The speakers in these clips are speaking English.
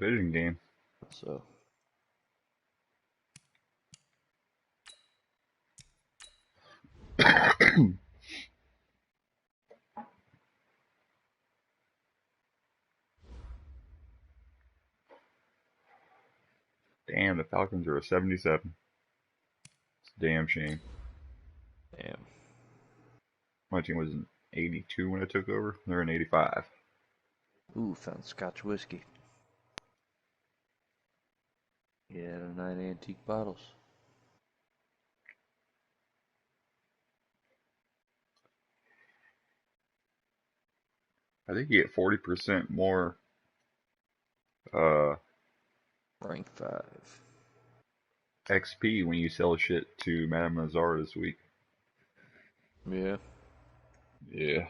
division game. So. Damn, the Falcons are a 77. It's a damn shame. Damn. My team was an 82 when I took over. They're an 85. Ooh, found Scotch whiskey. Yeah, 9 antique bottles. I think you get 40% more Rank 5. XP when you sell shit to Madame Nazar this week. Yeah. Yeah.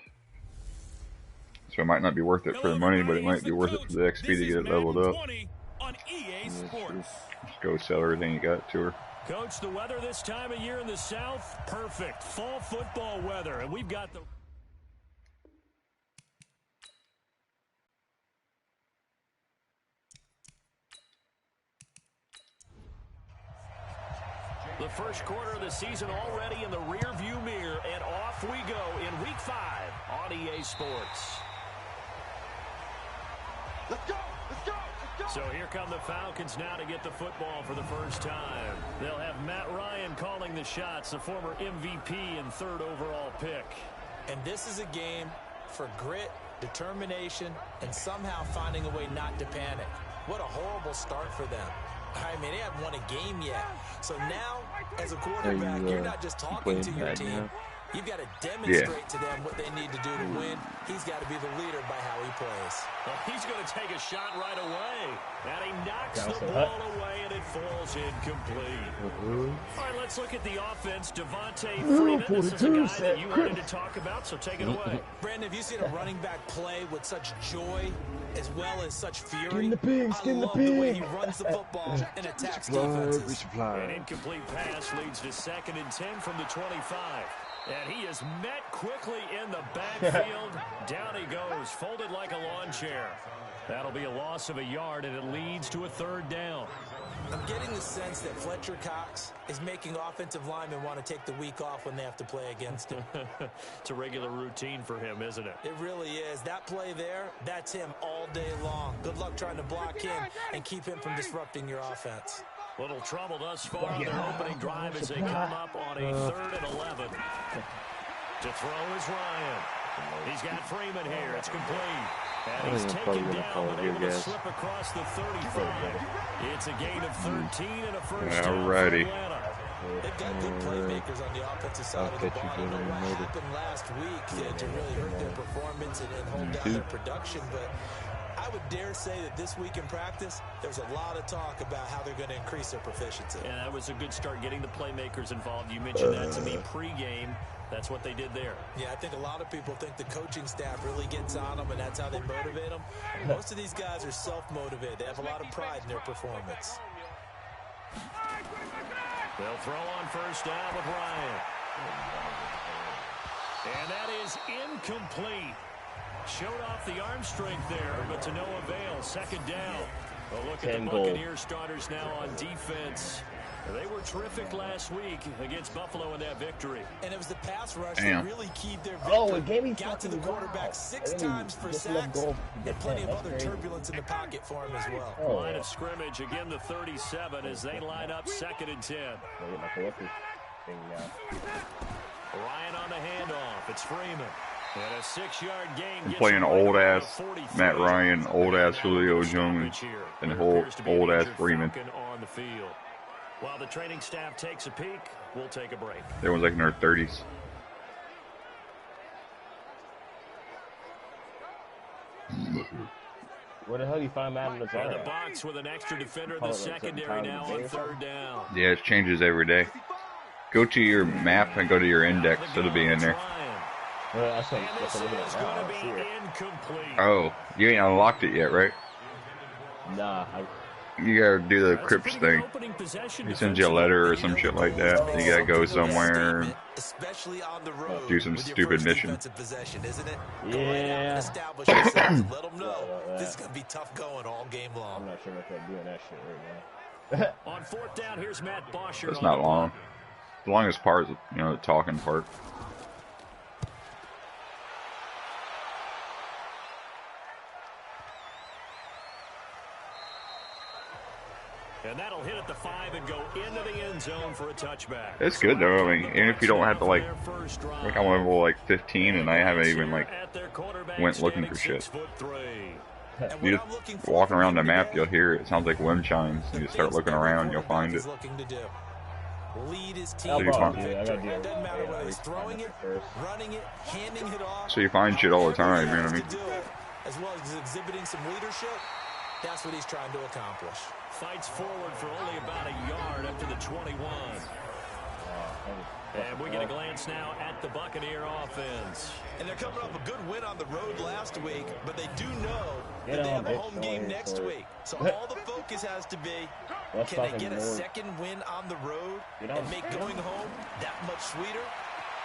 So it might not be worth it for the money, but it might be worth it for the XP to get it leveled up. On EA Sports. Go sell everything you got to her. Coach, the weather this time of year in the South, perfect. Fall football weather, and we've got the... The first quarter of the season already in the rear-view mirror, and off we go in Week 5 on EA Sports. Let's go! Let's go! Let's go! So here come the Falcons now to get the football for the first time. They'll have Matt Ryan calling the shots, the former MVP and 3rd overall pick. And this is a game for grit, determination, and somehow finding a way not to panic. What a horrible start for them. I mean, they haven't won a game yet. So now, as a quarterback, you're not just talking to your team. You've got to demonstrate to them what they need to do to win. He's got to be the leader by how he plays. Well, he's going to take a shot right away. And he knocks the ball away, and it falls incomplete. All right, let's look at the offense. Devontae Freeman, this is a guy that you wanted to talk about, so take it away. Brandon, have you seen a running back play with such joy as well as such fury? Skin I love the way he runs the football and attacks defenses. An incomplete pass leads to 2nd and 10 from the 25. And he is met quickly in the backfield. Down he goes, folded like a lawn chair. That'll be a loss of a yard, and it leads to a 3rd down. I'm getting the sense that Fletcher Cox is making offensive linemen want to take the week off when they have to play against him. It's a regular routine for him, isn't it? It really is. That play there, that's him all day long. Good luck trying to block him and keep him from disrupting your offense. Little trouble thus far on their opening drive as they come up on a 3rd and 11. To throw is Ryan. He's got Freeman here. It's complete. And he's taken down, but able to slip across the 35. It's a gain of 13 and a first down for Atlanta. They've got good playmakers on the offensive side of the ball. I don't know what happened last week to really hurt their performance and hold down their production, but I would dare say that this week in practice, there's a lot of talk about how they're going to increase their proficiency. Yeah, that was a good start getting the playmakers involved. You mentioned that to me pregame. That's what they did there. Yeah, I think a lot of people think the coaching staff really gets on them, and that's how they motivate them. Most of these guys are self-motivated. They have a lot of pride in their performance. They'll throw on first down with Ryan. And that is incomplete. Showed off the arm strength there, but to no avail. 2nd down. A look at the Buccaneers starters now on defense. They were terrific last week against Buffalo in that victory. And it was the pass rush that really keyed their victory. It gave me got to the quarterback 6 times for sacks and plenty of other turbulence in the pocket for him as well. Line of scrimmage, again the 37 as they line up 2nd and 10. Ryan on the handoff. It's Freeman. And a 6-yard gain. I'm playing old-ass Matt Ryan, old-ass Julio Jones, and old-ass Freeman. On the field. While the training staff takes a peek, we'll take a break. Everyone's like in their 30s. Where the hell do you find Madden? In the box with an extra defender in the secondary now on 3rd down. Yeah, it changes every day. Go to your map and go to your index. It'll be in there. Incomplete. Oh, you ain't unlocked it yet, right? Nah, You gotta do the That's a Crips pretty good thing. opening possession He sends you a defensively. letter or some shit like that. You gotta go somewhere and especially on the road, do some with your stupid first mission. defensive possession, isn't it? Yeah. Go right out and establish yourselves and let them know this is going to be tough going all game long. I'm not sure if I'm doing that shit right now. On fourth down, here's Matt Bosher. It's not long. The longest part is, you know, the talking part. And that'll hit at the 5 and go into the end zone for a touchback. It's good though. I mean, even if you don't have to like I'm level like 15 and I haven't even like went looking for shit. You just walking around the map, you'll hear it. It sounds like wind chimes. You just start looking around, you'll find it. Lead his So team. you find, Doesn't matter whether he's throwing it, running it, handing it off. so you find shit all the time, you know what I mean? As well as exhibiting some leadership. That's what he's trying to accomplish. Fights forward for only about a yard up to the 21. And we get a glance now at the Buccaneer offense. And they're coming off a good win on the road last week, but they do know that they have a home game next week. So all the focus has to be, can they get a second win on the road and make going home that much sweeter?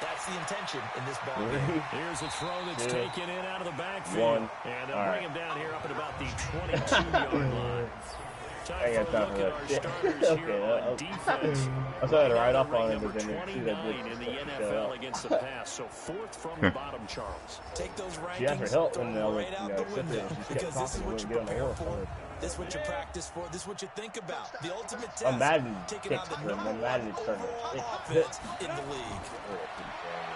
That's the intention in this ball game. Here's a throw that's taken in out of the backfield. And they'll bring him down here up at about the 22-yard line. I got time for that. Okay, I started right off on it, but then in the NFL against the pass. So fourth from the bottom, Charles. Take those rankings, she asked for help, throw and them I was right out the window, because this is what you get on the prepare horse. for. This is what you practice for. This is what you think about. The ultimate test. I'm Madden taking on the kicks, number man. Madden one is starting overall to offense in the league.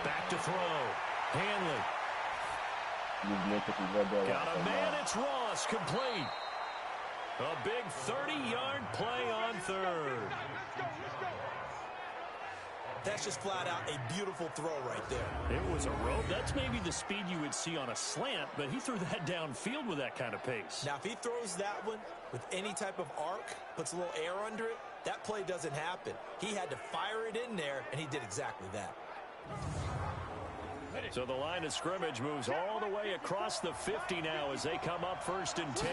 Back to throw. Hanley. Got a man. It's Ross. Complete. A big 30-yard play on third. That's just flat out a beautiful throw right there. It was a rope. That's maybe the speed you would see on a slant, but he threw that downfield with that kind of pace. Now, if he throws that one with any type of arc, puts a little air under it, that play doesn't happen. He had to fire it in there, and he did exactly that. So the line of scrimmage moves all the way across the 50 now as they come up 1st and 10.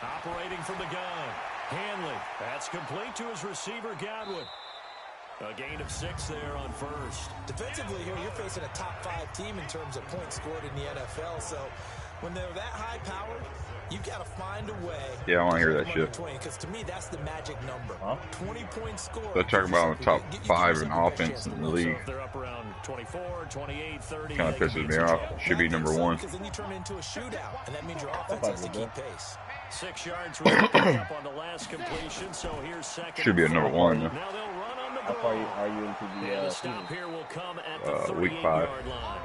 Operating from the gun. Hanley. That's complete to his receiver, Godwin. A gain of 6 there on first. Defensively here, you're facing a top-5 team in terms of points scored in the NFL. So when they're that high-powered, you've got to find a way. Yeah, I want to hear that shit. Because to me, that's the magic number. 20 points scored. They're talking about the top 5 in offense in the league. So they're up around 24, 28, 30. Kind of pisses me off. Should be number 1. Because then you turn it into a shootout, and that means your offense has to keep pace. 6 yards up on the last completion. So here's second. Should be a number 1. Now they'll run on the How far are you into and the the stop season? here will come at the week 5. 38-yard line.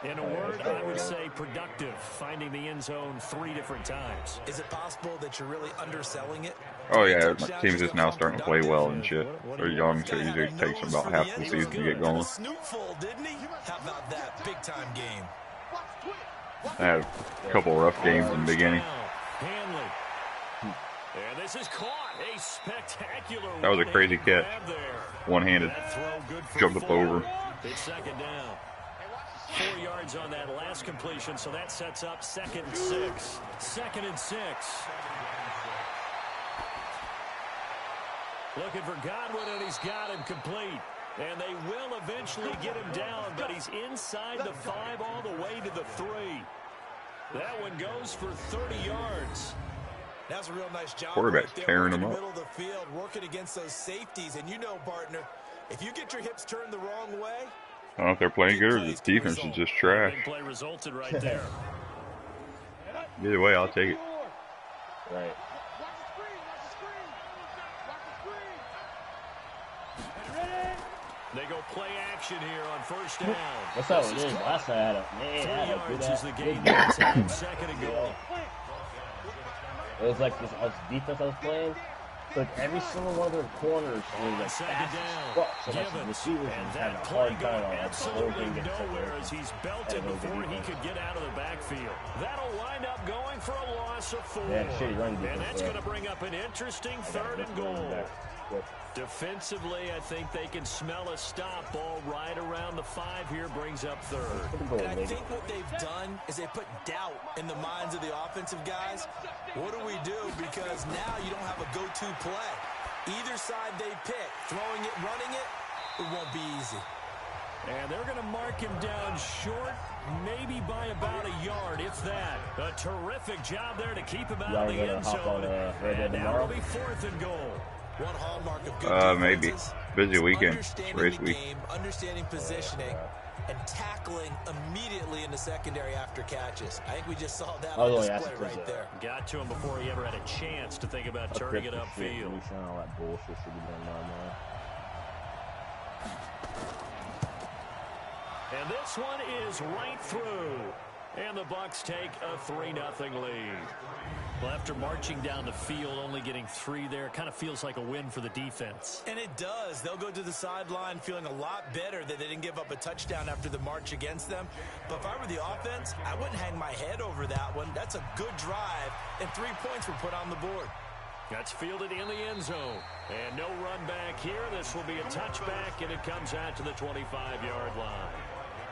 In a word, I would say productive, finding the end zone 3 different times. Is it possible that you're really underselling it? Oh yeah, my team's just now starting to play well and shit. They're young, so it usually takes them about half the season to get going. Snoopful, didn't he? How about that big-time game? I had a couple rough games in the beginning. Hanley. And this is caught. A spectacular That was a crazy catch. One-handed. Jumped up over. It's second down. 4 yards on that last completion, so that sets up 2nd and 6. 2nd and 6. Looking for Godwin, and he's got him complete. And they will eventually get him down, but he's inside the 5 all the way to the 3. That one goes for 30 yards. That's a real nice job. Quarterback's tearing them up. Middle of the field, working against those safeties. And you know, partner, if you get your hips turned the wrong way, I don't know if they're playing good or the defense is just trash. Big play resulted right there. Either way, I'll take it. Right. They go play action here on 1st down. What's up with this? Last time I had a man. 3 I had a yards good is the gain. That's 2nd and goal. It was like this defense I was playing. So like every single one of their corners was like fast as fuck. So like the receivers was having a hard time on like, the whole thing getting nowhere as he's belted before he could get out of the backfield. That'll wind up going for a loss of 4. Yeah, shitty run And defense, that's going to bring up an interesting 3rd and goal. Defensively, I think they can smell a stop. Ball right around the 5 here, brings up third. And I think what they've done is they put doubt in the minds of the offensive guys. What do we do? Because now you don't have a go-to play. Either side they pick, throwing it, running it, it won't be easy. And they're going to mark him down short, maybe by about a yard, if that. A terrific job there to keep him out of the end zone. And now it'll be 4th and goal. One hallmark of good maybe. Busy weekend. Race the week. Game, understanding positioning, and tackling immediately in the secondary after catches. I think we just saw that on display right there. Got to him before he ever had a chance to think about turning it upfield. All that bullshit should be done down there. And this one is right through. And the Bucs take a 3-0 lead. Well, after marching down the field, only getting 3 there, kind of feels like a win for the defense. And it does. They'll go to the sideline feeling a lot better that they didn't give up a touchdown after the march against them. But if I were the offense, I wouldn't hang my head over that one. That's a good drive, and 3 points were put on the board. That's fielded in the end zone. And no run back here. This will be a touchback, and it comes out to the 25-yard line.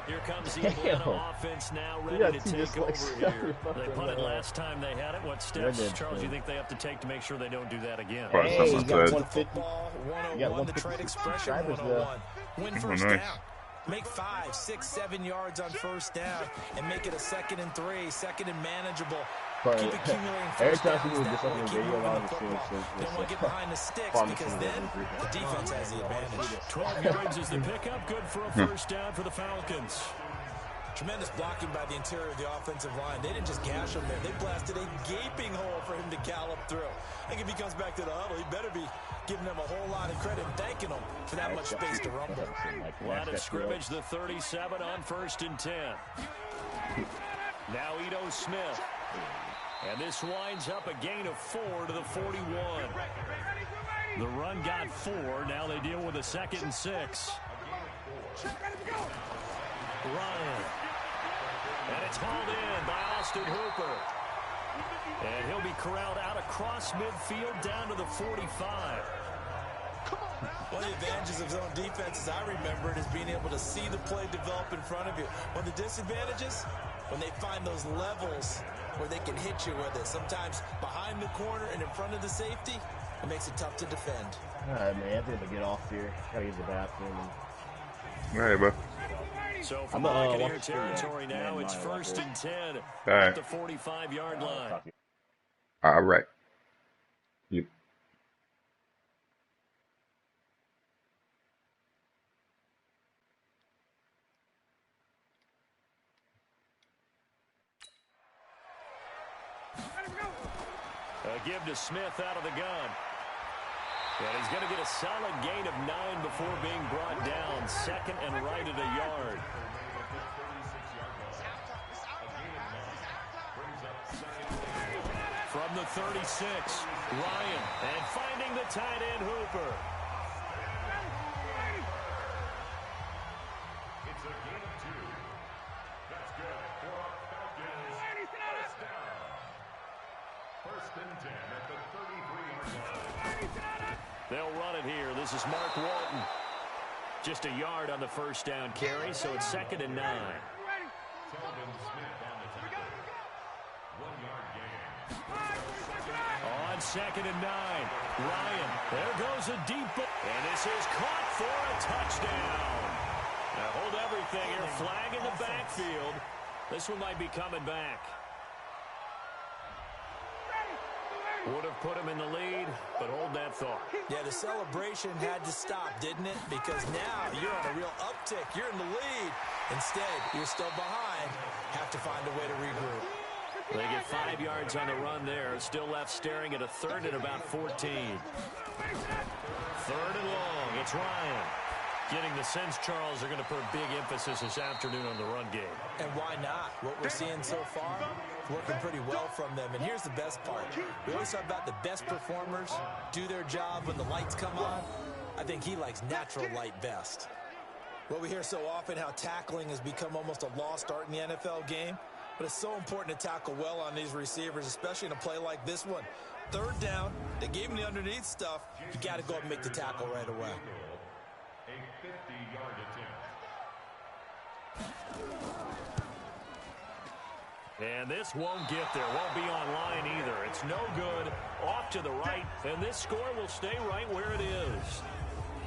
Here comes the Atlanta offense now ready to take over here. They punted last time they had it. What steps, Charles, you think they have to take to make sure they don't do that again? Hey, you got 1football, 101, the trade expression 101. Win first down. Make 5, 6, 7 yards on first down and make it a 2nd and 3, 2nd and manageable. Keep accumulating first downs that way. Keep moving the football. Don't want to get behind the sticks because then the defense has the advantage. 12 yards is the pickup. Good for a first down for the Falcons. Tremendous blocking by the interior of the offensive line. They didn't just gash him there. They blasted a gaping hole for him to gallop through. I think if he comes back to the huddle, he better be giving them a whole lot of credit and thanking them for that much space to rumble. Line of scrimmage, the 37 on 1st and 10. Now Ito Smith. And this winds up a gain of 4 to the 41. The run got 4. Now they deal with a 2nd and 6. Ryan. And it's hauled in by Austin Hooper. And he'll be corralled out across midfield down to the 45. One of the advantages of zone defense, as I remember it, is being able to see the play develop in front of you. One of the disadvantages, when they find those levels where they can hit you with it. Sometimes behind the corner and in front of the safety, it makes it tough to defend. All right, man. I have to get off here. Gotta use the bathroom. All right, bro. So from Buccaneer territory now, it's 1st and 10 at the 45-yard line. All right. Yep. A give to Smith out of the gun. And he's going to get a solid gain of 9 before being brought down. 2nd and right at a yard. From the 36, Ryan. And finding the tight end, Hooper. It's a gain of 2. That's good for a Falcons first down. 1st and 10 at the 33-yard line. They'll run it here. This is Mark Walton. Just a yard on the first down carry, so it's 2nd and 9. Telvin Smith on the tackle. 1-yard gain. On 2nd and 9, Ryan. There goes a deep ball. And this is caught for a touchdown. Now hold everything here. Flag in the backfield. This one might be coming back. Would have put him in the lead, but hold that thought. Yeah, the celebration had to stop, didn't it? Because now you're on a real uptick. You're in the lead. Instead, you're still behind. Have to find a way to regroup. They get 5 yards on the run there. Still left staring at a 3rd and about 14. 3rd and long. It's Ryan. Getting the sense, Charles, they're going to put a big emphasis this afternoon on the run game. And why not? What we're seeing so far, working pretty well from them. And here's the best part. We always talk about the best performers do their job when the lights come on. I think he likes natural light best. Well, we hear so often how tackling has become almost a lost art in the NFL game. But it's so important to tackle well on these receivers, especially in a play like this one. Third down, they gave him the underneath stuff. You got to go up and make the tackle right away. A 50-yard attempt. And this won't get there. Won't be online either. It's no good. Off to the right. And this score will stay right where it is.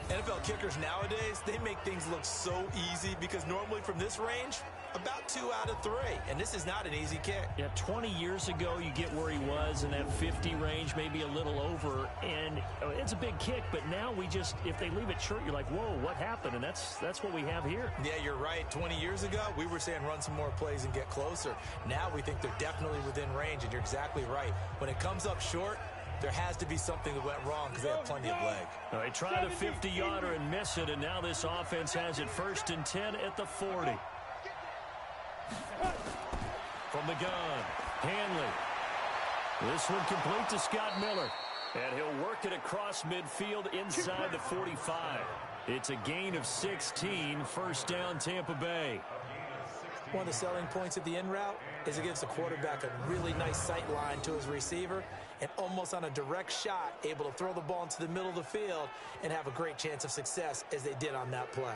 NFL kickers nowadays, they make things look so easy because normally from this range, about 2 out of 3. And this is not an easy kick. Yeah, 20 years ago, you get where he was in that 50 range, maybe a little over. And it's a big kick, but now we just, if they leave it short, you're like, whoa, what happened? And that's what we have here. Yeah, you're right. 20 years ago, we were saying run some more plays and get closer. Now we think they're definitely within range, and you're exactly right. When it comes up short, there has to be something that went wrong because they have plenty of leg. They tried a 50-yarder and miss it, and now this offense has it 1st and 10 at the 40. From the gun, Hanley. This one complete to Scott Miller. And he'll work it across midfield inside the 45. It's a gain of 16, 1st down Tampa Bay. One of the selling points of the in route is it gives the quarterback a really nice sight line to his receiver and almost on a direct shot able to throw the ball into the middle of the field and have a great chance of success as they did on that play.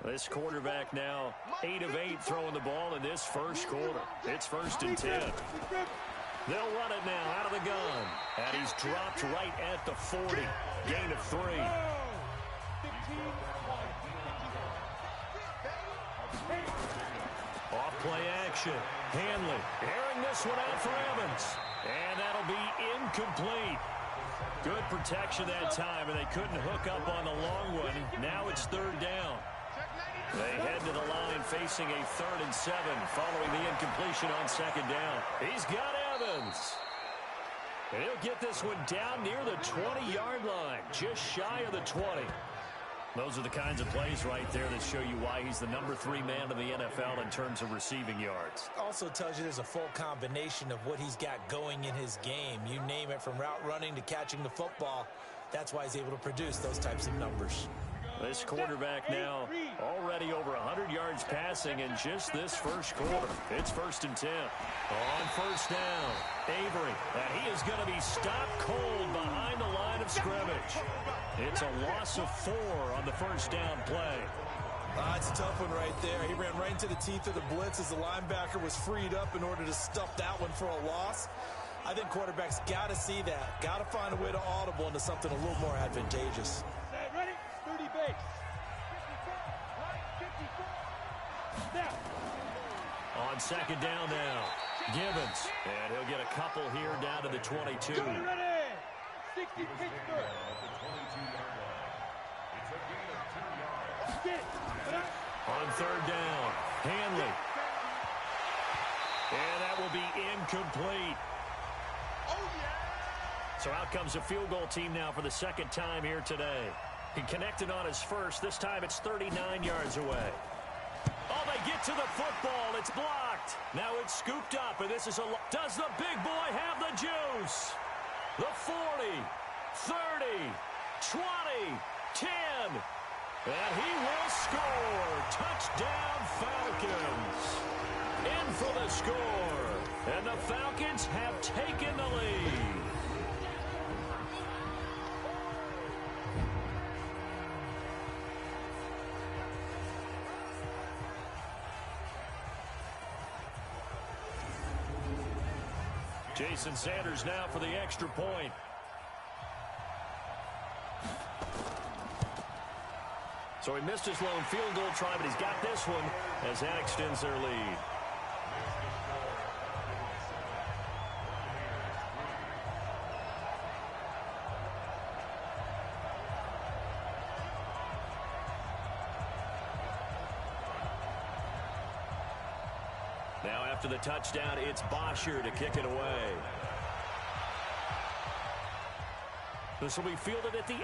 This quarterback now 8 of 8 throwing the ball in this first quarter. It's 1st and 10. They'll run it now out of the gun. And he's dropped right at the 40. Gain of 3. Off play action. Hanley airing this one out for Evans. And that'll be incomplete. Good protection that time, and they couldn't hook up on the long one. Now it's 3rd down. They head to the line facing a 3rd and 7 following the incompletion on 2nd down. He's got Evans. And he'll get this one down near the 20-yard line, just shy of the 20. Those are the kinds of plays right there that show you why he's the number 3 man in the NFL in terms of receiving yards. Also tells you there's a full combination of what he's got going in his game. You name it, from route running to catching the football. That's why he's able to produce those types of numbers. This quarterback now already over 100 yards passing in just this first quarter. It's 1st and 10. On 1st down, Avery. And he is going to be stopped cold behind the line of scrimmage. It's a loss of 4 on the 1st down play. It's a tough one right there. He ran right into the teeth of the blitz as the linebacker was freed up in order to stuff that one for a loss. I think quarterbacks got to see that. Got to find a way to audible into something a little more advantageous. Ready? 30 base. 54. Now. On 2nd down now, Gibbons. And he'll get a couple here down to the 22. Ready? 60 Pittsburgh. On 3rd down, Hanley. And that will be incomplete. So out comes a field goal team now for the 2nd time here today. He connected on his first. This time it's 39 yards away. Oh, they get to the football. It's blocked. Now it's scooped up, and this is a... Does the big boy have the juice? The 40, 30, 20, 10. And he will score. Touchdown, Falcons. In for the score. And the Falcons have taken the lead. Jason Sanders now for the extra point. So he missed his lone field goal try, but he's got this one as that extends their lead. Now after the touchdown, it's Bosher to kick it away. This will be fielded at the 8.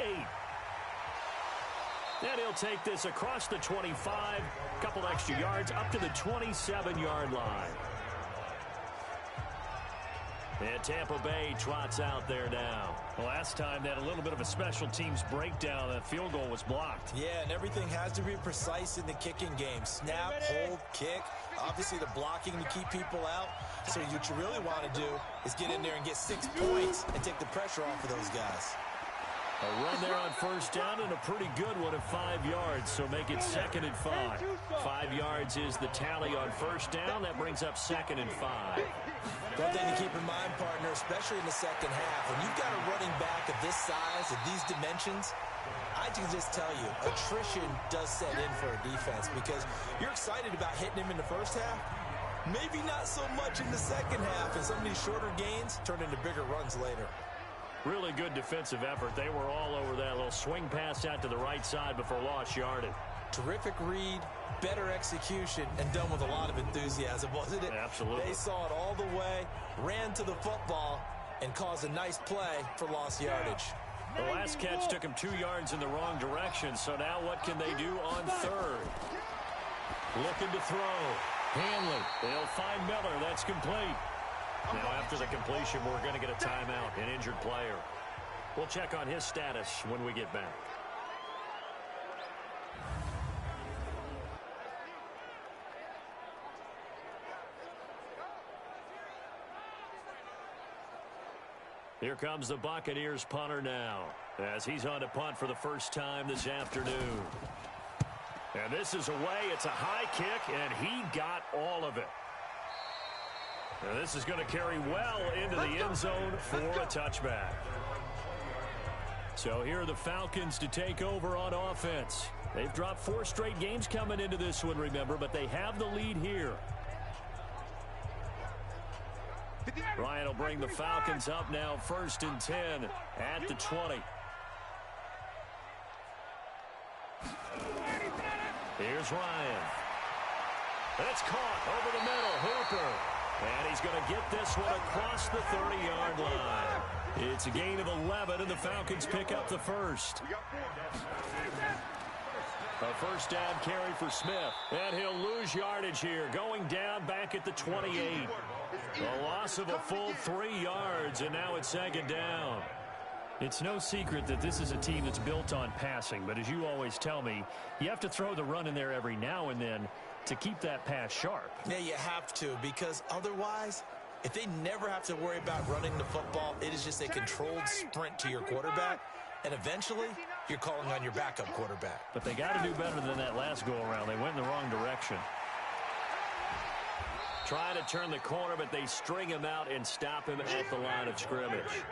And he'll take this across the 25, couple extra yards, up to the 27-yard line. And Tampa Bay trots out there now. Last time they had a little bit of a special teams breakdown. That field goal was blocked. Yeah, and everything has to be precise in the kicking game. Snap, hold, kick. Obviously, the blocking to keep people out. So what you really want to do is get in there and get 6 points and take the pressure off of those guys. A run there on first down and a pretty good one of 5 yards, so make it 2nd and 5. 5 yards is the tally on first down. That brings up 2nd and 5. One thing to keep in mind, partner, especially in the second half, when you've got a running back of this size, of these dimensions, I can just tell you, attrition does set in for a defense because you're excited about hitting him in the first half. Maybe not so much in the second half, and some of these shorter gains turn into bigger runs later. Really good defensive effort. They were all over that little swing pass out to the right side before lost yardage. Terrific read, better execution, and done with a lot of enthusiasm, wasn't it? Absolutely. They saw it all the way, ran to the football, and caused a nice play for lost yardage. The last catch took him 2 yards in the wrong direction, so now what can they do on third? Looking to throw. Hanley. They'll find Miller. That's complete. Now, after the completion, we're going to get a timeout, an injured player. We'll check on his status when we get back. Here comes the Buccaneers punter now, as he's on to punt for the first time this afternoon. And this is away. It's a high kick, and he got all of it. And this is going to carry well into the end zone for a touchback. So here are the Falcons to take over on offense. They've dropped 4 straight games coming into this one, remember, but they have the lead here. Ryan will bring the Falcons up now, 1st and 10 at the 20. Here's Ryan. It's caught over the middle. Hooper. And he's going to get this one across the 30-yard line. It's a gain of 11, and the Falcons pick up the first. A first down carry for Smith. And he'll lose yardage here, going down back at the 28. A loss of a full 3 yards, and now it's 2nd down. It's no secret that this is a team that's built on passing, but as you always tell me, you have to throw the run in there every now and then to keep that pass sharp. Yeah, you have to, because otherwise, if they never have to worry about running the football, it is just a controlled sprint to your quarterback, and eventually, you're calling on your backup quarterback. But they got to do better than that last go-around. They went in the wrong direction. Trying to turn the corner, but they string him out and stop him at the line of scrimmage.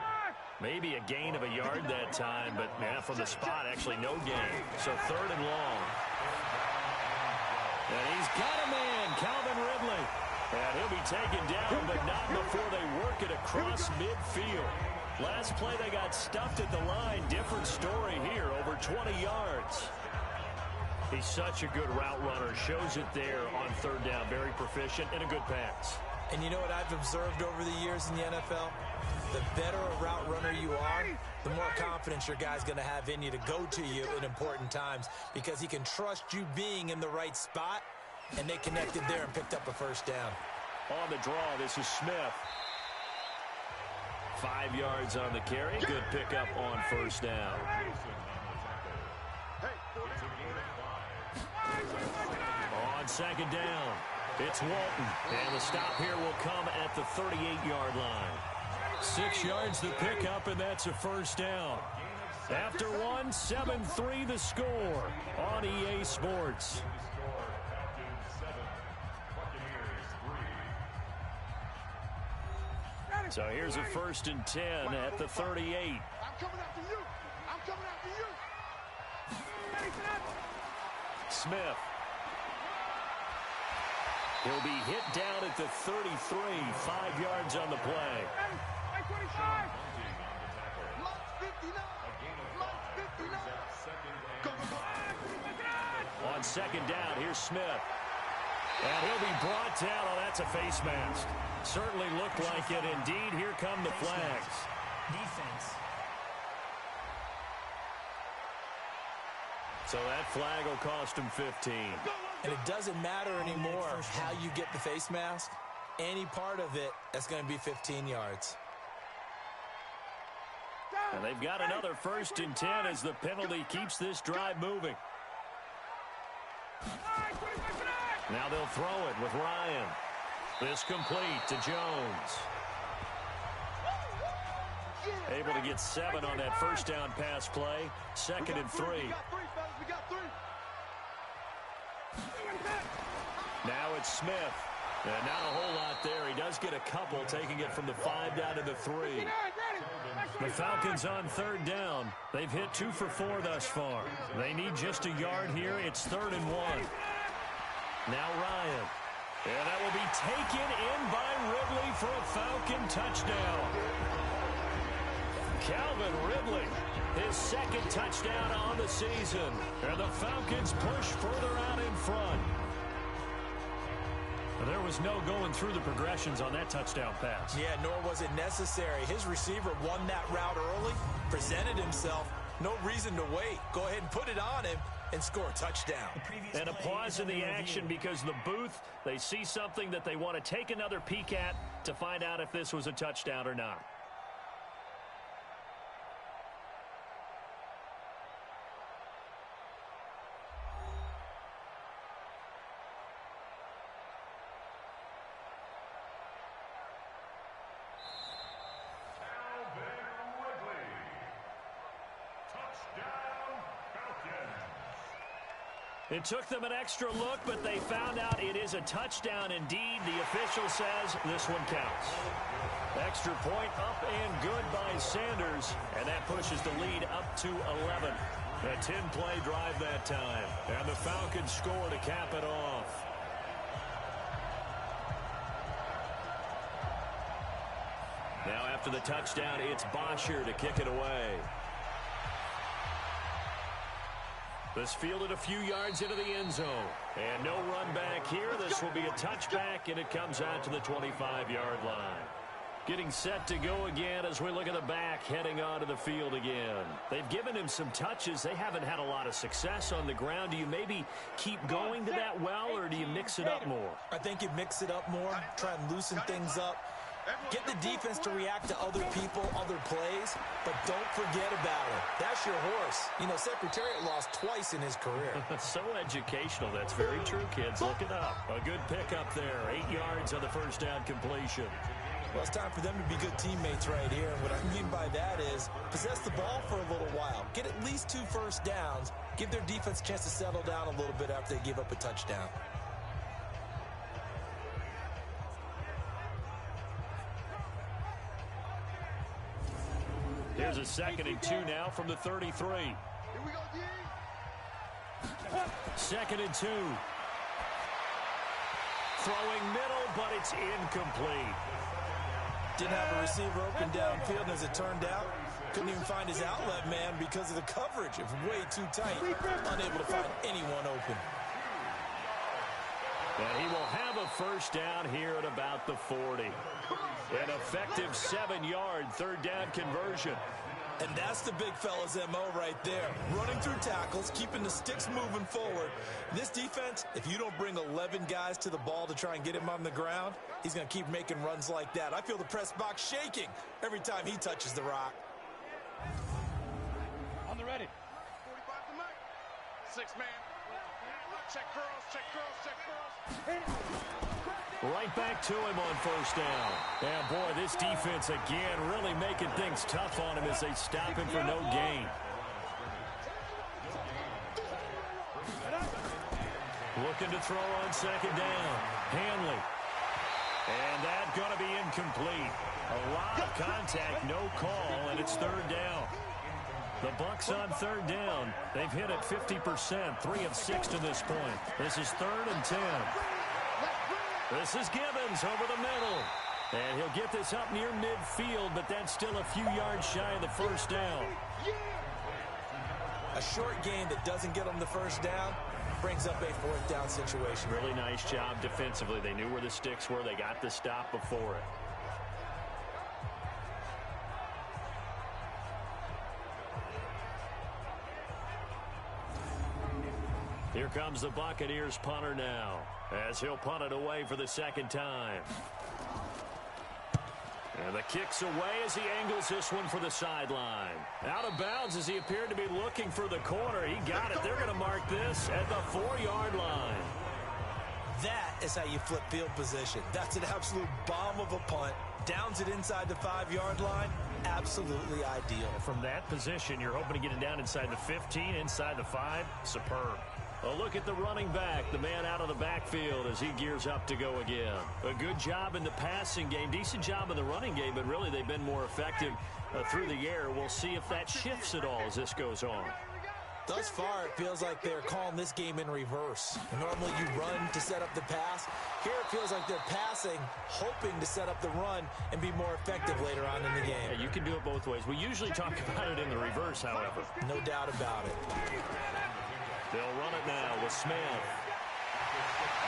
Maybe a gain of a yard that time, but yeah, from the spot, actually no gain. So 3rd and long. And he's got a man, Calvin Ridley. And he'll be taken down, but not before they work it across midfield. Last play, they got stuffed at the line. Different story here, over 20 yards. He's such a good route runner. Shows it there on 3rd down. Very proficient and a good pass. And you know what I've observed over the years in the NFL? The better a route runner you are, the more confidence your guy's going to have in you to go to you in important times because he can trust you being in the right spot, and they connected there and picked up a first down. On the draw, this is Smith. 5 yards on the carry. Good pickup on first down. On 2nd down, it's Walton. And the stop here will come at the 38-yard line. 6 yards to pick up, and that's a first down. After one, 7-3 the score on EA Sports. So here's a 1st and 10 at the 38. I'm coming after you. I'm coming after you. Smith. He'll be hit down at the 33. 5 yards on the play. On 2nd down, here's Smith. And he'll be brought down. Oh, that's a face mask. Certainly looked like it. Indeed, here come the flags. Defense. So that flag will cost him 15. And it doesn't matter anymore how you get the face mask. any part of it that's going to be 15 yards. And they've got another 1st and 10 as the penalty keeps this drive moving. Now they'll throw it with Ryan. This complete to Jones. Able to get 7 on that 1st down pass play. 2nd and 3. Now it's Smith. And not a whole lot there. He does get a couple, taking it from the 5 down to the 3. The Falcons on 3rd down. They've hit 2 for 4 thus far. They need just a yard here. It's 3rd and 1. Now Ryan. And that will be taken in by Ridley for a Falcon touchdown. Calvin Ridley, his 2nd touchdown on the season. And the Falcons push further out in front. There was no going through the progressions on that touchdown pass. Yeah, nor was it necessary. His receiver won that route early, presented himself. No reason to wait. Go ahead and put it on him and score a touchdown. And a pause in the action because the booth, they see something that they want to take another peek at to find out if this was a touchdown or not. It took them an extra look, but they found out it is a touchdown indeed. The official says this one counts. Extra point up and good by Sanders, and that pushes the lead up to 11. A 10-play drive that time, and the Falcons score to cap it off. Now after the touchdown, it's Bosher to kick it away. This fielded a few yards into the end zone. And no run back here. This will be a touchback, and it comes out to the 25-yard line. Getting set to go again as we look at the back, heading onto the field again. They've given him some touches. They haven't had a lot of success on the ground. Do you maybe keep going to that well, or do you mix it up more? I think you mix it up more, try and loosen things up. Get the defense to react to other people, other plays, but don't forget about it. That's your horse. You know, Secretariat lost twice in his career. So educational. That's very true, kids. Look it up. A good pickup there. 8 yards on the 1st down completion. Well, it's time for them to be good teammates right here. And what I mean by that is possess the ball for a little while. Get at least 2 first downs. Give their defense a chance to settle down a little bit after they give up a touchdown. Here's a 2nd and 2 now from the 33. Here we go, D. 2nd and 2. Throwing middle, but it's incomplete. Didn't have a receiver open downfield, and as it turned out, couldn't even find his outlet man because of the coverage. It was way too tight. Unable to find anyone open. And he will have a 1st down here at about the 40. An effective 7-yard 3rd down conversion. And that's the big fella's MO right there. Running through tackles, keeping the sticks moving forward. This defense, if you don't bring 11 guys to the ball to try and get him on the ground, he's going to keep making runs like that. I feel the press box shaking every time he touches the rock. On the ready. 45 to Mike. 6-man. Check curls, check curls, check curls. Right back to him on 1st down. And boy, this defense again really making things tough on him as they stop him for no gain. Looking to throw on 2nd down. Hanley. And that's going to be incomplete. A lot of contact, no call, and it's 3rd down. The Bucs on 3rd down. They've hit it 50%, 3 of 6 to this point. This is 3rd and 10. This is Gibbons over the middle. And he'll get this up near midfield, but that's still a few yards shy of the 1st down. A short gain that doesn't get him the 1st down brings up a 4th down situation. Really nice job defensively. They knew where the sticks were. They got the stop before it. Here comes the Buccaneers punter now, as he'll punt it away for the second time. And the kick's away as he angles this one for the sideline. Out of bounds as he appeared to be looking for the corner. He got it. They're going to mark this at the 4-yard line. That is how you flip field position. That's an absolute bomb of a punt. Downs it inside the 5-yard line. Absolutely ideal. From that position, you're hoping to get it down inside the 15, inside the 5. Superb. A look at the running back, the man out of the backfield as he gears up to go again. A good job in the passing game, decent job in the running game, but really they've been more effective through the air. We'll see if that shifts at all as this goes on. Thus far, it feels like they're calling this game in reverse. Normally you run to set up the pass. Here it feels like they're passing, hoping to set up the run and be more effective later on in the game. Yeah, you can do it both ways. We usually talk about it in the reverse, however. No doubt about it. They'll run it now with Smith.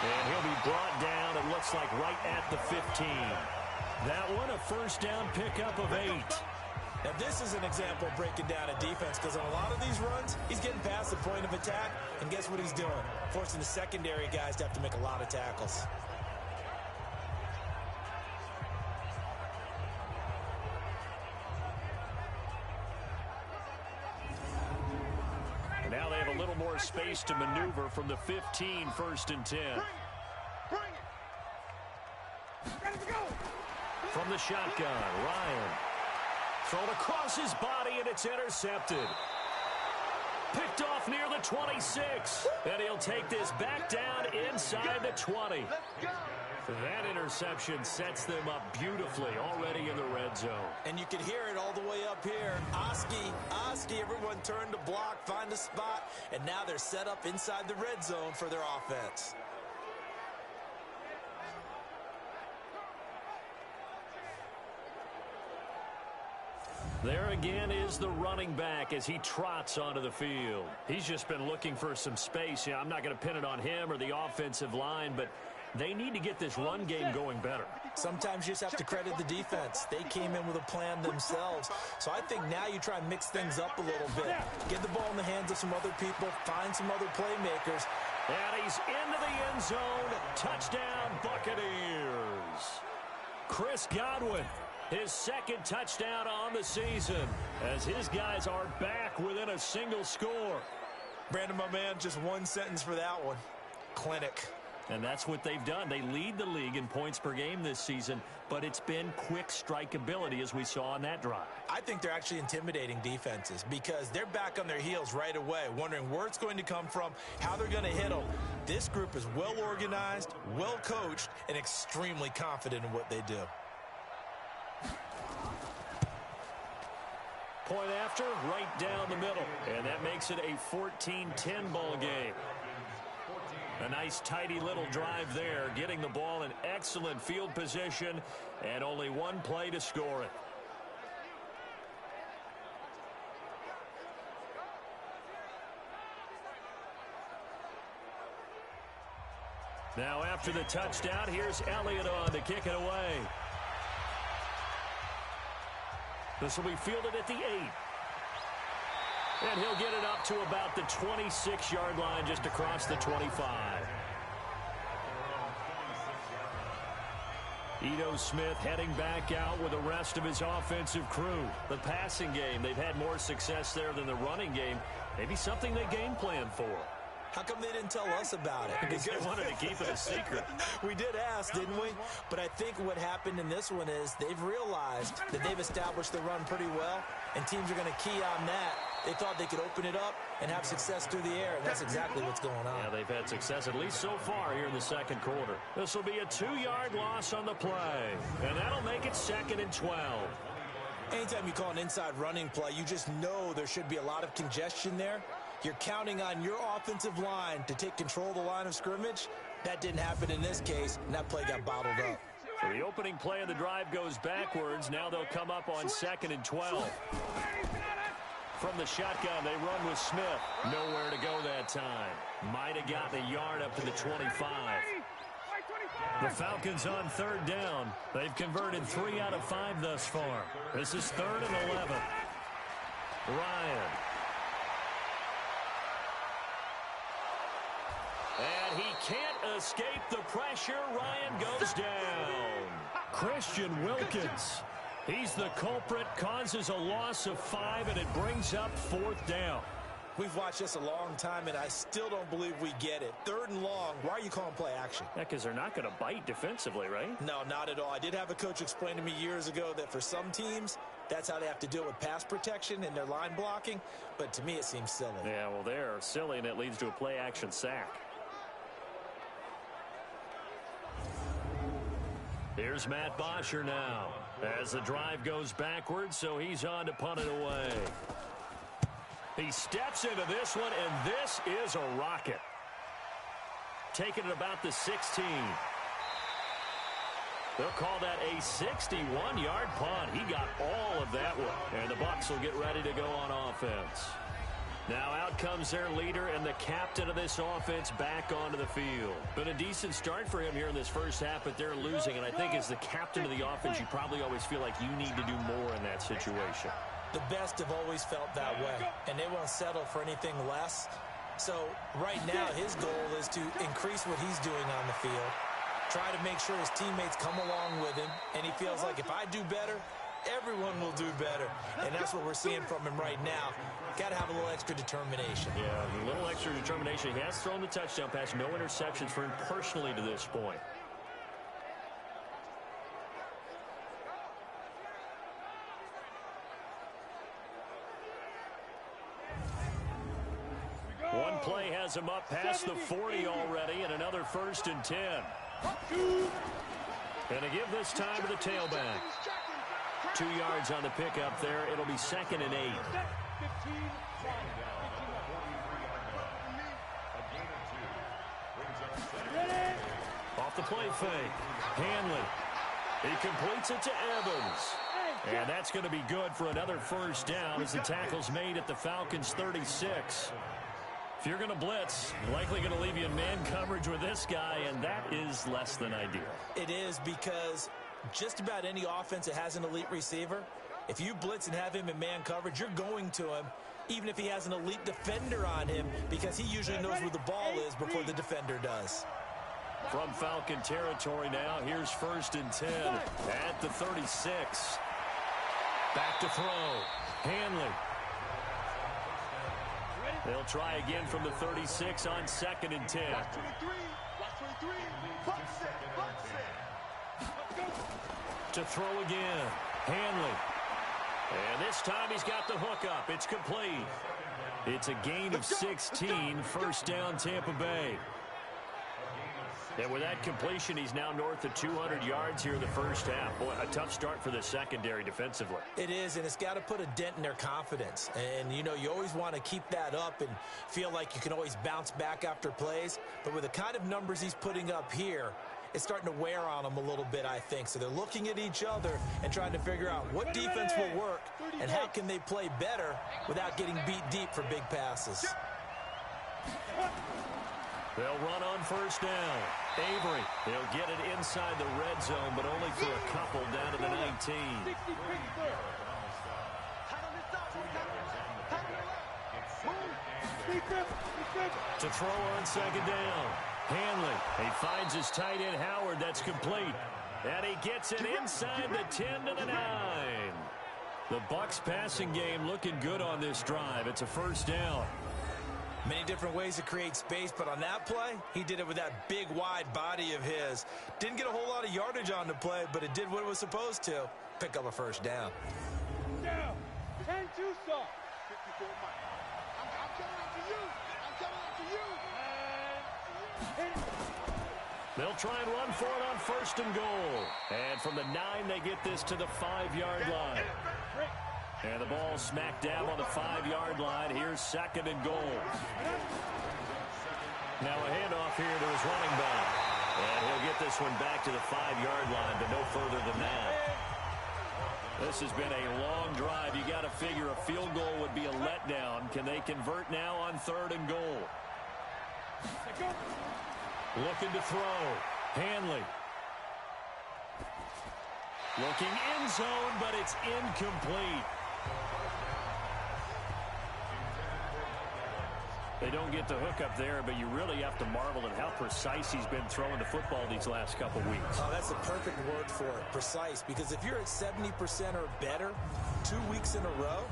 And he'll be brought down, it looks like, right at the 15. That one, a first down pickup of 8. Now, this is an example of breaking down a defense, because on a lot of these runs, he's getting past the point of attack, and guess what he's doing? Forcing the secondary guys to have to make a lot of tackles. Now they have a little more space to maneuver from the 15, 1st and 10. From the shotgun, Ryan. Thrown across his body, and it's intercepted. Picked off near the 26. And he'll take this back down inside the 20. That interception sets them up beautifully already in the red zone. And you can hear it all the way up here. Oski, everyone turned to block, find a spot, and now they're set up inside the red zone for their offense. There again is the running back as he trots onto the field. He's just been looking for some space. Yeah, I'm not going to pin it on him or the offensive line, but they need to get this run game going better. Sometimes you just have to credit the defense. They came in with a plan themselves. So I think now you try and mix things up a little bit. Get the ball in the hands of some other people. Find some other playmakers. And he's into the end zone. Touchdown, Buccaneers. Chris Godwin, his second touchdown on the season, as his guys are back within a single score. Brandon, my man, just one sentence for that one. Clinic. And that's what they've done. They lead the league in points per game this season, but it's been quick strike ability as we saw on that drive. I think they're actually intimidating defenses because they're back on their heels right away, wondering where it's going to come from, how they're going to hit them. This group is well organized, well coached, and extremely confident in what they do. Point after, right down the middle. And that makes it a 14-10 ball game. A nice, tidy little drive there, getting the ball in excellent field position, and only one play to score it. Now after the touchdown, here's Elliott on to kick it away. This will be fielded at the 8. And he'll get it up to about the 26-yard line, just across the 25. Ito Smith heading back out with the rest of his offensive crew. The passing game, they've had more success there than the running game. Maybe something they game plan for. How come they didn't tell us about it? Because they wanted to keep it a secret. We did ask, didn't we? But I think what happened in this one is they've realized that they've established the run pretty well, and teams are going to key on that. They thought they could open it up and have success through the air, and that's exactly what's going on. Yeah, they've had success, at least so far, here in the second quarter. This will be a 2-yard loss on the play, and that'll make it 2nd and 12. Anytime you call an inside running play, you just know there should be a lot of congestion there. You're counting on your offensive line to take control of the line of scrimmage. That didn't happen in this case, and that play got bottled up. So the opening play of the drive goes backwards. Now they'll come up on 2nd and 12. From the shotgun, they run with Smith. Nowhere to go that time. Might have gotten a yard up to the 25. The Falcons on 3rd down. They've converted 3 out of 5 thus far. This is 3rd and 11. Ryan. he can't escape the pressure. Ryan goes down. Christian Wilkins. He's the culprit, causes a loss of 5, and it brings up 4th down. We've watched this a long time, and I still don't believe we get it. 3rd and long. Why are you calling play action? Yeah, because they're not going to bite defensively, right? No, not at all. I did have a coach explain to me years ago that for some teams, that's how they have to deal with pass protection and their line blocking. But to me, it seems silly. Yeah, well, they're silly, and it leads to a play action sack. Here's Matt Bosher now as the drive goes backwards, so he's on to punt it away. He steps into this one, and this is a rocket. Taking it about the 16. They'll call that a 61-yard punt. He got all of that one, and the Bucs will get ready to go on offense. Now out comes their leader and the captain of this offense back onto the field. Been a decent start for him here in this first half, but they're losing. And I think as the captain of the offense, you probably always feel like you need to do more in that situation. The best have always felt that way, and they won't settle for anything less. So right now, his goal is to increase what he's doing on the field, try to make sure his teammates come along with him, and he feels like if I do better, everyone will do better. And that's what we're seeing from him right now. Got to have a little extra determination. Yeah, a little extra determination. He has thrown the touchdown pass. No interceptions for him personally to this point. One play has him up past the 40 already, and another 1st and 10. And to give this time to the tailback. 2 yards on the pickup there. It'll be 2nd and 8. Off the play fake. Hanley. He completes it to Evans. And that's going to be good for another 1st down as the tackle's made at the Falcons' 36. If you're going to blitz, likely going to leave you in man coverage with this guy, and that is less than ideal. It is, because just about any offense that has an elite receiver, if you blitz and have him in man coverage, you're going to him, even if he has an elite defender on him, because he usually knows where the ball is before the defender does. From Falcon territory now, here's 1st and 10 at the 36. Back to throw. Hanley. They'll try again from the 36 on 2nd and 10. To throw again. Hanley. And this time he's got the hook up. It's complete. It's a gain of 16. 1st down, Tampa Bay. And with that completion, he's now north of 200 yards here in the first half. Boy, a tough start for the secondary defensively. It is, and it's got to put a dent in their confidence. And, you know, you always want to keep that up and feel like you can always bounce back after plays. But with the kind of numbers he's putting up here, it's starting to wear on them a little bit, I think. So they're looking at each other and trying to figure out what defense will work and how can they play better without getting beat deep for big passes. They'll run on 1st down. Avery, they'll get it inside the red zone, but only for a couple down to the 19. To throw on 2nd down. Hanley, he finds his tight end Howard. That's complete. And he gets it inside the 10 to the 9. The Bucs passing game looking good on this drive. It's a 1st down. Many different ways to create space, but on that play, he did it with that big, wide body of his. Didn't get a whole lot of yardage on the play, but it did what it was supposed to. Pick up a 1st down. Down. 10-2 soft. 54 miles. I'm coming up to you. I'm coming up to you. They'll try and run for it on 1st and goal. And from the 9, they get this to the 5-yard line. And the ball smacked down on the 5-yard line. Here's 2nd and goal. Now a handoff here to his running back. And he'll get this one back to the 5-yard line, but no further than that. This has been a long drive. You got to figure a field goal would be a letdown. Can they convert now on 3rd and goal? Looking to throw. Hanley. Looking end zone, but it's incomplete. They don't get the hook up there, but you really have to marvel at how precise he's been throwing the football these last couple weeks. Oh, that's the perfect word for it, precise. Because if you're at 70% or better 2 weeks in a row,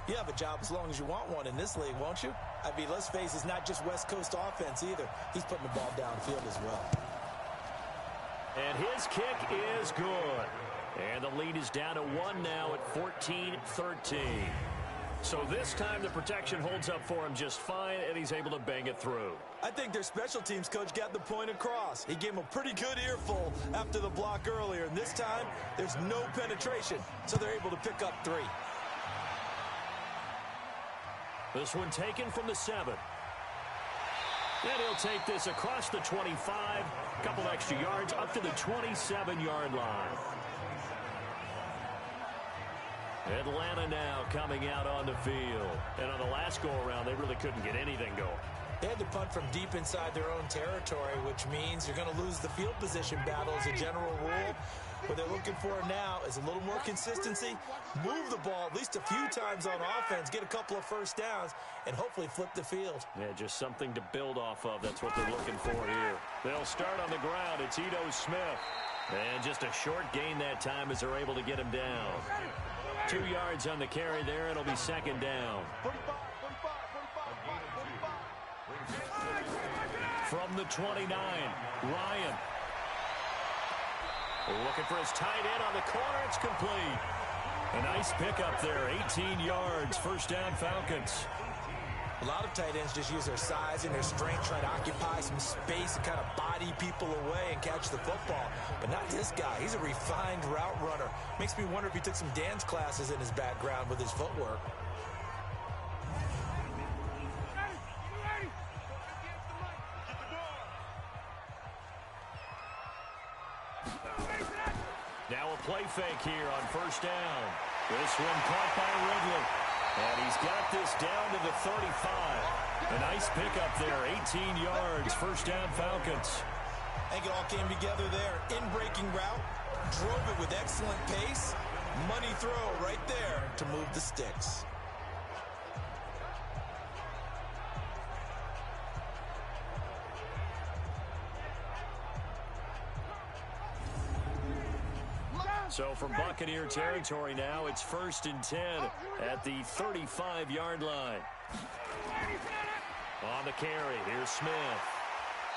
you have a job as long as you want one in this league, won't you? I mean, let's face it, it's not just West Coast offense either. He's putting the ball downfield as well. And his kick is good. And the lead is down to 1 now at 14-13. So this time the protection holds up for him just fine, and he's able to bang it through. I think their special teams coach got the point across. He gave him a pretty good earful after the block earlier, and this time there's no penetration, so they're able to pick up 3. This one taken from the 7. And he'll take this across the 25, a couple extra yards up to the 27-yard line. Atlanta now coming out on the field. And on the last go-around, they really couldn't get anything going. They had to punt from deep inside their own territory, which means you're going to lose the field position battle as a general rule. What they're looking for now is a little more consistency, move the ball at least a few times on offense, get a couple of first downs, and hopefully flip the field. Yeah, just something to build off of. That's what they're looking for here. They'll start on the ground. It's Ito Smith. And just a short gain that time as they're able to get him down. 2 yards on the carry there. It'll be second down. From the 29, Ryan. Looking for his tight end on the corner. It's complete. A nice pickup there. 18 yards. First down, Falcons. A lot of tight ends just use their size and their strength, try to occupy some space and kind of body people away and catch the football. But not this guy. He's a refined route runner. Makes me wonder if he took some dance classes in his background with his footwork. Now a play fake here on first down. This one caught by Ridley. And he's got this down to the 35. A nice pickup there, 18 yards, first down Falcons. I think it all came together there. In-breaking route, drove it with excellent pace. Money throw right there to move the sticks. So from Buccaneer territory now, it's 1st and 10 at the 35-yard line. On the carry, here's Smith.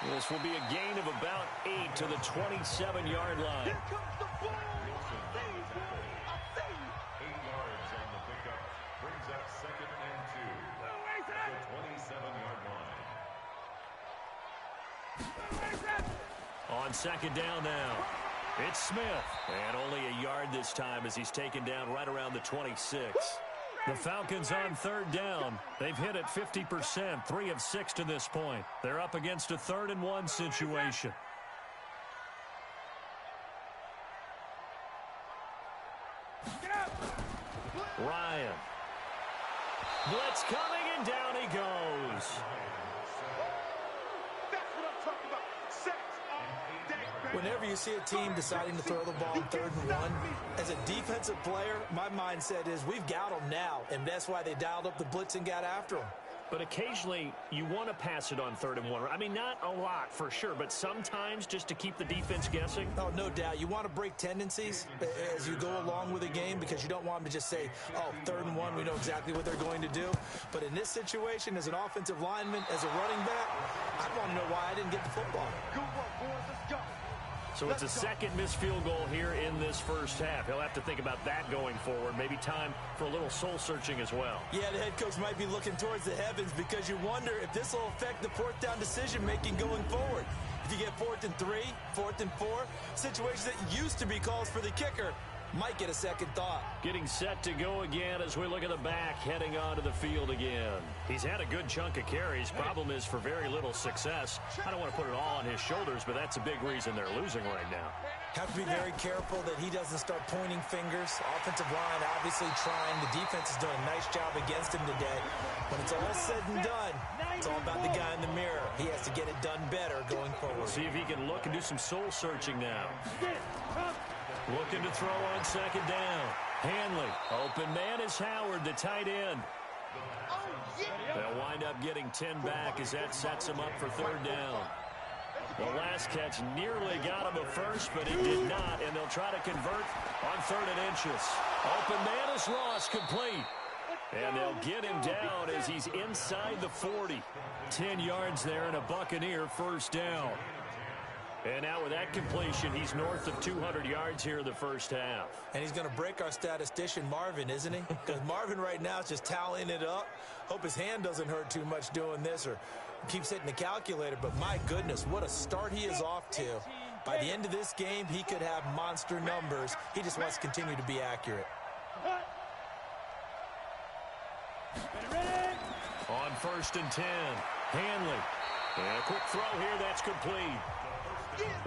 This will be a gain of about 8 to the 27-yard line. 8 yards on the pickup brings up 2nd and 2 at the 27-yard line. On second down now. It's Smith, and only a yard this time as he's taken down right around the 26. The Falcons on third down. They've hit it 50%, 3 of 6 to this point. They're up against a 3rd and 1 situation. Ryan. Blitz coming, and down he goes. Whenever you see a team deciding to throw the ball in 3rd and 1, as a defensive player, my mindset is we've got them now, and that's why they dialed up the blitz and got after them. But occasionally, you want to pass it on 3rd and 1. I mean, not a lot for sure, but sometimes just to keep the defense guessing. Oh, no doubt. You want to break tendencies as you go along with a game because you don't want them to just say, oh, 3rd and 1, we know exactly what they're going to do. But in this situation, as an offensive lineman, as a running back, I want to know why I didn't get the football. Good work, boys. Let's go. So it's a second missed field goal here in this first half. He'll have to think about that going forward. Maybe time for a little soul-searching as well. Yeah, the head coach might be looking towards the heavens because you wonder if this will affect the 4th down decision-making going forward. If you get 4th and 3, 4th and 4, situations that used to be calls for the kicker might get a second thought. Getting set to go again as we look at the back, heading onto the field again. He's had a good chunk of carries. Problem is for very little success. I don't want to put it all on his shoulders, but that's a big reason they're losing right now. Have to be very careful that he doesn't start pointing fingers. Offensive line obviously trying. The defense is doing a nice job against him today. When it's all said and done, it's all about the guy in the mirror. He has to get it done better going forward. See if he can look and do some soul-searching now. Looking to throw on second down. Hanley. Open man is Howard, the tight end. They'll wind up getting 10 back as that sets them up for third down. The last catch nearly got him a first, but it did not, and they'll try to convert on 3rd and inches. Open man is lost, complete. And they'll get him down as he's inside the 40. 10 yards there and a Buccaneer first down. And now with that completion, he's north of 200 yards here in the first half. And he's going to break our statistician Marvin, isn't he? Because Marvin right now is just tallying it up. Hope his hand doesn't hurt too much doing this or keeps hitting the calculator. But my goodness, what a start he is off to. By the end of this game, he could have monster numbers. He just wants to continue to be accurate. On 1st and 10, Hanley. And a quick throw here, that's complete.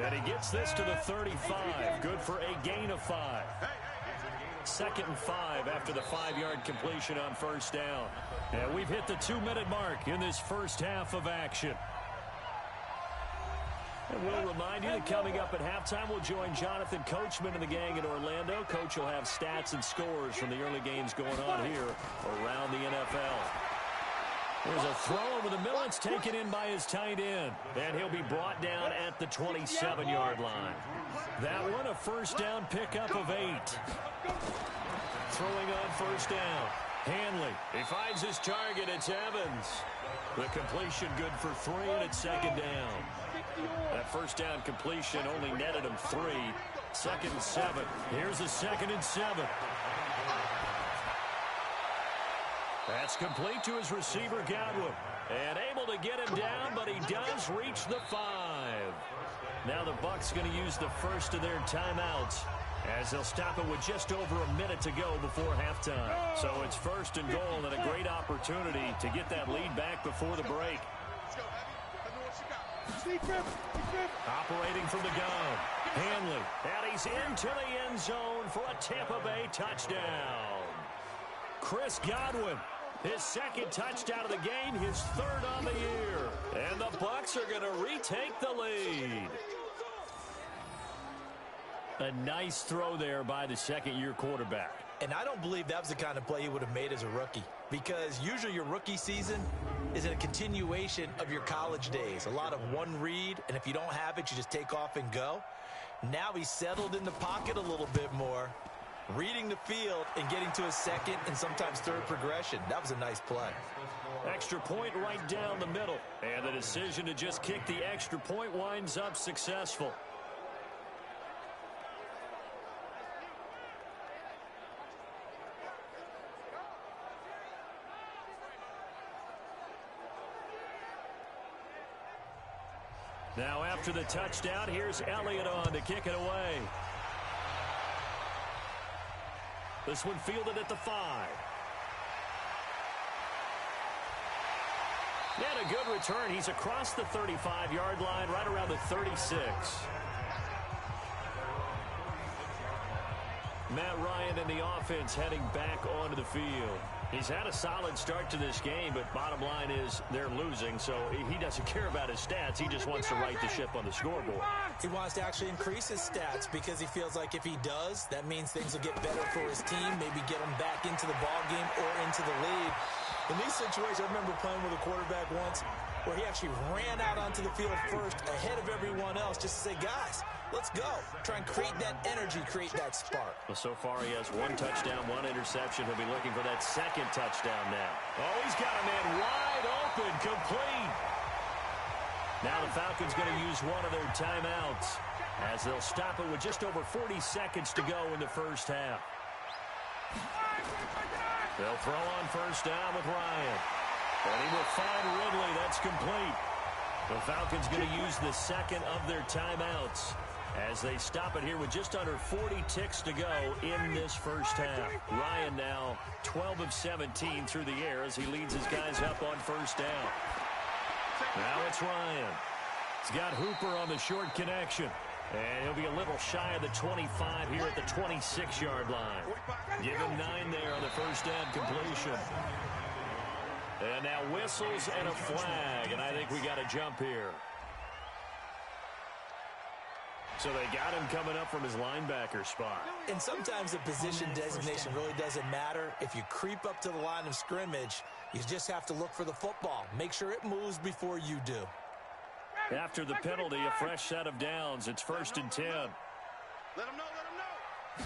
And he gets this to the 35. Good for a gain of 5. 2nd and 5 after the 5-yard completion on first down. And we've hit the 2-minute mark in this first half of action. And we'll remind you that coming up at halftime, we'll join Jonathan Coachman and the gang in Orlando. Coach will have stats and scores from the early games going on here around the NFL. There's a throw over the middle. It's taken in by his tight end. And he'll be brought down at the 27-yard line. That one, a first down pickup of 8. Throwing on first down. Hanley. He finds his target. It's Evans. The completion good for 3, and it's 2nd down. That first down completion only netted him 3. 2nd and 7. Here's a 2nd and 7. That's complete to his receiver, Godwin. And able to get him down, but he does reach the 5. Now the Bucs going to use the first of their timeouts as they'll stop it with just over a minute to go before halftime. So it's 1st and goal and a great opportunity to get that lead back before the break. Operating from the gun. Hanley. And he's into the end zone for a Tampa Bay touchdown. Chris Godwin. His 2nd touchdown of the game, his 3rd on the year. And the Bucs are going to retake the lead. A nice throw there by the 2nd-year quarterback. And I don't believe that was the kind of play he would have made as a rookie. Because usually your rookie season is a continuation of your college days. A lot of one read, and if you don't have it, you just take off and go. Now he's settled in the pocket a little bit more, reading the field and getting to his 2nd and sometimes 3rd progression. That was a nice play. Extra point right down the middle. And the decision to just kick the extra point winds up successful. Now after the touchdown, here's Elliott on to kick it away. This one fielded at the 5. And a good return. He's across the 35-yard line, right around the 36. Matt Ryan and the offense heading back onto the field. He's had a solid start to this game, but bottom line is they're losing, so he doesn't care about his stats. He just wants to right the ship on the scoreboard. He wants to actually increase his stats because he feels like if he does, that means things will get better for his team, maybe get him back into the ball game or into the lead. In these situations, I remember playing with a quarterback once where he actually ran out onto the field first ahead of everyone else just to say, guys, let's go. Try and create that energy, create that spark. Well, so far he has 1 touchdown, 1 interception. He'll be looking for that 2nd touchdown now. Oh, he's got a man wide open, complete. Now the Falcons going to use one of their timeouts as they'll stop it with just over 40 seconds to go in the first half. They'll throw on first down with Ryan. And he will find Ridley. That's complete. The Falcons going to use the 2nd of their timeouts as they stop it here with just under 40 ticks to go in this first half. Ryan now 12 of 17 through the air as he leads his guys up on first down. Now it's Ryan. He's got Hooper on the short connection. And he'll be a little shy of the 25 here at the 26-yard line. Give him 9 there on the first down completion. And now whistles and a flag, and I think we got a jump here. So they got him coming up from his linebacker spot. And sometimes the position designation really doesn't matter. If you creep up to the line of scrimmage, you just have to look for the football. Make sure it moves before you do. After the penalty, a fresh set of downs. It's 1st and 10. Let him know, let him know.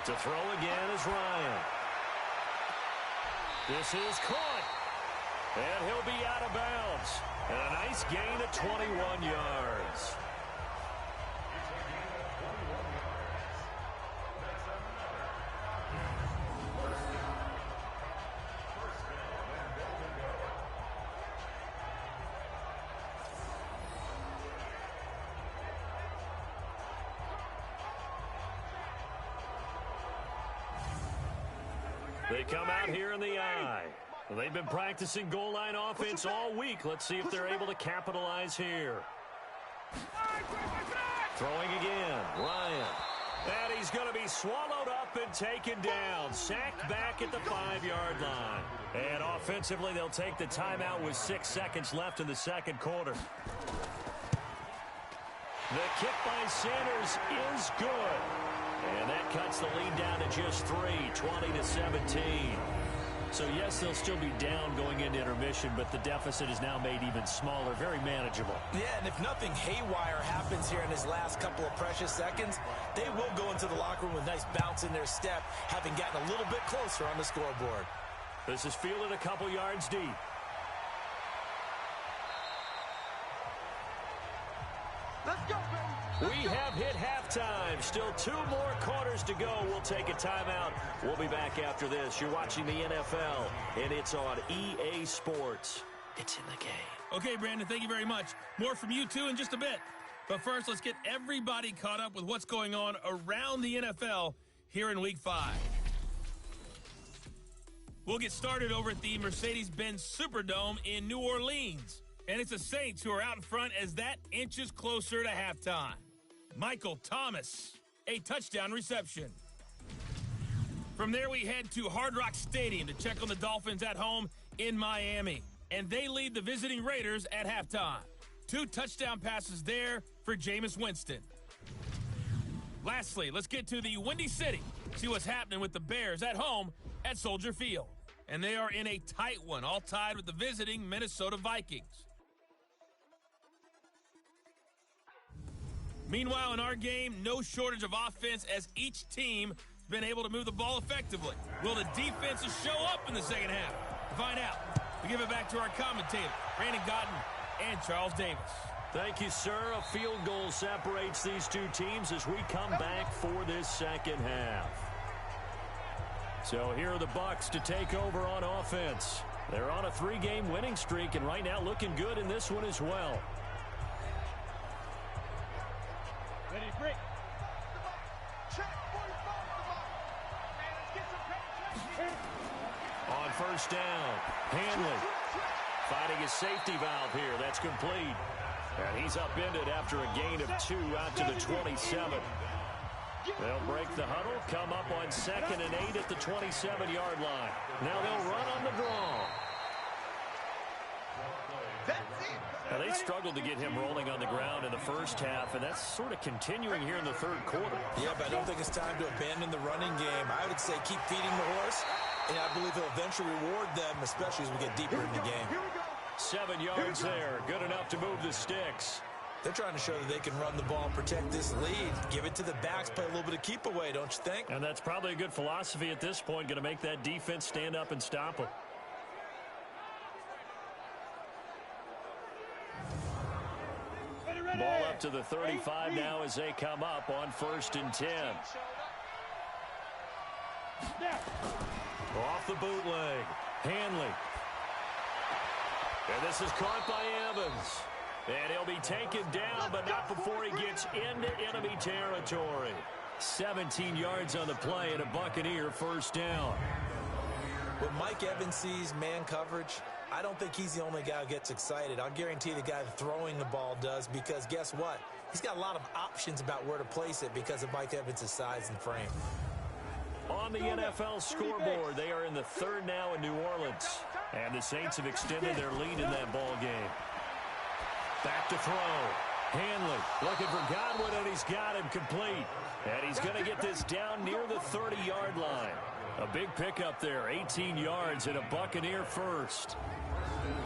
To throw again is Ryan. This is caught. And he'll be out of bounds. And a nice gain of 21 yards. They come out here in the eye. They've been practicing goal line offense all week. Let's see if they're able to capitalize here. Throwing again, Ryan. And he's going to be swallowed up and taken down. Sacked back at the 5-yard line. And offensively, they'll take the timeout with 6 seconds left in the second quarter. The kick by Sanders is good. And that cuts the lead down to just 3, 20-17. So, yes, they'll still be down going into intermission, but the deficit is now made even smaller, very manageable. Yeah, and if nothing haywire happens here in his last couple of precious seconds, they will go into the locker room with a nice bounce in their step, having gotten a little bit closer on the scoreboard. This is fielded a couple yards deep. Let's go, baby. We have hit halftime. Still 2 more quarters to go. We'll take a timeout. We'll be back after this. You're watching the NFL, and it's on EA Sports. It's in the game. Okay, Brandon, thank you very much. More from you, too, in just a bit. But first, let's get everybody caught up with what's going on around the NFL here in Week 5. We'll get started over at the Mercedes-Benz Superdome in New Orleans. And it's the Saints who are out in front as that inches closer to halftime. Michael Thomas, a touchdown reception. From there, we head to Hard Rock Stadium to check on the Dolphins at home in Miami. And they lead the visiting Raiders at halftime. 2 touchdown passes there for Jameis Winston. Lastly, let's get to the Windy City. See what's happening with the Bears at home at Soldier Field. And they are in a tight one, all tied with the visiting Minnesota Vikings. Meanwhile, in our game, no shortage of offense as each team has been able to move the ball effectively. Will the defenses show up in the second half? To find out, we give it back to our commentators, Brandon Godden and Charles Davis. Thank you, sir. A field goal separates these 2 teams as we come back for this second half. So here are the Bucs to take over on offense. They're on a 3-game winning streak and right now looking good in this one as well. Ready, break. On first down, Hanley finding his safety valve here. That's complete. And he's upended after a gain of 2 out to the 27. They'll break the huddle, come up on 2nd and 8 at the 27-yard line. Now they'll run on the draw. Now, they struggled to get him rolling on the ground in the first half, and that's sort of continuing here in the third quarter. Yeah, but I don't think it's time to abandon the running game. I would say keep feeding the horse, and I believe he'll eventually reward them, especially as we get deeper in the game. 7 yards there, good enough to move the sticks. They're trying to show that they can run the ball and protect this lead. Give it to the backs, play a little bit of keep away, don't you think? And that's probably a good philosophy at this point, going to make that defense stand up and stop them. Ball up to the 35 now as they come up on 1st and 10. Off the bootleg, Hanley. And this is caught by Evans. And he'll be taken down, but not before he gets into enemy territory. 17 yards on the play and a Buccaneer first down. When Mike Evans sees man coverage, I don't think he's the only guy who gets excited. I'll guarantee the guy throwing the ball does, because guess what? He's got a lot of options about where to place it because of Mike Evans' size and frame. On the NFL scoreboard, they are in the 3rd now in New Orleans. And the Saints have extended their lead in that ball game. Back to throw. Hanley looking for Godwin, and he's got him complete. And he's going to get this down near the 30-yard line. A big pickup there, 18 yards and a Buccaneer first.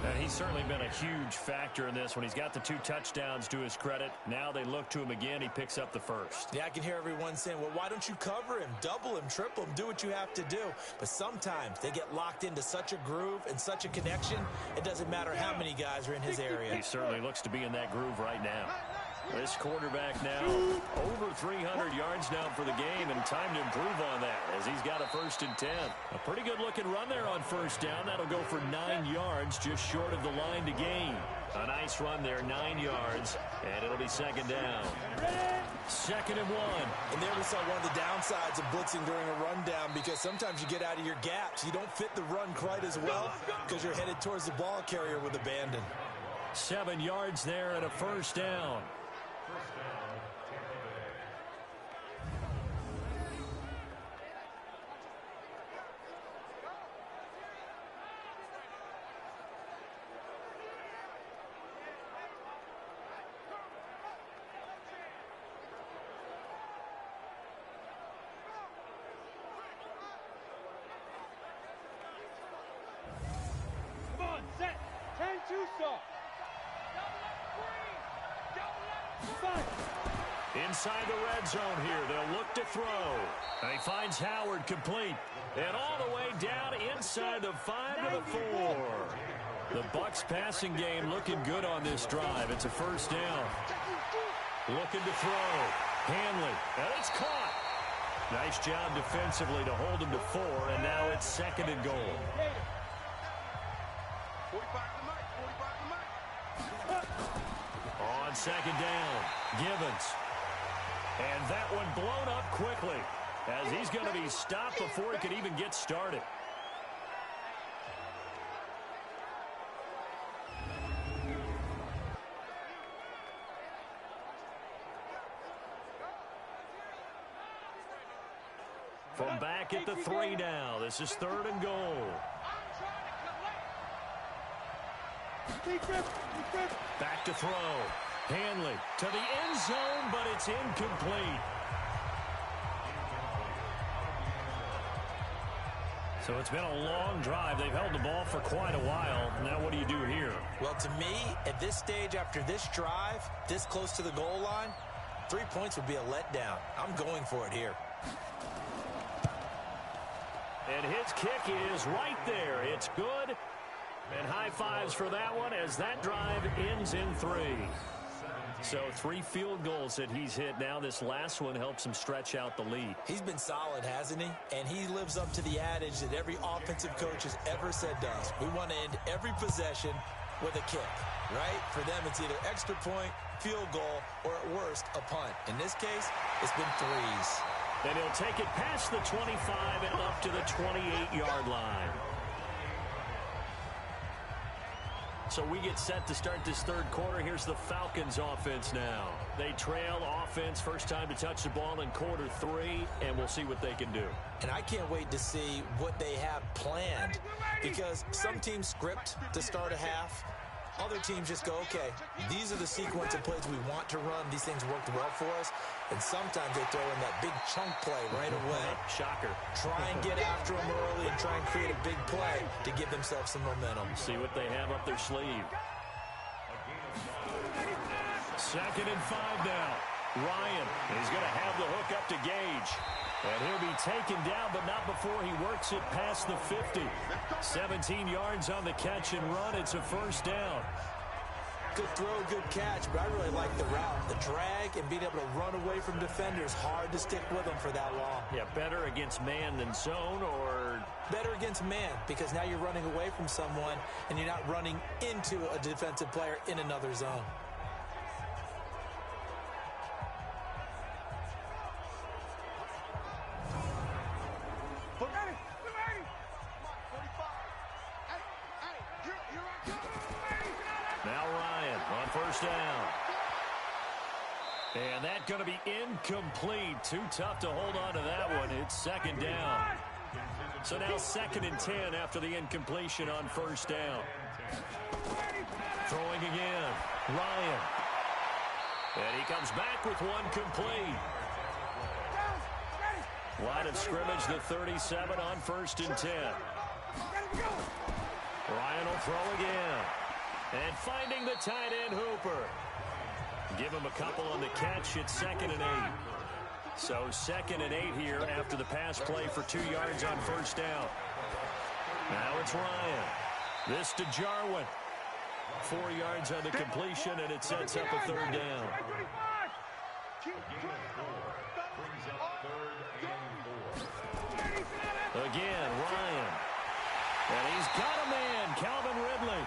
And he's certainly been a huge factor in this when he's got the 2 touchdowns to his credit. Now they look to him again. He picks up the first. Yeah, I can hear everyone saying, well, why don't you cover him, double him, triple him, do what you have to do. But sometimes they get locked into such a groove and such a connection, it doesn't matter how many guys are in his area. He certainly looks to be in that groove right now. This quarterback now over 300 yards now for the game, and time to improve on that as he's got a 1st and 10. A pretty good-looking run there on 1st down. That'll go for 9 yards, just short of the line to gain. A nice run there, 9 yards, and it'll be 2nd down. 2nd and 1. And there we saw one of the downsides of blitzing during a rundown, because sometimes you get out of your gaps. You don't fit the run quite as well because you're headed towards the ball carrier with abandon. 7 yards there and a 1st down. Inside the red zone here, they'll look to throw. And he finds Howard complete. And all the way down inside the 5 to the 4. The Bucs passing game looking good on this drive. It's a 1st down. Looking to throw. Hanley, and it's caught. Nice job defensively to hold him to 4, and now it's 2nd and goal. 45 to Mike. On 2nd down, Givens. And that one blown up quickly as he's going to be stopped before he could even get started. From back at the 3 now, this is 3rd and goal. Back to throw. Hanley to the end zone, but it's incomplete. So it's been a long drive. They've held the ball for quite a while. Now what do you do here? Well, to me, at this stage, after this drive, this close to the goal line, 3 points would be a letdown. I'm going for it here. And his kick is right there. It's good. And high fives for that one as that drive ends in 3. So 3 field goals that he's hit now. This last one helps him stretch out the lead. He's been solid, hasn't he? And he lives up to the adage that every offensive coach has ever said to us. We want to end every possession with a kick, right? For them, it's either extra point, field goal, or at worst, a punt. In this case, it's been 3s. And he'll take it past the 25 and up to the 28-yard line. So we get set to start this 3rd quarter. Here's the Falcons offense now. They trail offense, first time to touch the ball in quarter 3, and we'll see what they can do. And I can't wait to see what they have planned, because some teams script to start a half. Other teams just go, okay, these are the sequence of plays we want to run. These things worked well for us. And sometimes they throw in that big chunk play right away. Shocker. Try and get after them early and try and create a big play to give themselves some momentum. See what they have up their sleeve. 2nd and 5 now. Ryan is going to have the hook up to Gage. And he'll be taken down, but not before he works it past the 50. 17 yards on the catch and run. It's a 1st down. Good throw, good catch, but I really like the route. The drag and being able to run away from defenders. Hard to stick with them for that long. Yeah, better against man than zone, or better against man, because now you're running away from someone and you're not running into a defensive player in another zone. Now Ryan on 1st down. And that's going to be incomplete. Too tough to hold on to that one. It's 2nd down. So now 2nd and 10 after the incompletion on 1st down. Throwing again. Ryan. And he comes back with one complete. Line of scrimmage, the 37 on 1st and 10. Ryan will throw again. And finding the tight end, Hooper. Give him a couple on the catch. It's 2nd and 8. So 2nd and 8 here after the pass play for 2 yards on 1st down. Now it's Ryan. This to Jarwin. 4 yards on the completion, and it sets up a 3rd down. Again, Ryan. And he's got a man, Calvin Ridley.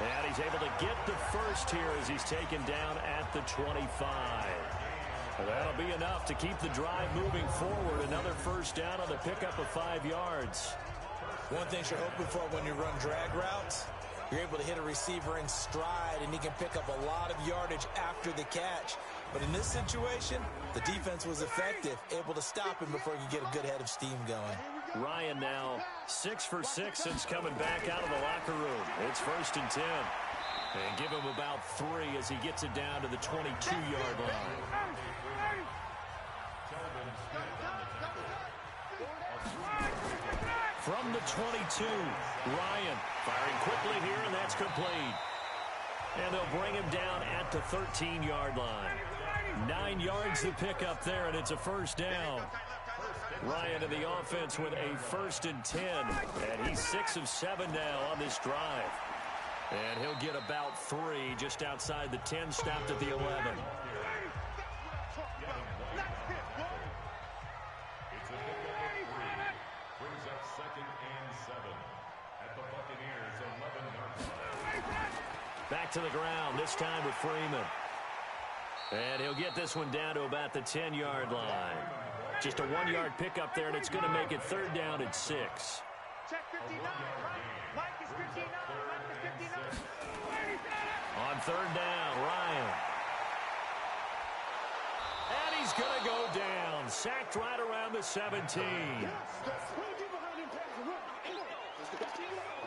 And he's able to get the first here as he's taken down at the 25. Well, that'll be enough to keep the drive moving forward. Another 1st down on the pickup of 5 yards. One thing you're hoping for when you run drag routes, you're able to hit a receiver in stride, and he can pick up a lot of yardage after the catch. But in this situation, the defense was effective, able to stop him before he could get a good head of steam going. Ryan now 6 for 6 since coming back out of the locker room. It's 1st and 10. And give him about 3 as he gets it down to the 22-yard line. From the 22, Ryan firing quickly here, and that's complete. And they'll bring him down at the 13-yard line. 9 yards to pick up there, and it's a 1st down. Ryan in the offense with a 1st and 10, and he's 6 of 7 now on this drive. And he'll get about 3 just outside the 10, stopped at the 11. Brings up 2nd and 7 at the Buccaneers 11-yard line. Back to the ground, this time with Freeman. And he'll get this one down to about the 10-yard line. Just a 1-yard pickup there, and it's going to make it 3rd down at 6. Check 59. Mike is 59. Mike is 59. On 3rd down, Ryan. And he's going to go down. Sacked right around the 17.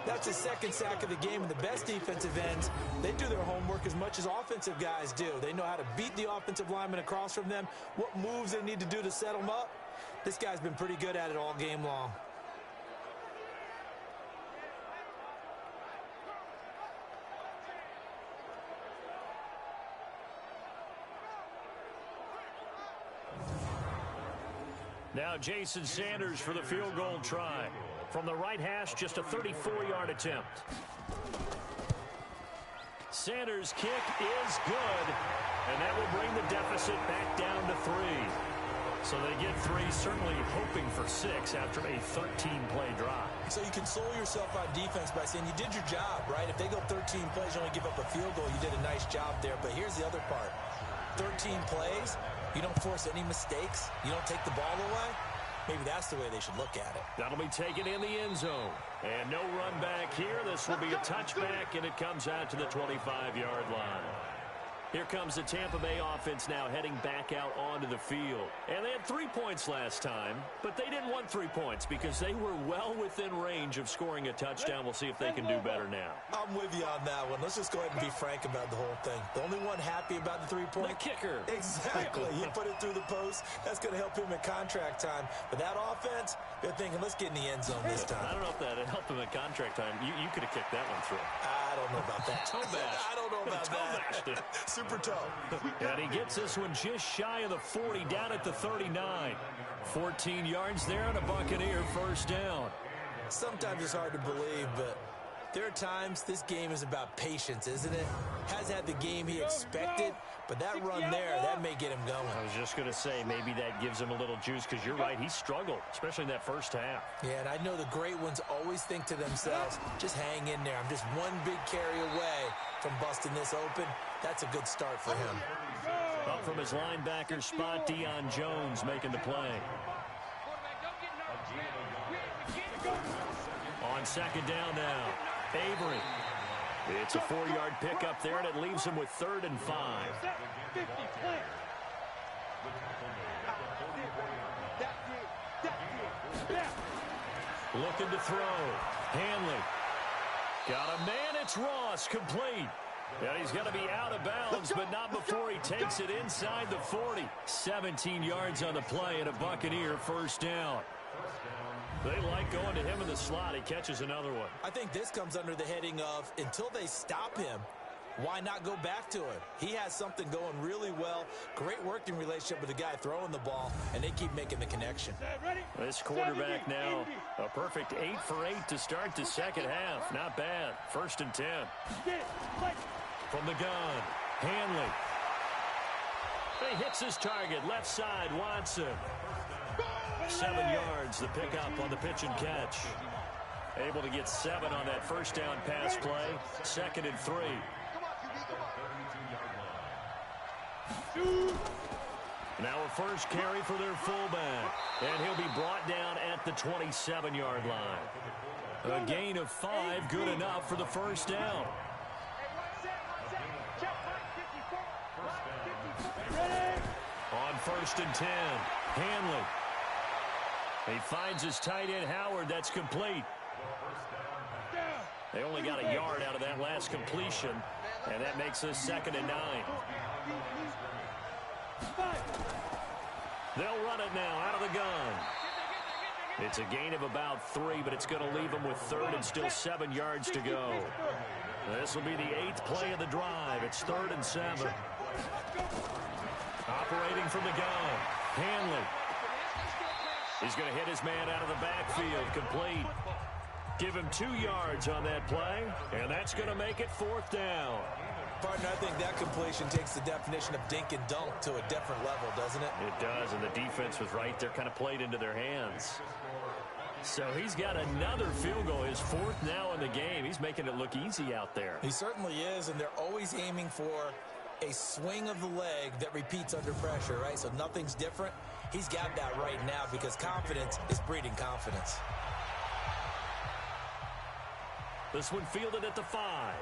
That's his 2nd sack of the game, and the best defensive ends, they do their homework as much as offensive guys do. They know how to beat the offensive lineman across from them, what moves they need to do to set them up. This guy's been pretty good at it all game long. Now Jason Sanders for the field goal try. From the right hash, just a 34-yard attempt. Sanders' kick is good, and that will bring the deficit back down to 3. So they get 3, certainly hoping for 6 after a 13-play drive. So you console yourself on defense by saying you did your job, right? If they go 13 plays, you only give up a field goal, you did a nice job there. But here's the other part. 13 plays, you don't force any mistakes, you don't take the ball away. Maybe that's the way they should look at it. That'll be taken in the end zone. And no run back here. This will be a touchback, and it comes out to the 25-yard line. Here comes the Tampa Bay offense now heading back out onto the field. And they had 3 points last time, but they didn't want 3 points because they were well within range of scoring a touchdown. We'll see if they can do better now. I'm with you on that one. Let's just go ahead and be frank about the whole thing. The only one happy about the 3-point? The kicker. Exactly. He put it through the post. That's going to help him in contract time. But that offense, they're thinking, let's get in the end zone this time. I don't know if that helped him in contract time. You could have kicked that one through. I don't know about that. Toe bash. I don't know about bashed it. that. Super toe. And he gets this one just shy of the 40, down at the 39. 14 yards there on a Buccaneer 1st down. Sometimes it's hard to believe, but there are times this game is about patience, isn't it? Has had the game he expected, but that run there, that may get him going. I was just going to say, maybe that gives him a little juice, because you're right, he struggled, especially in that first half. Yeah, and I know the great ones always think to themselves, just hang in there. I'm just one big carry away from busting this open. That's a good start for him. Up from his linebacker spot, Deion Jones making the play. On 2nd down now, Avery. It's a 4-yard pickup there, and it leaves him with 3rd and 5. Looking to throw. Hanley. Got a man, it's Ross, complete. And he's going to be out of bounds, but not before he takes it inside the 40. 17 yards on the play and a Buccaneer first down. They like going to him in the slot. He catches another one. I think this comes under the heading of until they stop him, why not go back to him? He has something going really well. Great working relationship with the guy throwing the ball, and they keep making the connection. This quarterback now, a perfect 8 for 8 to start the second half. Not bad. 1st and 10. From the gun, Hanley. He hits his target, left side, Watson. 7 yards, the pickup on the pitch and catch. Able to get 7 on that first down pass play. 2nd and 3. Now a first carry for their fullback. And he'll be brought down at the 27-yard line. A gain of 5, good enough for the first down. On 1st and 10, Hanley. He finds his tight end, Howard. That's complete. They only got a yard out of that last completion, and that makes us 2nd and 9. They'll run it now out of the gun. It's a gain of about 3, but it's going to leave them with 3rd and still 7 yards to go. This will be the 8th play of the drive. It's 3rd and 7. Operating from the gun, Hanley. He's going to hit his man out of the backfield, complete. Give him 2 yards on that play, and that's going to make it 4th down. Partner, I think that completion takes the definition of dink and dunk to a different level, doesn't it? It does, and the defense was right there, kind of played into their hands. So he's got another field goal, his 4th now in the game. He's making it look easy out there. He certainly is, and they're always aiming for a swing of the leg that repeats under pressure, right? So nothing's different. He's got that right now because confidence is breeding confidence. This one fielded at the 5.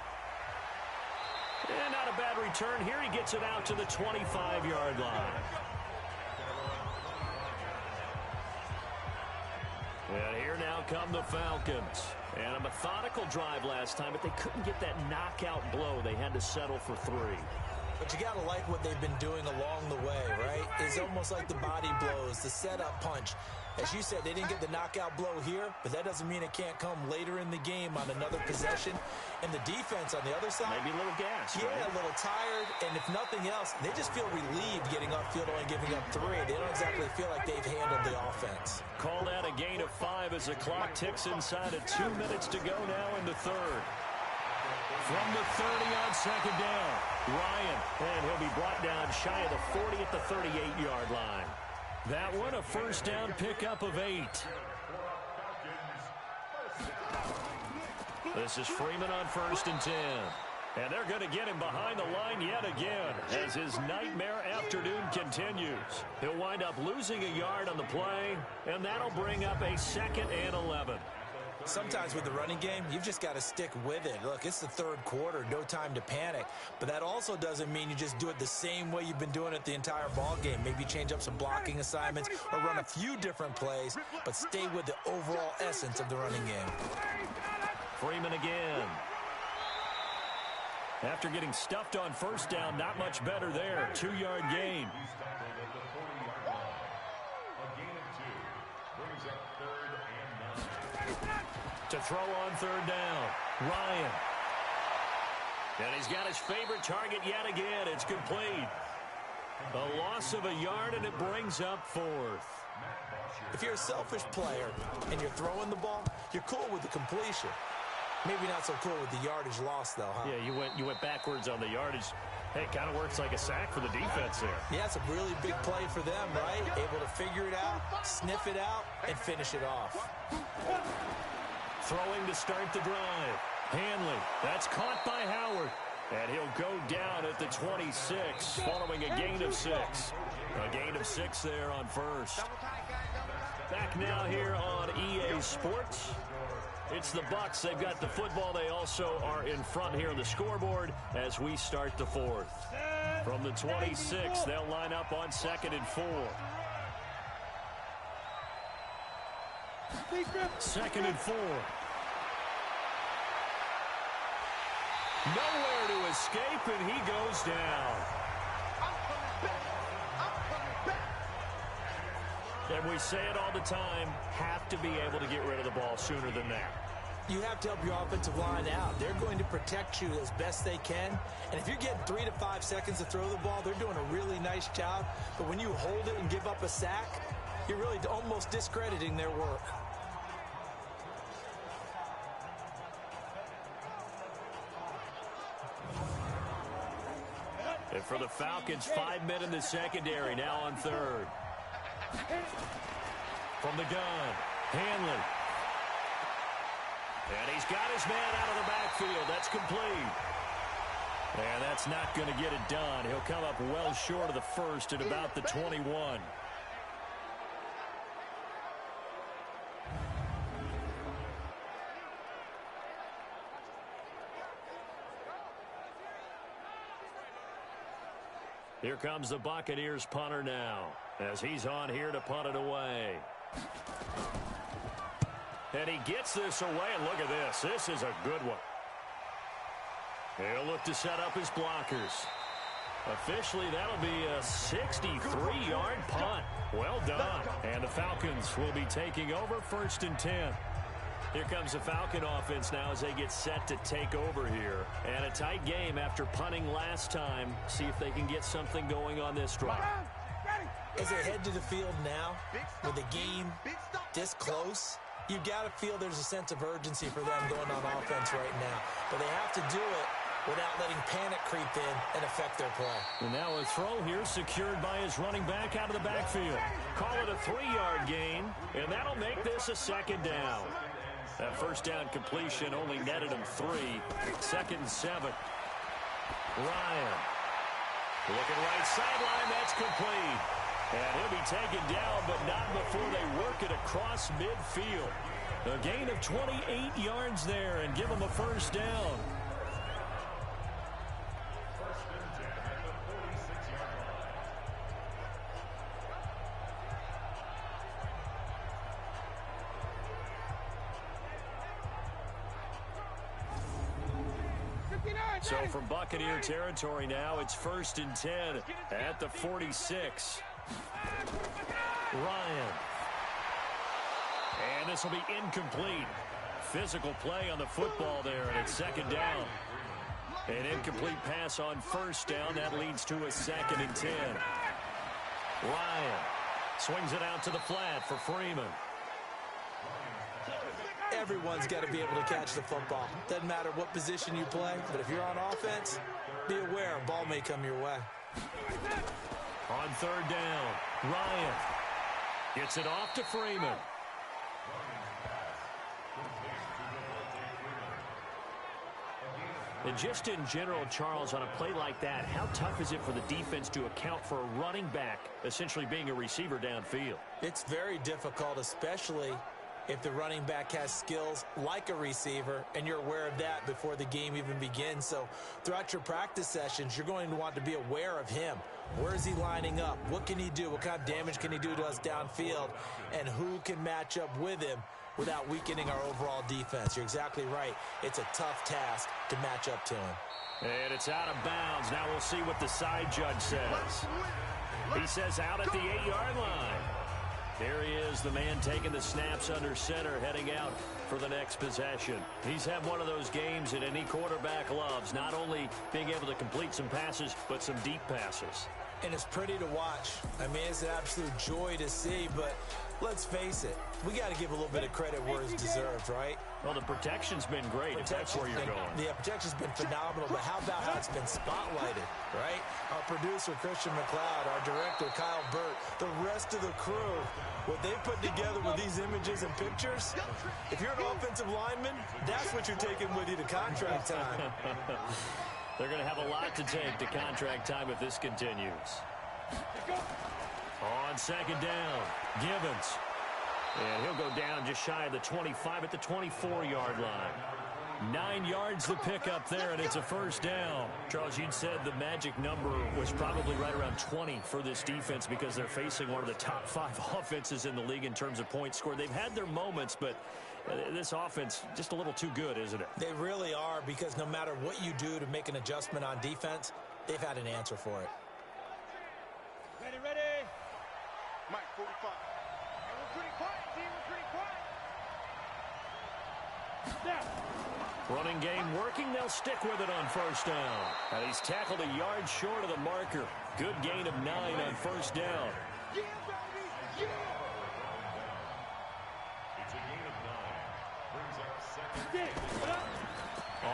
And not a bad return here. He gets it out to the 25-yard line. And here now come the Falcons. And a methodical drive last time, but they couldn't get that knockout blow. They had to settle for 3. But you got to like what they've been doing along the way, right? It's almost like the body blows, the setup punch. As you said, they didn't get the knockout blow here, but that doesn't mean it can't come later in the game on another possession. And the defense on the other side, maybe a little gas. Yeah, right? a little tired. And if nothing else, they just feel relieved getting upfield, only giving up 3. They don't exactly feel like they've handled the offense. Call that a gain of 5 as the clock ticks inside of 2 minutes to go now in the 3rd. From the 30 on 2nd down, Ryan, and he'll be brought down shy of the 40 at the 38-yard line. That one a first down pickup of 8. This is Freeman on 1st and 10. And they're going to get him behind the line yet again as his nightmare afternoon continues. He'll wind up losing a yard on the play, and that'll bring up a 2nd and 11. Sometimes with the running game, you've just got to stick with it. Look, it's the 3rd quarter, no time to panic. But that also doesn't mean you just do it the same way you've been doing it the entire ball game. Maybe change up some blocking assignments or run a few different plays, but stay with the overall essence of the running game. Freeman again. After getting stuffed on 1st down, not much better there. 2-yard gain. To throw on 3rd down, Ryan. And he's got his favorite target yet again. It's complete. A loss of a yard, and it brings up 4th. If you're a selfish player and you're throwing the ball, you're cool with the completion. Maybe not so cool with the yardage loss, though, huh? Yeah, you went backwards on the yardage. Hey, it kind of works like a sack for the defense there. Yeah, it's a really big play for them, right? Able to figure it out, sniff it out, and finish it off. Throwing to start the drive. Hanley, that's caught by Howard. And he'll go down at the 26, following a gain of 6. A gain of 6 there on 1st. Back now here on EA Sports. It's the Bucs. They've got the football. They also are in front here on the scoreboard as we start the 4th. From the 26, they'll line up on 2nd and 4. 2nd and 4. Nowhere to escape, and he goes down. And we say it all the time, have to be able to get rid of the ball sooner than that. You have to help your offensive line out. They're going to protect you as best they can. And if you're getting 3 to 5 seconds to throw the ball, they're doing a really nice job. But when you hold it and give up a sack, you're really almost discrediting their work. And for the Falcons, 5 men in the secondary, now on third. From the gun, Hanley. And he's got his man out of the backfield. That's complete. And that's not going to get it done. He'll come up well short of the first at about the 21. Here comes the Buccaneers punter now, as he's on here to punt it away. And he gets this away, and look at this. This is a good one. He'll look to set up his blockers. Officially, that'll be a 63-yard punt. Well done. And the Falcons will be taking over 1st and 10. Here comes the Falcon offense now as they get set to take over here. And a tight game after punting last time. See if they can get something going on this drive. As they head to the field now, with the game this close, you got to feel there's a sense of urgency for them going on offense right now. But they have to do it without letting panic creep in and affect their play. And now a throw here secured by his running back out of the backfield. Call it a 3-yard gain, and that'll make this a 2nd down. That 1st down completion only netted him 3. 2nd and 7. Ryan. Looking right sideline, that's complete. And he'll be taken down, but not before they work it across midfield. A gain of 28 yards there and give him a 1st down. So from Buccaneer territory now, it's 1st and 10 at the 46. Ryan. And this will be incomplete. Physical play on the football there, and it's 2nd down. An incomplete pass on 1st down. That leads to a 2nd and 10. Ryan swings it out to the flat for Freeman. Everyone's got to be able to catch the football. Doesn't matter what position you play, but if you're on offense, be aware a ball may come your way. On 3rd down, Ryan gets it off to Freeman. And just in general, Charles, on a play like that, how tough is it for the defense to account for a running back essentially being a receiver downfield? It's very difficult, especially if the running back has skills like a receiver, and you're aware of that before the game even begins. So throughout your practice sessions, you're going to want to be aware of him. Where is he lining up? What can he do? What kind of damage can he do to us downfield? And who can match up with him without weakening our overall defense? You're exactly right. It's a tough task to match up to him. And it's out of bounds. Now we'll see what the side judge says. He says out at the 8-yard line. There he is, the man taking the snaps under center, heading out for the next possession. He's had one of those games that any quarterback loves, not only being able to complete some passes, but some deep passes. And it's pretty to watch. I mean, it's an absolute joy to see, but let's face it, we got to give a little bit of credit where it's deserved, right? Well, the protection's been great, if that's where you're going. The protection's been phenomenal, but how about how it's been spotlighted, right? Our producer, Christian McLeod, our director, Kyle Burt, the rest of the crew, what they put together with these images and pictures, if you're an offensive lineman, that's what you're taking with you to contract time. They're going to have a lot to take to contract time if this continues. On 2nd down, Gibbons. And he'll go down just shy of the 25 at the 24-yard line. 9 yards to pick up there, and it's a 1st down. Charles, you'd said the magic number was probably right around 20 for this defense because they're facing one of the top 5 offenses in the league in terms of points scored. They've had their moments, but This offense just a little too good, isn't it? They really are, because no matter what you do to make an adjustment on defense, they've had an answer for it. Ready, ready. Mike, 45. We're pretty quiet, team. We're pretty quiet. Snap. Running game working. They'll stick with it on first down. And he's tackled a yard short of the marker. Good gain of 9 on first down. Yeah, baby. Yeah. It's a gain of 9. Brings up second.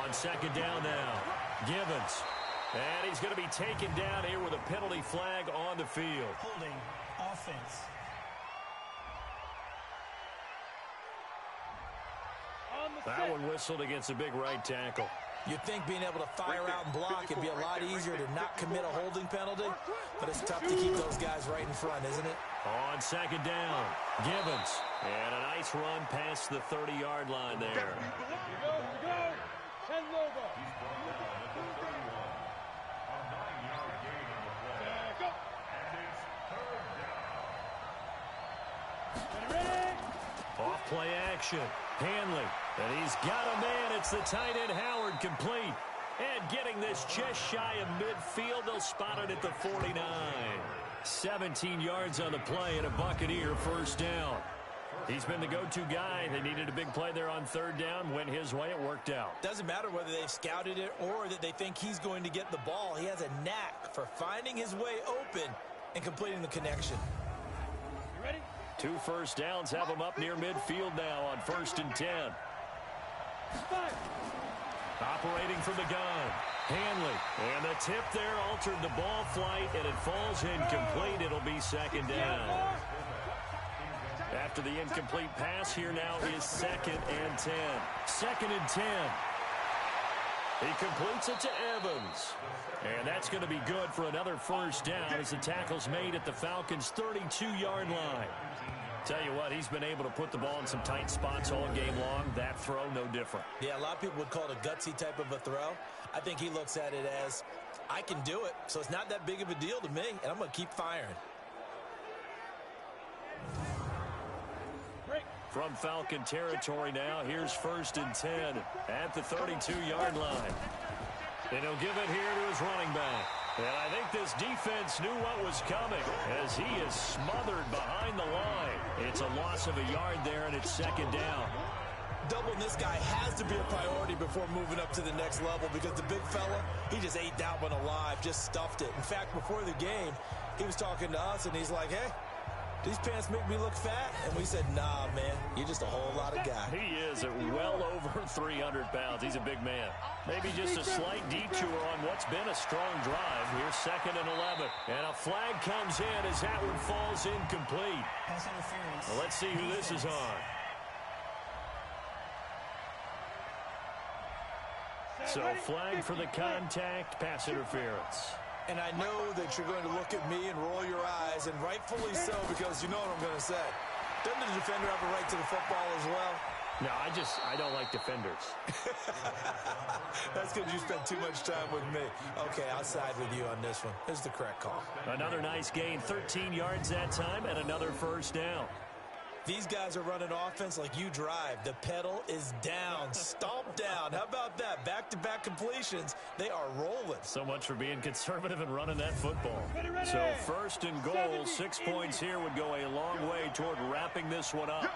On second down now, Gibbons. And he's going to be taken down here with a penalty flag on the field. Holding offense. That one whistled against a big right tackle. You'd think being able to fire out and block it'd be a lot easier to not commit a holding penalty, but it's tough to keep those guys right in front, isn't it? On second down, Gibbons. And a nice run past the 30-yard line there. Go. Head over. He's brought down at the 31. A 9-yard gain on the play. Go. And it's third down. Ready. Off play action. Hanley. And he's got a man. It's the tight end Howard, complete. And getting this just shy of midfield. They'll spot it at the 49. 17 yards on the play and a Buccaneer first down. He's been the go-to guy. They needed a big play there on third down. Went his way. It worked out. Doesn't matter whether they've scouted it or that they think he's going to get the ball. He has a knack for finding his way open and completing the connection. You ready? 2 first downs have him up near midfield now on 1st and 10. Operating from the gun, Hanley. And the tip there altered the ball flight, and it falls incomplete. It'll be second down. After the incomplete pass, here now is 2nd and 10. 2nd and 10. He completes it to Evans. And that's going to be good for another first down as the tackle's made at the Falcons' 32-yard line. Tell you what, he's been able to put the ball in some tight spots all game long. That throw, no different. Yeah, a lot of people would call it a gutsy type of a throw. I think he looks at it as, I can do it, so it's not that big of a deal to me, and I'm going to keep firing. From Falcon territory now, here's 1st and 10 at the 32-yard line. And he'll give it here to his running back. And I think this defense knew what was coming as he is smothered behind the line. It's a loss of a yard there, and it's 2nd down. Doubling this guy has to be a priority before moving up to the next level, because the big fella, he just ate that one alive, just stuffed it. In fact, before the game, he was talking to us, and he's like, hey, these pants make me look fat. And we said, nah, man, you're just a whole lot of guy. He is at well over 300 pounds. He's a big man. Maybe just a slight detour on what's been a strong drive. Here's 2nd and 11. And a flag comes in as that one falls incomplete. Pass interference. Well, let's see who this is on. So flag for the contact, pass interference. And I know that you're going to look at me and roll your eyes, and rightfully so, because you know what I'm going to say. Doesn't the defender have a right to the football as well? No, I don't like defenders. That's because you spent too much time with me. Okay, I'll side with you on this one. This is the correct call. Another nice gain, 13 yards that time, and another first down. These guys are running offense like you drive. The pedal is down, stomp down. How about that? Back-to-back completions. They are rolling. So much for being conservative and running that football. So 1st and goal, 6 points here would go a long way toward wrapping this one up.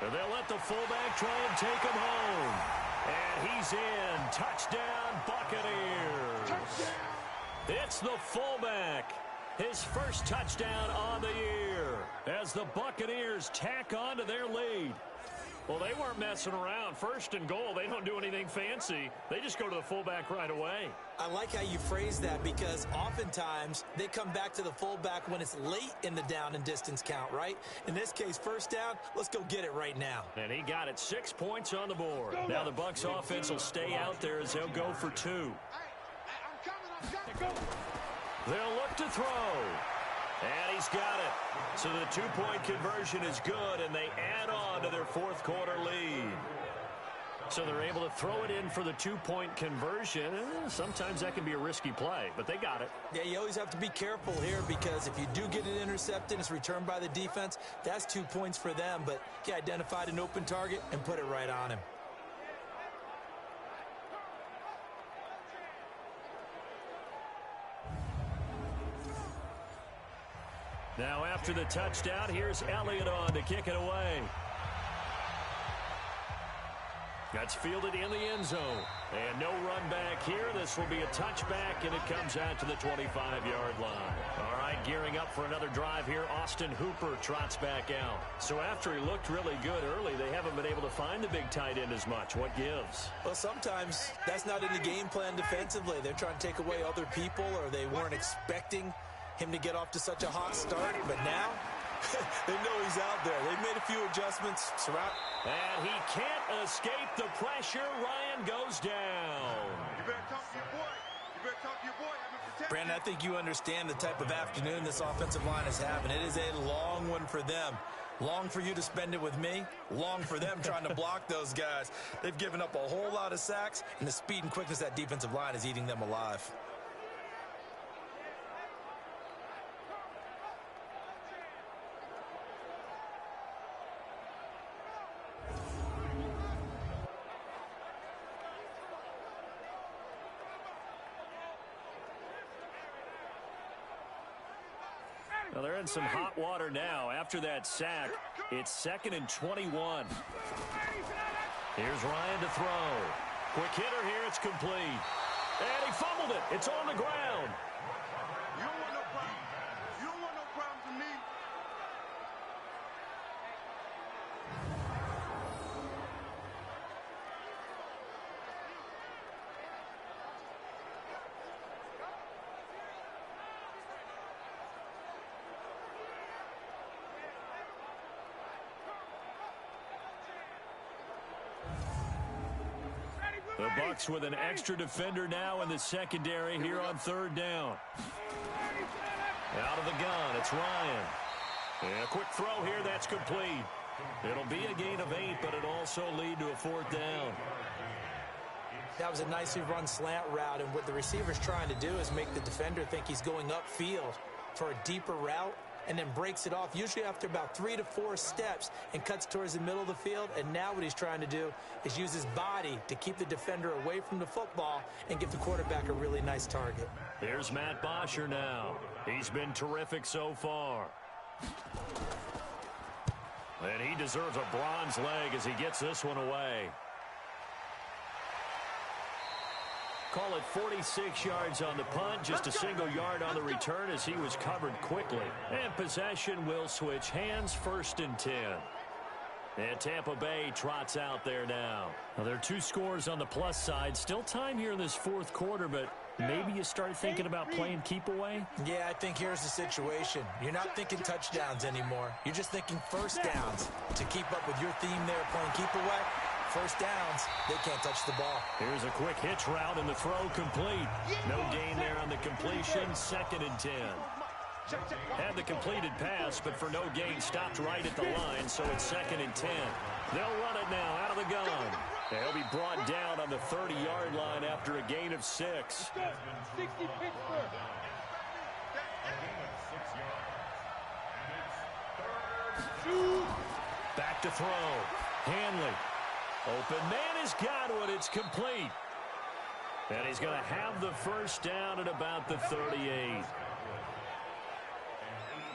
And they'll let the fullback try and take him home. And he's in. Touchdown, Buccaneers. It's the fullback. His first touchdown on the year as the Buccaneers tack on to their lead. Well, they weren't messing around. 1st and goal, they don't do anything fancy. They just go to the fullback right away. I like how you phrase that, because oftentimes they come back to the fullback when it's late in the down and distance count, right? In this case, first down, let's go get it right now. And he got it, 6 points on the board. Now the Bucs offense will stay out there as they'll go for 2. I'm coming. They'll look to throw. And he's got it. So the 2-point conversion is good, and they add on to their 4th quarter lead. So they're able to throw it in for the 2-point conversion. Sometimes that can be a risky play, but they got it. Yeah, you always have to be careful here because if you do get it intercepted, it's returned by the defense. That's 2 points for them, but he identified an open target and put it right on him. Now after the touchdown, here's Elliott on to kick it away. That's fielded in the end zone. And no run back here. This will be a touchback, and it comes out to the 25-yard line. All right, gearing up for another drive here. Austin Hooper trots back out. So after he looked really good early, they haven't been able to find the big tight end as much. What gives? Well, sometimes that's not in the game plan defensively. They're trying to take away other people, or they weren't expecting him to get off to such a hot start. But now they know he's out there. They've made a few adjustments. And he can't escape the pressure. Ryan goes down. You better talk to your boy. You better talk to your boy. Have him protect. Brandon, I think you understand the type of afternoon this offensive line is having. It is a long one for them. Long for you to spend it with me. Long for them trying to block those guys. They've given up a whole lot of sacks, and the speed and quickness of that defensive line is eating them alive. Well, they're in some hot water now. After that sack, it's 2nd and 21. Here's Ryan to throw. Quick hitter here. It's complete. And he fumbled it. It's on the ground. You don't want no problem. You don't want no problems with me. The Bucs with an extra defender now in the secondary here on 3rd down. Out of the gun, it's Ryan. And a quick throw here, that's complete. It'll be a gain of 8, but it'll also lead to a 4th down. That was a nicely run slant route, and what the receiver's trying to do is make the defender think he's going upfield for a deeper route, and then breaks it off, usually after about 3 to 4 steps, and cuts towards the middle of the field. And now what he's trying to do is use his body to keep the defender away from the football and give the quarterback a really nice target. Here's Matt Bosher now. He's been terrific so far. And he deserves a bronze leg as he gets this one away. Call it 46 yards on the punt, just a single yard on the return as he was covered quickly. And possession will switch hands, 1st and 10. And Tampa Bay trots out there now. Well, there are 2 scores on the plus side. Still time here in this 4th quarter, but maybe you start thinking about playing keep away? Yeah, I think here's the situation. You're not thinking touchdowns anymore. You're just thinking 1st downs. To keep up with your theme there, playing keep away, 1st downs, they can't touch the ball. Here's a quick hitch route, and the throw complete. No gain there on the completion, 2nd and 10. Had the completed pass, but for no gain, stopped right at the line, so it's 2nd and 10. They'll run it now out of the gun. They'll be brought down on the 30-yard line after a gain of 6. Back to throw. Hanley. Open man has got it. It's complete. And he's going to have the 1st down at about the 38.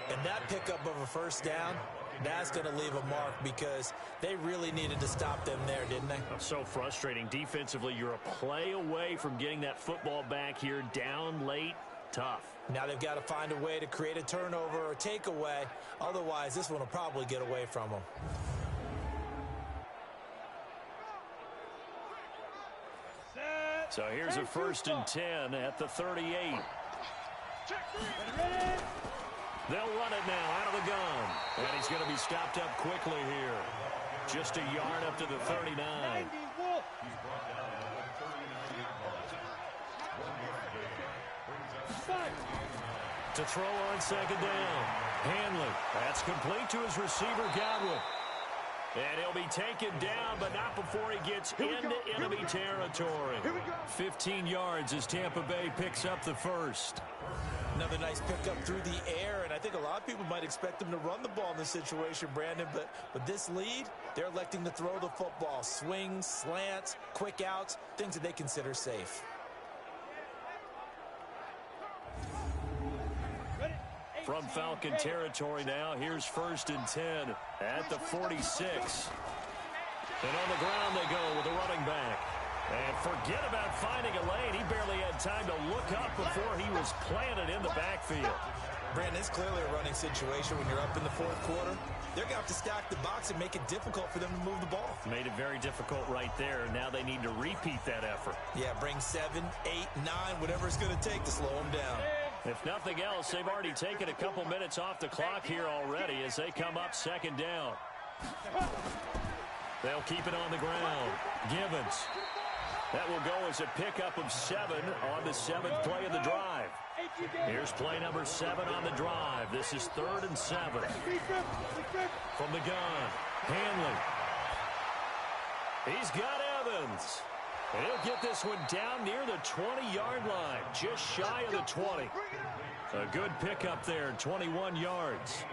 And that pickup of a 1st down, that's going to leave a mark because they really needed to stop them there, didn't they? So frustrating. Defensively, you're a play away from getting that football back here. Down late, tough. Now they've got to find a way to create a turnover or takeaway. Otherwise, this one will probably get away from them. So here's a 1st and 10 at the 38. They'll run it now out of the gun. And he's going to be stopped up quickly here. Just a yard up to the 39. To throw on 2nd down. Hanley. That's complete to his receiver, Godwin. And he'll be taken down, but not before he gets into enemy territory. 15 yards as Tampa Bay picks up the first. Another nice pickup through the air, and I think a lot of people might expect them to run the ball in this situation, Brandon, but with this lead, they're electing to throw the football. Swings, slants, quick outs, things that they consider safe. From Falcon territory now, here's 1st and 10 at the 46. And on the ground they go with the running back. And forget about finding a lane. He barely had time to look up before he was planted in the backfield. Brandon, it's clearly a running situation when you're up in the 4th quarter. They're going to have to stack the box and make it difficult for them to move the ball. Made it very difficult right there. Now they need to repeat that effort. Yeah, bring 7, 8, 9, whatever it's going to take to slow them down. If nothing else, they've already taken a couple minutes off the clock here already as they come up 2nd down. They'll keep it on the ground. Givens. That will go as a pickup of 7 on the 7th play of the drive. Here's play number 7 on the drive. This is 3rd and 7. From the gun, Hanley. He's got Evans. And he'll get this one down near the 20-yard line, just shy of the 20. A good pickup there, 21 yards.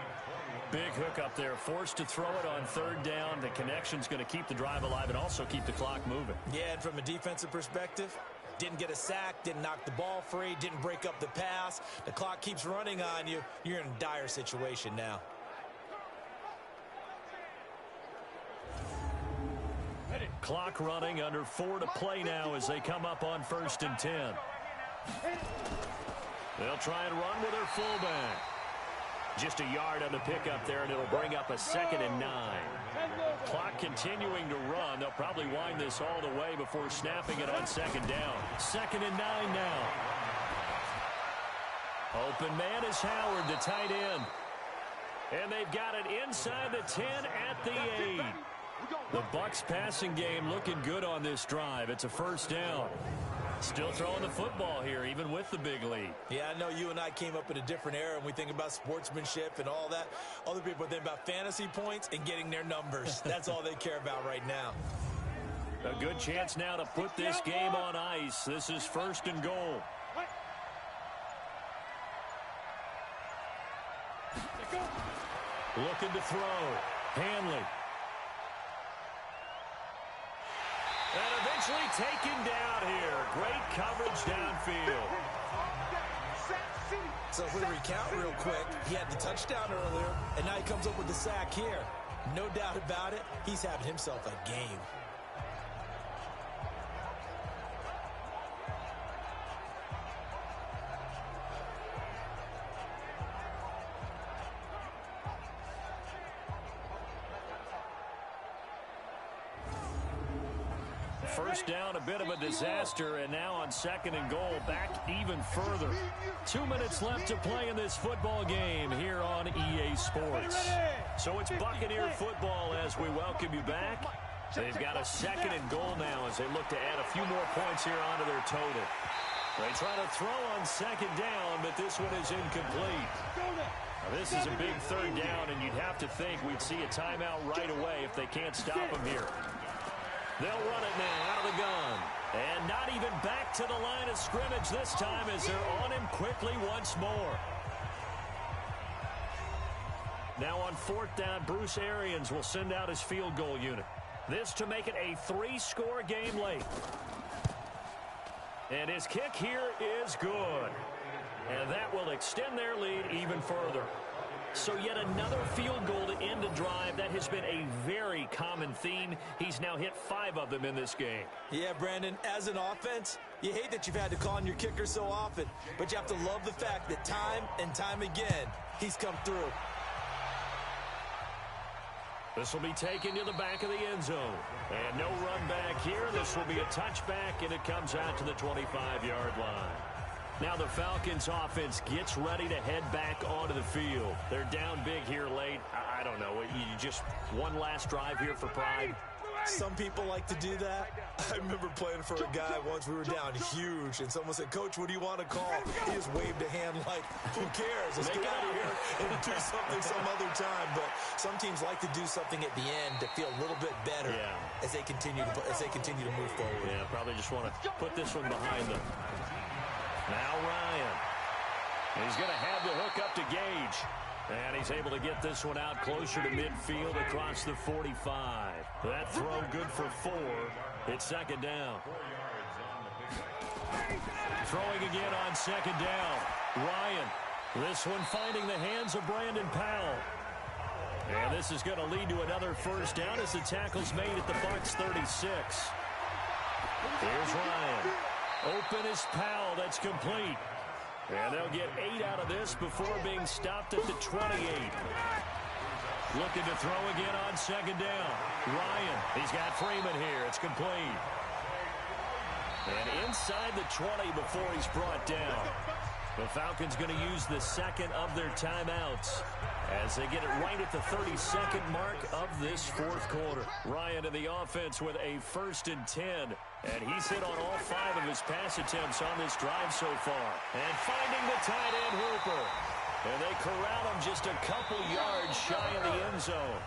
Big hook up there, forced to throw it on 3rd down. The connection's going to keep the drive alive and also keep the clock moving. Yeah, and from a defensive perspective, didn't get a sack, didn't knock the ball free, didn't break up the pass. The clock keeps running on you. You're in a dire situation now. Clock running, under 4 to play now as they come up on 1st and 10. They'll try and run with their fullback. Just a yard on the pickup there, and it'll bring up a 2nd and 9. Clock continuing to run. They'll probably wind this all the way before snapping it on 2nd down. 2nd and 9 now. Open man is Howard, the tight end. And they've got it inside the 10 at the 8. The Bucs passing game looking good on this drive. It's a 1st down. Still throwing the football here, even with the big lead. Yeah, I know you and I came up in a different era, and we think about sportsmanship and all that. Other people think about fantasy points and getting their numbers. That's all they care about right now. A good chance now to put this game on ice. This is 1st and goal. Looking to throw. Hanley. And eventually taken down here. Great coverage downfield. So if we recount real quick, he had the touchdown earlier, and now he comes up with the sack here. No doubt about it, he's having himself a game. First down, a bit of a disaster, and now on 2nd and goal, back even further. 2 minutes left to play in this football game here on EA Sports. So it's Buccaneer football as we welcome you back. They've got a 2nd and goal now as they look to add a few more points here onto their total. They try to throw on 2nd down, but this one is incomplete. Now, this is a big 3rd down, and you'd have to think we'd see a timeout right away if they can't stop them here. They'll run it now out of the gun. And not even back to the line of scrimmage this time as they're on him quickly once more. Now on 4th down, Bruce Arians will send out his field goal unit. This to make it a 3-score game late. And his kick here is good. And that will extend their lead even further. So yet another field goal to end a drive. That has been a very common theme. He's now hit 5 of them in this game. Yeah, Brandon, as an offense, you hate that you've had to call on your kicker so often, but you have to love the fact that time and time again, he's come through. This will be taken to the back of the end zone. And no run back here. This will be a touchback, and it comes out to the 25-yard line. Now the Falcons offense gets ready to head back onto the field. They're down big here late. I don't know. You just one last drive here for pride. Some people like to do that. I remember playing for a guy once. We were down huge, and someone said, "Coach, what do you want to call?" He just waved a hand like, "Who cares? Let's get out of here and do something some other time." But some teams like to do something at the end to feel a little bit better as they continue to move forward. Yeah, probably just want to put this one behind them. Now Ryan. He's going to have the hook up to Gage. And he's able to get this one out closer to midfield across the 45. That throw good for 4. It's second down. Throwing again on second down. Ryan. This one finding the hands of Brandon Powell. And this is going to lead to another first down as the tackle's made at the Bucs 36. Here's Ryan. Open is Powell. That's complete. And they'll get 8 out of this before being stopped at the 28. Looking to throw again on second down. Ryan, he's got Freeman here. It's complete. And inside the 20 before he's brought down. The Falcons going to use the second of their timeouts as they get it right at the 32nd mark of this fourth quarter. Ryan in the offense with a 1st and 10. And he's hit on all 5 of his pass attempts on this drive so far. And finding the tight end Hooper. And they corral him just a couple yards shy of the end zone.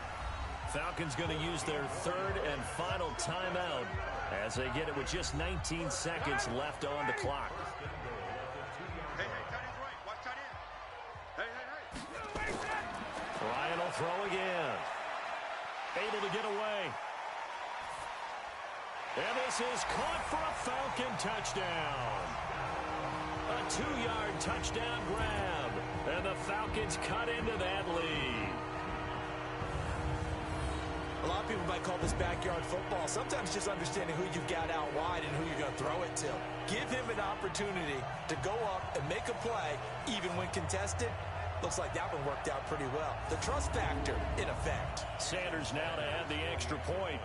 Falcons going to use their 3rd and final timeout as they get it with just 19 seconds left on the clock. Ryan will throw again. Able to get away. And this is caught for a Falcon touchdown. A 2-yard touchdown grab. And the Falcons cut into that lead. A lot of people might call this backyard football. Sometimes just understanding who you've got out wide and who you're going to throw it to. Give him an opportunity to go up and make a play, even when contested. Looks like that one worked out pretty well. The trust factor, in effect. Sanders now to add the extra point.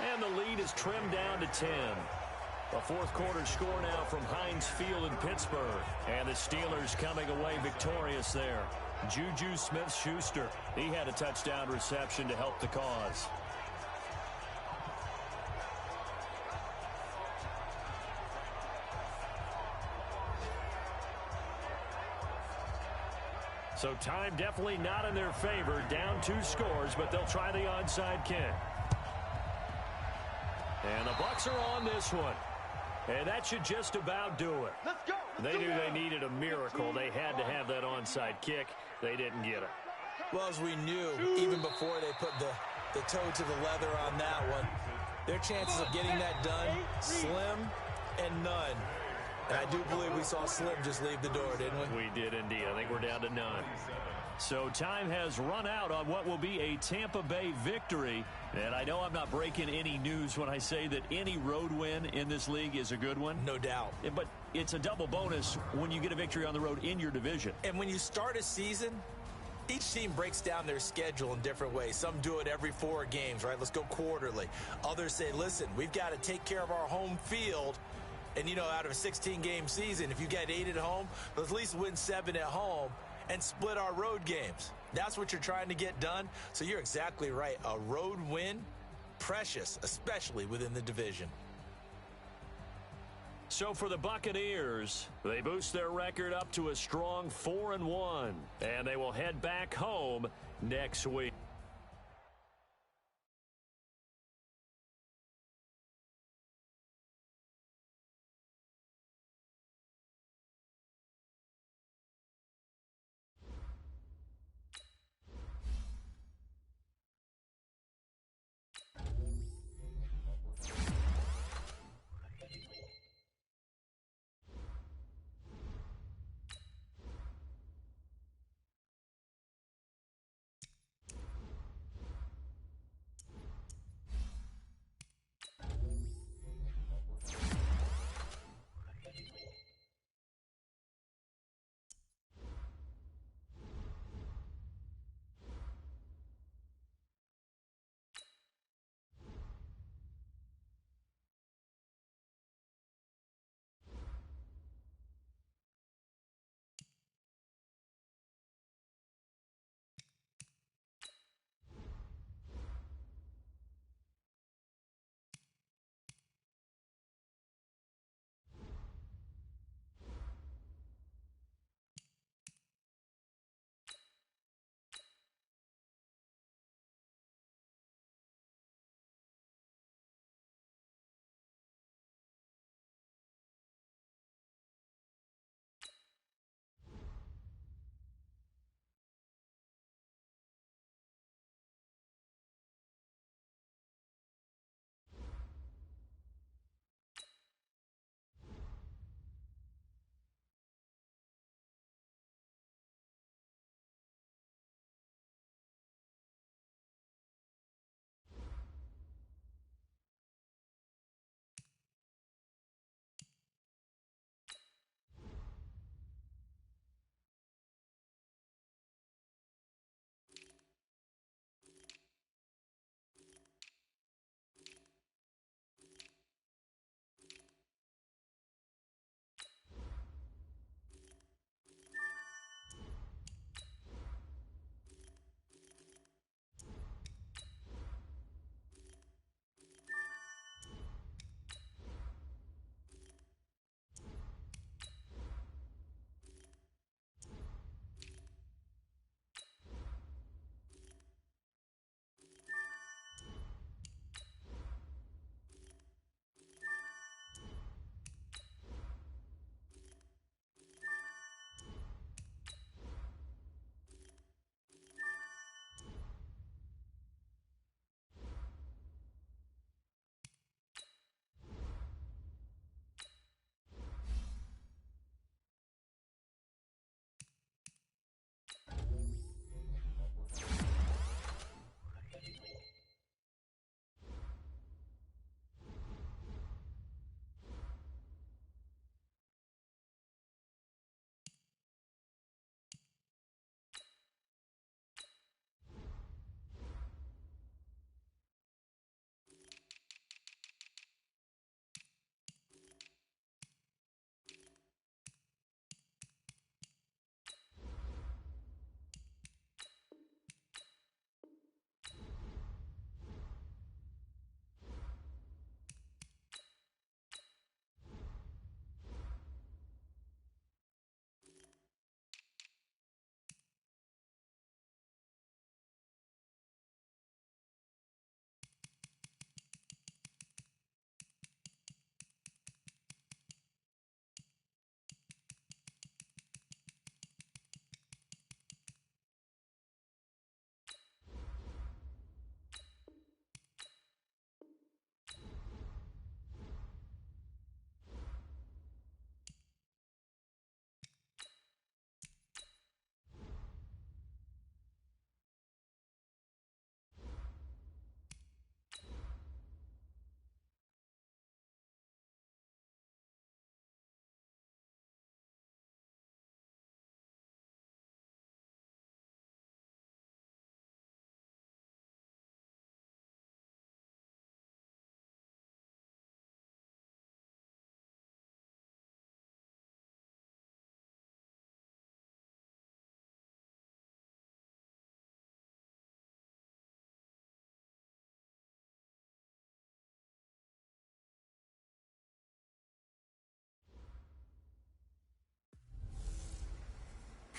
And the lead is trimmed down to 10. A fourth quarter score now from Heinz Field in Pittsburgh. And the Steelers coming away victorious there. Juju Smith-Schuster, he had a touchdown reception to help the cause. So time definitely not in their favor. Down 2 scores, but they'll try the onside kick. And the Bucs are on this one. And that should just about do it. Let's go. They knew they needed a miracle. They had to have that onside kick. They didn't get it. Well, as we knew, even before they put the toe to the leather on that one, their chances of getting that done, slim and none. And I do believe we saw Slim just leave the door, didn't we? We did indeed. I think we're down to none. So time has run out on what will be a Tampa Bay victory. And I know I'm not breaking any news when I say that any road win in this league is a good one. No doubt. But it's a double bonus when you get a victory on the road in your division. And when you start a season, each team breaks down their schedule in different ways. Some do it every 4 games, right? Let's go quarterly. Others say, listen, we've got to take care of our home field. And, you know, out of a 16-game season, if you get 8 at home, let's at least win 7 at home and split our road games. That's what you're trying to get done. So you're exactly right. A road win, precious, especially within the division. So for the Buccaneers, they boost their record up to a strong 4-1. And they will head back home next week.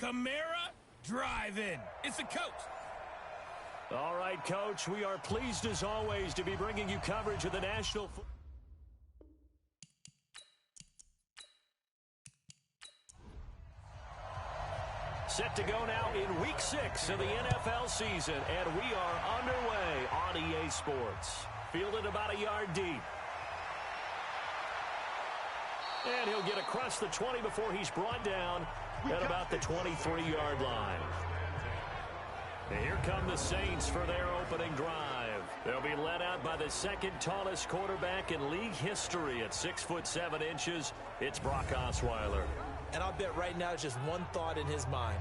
Kamara driving. It's the coach. All right, Coach, we are pleased as always to be bringing you coverage of the National Football. Set to go now in Week 6 of the NFL season, and we are underway on EA Sports. Fielded about a yard deep. And he'll get across the 20 before he's brought down at about the 23-yard line. And here come the Saints for their opening drive. They'll be led out by the second tallest quarterback in league history at 6'7". It's Brock Osweiler. And I'll bet right now it's just one thought in his mind.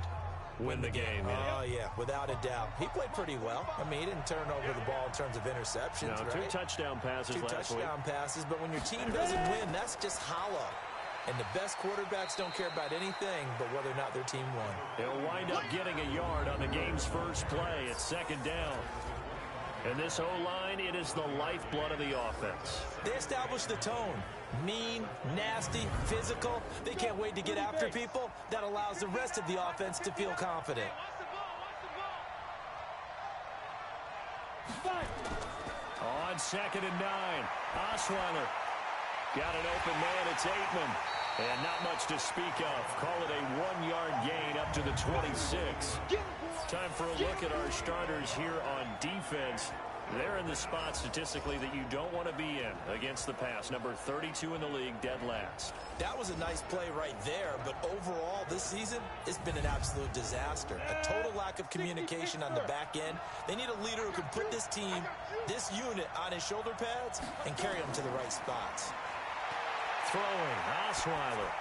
Win the game. Oh, yeah, without a doubt. He played pretty well. I mean, he didn't turn over the ball in terms of interceptions, no, right? 2 touchdown passes last week. 2 touchdown passes, but when your team doesn't win, that's just hollow. And the best quarterbacks don't care about anything but whether or not their team won. He'll wind up getting a yard on the game's first play. It's second down. And this O-line, it is the lifeblood of the offense. They establish the tone. Mean, nasty, physical. They can't wait to get after people. That allows the rest of the offense to feel confident. On 2nd and 9, Osweiler got an open man. It's Aitman. And not much to speak of. Call it a 1-yard gain up to the 26. Time for a look at our starters here on defense. They're in the spot statistically that you don't want to be in against the pass. Number 32 in the league, dead last. That was a nice play right there, but overall this season, it's been an absolute disaster. A total lack of communication on the back end. They need a leader who can put this team, this unit, on his shoulder pads and carry them to the right spots. Throwing, Osweiler.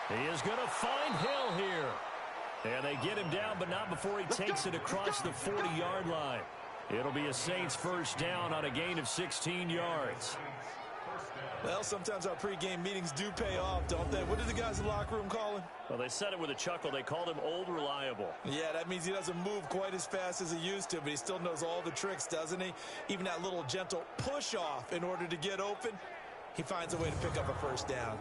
He is going to find Hill here. And they get him down, but not before he takes it across the 40-yard line. It'll be a Saints first down on a gain of 16 yards. Well, sometimes our pregame meetings do pay off, don't they? What did the guys in the locker room call him? Well, they said it with a chuckle. They called him Old Reliable. Yeah, that means he doesn't move quite as fast as he used to, but he still knows all the tricks, doesn't he? Even that little gentle push-off in order to get open. He finds a way to pick up a first down.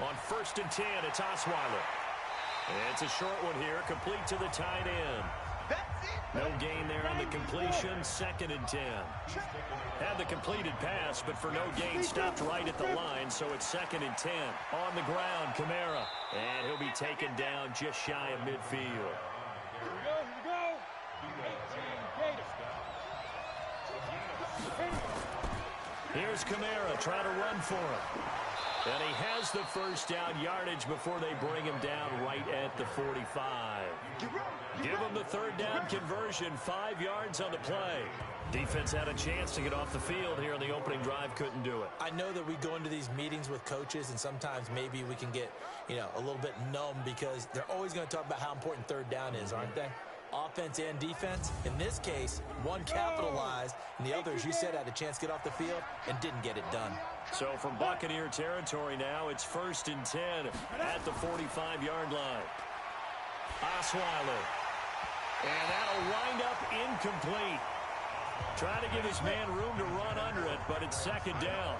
On 1st and 10, it's Osweiler. And it's a short one here, complete to the tight end. No gain there on the completion, 2nd and 10. Had the completed pass, but for no gain, stopped right at the line, so it's 2nd and 10. On the ground, Kamara. And he'll be taken down just shy of midfield. Here we go. 18 Gators. Here's Kamara trying to run for him. And he has the first down yardage before they bring him down right at the 45. Give him the third down conversion, 5 yards on the play. Defense had a chance to get off the field here on the opening drive, couldn't do it. I know that we go into these meetings with coaches, and sometimes maybe we can get, a little bit numb because they're always going to talk about how important third down is, aren't they? Offense and defense. In this case, one capitalized, and the other, as you said, had a chance to get off the field and didn't get it done. So from Buccaneer territory now, it's 1st and 10 at the 45-yard line. Osweiler. And that'll wind up incomplete. Trying to give his man room to run under it, but it's 2nd down.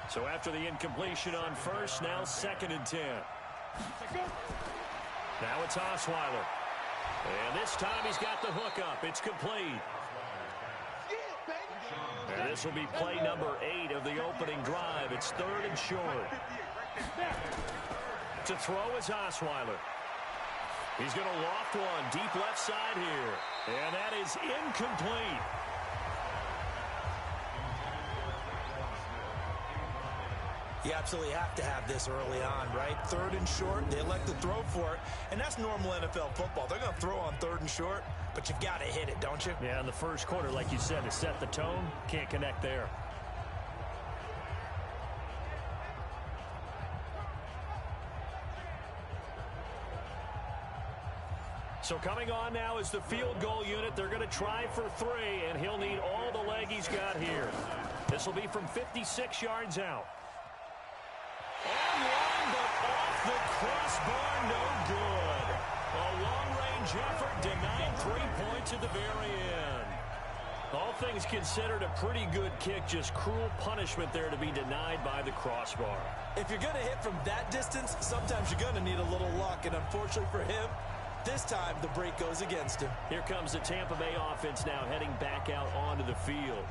So after the incompletion on 1st, now 2nd and 10. Now it's Osweiler. And this time he's got the hook up. It's complete. And this will be play number 8 of the opening drive. It's 3rd and short. To throw is Osweiler. He's going to loft one deep left side here. And that is incomplete. You absolutely have to have this early on, right? 3rd and short, they elect to throw for it, and that's normal NFL football. They're going to throw on 3rd and short, but you've got to hit it, don't you? Yeah, in the first quarter, like you said, to set the tone, can't connect there. So coming on now is the field goal unit. They're going to try for 3, and he'll need all the leg he's got here. This will be from 56 yards out. On one, but off the crossbar, no good. A long-range effort denied 3 points at the very end. All things considered, a pretty good kick. Just cruel punishment there to be denied by the crossbar. If you're going to hit from that distance, sometimes you're going to need a little luck. And unfortunately for him, this time the break goes against him. Here comes the Tampa Bay offense now heading back out onto the field.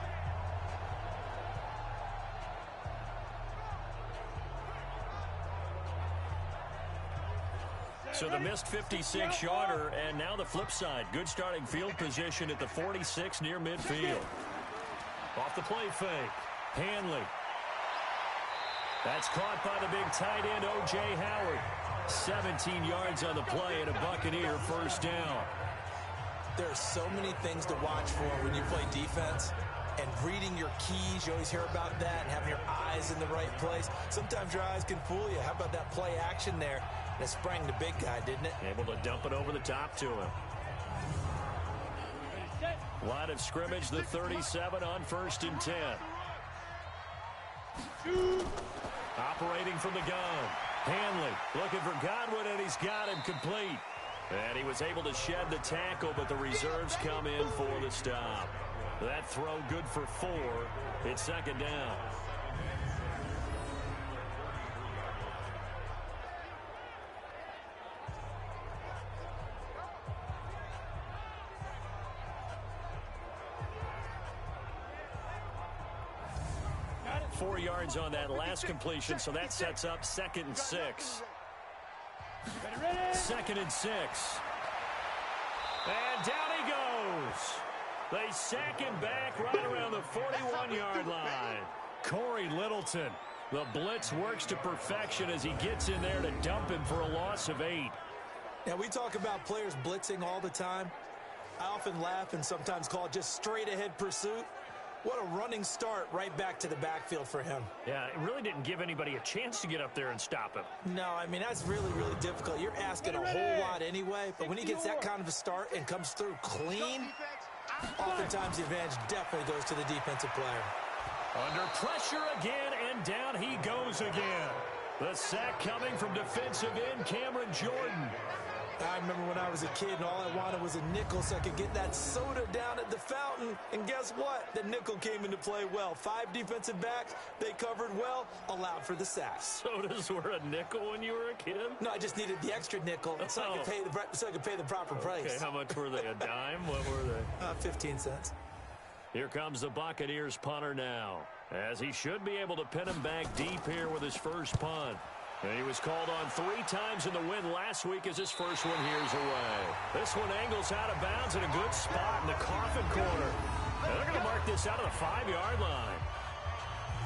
So the missed 56-yarder, and now the flip side. Good starting field position at the 46 near midfield. Off the play fake. Hanley. That's caught by the big tight end, O.J. Howard. 17 yards on the play and a Buccaneer first down. There are so many things to watch for when you play defense. And reading your keys, you always hear about that, and having your eyes in the right place. Sometimes your eyes can fool you. How about that play action there? That sprang the big guy, didn't it? Able to dump it over the top to him. Line of scrimmage, the 37 on 1st and 10. Operating from the gun. Hanley looking for Godwin, and he's got him complete. And he was able to shed the tackle, but the reserves come in for the stop. That throw good for 4. It's 2nd down. Got it. 4 yards on that last completion, so that sets up 2nd and 6. 2nd and 6. And down he goes. They sack him back right around the 41-yard line. Corey Littleton. The blitz works to perfection as he gets in there to dump him for a loss of 8. Now, we talk about players blitzing all the time. I often laugh and sometimes call it just straight-ahead pursuit. What a running start right back to the backfield for him. Yeah, it really didn't give anybody a chance to get up there and stop him. No, I mean, that's really, really difficult. You're asking a whole lot anyway, but when he gets that kind of a start and comes through clean, oftentimes the advantage definitely goes to the defensive player. Under pressure again, and down he goes again. The sack coming from defensive end Cameron Jordan. I remember when I was a kid and all I wanted was a nickel so I could get that soda down at the fountain. And guess what? The nickel came into play well. 5 defensive backs, they covered well, allowed for the sack. Sodas were a nickel when you were a kid? No, I just needed the extra nickel so I could pay the proper price. Okay, how much were they? A dime? What were they? 15 cents. Here comes the Buccaneers punter now, as he should be able to pin him back deep here with his first punt. And he was called on 3 times in the win last week as his first one here's away. This one angles out of bounds in a good spot in the coffin corner. And they're going to mark this out of the 5-yard line.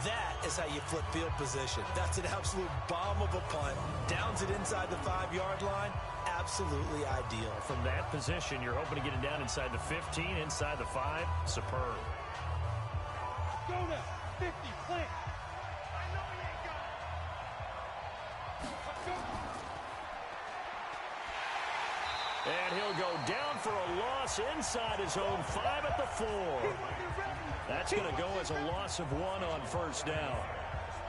That is how you flip field position. That's an absolute bomb of a punt. Downs it inside the 5-yard line. Absolutely ideal. From that position, you're hoping to get it down inside the 15, inside the 5. Superb. Go now. 50, plant. And he'll go down for a loss inside his own 5 at the 4. That's going to go as a loss of 1 on first down.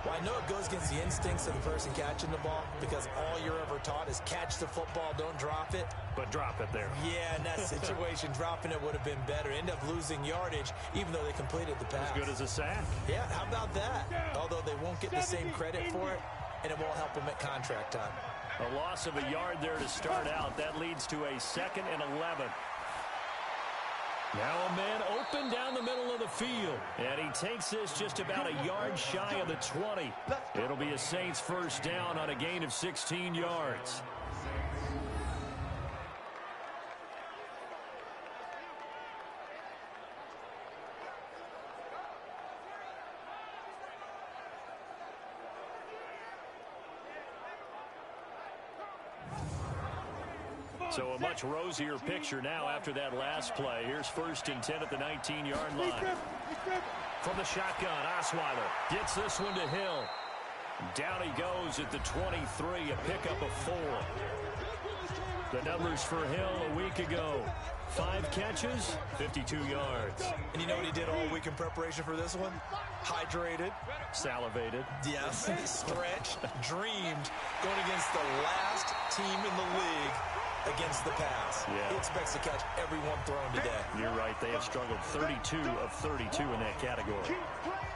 Well, I know it goes against the instincts of the person catching the ball because all you're ever taught is catch the football, don't drop it. But drop it there. Yeah, in that situation, dropping it would have been better. End up losing yardage, even though they completed the pass. As good as a sack. Yeah, how about that? Although they won't get the same credit for it, and it won't help them at contract time. A loss of a yard there to start out. That leads to a 2nd and 11. Now a man open down the middle of the field. And he takes this just about a yard shy of the 20. It'll be a Saints first down on a gain of 16 yards. So a much rosier picture now after that last play. Here's 1st and 10 at the 19-yard line. From the shotgun, Osweiler gets this one to Hill. Down he goes at the 23, a pickup of 4. The numbers for Hill a week ago. 5 catches, 52 yards. And you know what he did all week in preparation for this one? Hydrated. Salivated. Yes, stretched, dreamed, going against the last team in the league against the pass. Yeah. He expects to catch everyone thrown today. You're right. They have struggled 32 of 32 in that category.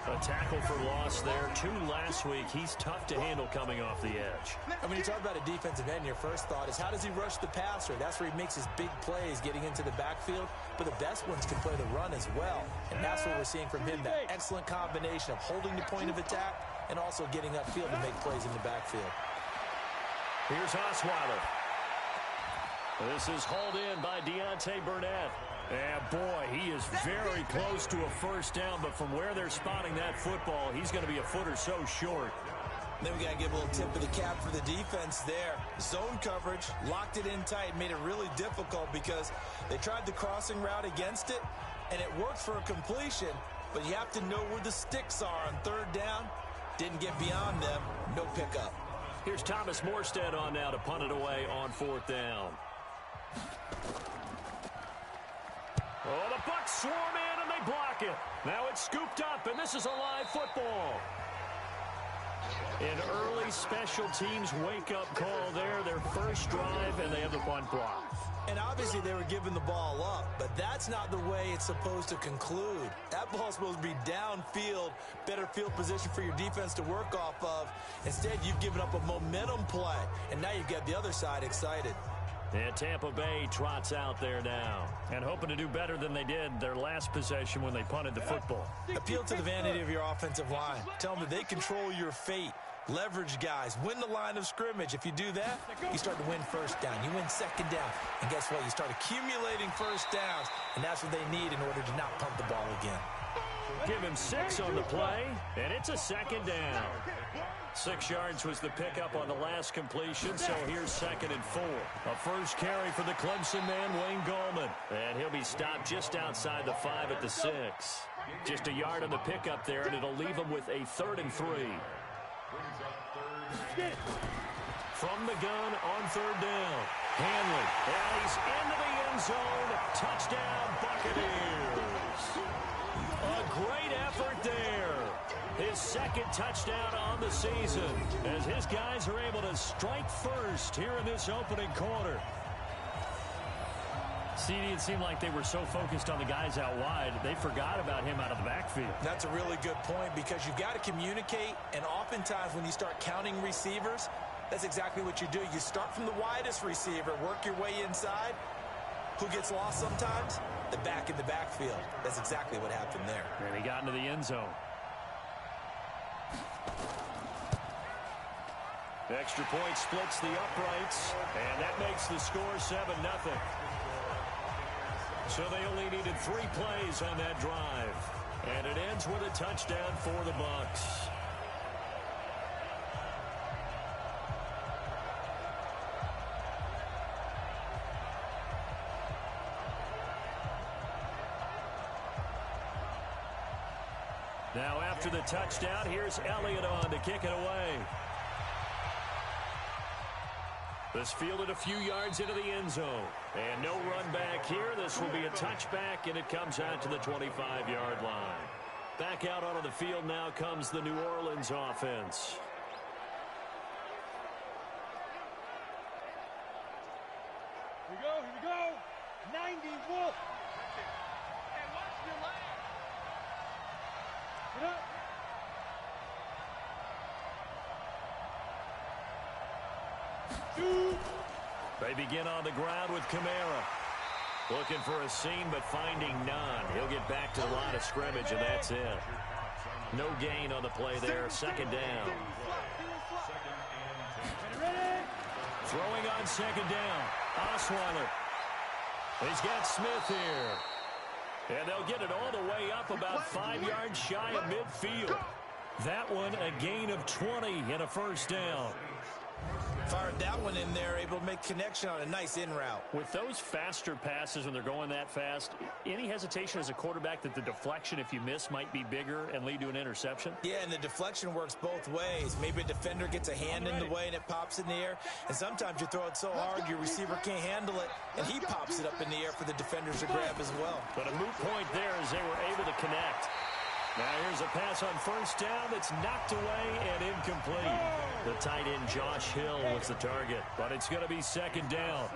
A tackle for loss there. 2 last week. He's tough to handle coming off the edge. And when you talk about a defensive end, your first thought is how does he rush the passer? That's where he makes his big plays getting into the backfield. But the best ones can play the run as well. And that's what we're seeing from him, that excellent combination of holding the point of attack and also getting upfield to make plays in the backfield. Here's Osweiler. This is hauled in by Deontay Burnett. And boy, he is very close to a first down, but from where they're spotting that football, he's going to be a foot or so short. Then we got to give a little tip of the cap for the defense there. Zone coverage, locked it in tight, made it really difficult because they tried the crossing route against it, and it worked for a completion, but you have to know where the sticks are on third down. Didn't get beyond them, no pickup. Here's Thomas Morstead on now to punt it away on fourth down. Oh, the Bucs swarm in and they block it. Now it's scooped up, and this is a live football. An early special teams wake-up call there, their first drive, and they have the punt block. And obviously they were giving the ball up, but that's not the way it's supposed to conclude. That ball's supposed to be downfield, better field position for your defense to work off of. Instead, you've given up a momentum play, and now you've got the other side excited. And Tampa Bay trots out there now and hoping to do better than they did their last possession when they punted the football. Appeal to the vanity of your offensive line. Tell them that they control your fate. Leverage guys. Win the line of scrimmage. If you do that, you start to win first down. You win second down. And guess what? You start accumulating first downs, and that's what they need in order to not punt the ball again. Give him 6 on the play, and it's a second down. 6 yards was the pickup on the last completion, so here's 2nd and 4. A first carry for the Clemson man, Wayne Gallman. And he'll be stopped just outside the 5 at the 6. Just a yard on the pickup there, and it'll leave him with a 3rd and 3. From the gun on 3rd down. Hanley, and he's into the end zone. Touchdown, Buccaneers. A great effort there. His 2nd touchdown on the season as his guys are able to strike first here in this opening quarter. CD, it seemed like they were so focused on the guys out wide, they forgot about him out of the backfield. That's a really good point because you've got to communicate, and oftentimes when you start counting receivers, that's exactly what you do. You start from the widest receiver, work your way inside. Who gets lost sometimes? The back in the backfield. That's exactly what happened there. And he got into the end zone. Extra point splits the uprights, and that makes the score 7-0. So they only needed 3 plays on that drive, and it ends with a touchdown for the Bucs. Now after the touchdown, here's Elliott on to kick it away. This fielded a few yards into the end zone. And no run back here. This will be a touchback, and it comes out to the 25-yard line. Back out onto the field now comes the New Orleans offense. Here we go. 90 Wolf. Hey, watch your leg. Get up. They begin on the ground with Kamara. Looking for a seam, but finding none. He'll get back to the line of scrimmage, and that's it. No gain on the play there. 2nd down. Throwing on 2nd down. Osweiler. He's got Smith here. And they'll get it all the way up about 5 yards shy of midfield. That one a gain of 20 and a first down. Fired that one in there, able to make connection on a nice in route. With those faster passes when they're going that fast, any hesitation as a quarterback that the deflection, if you miss, might be bigger and lead to an interception? Yeah, and the deflection works both ways. Maybe a defender gets a hand in the way and it pops in the air. And sometimes you throw it so hard your receiver can't handle it, and he pops it up in the air for the defenders to grab as well. But a moot point there as they were able to connect. Now here's a pass on first down that's knocked away and incomplete. The tight end Josh Hill was the target, but it's going to be 2nd down.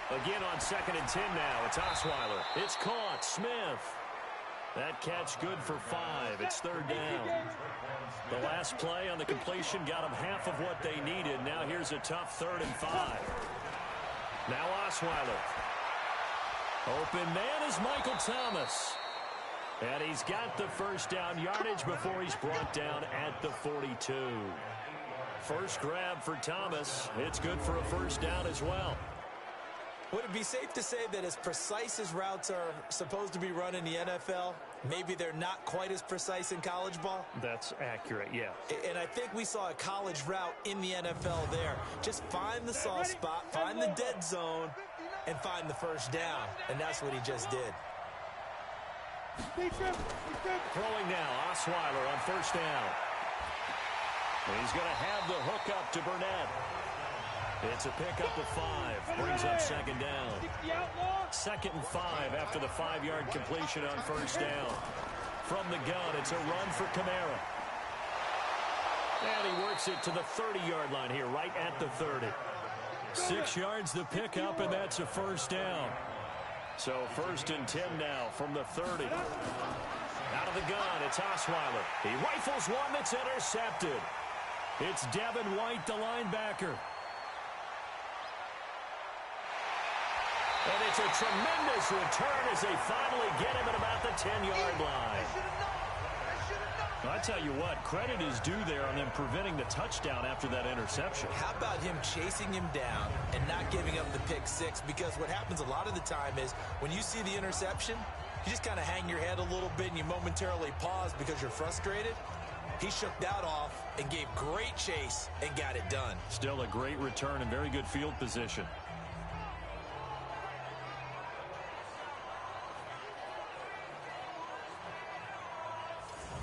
Again on 2nd and 10 now. It's Osweiler. It's caught. Smith. That catch good for 5. It's 3rd down. The last play on the completion got them half of what they needed. Now here's a tough 3rd and 5. Now Osweiler. Open man is Michael Thomas. And he's got the first down yardage before he's brought down at the 42. First grab for Thomas. It's good for a first down as well. Would it be safe to say that as precise as routes are supposed to be run in the NFL, maybe they're not quite as precise in college ball? That's accurate, yeah. And I think we saw a college route in the NFL there. Just find the soft spot, find the dead zone, and find the first down. And that's what he just did. Throwing now, Osweiler on first down. He's going to have the hook up to Burnett. It's a pickup of 5. Brings up 2nd down. 2nd and 5 after the 5-yard completion on first down. From the gun, it's a run for Kamara. And he works it to the 30-yard line here, right at the 30. 6 yards the pickup, and that's a first down. So 1st and 10 now from the 30. Out of the gun, it's Osweiler. He rifles one that's intercepted. It's Devin White, the linebacker. And it's a tremendous return as they finally get him at about the 10-yard line. I tell you what, credit is due there on them preventing the touchdown after that interception. How about him chasing him down and not giving up the pick 6? Because what happens a lot of the time is when you see the interception, you just kind of hang your head a little bit and you momentarily pause because you're frustrated. He shook that off and gave great chase and got it done. Still a great return and very good field position.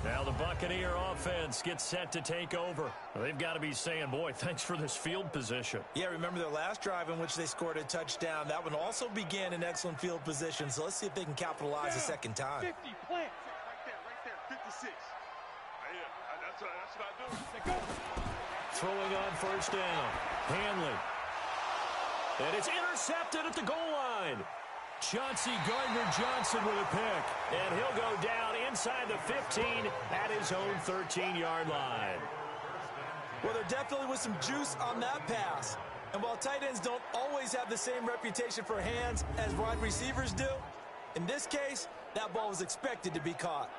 Now the Buccaneer offense gets set to take over. They've got to be saying, boy, thanks for this field position. Yeah, remember their last drive in which they scored a touchdown. That one also began in excellent field position, so let's see if they can capitalize a second time. 50, plant. Right there, 56. That's what I do. Throwing on first down. Hanley. And it's intercepted at the goal line. Chauncey Gardner-Johnson with a pick. And he'll go down inside the 15 at his own 13-yard line. Well, there definitely was some juice on that pass. And while tight ends don't always have the same reputation for hands as wide receivers do, in this case, that ball was expected to be caught.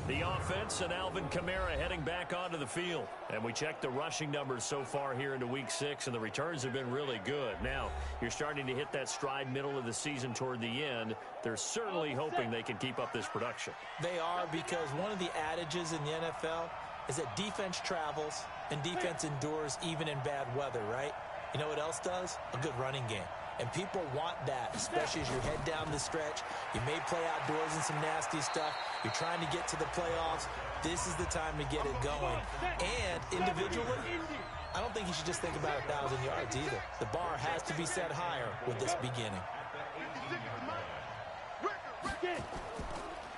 The offense and Alvin Kamara heading back onto the field. And we check the rushing numbers so far here into Week 6, and the returns have been really good. Now, you're starting to hit that stride middle of the season toward the end. They're certainly hoping they can keep up this production. They are, because one of the adages in the NFL is that defense travels and defense endures even in bad weather, right? You know what else does? A good running game. And people want that, especially as you head down the stretch. You may play outdoors in some nasty stuff. You're trying to get to the playoffs. This is the time to get it going. And individually, I don't think you should just think about 1,000 yards either. The bar has to be set higher with this beginning.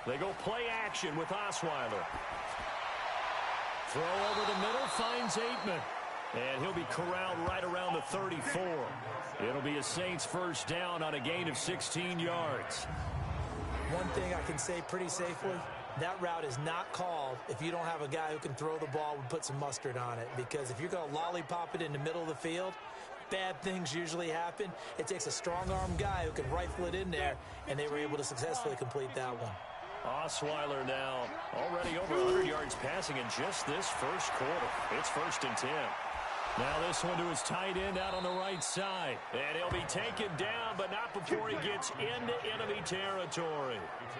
They go play action with Osweiler. Throw over the middle, finds Aitman. And he'll be corralled right around the 34. It'll be a Saints first down on a gain of 16 yards. One thing I can say pretty safely, that route is not called if you don't have a guy who can throw the ball and put some mustard on it. Because if you're going to lollipop it in the middle of the field, bad things usually happen. It takes a strong-arm guy who can rifle it in there, and they were able to successfully complete that one. Osweiler now already over 100 yards passing in just this first quarter. It's 1st and 10. Now this one to his tight end out on the right side. And he'll be taken down, but not before he gets into enemy territory.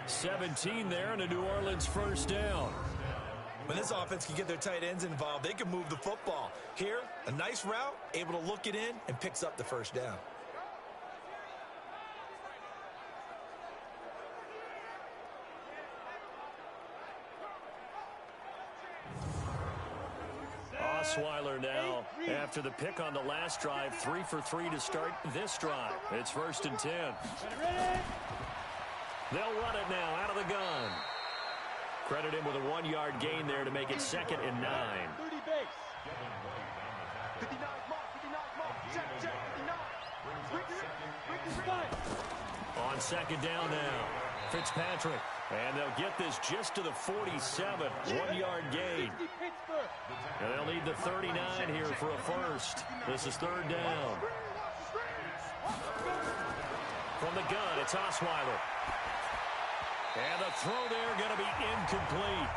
17 there and a New Orleans first down. When this offense can get their tight ends involved, they can move the football. Here, a nice route, able to look it in, and picks up the first down. Osweiler now, after the pick on the last drive, 3 for 3 to start this drive. It's 1st and 10. They'll run it now out of the gun. Credit him with a 1-yard gain there to make it 2nd and 9. 30 base. 59 mark, 59 mark. Check, 59. On 2nd down now, Fitzpatrick. And they'll get this just to the 47. 1-yard gain. And they'll need the 39 here for a first. This is 3rd down. From the gun, it's Osweiler. And the throw there going to be incomplete.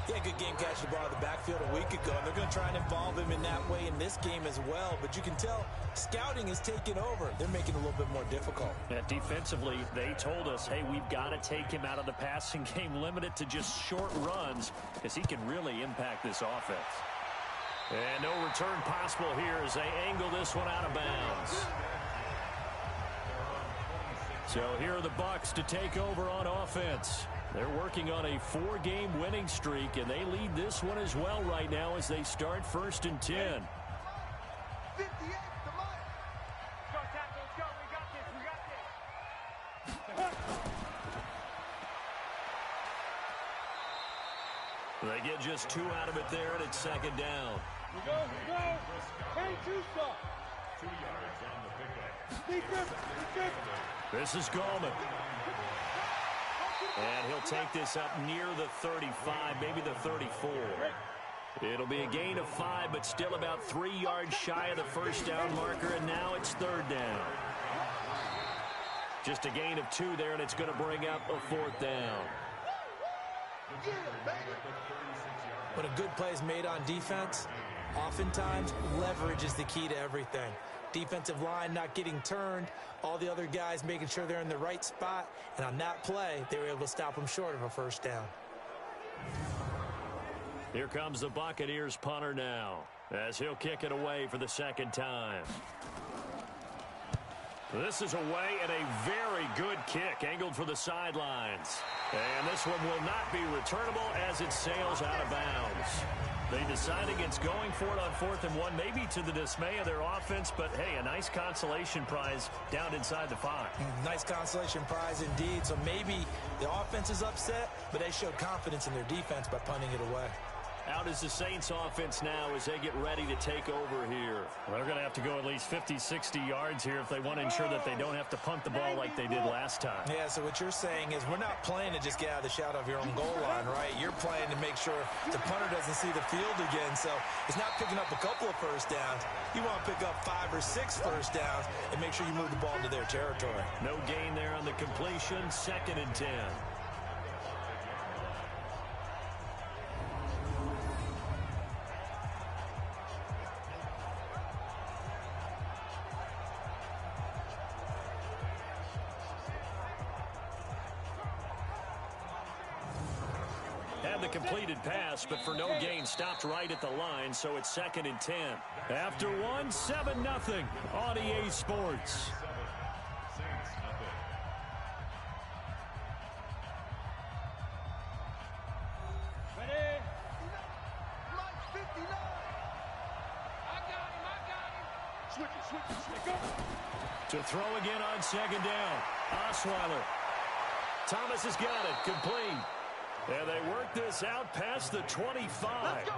Yeah, good game catch the ball in the backfield a week ago. And they're going to try and involve him in that way in this game as well. But you can tell scouting is taking over. They're making it a little bit more difficult. Yeah, defensively, they told us, hey, we've got to take him out of the passing game, limit it to just short runs, because he can really impact this offense. And no return possible here as they angle this one out of bounds. So here are the Bucs to take over on offense. They're working on a 4-game winning streak, and they lead this one as well right now as they start 1st and 10. 58 to Mike. Go, Tackle, let's go. We got this. They get just 2 out of it there, and it's 2nd down. Go. Hey, 2 stop. 2 yards on the pickup. Defense. This is Gallman. And he'll take this up near the 35, maybe the 34. It'll be a gain of 5, but still about 3 yards shy of the 1st down marker, and now it's 3rd down. Just a gain of 2 there, and it's going to bring up a 4th down. When a good play is made on defense, oftentimes leverage is the key to everything. Defensive line not getting turned, all the other guys making sure they're in the right spot, and on that play, they were able to stop them short of a 1st down. Here comes the Buccaneers punter now, as he'll kick it away for the 2nd time. This is away and a very good kick, angled for the sidelines. And this one will not be returnable as it sails out of bounds. They decide against going for it on 4th and 1, maybe to the dismay of their offense, but hey, a nice consolation prize down inside the 5. Nice consolation prize indeed. So maybe the offense is upset, but they showed confidence in their defense by punting it away. Out is the Saints offense now as they get ready to take over here. Well, they're going to have to go at least 50, 60 yards here if they want to ensure that they don't have to punt the ball like they did last time. Yeah, so what you're saying is we're not playing to just get out of the shadow of your own goal line, right? You're playing to make sure the punter doesn't see the field again. So it's not picking up a couple of 1st downs. You want to pick up 5 or 6 1st downs and make sure you move the ball into their territory. No gain there on the completion, 2nd and 10. The completed pass, but for no gain, stopped right at the line, so it's 2nd and 10. After 1, 7-0 on EA Sports. Ready? Mike 59. I got him. Switch it. To throw again on 2nd down. Osweiler. Thomas has got it. Complete. And they work this out past the 25.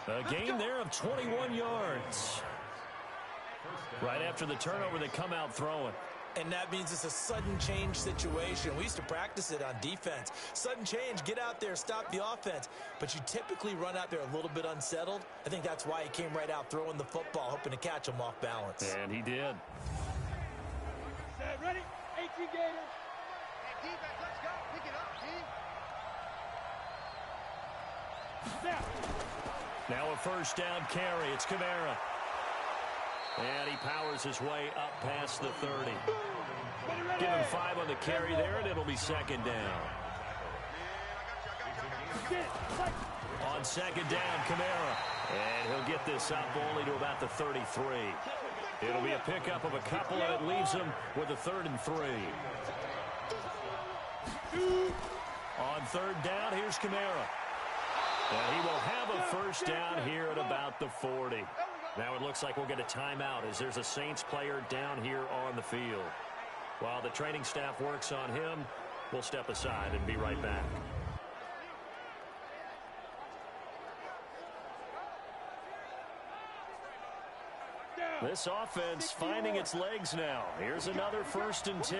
A gain there of 21 yards. Right after the turnover, they come out throwing. And that means it's a sudden change situation. We used to practice it on defense. Sudden change, get out there, stop the offense. But you typically run out there a little bit unsettled. I think that's why he came right out throwing the football, hoping to catch him off balance. And he did. Set, ready? 18 Gators. Hey, defense, let's go. Pick it up, team. Now a 1st down carry. It's Kamara. And he powers his way up past the 30. Give him 5 on the carry there, and it'll be 2nd down. On 2nd down, Kamara. And he'll get this up only to about the 33. It'll be a pickup of a couple, and it leaves him with a 3rd and 3. On 3rd down, here's Kamara. And he will have a 1st down here at about the 40. Now it looks like we'll get a timeout as there's a Saints player down here on the field. While the training staff works on him, we'll step aside and be right back. This offense finding its legs now. Here's another 1st and 10.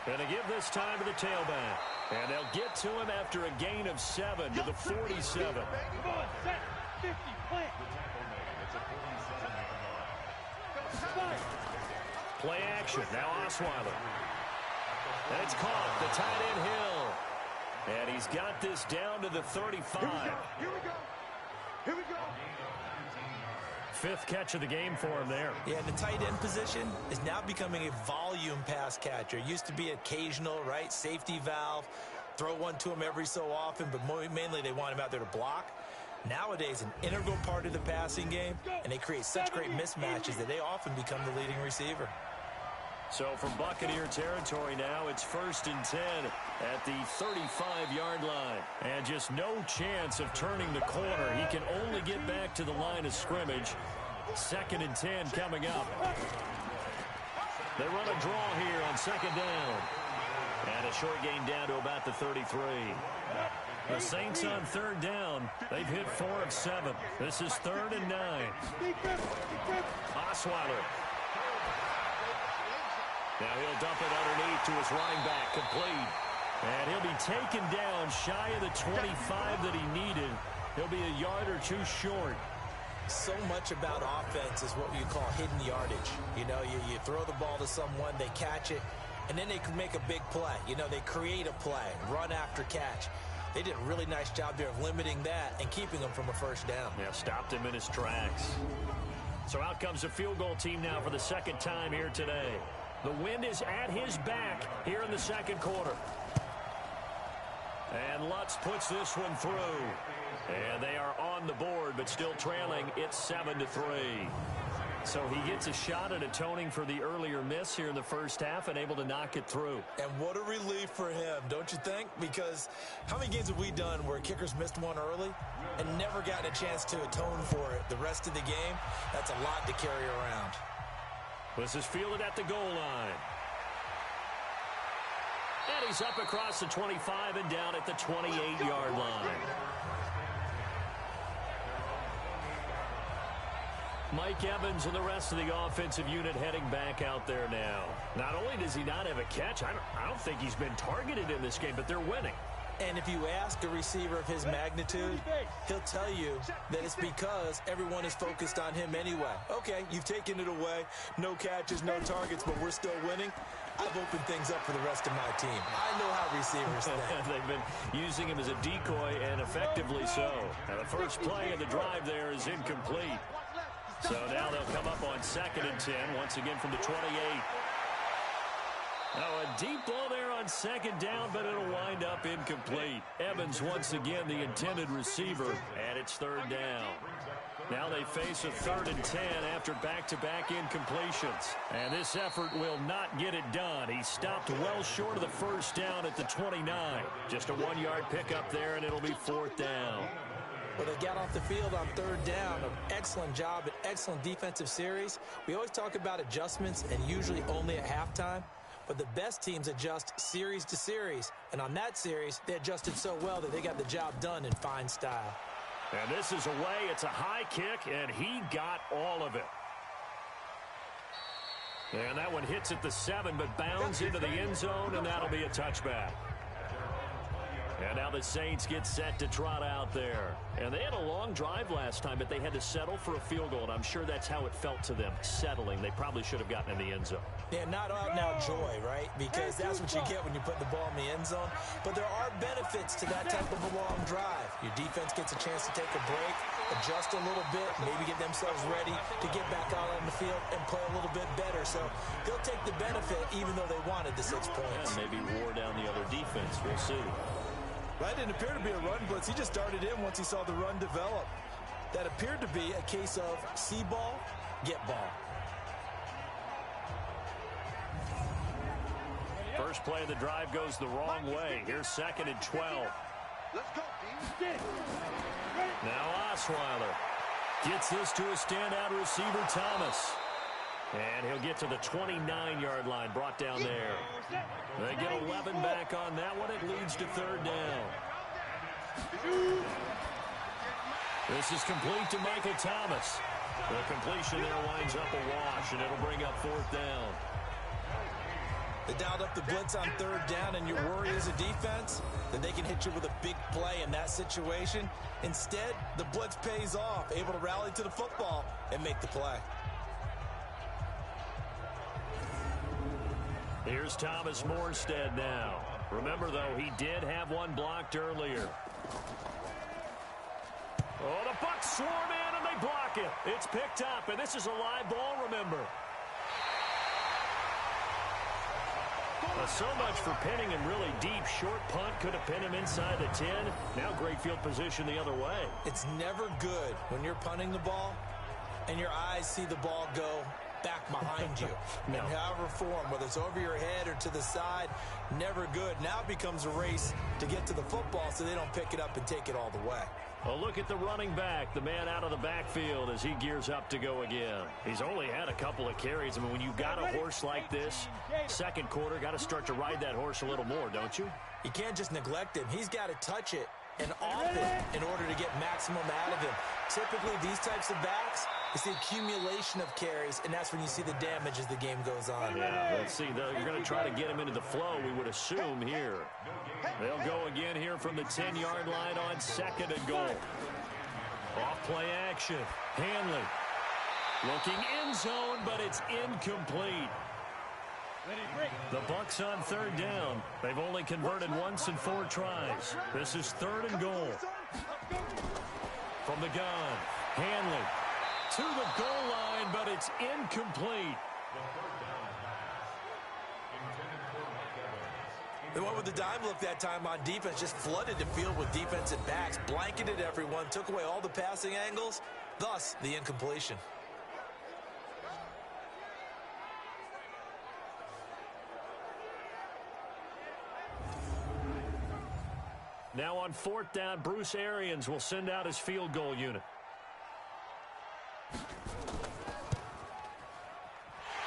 Going to give this time to the tailback. And they'll get to him after a gain of 7 to the 47. Play action. Now Osweiler. And it's caught. The tight end Hill. And he's got this down to the 35. Here we go. Here we go. 5th catch of the game for him there. Yeah, the tight end position is now becoming a volume pass catcher. Used to be occasional, right? Safety valve. Throw one to him every so often, but mainly they want him out there to block. Nowadays, an integral part of the passing game, and they create such great mismatches that they often become the leading receiver. So from Buccaneer territory now, it's 1st and 10 at the 35-yard line. And just no chance of turning the corner. He can only get back to the line of scrimmage. 2nd and 10 coming up. They run a draw here on 2nd down. And a short gain down to about the 33. The Saints on 3rd down. They've hit 4 of 7. This is 3rd and 9. Osweiler. Now he'll dump it underneath to his running back, complete. And he'll be taken down shy of the 25 that he needed. He'll be a yard or two short. So much about offense is what you call hidden yardage. You know, you throw the ball to someone, they catch it, and then they can make a big play. You know, they create a play, run after catch. They did a really nice job there of limiting that and keeping him from a 1st down. Yeah, stopped him in his tracks. So out comes the field goal team now for the 2nd time here today. The wind is at his back here in the 2nd quarter. And Lutz puts this one through. And they are on the board, but still trailing. It's 7-3. So he gets a shot at atoning for the earlier miss here in the 1st half and able to knock it through. And what a relief for him, don't you think? Because how many games have we done where kickers missed one early and never gotten a chance to atone for it the rest of the game? That's a lot to carry around. This is fielded at the goal line. And he's up across the 25 and down at the 28-yard line. Mike Evans and the rest of the offensive unit heading back out there now. Not only does he not have a catch, I don't think he's been targeted in this game, but they're winning. And if you ask a receiver of his magnitude, he'll tell you that it's because everyone is focused on him anyway. Okay, you've taken it away. No catches, no targets, but we're still winning. I've opened things up for the rest of my team. I know how receivers think. They've been using him as a decoy, and effectively so. And the first play of the drive there is incomplete. So now they'll come up on 2nd and 10, once again from the 28. Now a deep ball there on 2nd down, but it'll wind up incomplete. Evans once again the intended receiver, and it's 3rd down. Now they face a 3rd and 10 after back-to-back incompletions. And this effort will not get it done. He stopped well short of the 1st down at the 29. Just a 1-yard pickup there, and it'll be 4th down. Well, they got off the field on 3rd down. An excellent job, an excellent defensive series. We always talk about adjustments, and usually only at halftime. But the best teams adjust series to series. And on that series, they adjusted so well that they got the job done in fine style. And this is away. It's a high kick, and he got all of it. And that one hits at the 7, but bounds into the end zone, and that'll be a touchback. And now the Saints get set to trot out there. And they had a long drive last time, but they had to settle for a field goal, and I'm sure that's how it felt to them, settling. They probably should have gotten in the end zone. Yeah, not out-and-out joy, right? Because that's what you get when you put the ball in the end zone. But there are benefits to that type of a long drive. Your defense gets a chance to take a break, adjust a little bit, maybe get themselves ready to get back out on the field and play a little bit better. So they'll take the benefit even though they wanted the 6 points. And maybe wore down the other defense. We'll see. That didn't appear to be a run blitz. He just started in once he saw the run develop. That appeared to be a case of see ball, get ball. First play of the drive goes the wrong way. Here's 2nd and 12. Let's go, D. Now Osweiler gets this to a standout receiver, Thomas. And he'll get to the 29-yard line, brought down there. They get 11 back on that one. It leads to third down. This is complete to Michael Thomas. The completion there winds up a wash, and it'll bring up fourth down. They dialed up the blitz on third down, and your worry as a defense, that they can hit you with a big play in that situation. Instead, the blitz pays off, able to rally to the football and make the play. Here's Thomas Morstead now. Remember, though, he did have one blocked earlier. Oh, the Bucs swarm in, and they block it. It's picked up, and this is a live ball, remember. So much for pinning him really deep. Short punt could have pinned him inside the 10. Now great field position the other way. It's never good when you're punting the ball and your eyes see the ball go back behind you. No. In however form, whether it's over your head or to the side, never good. Now it becomes a race to get to the football so they don't pick it up and take it all the way. A look at the running back, the man out of the backfield as he gears up to go again. He's only had a couple of carries. I mean, when you've got a horse like this, second quarter, got to start to ride that horse a little more, don't you? You can't just neglect him. He's got to touch it and off it in order to get maximum out of him. Typically, these types of backs, it's the accumulation of carries, and that's when you see the damage as the game goes on. Yeah, let's see. You're going to try to get him into the flow, we would assume, here. They'll go again here from the 10-yard line on second and goal. Off-play action. Hanley looking end zone, but it's incomplete. The Bucs on third down. They've only converted once in 4 tries. This is third and goal. From the gun, Hanley to the goal line, but it's incomplete. They went with the dime look that time on defense, just flooded the field with defensive backs, blanketed everyone, took away all the passing angles, thus the incompletion. Now on fourth down, Bruce Arians will send out his field goal unit.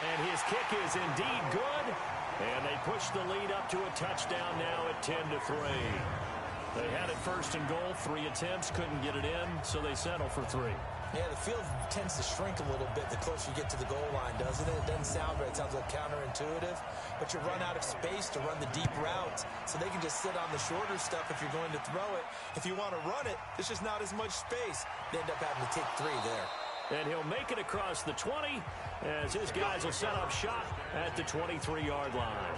And his kick is indeed good. And they push the lead up to a touchdown now at 10-3. They had it first and goal, 3 attempts, couldn't get it in, so they settle for 3. Yeah, the field tends to shrink a little bit the closer you get to the goal line, doesn't it? It doesn't sound right. It sounds like counterintuitive. But you run out of space to run the deep routes, so they can just sit on the shorter stuff if you're going to throw it. If you want to run it, there's just not as much space. They end up having to take 3 there. And he'll make it across the 20 as his guys will set up shop at the 23-yard line.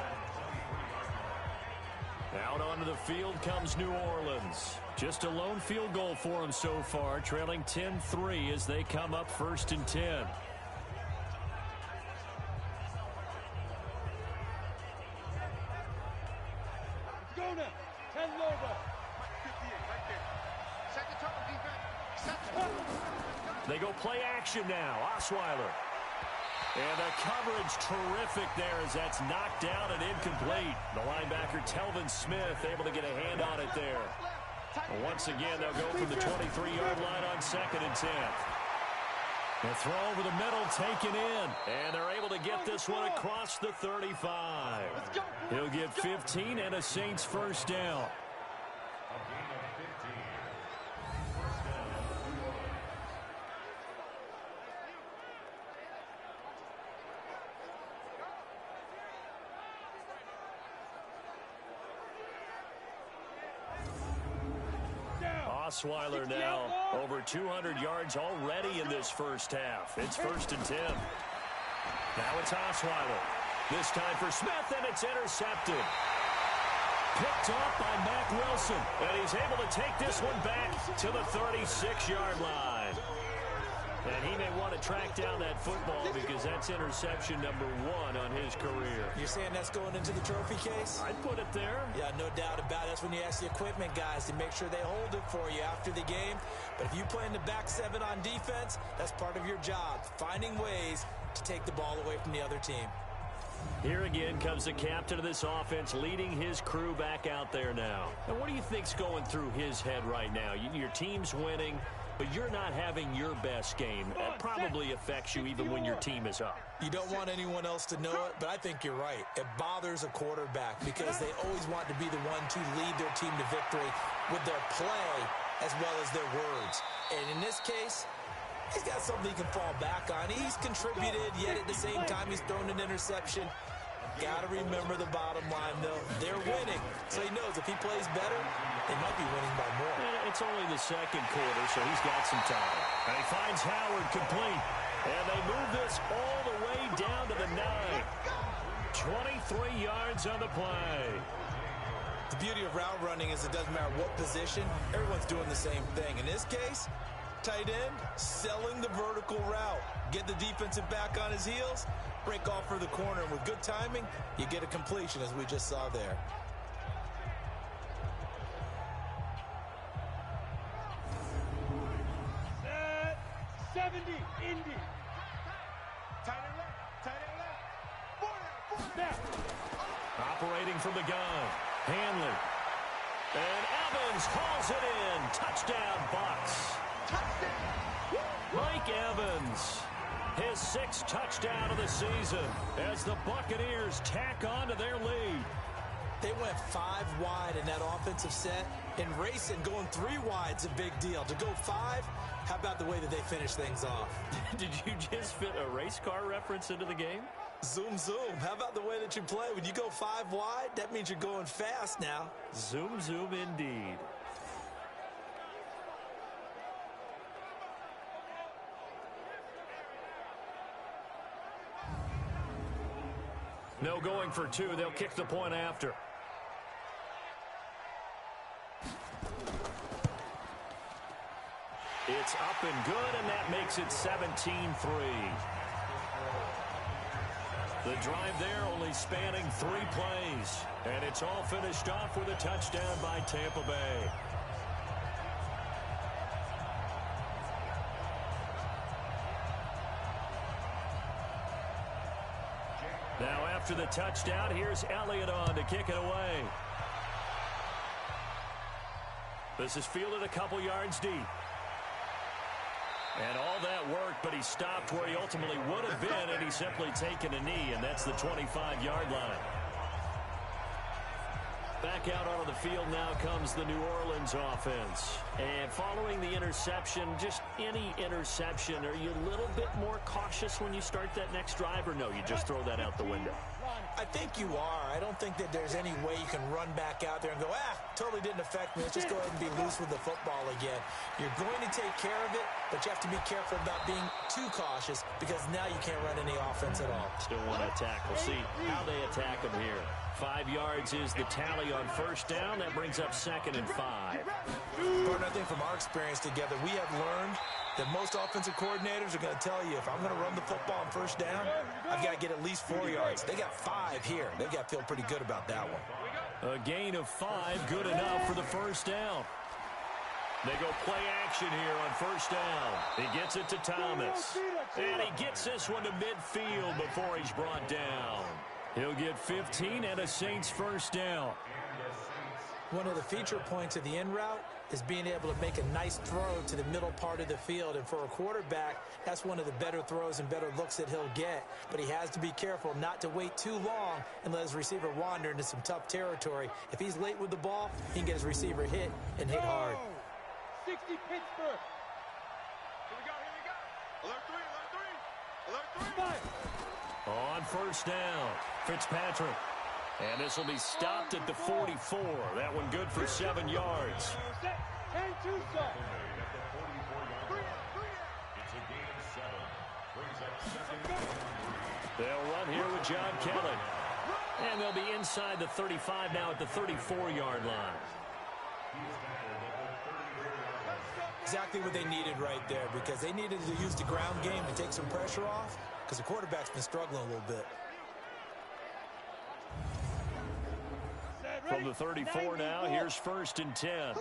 Out onto the field comes New Orleans. Just a lone field goal for them so far, trailing 10-3 as they come up first and 10. Let's go now. 10 over. 58 right there. Second turn defense. Second. They go play action now. Osweiler. And the coverage terrific there as that's knocked down and incomplete. The linebacker, Telvin Smith, able to get a hand on it there. And once again, they'll go from the 23-yard line on second and 10. The throw over the middle taken in. And they're able to get this one across the 35. He'll get 15 and a Saints first down. Osweiler now over 200 yards already in this first half. It's first and 10. Now it's Osweiler. This time for Smith, and it's intercepted. Picked off by Mack Wilson, and he's able to take this one back to the 36-yard line. And he may want to track down that football because that's interception number 1 on his career. You're saying that's going into the trophy case? I'd put it there. Yeah, no doubt about it. That's when you ask the equipment guys to make sure they hold it for you after the game. But if you play in the back 7 on defense, that's part of your job, finding ways to take the ball away from the other team. Here again comes the captain of this offense leading his crew back out there now. And what do you think's going through his head right now? Your team's winning, but you're not having your best game. That probably affects you even when your team is up. You don't want anyone else to know it, but I think you're right. It bothers a quarterback because they always want to be the one to lead their team to victory with their play as well as their words. And in this case, he's got something he can fall back on. He's contributed, yet at the same time he's thrown an interception. Got to remember the bottom line, though. They're winning, so he knows if he plays better, they might be winning by more. It's only the second quarter, so he's got some time. And he finds Howard complete. And they move this all the way down to the 9. 23 yards on the play. The beauty of route running is it doesn't matter what position, everyone's doing the same thing. In this case, tight end, selling the vertical route. Get the defensive back on his heels, break off for the corner, and with good timing, you get a completion, as we just saw there. Set 70, Indy. Tight end left. Four down. Operating from the gun, Hanley. And Evans hauls it in. Touchdown, Bucks. Mike Evans, his 6th touchdown of the season as the Buccaneers tack on to their lead. They went 5 wide in that offensive set, and racing going 3 wide's a big deal. To go 5, how about the way that they finish things off? Did you just fit a race car reference into the game? Zoom, zoom. How about the way that you play? When you go 5 wide, that means you're going fast now. Zoom, zoom indeed. No going for 2. They'll kick the point after. It's up and good, and that makes it 17-3. The drive there only spanning 3 plays. And it's all finished off with a touchdown by Tampa Bay. Now after the touchdown, here's Elliott on to kick it away. This is fielded a couple yards deep. And all that worked, but he stopped where he ultimately would have been, and he's simply taken a knee, and that's the 25-yard line. Back out onto the field now comes the New Orleans offense. And following the interception, just any interception, are you a little bit more cautious when you start that next drive, or no, you just throw that out the window? I think you are. I don't think that there's any way you can run back out there and go, totally didn't affect me. Let's just go ahead and be loose with the football again. You're going to take care of it, but you have to be careful about being too cautious because now you can't run any offense at all. Still want to attack. We'll see how they attack them here. 5 yards is the tally on first down. That brings up 2nd and 5. Gordon, I think from our experience together, we have learned that most offensive coordinators are going to tell you, if I'm going to run the football on first down, I've got to get at least 4 yards. They got 5 here. They've got to feel pretty good about that one. A gain of 5, good enough for the first down. They go play action here on first down. He gets it to Thomas. And he gets this one to midfield before he's brought down. He'll get 15 and a Saints first down. One of the feature points of the in route is being able to make a nice throw to the middle part of the field. And for a quarterback, that's one of the better throws and better looks that he'll get. But he has to be careful not to wait too long and let his receiver wander into some tough territory. If he's late with the ball, he can get his receiver hit and hit hard. 60 Pittsburgh. Here we go. Alert 3, alert 3. Alert 3. On first down, Fitzpatrick. And this will be stopped at the 44. That one good for 7 yards. They'll run here with John Kelly. And they'll be inside the 35 now at the 34-yard line. Exactly what they needed right there, because they needed to use the ground game to take some pressure off, because the quarterback's been struggling a little bit. From the 34 now, here's 1st and 10.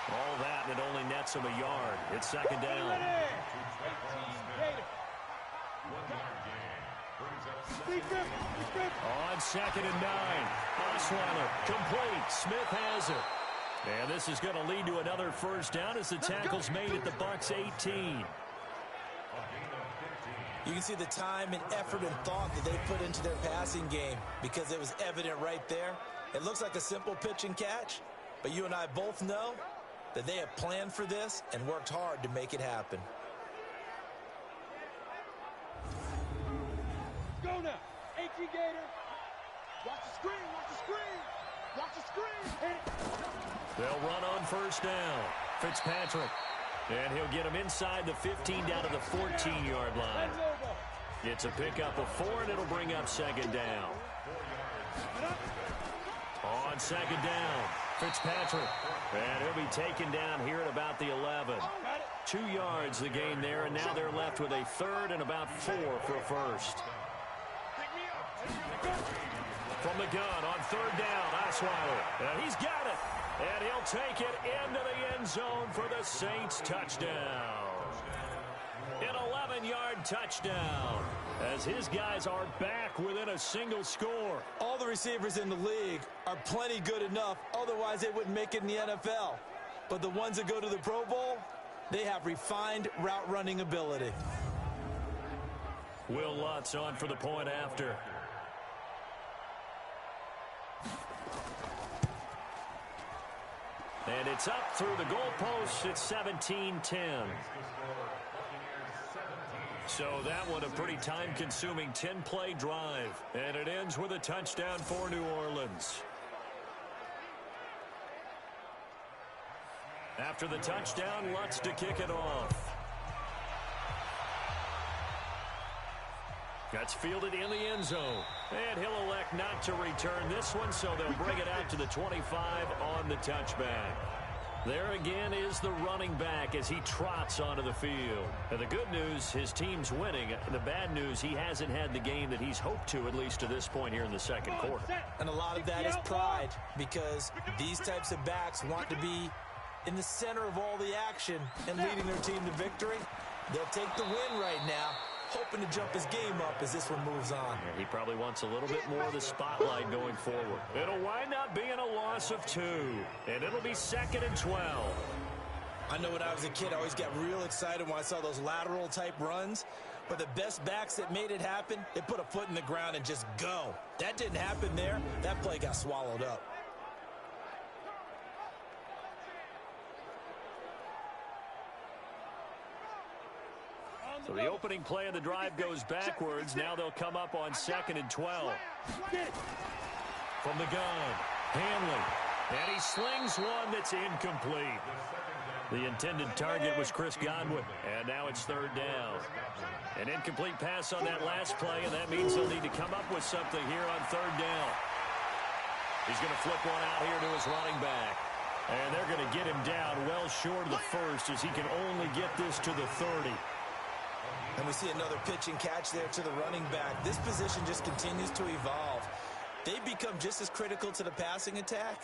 All that and it only nets him a yard. It's second down. On 2nd and 9. Osweiler complete. Smith has it. And this is going to lead to another first down as the tackle's made at the Bucs 18. You can see the time and effort and thought that they put into their passing game because it was evident right there. It looks like a simple pitch and catch, but you and I both know that they have planned for this and worked hard to make it happen. Go now. AT Gator. Watch the screen. Watch the screen. Watch the screen. Hit it. They'll run on first down. Fitzpatrick. And he'll get him inside the 15 down to the 14-yard line. It's a pickup of 4, and it'll bring up second down. On second down, Fitzpatrick. And he'll be taken down here at about the 11. 2 yards the gain there, and now they're left with a 3rd and about 4 for a first. From the gun on 3rd down, Osweiler. And he's got it. And he'll take it into the end zone for the Saints touchdown. An 11-yard touchdown as his guys are back within a single score. All the receivers in the league are plenty good enough, otherwise they wouldn't make it in the NFL. But the ones that go to the Pro Bowl, they have refined route running ability. Will Lutz on for the point after. And it's up through the goalposts. It's 17-10. So that one a pretty time-consuming 10-play drive. And it ends with a touchdown for New Orleans. After the touchdown, Lutz to kick it off. That's fielded in the end zone. And he'll elect not to return this one, so they'll bring it out to the 25 on the touchback. There again is the running back as he trots onto the field. And the good news, his team's winning. The bad news, he hasn't had the game that he's hoped to, at least to this point here in the second quarter. And a lot of that is pride, because these types of backs want to be in the center of all the action and leading their team to victory. They'll take the win right now, hoping to jump his game up as this one moves on. Yeah, he probably wants a little bit more of the spotlight going forward. It'll wind up being a loss of 2, and it'll be 2nd and 12. I know when I was a kid, I always got real excited when I saw those lateral type runs, but the best backs that made it happen, they put a foot in the ground and just go. That didn't happen there. That play got swallowed up. So the opening play of the drive goes backwards. Now they'll come up on 2nd and 12. From the gun, Hanley. And he slings one that's incomplete. The intended target was Chris Godwin. And now it's 3rd down. An incomplete pass on that last play, and that means they'll need to come up with something here on 3rd down. He's going to flip one out here to his running back. And they're going to get him down well short of the first as he can only get this to the 30. And we see another pitch and catch there to the running back. This position just continues to evolve. They become just as critical to the passing attack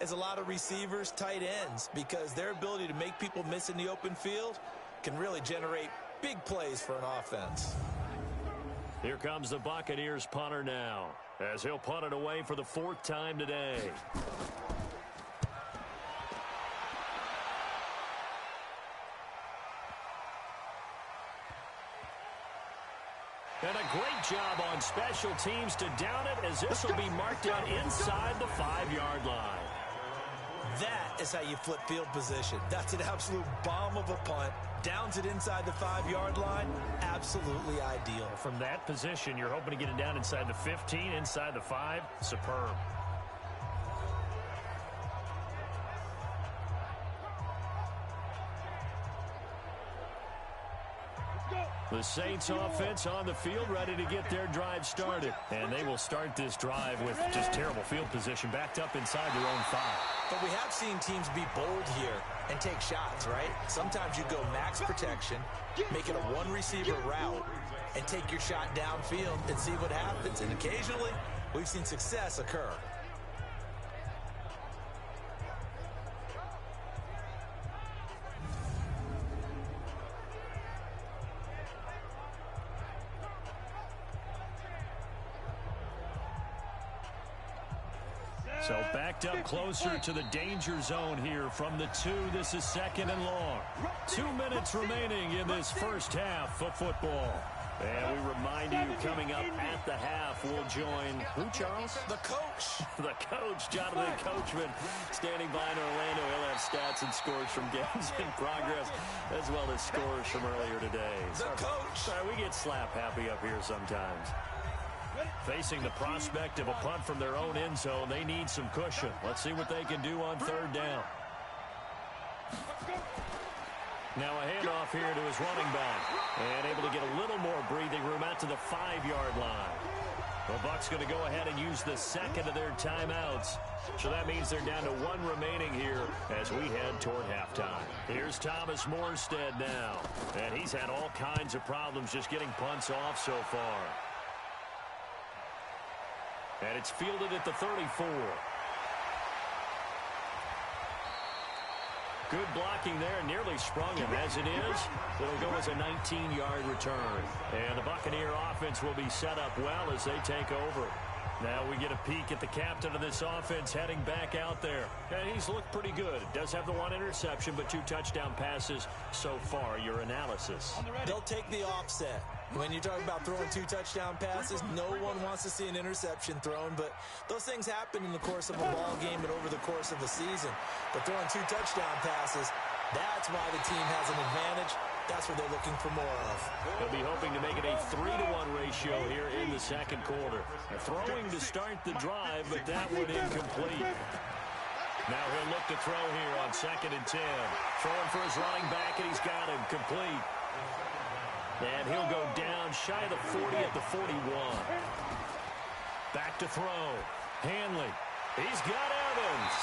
as a lot of receivers, tight ends, because their ability to make people miss in the open field can really generate big plays for an offense. Here comes the Buccaneers punter now, as he'll punt it away for the 4th time today. And a great job on special teams to down it, as this will be marked out inside the 5-yard line. That is how you flip field position. That's an absolute bomb of a punt. Downs it inside the 5-yard line. Absolutely ideal. From that position, you're hoping to get it down inside the 15, inside the 5. Superb. The Saints offense on the field, ready to get their drive started. And they will start this drive with just terrible field position, backed up inside their own 5. But we have seen teams be bold here and take shots, right? Sometimes you go max protection, make it a one-receiver route, and take your shot downfield and see what happens. And occasionally, we've seen success occur. So backed up closer to the danger zone here from the 2. This is 2nd and long. 2 minutes remaining in this first half of football. And we remind you, coming up at the half, we'll join who, Charles? The coach. The coach, Jonathan Coachman, standing by in Orlando. He'll have stats and scores from games in progress, as well as scores from earlier today. The coach. Sorry, we get slap happy up here sometimes. Facing the prospect of a punt from their own end zone, they need some cushion. Let's see what they can do on 3rd down. Now a handoff here to his running back. And able to get a little more breathing room out to the 5-yard line. The Bucs going to go ahead and use the 2nd of their timeouts. So that means they're down to 1 remaining here as we head toward halftime. Here's Thomas Morstead now. And he's had all kinds of problems just getting punts off so far. And it's fielded at the 34. Good blocking there, nearly sprung him. As it is, it'll go as a 19-yard return. And the Buccaneer offense will be set up well as they take over. Now we get a peek at the captain of this offense heading back out there. And he's looked pretty good. Does have the 1 interception, but 2 touchdown passes so far. Your analysis. They'll take the offset. When you're talking about throwing 2 touchdown passes, no one wants to see an interception thrown, but those things happen in the course of a ball game and over the course of a season. But throwing 2 touchdown passes, that's why the team has an advantage. That's what they're looking for more of. They'll be hoping to make it a 3-to-1 ratio here in the 2nd quarter. Throwing to start the drive, but that one incomplete. Now he'll look to throw here on 2nd and 10. Throwing for his running back, and he's got him complete. And he'll go down shy of the 40 at the 41. Back to throw. Hanley. He's got Evans.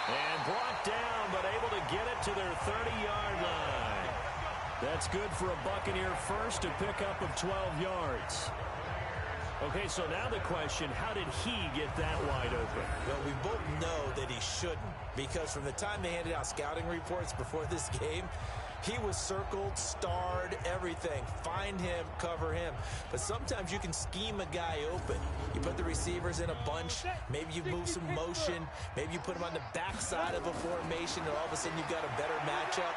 And brought down, but able to get it to their 30-yard line. That's good for a Buccaneer first, a pickup of 12 yards. Okay, so now the question, how did he get that wide open? Well, we both know that he shouldn't, because from the time they handed out scouting reports before this game, he was circled, starred, everything. Find him, cover him. But sometimes you can scheme a guy open. You put the receivers in a bunch. Maybe you move some motion. Maybe you put him on the backside of a formation, and all of a sudden you've got a better matchup.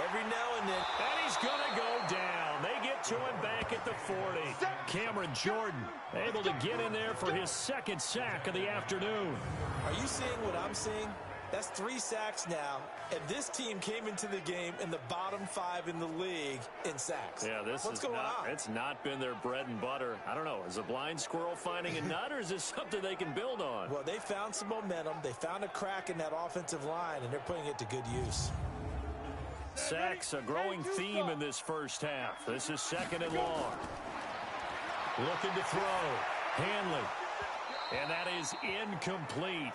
Every now and then. And he's going to go down. They get to him back at the 40. Cameron Jordan able to get in there for his 2nd sack of the afternoon. Are you seeing what I'm seeing? That's 3 sacks now, and this team came into the game in the bottom 5 in the league in sacks. Yeah, what's going on? It's not been their bread and butter. I don't know. Is a blind squirrel finding a nut, or is this something they can build on? Well, they found some momentum. They found a crack in that offensive line, and they're putting it to good use. Sacks, a growing theme in this first half. This is 2nd and long. Looking to throw. Hanley. And that is incomplete.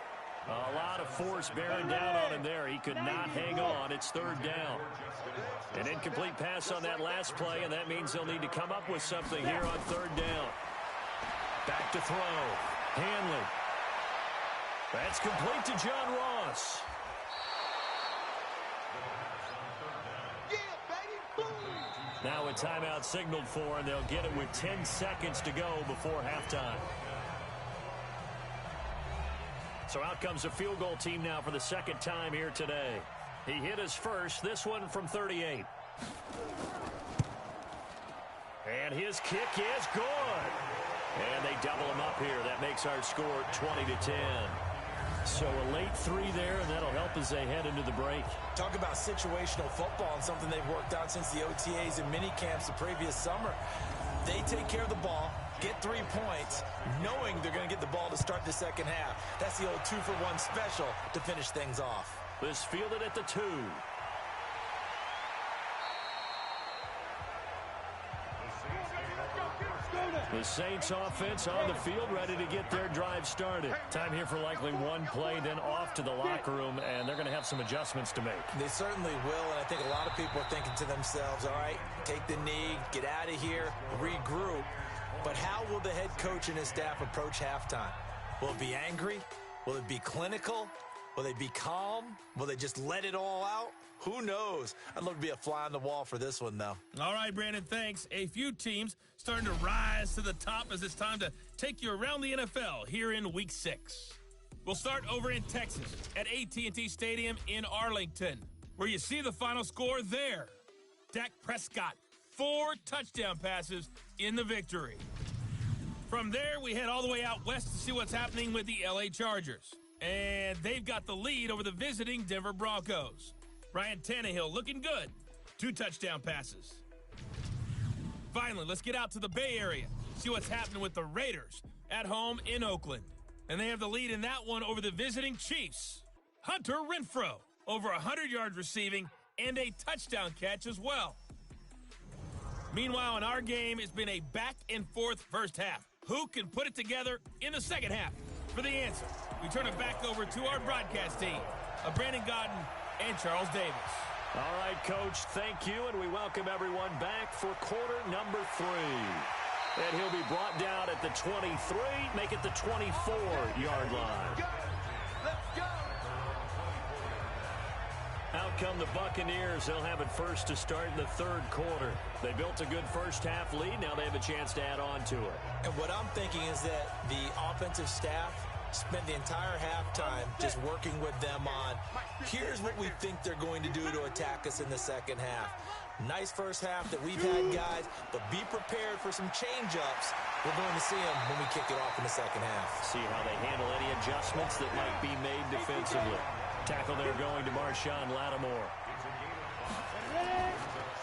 A lot of force bearing down on him there. He could not hang on. It's 3rd down. An incomplete pass on that last play, and that means they'll need to come up with something here on 3rd down. Back to throw. Hanley. That's complete to John Ross. Now a timeout signaled for, and they'll get it with 10 seconds to go before halftime. So out comes the field goal team now for the 2nd time here today. He hit his first, this one from 38. And his kick is good. And they double him up here. That makes our score 20-10. So a late 3 there, and that'll help as they head into the break. Talk about situational football and something they've worked out since the OTAs and mini camps the previous summer. They take care of the ball, get 3 points, knowing they're going to get the ball to start the 2nd half. That's the old 2-for-1 special to finish things off. This fielded at the 2. The Saints offense on the field, ready to get their drive started. Time here for likely 1 play, then off to the locker room, and they're going to have some adjustments to make. They certainly will, and I think a lot of people are thinking to themselves, all right, take the knee, get out of here, regroup. But how will the head coach and his staff approach halftime? Will it be angry? Will it be clinical? Will they be calm? Will they just let it all out? Who knows? I'd love to be a fly on the wall for this one, though. All right, Brandon, thanks. A few teams starting to rise to the top as it's time to take you around the NFL here in Week 6. We'll start over in Texas at AT&T Stadium in Arlington, where you see the final score there. Dak Prescott, 4 touchdown passes in the victory. From there, we head all the way out west to see what's happening with the LA Chargers. And they've got the lead over the visiting Denver Broncos. Ryan Tannehill looking good. 2 touchdown passes. Finally, let's get out to the Bay Area. See what's happening with the Raiders at home in Oakland. And they have the lead in that one over the visiting Chiefs. Hunter Renfrow, over 100 yards receiving and a touchdown catch as well. Meanwhile, in our game, it's been a back-and-forth first half. Who can put it together in the second half? For the answer, we turn it back over to our broadcast team of Brandon Godden and Charles Davis. All right, Coach, thank you, and we welcome everyone back for quarter number 3. And he'll be brought down at the 23, make it the 24-yard line. Let's go. Out come the Buccaneers. They'll have it first to start in the third quarter. They built a good first-half lead. Now they have a chance to add on to it. And what I'm thinking is that the offensive staff spent the entire halftime just working with them on, here's what we think they're going to do to attack us in the second half. Nice first half that we've had, guys, but be prepared for some change-ups. We're going to see them when we kick it off in the second half. See how they handle any adjustments that might be made defensively. Tackle there going to Marshawn Lattimore.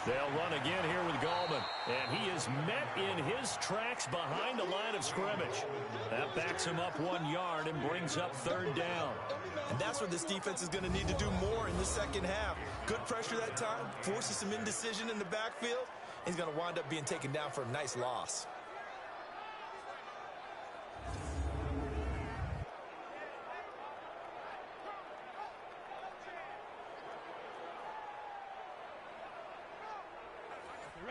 They'll run again here with Gallman. And he is met in his tracks behind the line of scrimmage. That backs him up 1 yard and brings up third down. And that's where this defense is going to need to do more in the second half. Good pressure that time, forces some indecision in the backfield. He's going to wind up being taken down for a nice loss.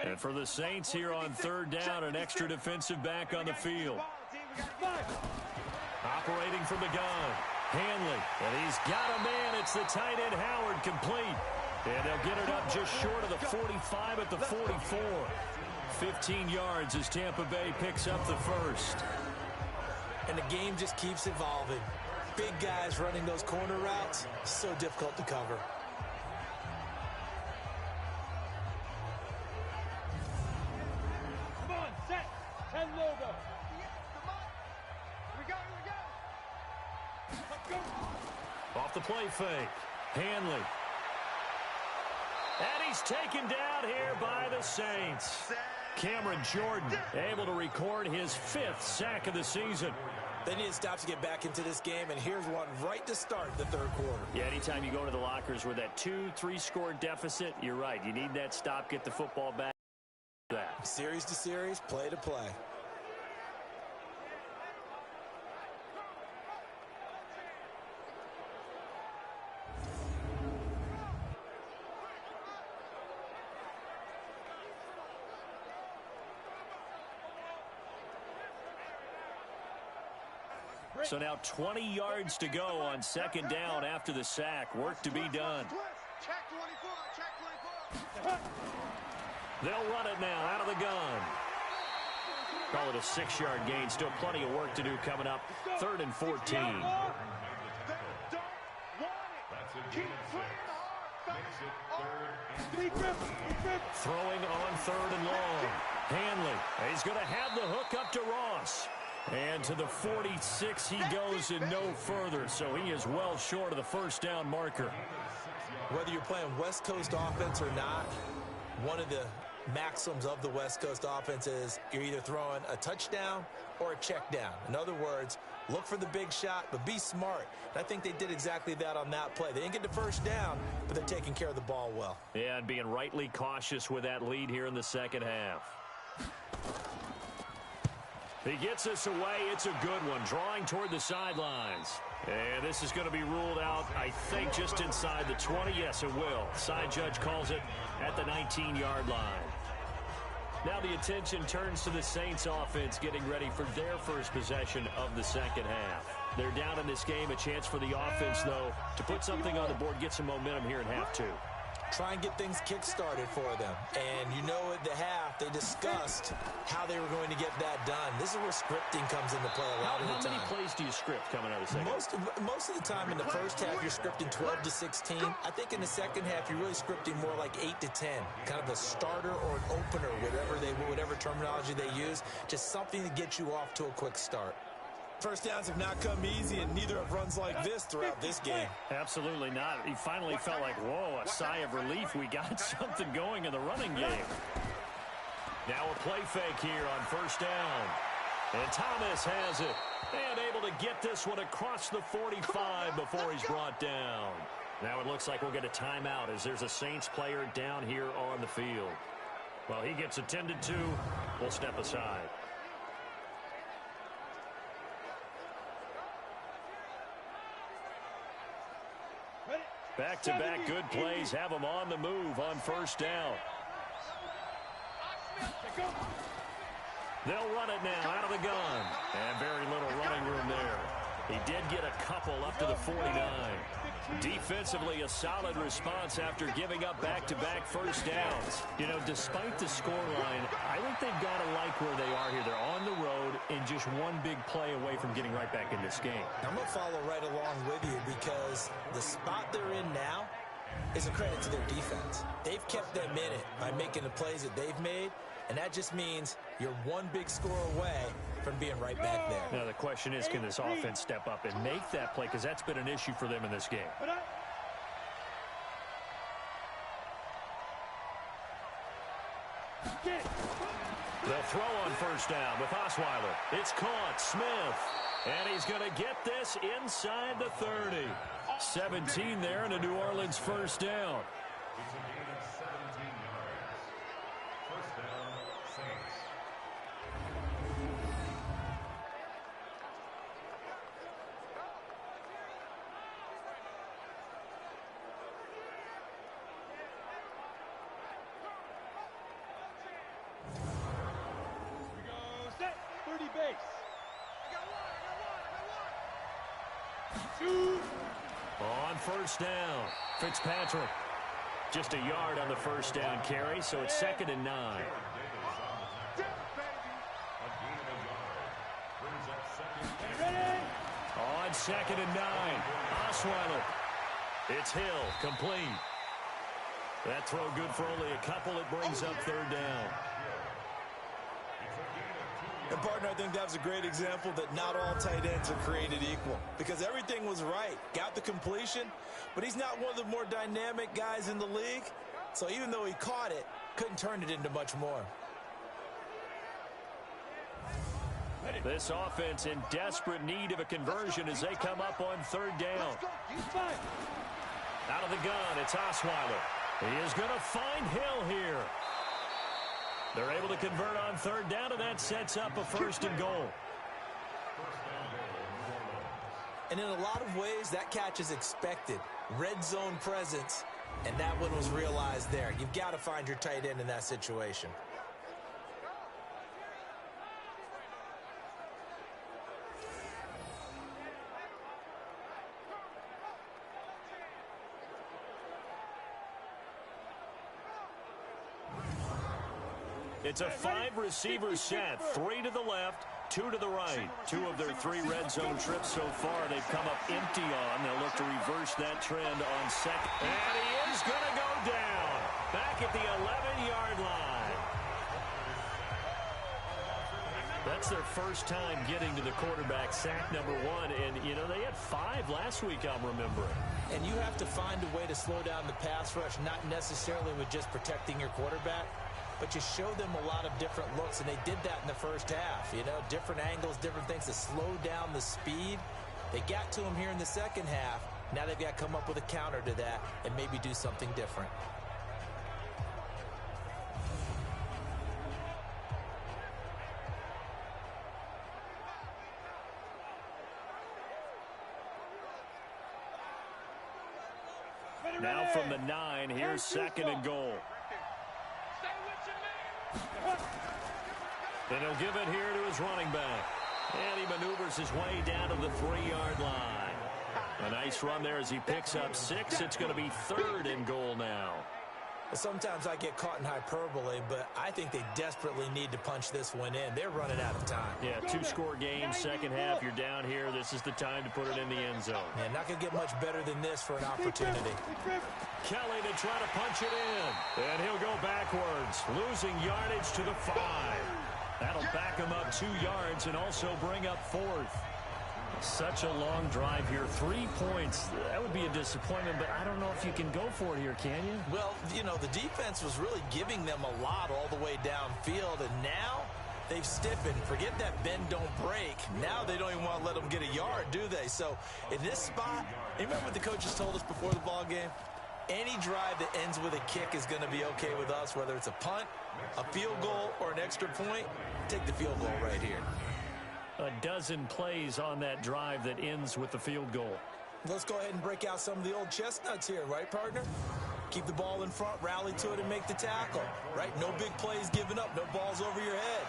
And for the Saints here on third down, an extra defensive back on the field. Operating from the gun, Hanley, and he's got a man. It's the tight end Howard, complete. And they'll get it up just short of the 45 at the 44. 15 yards as Tampa Bay picks up the first. And the game just keeps evolving. Big guys running those corner routes, so difficult to cover. Off the play fake, Hanley. And he's taken down here by the Saints. Cameron Jordan able to record his 5th sack of the season. They need to stop to get back into this game, and here's one right to start the third quarter. Yeah, anytime you go to the lockers with that 2-3 score deficit, you're right. You need that stop, get the football back. Series to series, play to play. So now 20 yards to go on second down after the sack. Work to be done. They'll run it now out of the gun. Call it a 6-yard gain. Still plenty of work to do coming up. 3rd and 14. Throwing on 3rd and long. Hanley. He's going to have the hook up to Ross. And to the 46 he goes and no further. So he is well short of the first down marker. Whether you're playing West Coast offense or not, one of the maxims of the West Coast offense is you're either throwing a touchdown or a check down. In other words, look for the big shot, but be smart. And I think they did exactly that on that play. They didn't get the first down, but they're taking care of the ball well. Yeah, and being rightly cautious with that lead here in the second half. He gets us away. It's a good one. Drawing toward the sidelines. And this is going to be ruled out, I think, just inside the 20. Yes, it will. Side judge calls it at the 19-yard line. Now the attention turns to the Saints offense getting ready for their first possession of the second half. They're down in this game. A chance for the offense, though, to put something on the board, get some momentum here in half 2. try and get things kick-started for them. And you know at the half, they discussed how they were going to get that done. This is where scripting comes into play a lot of the time. How many plays do you script coming out of the second? Most of the time in the first half, you're scripting 12 to 16. I think in the second half, you're really scripting more like 8 to 10. Kind of a starter or an opener, whatever terminology they use. Just something to get you off to a quick start. First downs have not come easy, and neither have runs like this throughout this game. Absolutely not. He finally felt like, whoa, a sigh of relief. We got something going in the running game. Now a play fake here on first down. And Thomas has it. And able to get this one across the 45 before he's brought down. Now it looks like we'll get a timeout as there's a Saints player down here on the field. Well, he gets attended to. We'll step aside. Back-to-back good plays have them on the move on first down. They'll run it now out of the gun. And very little running room there. He did get a couple up to the 49. Defensively, a solid response after giving up back-to-back first downs. You know, despite the scoreline, I think they've got to like where they are here. They're on the road and just one big play away from getting right back in this game. I'm going to follow right along with you because the spot they're in now is a credit to their defense. They've kept them in it by making the plays that they've made, and that just means you're one big score away from being right back there. Now the question is, can this offense step up and make that play? Because that's been an issue for them in this game. They'll throw on first down with Osweiler. It's caught. Smith. And he's going to get this inside the 30. 17 there and a New Orleans first down. It's a gain of 17 yards. First down, Saints. We go set. 30 base. On first down, Fitzpatrick. Just a yard on the first down carry, so it's 2nd and 9. A gain of a yard. Brings up second. On 2nd and 9, Osweiler. It's Hill, complete. That throw good for only a couple. It brings up 3rd down. And, partner, I think that was a great example that not all tight ends are created equal because everything was right. Got the completion, but he's not one of the more dynamic guys in the league. So even though he caught it, couldn't turn it into much more. This offense in desperate need of a conversion as they come up on 3rd down. Out of the gun, it's Osweiler. He is going to find Hill here. They're able to convert on 3rd down, and that sets up a 1st and goal. And in a lot of ways, that catch is expected. Red zone presence, and that one was realized there. You've got to find your tight end in that situation. It's a 5-receiver set, 3 to the left, 2 to the right. 2 of their 3 red zone trips so far they've come up empty on. They'll look to reverse that trend on 2nd. And he is going to go down back at the 11-yard line. That's their first time getting to the quarterback, sack number 1. And, you know, they had 5 last week, I'm remembering. And you have to find a way to slow down the pass rush, not necessarily with just protecting your quarterback, but you show them a lot of different looks, and they did that in the first half. You know, different angles, different things to slow down the speed. They got to him here in the second half. Now they've got to come up with a counter to that and maybe do something different. Now from the 9, here's 2nd and goal. And he'll give it here to his running back. And he maneuvers his way down to the 3-yard line. A nice run there as he picks up 6. It's going to be 3rd and goal now. Well, sometimes I get caught in hyperbole, but I think they desperately need to punch this one in. They're running out of time. Yeah, two-score game, second half. You're down here. This is the time to put it in the end zone. Yeah, not going to get much better than this for an opportunity. Kelly to try to punch it in. And he'll go backwards, losing yardage to the 5. That'll back him up 2 yards and also bring up 4th. Such a long drive here. 3 points. That would be a disappointment, but I don't know if you can go for it here, can you? Well, you know, the defense was really giving them a lot all the way downfield, and now they've stiffened. Forget that bend, don't break. Now they don't even want to let them get a yard, do they? So in this spot, remember what the coaches told us before the ball game? Any drive that ends with a kick is going to be okay with us, whether it's a punt, a field goal, or an extra point. Take the field goal right here. A dozen plays on that drive that ends with the field goal. Let's go ahead and break out some of the old chestnuts here, right, partner? Keep the ball in front, rally to it, and make the tackle, right? No big plays given up, no balls over your head.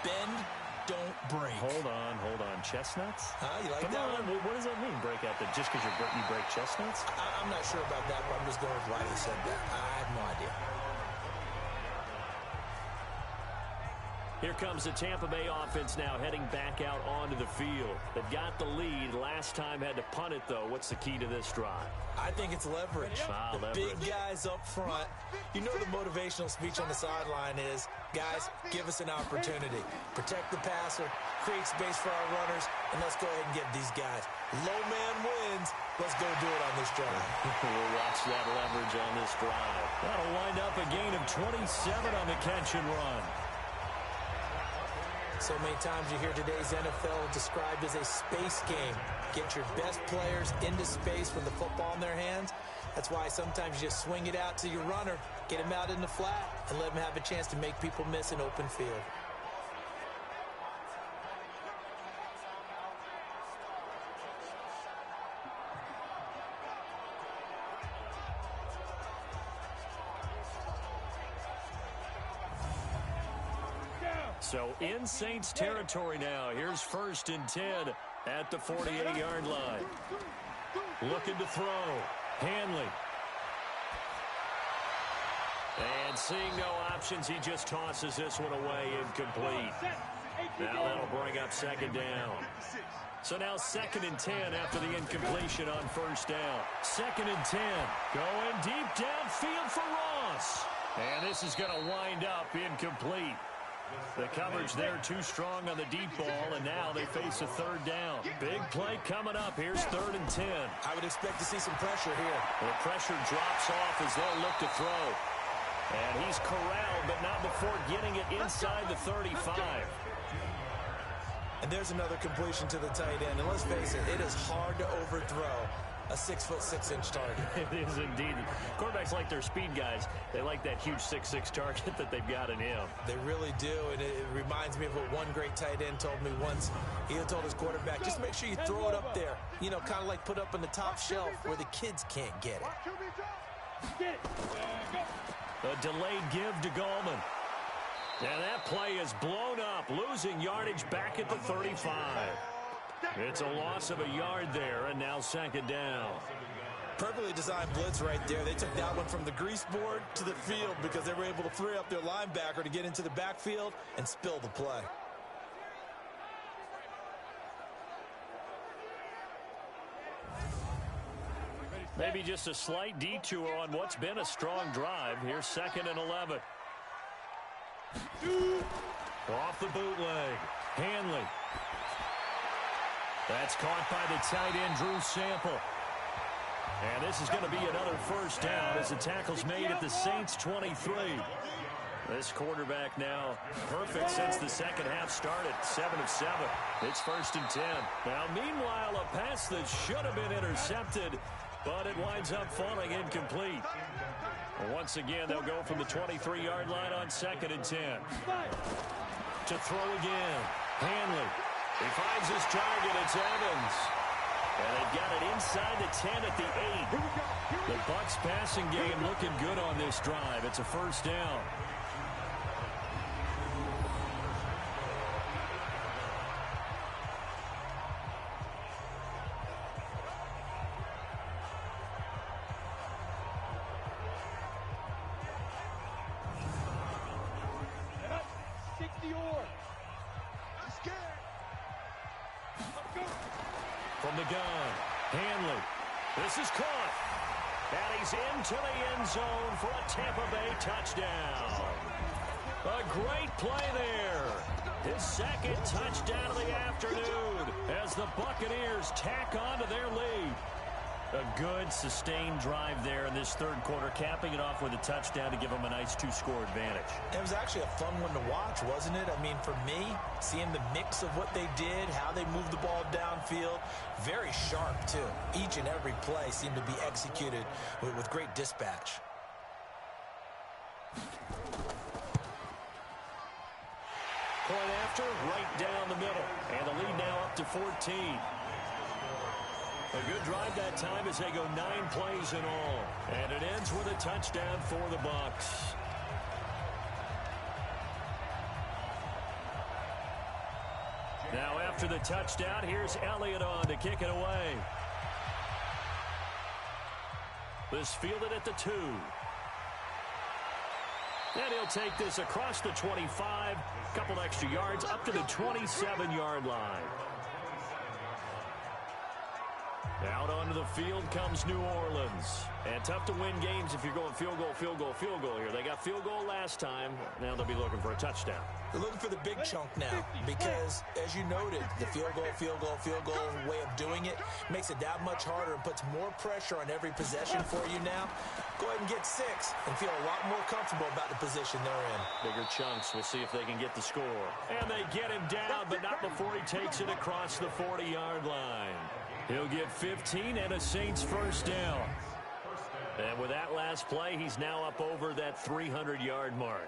Bend, don't break. Hold on. Chestnuts? You like Come that on, one? what does that mean, break out? That just because you break chestnuts? I'm not sure about that, but I'm just going with why they said that. I have no idea. Here comes the Tampa Bay offense now heading back out onto the field. They've got the lead. Last time had to punt it, though. What's the key to this drive? I think it's leverage. The leverage. Big guys up front. You know the motivational speech on the sideline is, guys, give us an opportunity. Protect the passer, create space for our runners, and let's go ahead and get these guys. Low man wins. Let's go do it on this drive. We'll watch that leverage on this drive. That'll wind up a gain of 27 on the catch and run. So many times you hear today's NFL described as a space game. Get your best players into space with the football in their hands. That's why sometimes you just swing it out to your runner, get him out in the flat, and let him have a chance to make people miss an open field. So in Saints territory now. Here's 1st and 10 at the 48-yard line. Looking to throw. Hanley. And seeing no options, he just tosses this one away, incomplete. Now that'll bring up 2nd down. So now 2nd and 10 after the incompletion on 1st down. 2nd and 10. Going deep downfield for Ross. And this is going to wind up incomplete. The coverage there too strong on the deep ball, and now they face a 3rd down. Big play coming up. Here's 3rd and 10. I would expect to see some pressure here. The pressure drops off as they'll look to throw. And he's corralled, but not before getting it inside the 35. And there's another completion to the tight end. And let's face it, it is hard to overthrow a 6'6" target. It is indeed. Quarterbacks like their speed guys. They like that huge 6'6" target that they've got in him. They really do, and it reminds me of what one great tight end told me once. He had told his quarterback, just make sure you throw it up there. You know, kind of like put up on the top shelf where the kids can't get it. A delayed give to Gallman. And that play is blown up, losing yardage back at the 35. It's a loss of a yard there, and now 2nd down. Perfectly designed blitz right there. They took that one from the grease board to the field because they were able to free up their linebacker to get into the backfield and spill the play. Maybe just a slight detour on what's been a strong drive. Here's 2nd and 11. Off the bootleg. Hanley. That's caught by the tight end, Drew Sample. And this is going to be another 1st down as the tackle's made at the Saints 23. This quarterback now perfect since the second half started. 7 of 7. It's 1st and 10. Now, meanwhile, a pass that should have been intercepted, but it winds up falling incomplete. Once again, they'll go from the 23-yard line on 2nd and 10. To throw again. Hanley. He finds his target. It's Evans. And they've got it inside the 10 at the 8. The Bucs passing game looking good on this drive. It's a 1st down. From the gun, Hanley. This is caught. And he's into the end zone for a Tampa Bay touchdown. A great play there. His second touchdown of the afternoon as the Buccaneers tack on to their lead. A good, sustained drive there in this third quarter, capping it off with a touchdown to give them a nice 2-score advantage. It was actually a fun one to watch, wasn't it? I mean, for me, seeing the mix of what they did, how they moved the ball downfield, very sharp, too. Each and every play seemed to be executed with great dispatch. Point after, right down the middle. And the lead now up to 14. A good drive that time as they go 9 plays in all. And it ends with a touchdown for the Bucs. Now after the touchdown, here's Elliott on to kick it away. This fielded at the 2. And he'll take this across the 25. Couple extra yards up to the 27-yard line. Out onto the field comes New Orleans. And tough to win games if you're going field goal, field goal, field goal here. They got field goal last time. Now they'll be looking for a touchdown. They're looking for the big chunk now because, as you noted, the field goal way of doing it makes it that much harder and puts more pressure on every possession for you now. Go ahead and get 6 and feel a lot more comfortable about the position they're in. Bigger chunks. We'll see if they can get the score. And they get him down, but not before he takes it across the 40-yard line. He'll get 15 and a Saints first down. And with that last play, he's now up over that 300-yard mark.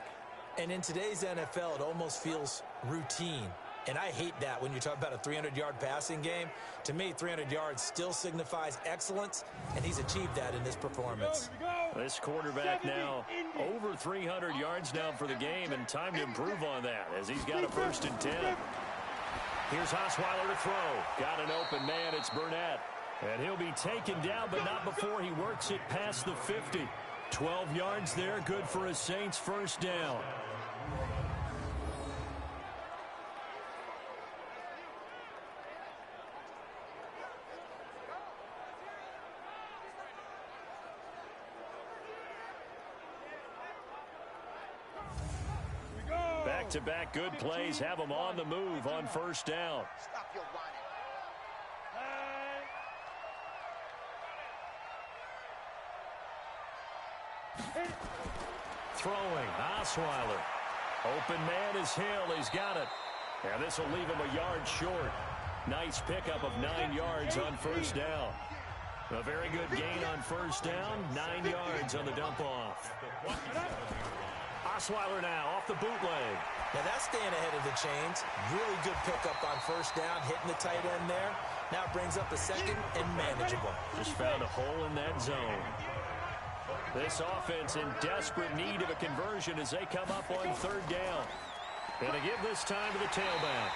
And in today's NFL, it almost feels routine. And I hate that when you talk about a 300-yard passing game. To me, 300 yards still signifies excellence, and he's achieved that in this performance. This quarterback now over 300 yards now for the game, and time to improve on that as he's got a 1st and 10. Here's Osweiler to throw. Got an open man. It's Burnett. And he'll be taken down, but not before he works it past the 50. 12 yards there. Good for a Saints first down. Back-to-back good plays have them on the move on first down. Stop your running. Throwing, Osweiler. Open man is Hill. He's got it. And this will leave him a yard short. Nice pickup of 9 yards on first down. A very good gain on first down. 9 yards on the dump-off. Osweiler now off the bootleg. Now that's staying ahead of the chains. Really good pickup on first down, hitting the tight end there. Now brings up a second and manageable. Just found a hole in that zone. This offense in desperate need of a conversion as they come up on third down. And to give this time to the tailback.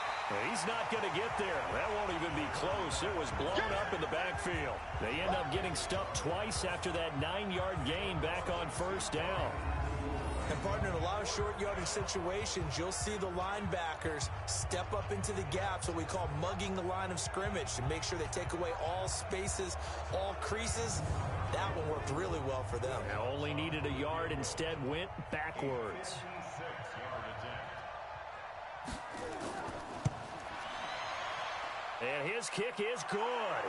He's not going to get there. That won't even be close. It was blown up in the backfield. They end up getting stuffed twice after that 9-yard gain back on first down. And, partner, in a lot of short yardage situations, you'll see the linebackers step up into the gaps, what we call mugging the line of scrimmage, to make sure they take away all spaces, all creases. That one worked really well for them. Only needed a yard, instead went backwards. And his kick is good.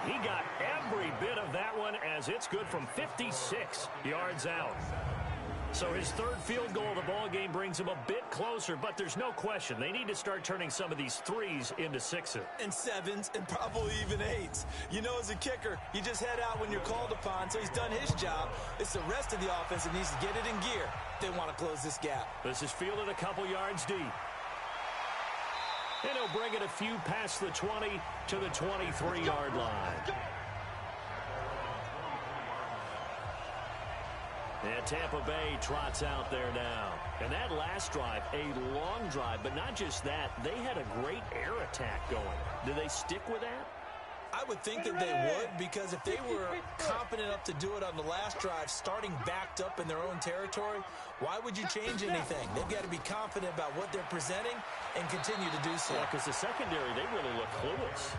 He got every bit of that one as it's good from 56 yards out. So his third field goal of the ball game brings him a bit closer, but there's no question they need to start turning some of these 3s into 6s. And 7s and probably even 8s. You know, as a kicker, you just head out when you're called upon, so he's done his job. It's the rest of the offense that needs to get it in gear if they want to close this gap. This is fielded a couple yards deep. And he'll bring it a few past the 20 to the 23-yard line. And Tampa Bay trots out there now. And that last drive, a long drive, but not just that. They had a great air attack going. Do they stick with that? I would think that they would, because if they were confident enough to do it on the last drive, starting backed up in their own territory, why would you change anything? They've got to be confident about what they're presenting and continue to do so. Yeah, because the secondary, they really look clueless.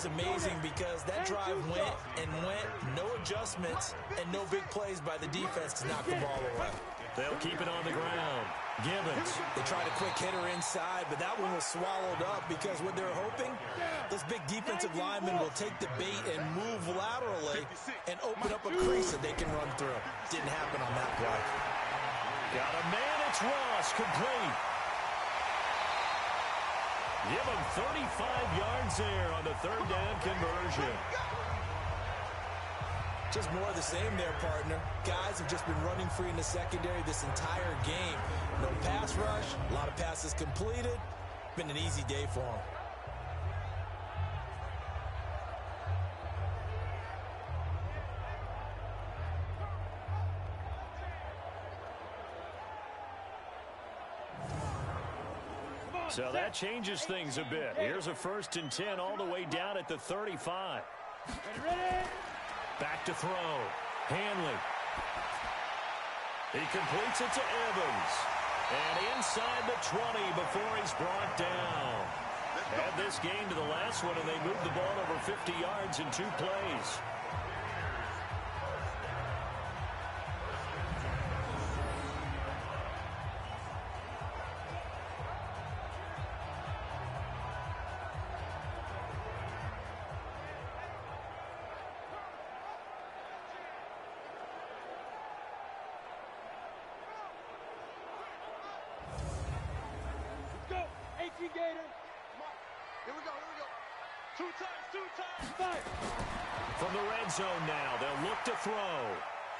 was amazing because that drive went and went, no adjustments, and no big plays by the defense to knock the ball away. They'll keep it on the ground. Gibbons. They tried a quick hitter inside, but that one was swallowed up because what they're hoping, those big defensive linemen will take the bait and move laterally and open up a crease that they can run through. Didn't happen on that play. Got a man, it's Ross, complete. Give him 35 yards there on the third down conversion. Just more of the same there, partner. Guys have just been running free in the secondary this entire game. No pass rush, a lot of passes completed. Been an easy day for them. So that changes things a bit. Here's a 1st and 10 all the way down at the 35. Back to throw. Hanley. He completes it to Evans. And inside the 20 before he's brought down. Add this game to the last one, and they moved the ball over 50 yards in 2 plays. From the red zone now, they'll look to throw.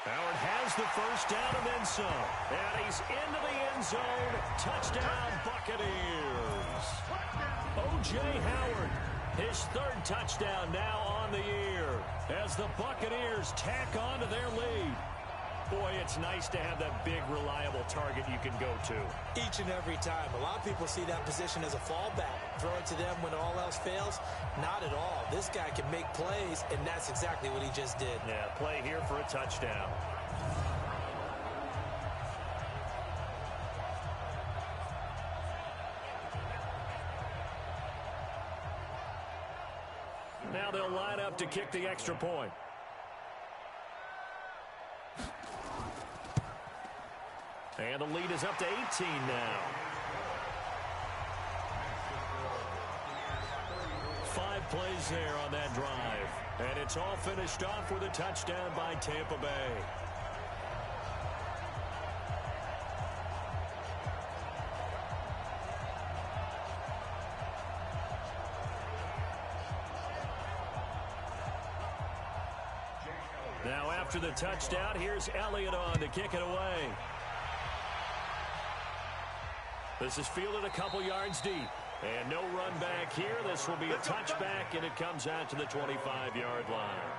Howard has the first down and then some. And he's into the end zone. Touchdown, Buccaneers. O.J. Howard, his 3rd touchdown now on the year as the Buccaneers tack on to their lead. Boy, it's nice to have that big, reliable target you can go to. Each and every time. A lot of people see that position as a fallback. Throw it to them when all else fails. Not at all. This guy can make plays, and that's exactly what he just did. Yeah, play here for a touchdown. Now they'll line up to kick the extra point. And the lead is up to 18 now. 5 plays there on that drive. And it's all finished off with a touchdown by Tampa Bay. Now after the touchdown, here's Elliott on to kick it away. This is fielded a couple yards deep. And no run back here. This will be a touchback, and it comes out to the 25-yard line.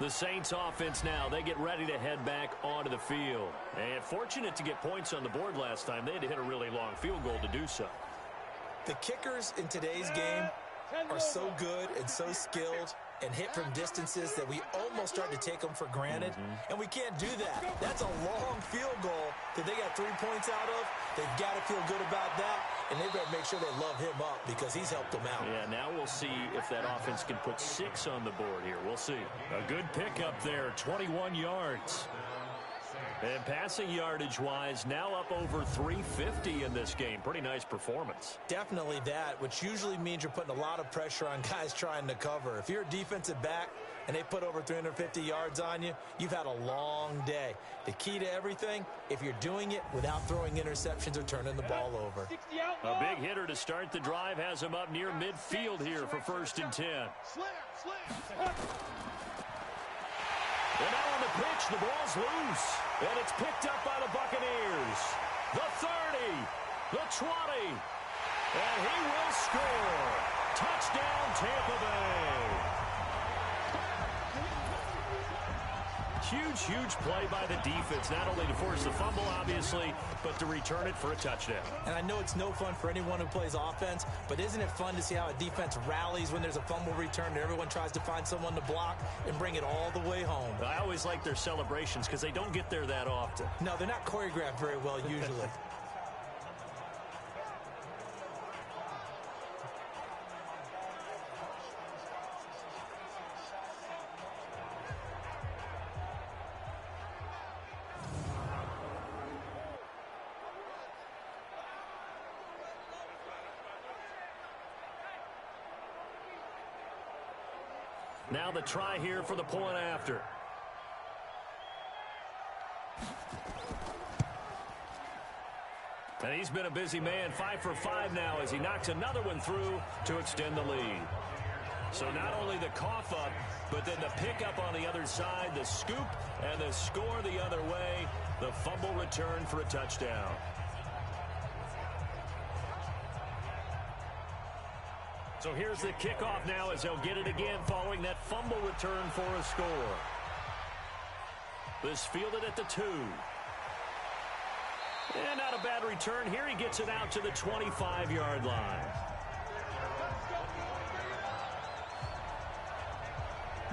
The Saints offense now, they get ready to head back onto the field. And fortunate to get points on the board last time. They had to hit a really long field goal to do so. The kickers in today's game are so good and so skilled and hit from distances that we almost start to take them for granted. And we can't do that. That's a long field goal that they got 3 points out of. They've got to feel good about that, and they better make sure they love him up because he's helped them out. Yeah, now we'll see if that offense can put 6 on the board here. We'll see. A good pickup there, 21 yards. And passing yardage-wise, now up over 350 in this game. Pretty nice performance. Definitely that, which usually means you're putting a lot of pressure on guys trying to cover. If you're a defensive back and they put over 350 yards on you, you've had a long day. The key to everything, if you're doing it without throwing interceptions or turning the ball over. A big hitter to start the drive has him up near midfield here for 1st and 10. And now on the pitch, the ball's loose. And it's picked up by the Buccaneers. The 30, the 20. And he will score. Touchdown, Tampa Bay. Huge play by the defense, not only to force the fumble, obviously, but to return it for a touchdown. And I know it's no fun for anyone who plays offense, but isn't it fun to see how a defense rallies when there's a fumble return and everyone tries to find someone to block and bring it all the way home? I always like their celebrations because they don't get there that often. No, they're not choreographed very well usually. Now the try here for the point after. And he's been a busy man, 5 for 5 now as he knocks another one through to extend the lead. So not only the cough up, but then the pickup on the other side, the scoop, and the score the other way, the fumble return for a touchdown. So here's the kickoff now as they'll get it again following that fumble return for a score. This fielded at the 2. And not a bad return here. He gets it out to the 25-yard line.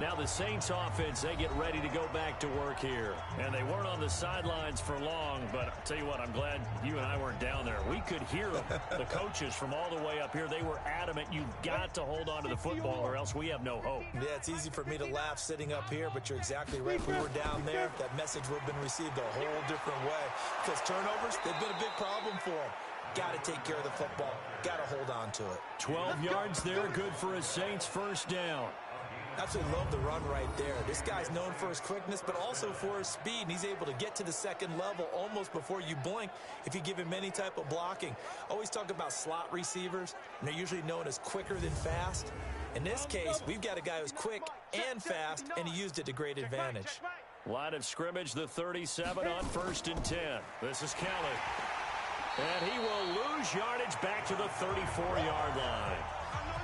Now the Saints offense, they get ready to go back to work here. And they weren't on the sidelines for long, but I'll tell you what, I'm glad you and I weren't down there. We could hear them, the coaches from all the way up here. They were adamant, you've got to hold on to the football or else we have no hope. Yeah, it's easy for me to laugh sitting up here, but you're exactly right. If we were down there, that message would have been received a whole different way. Because turnovers, they've been a big problem for them. Got to take care of the football. Got to hold on to it. 12 yards there, good for a Saints first down. Absolutely love the run right there. This guy's known for his quickness, but also for his speed. And he's able to get to the second level almost before you blink if you give him any type of blocking. Always talk about slot receivers, and they're usually known as quicker than fast. In this case, we've got a guy who's quick and fast, and he used it to great advantage. Line of scrimmage, the 37 on 1st and 10. This is Kelly. And he will lose yardage back to the 34-yard line.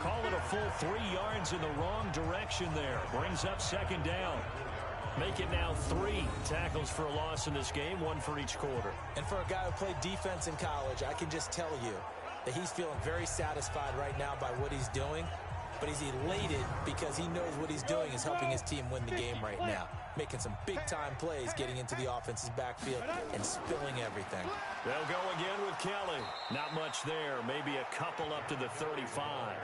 Call it a full 3 yards in the wrong direction there. Brings up second down. Make it now 3 tackles for a loss in this game, 1 for each quarter. And for a guy who played defense in college, I can just tell you that he's feeling very satisfied right now by what he's doing. But he's elated because he knows what he's doing is helping his team win the game right now. Making some big-time plays, getting into the offense's backfield and spilling everything. They'll go again with Kelly. Not much there. Maybe a couple up to the 35.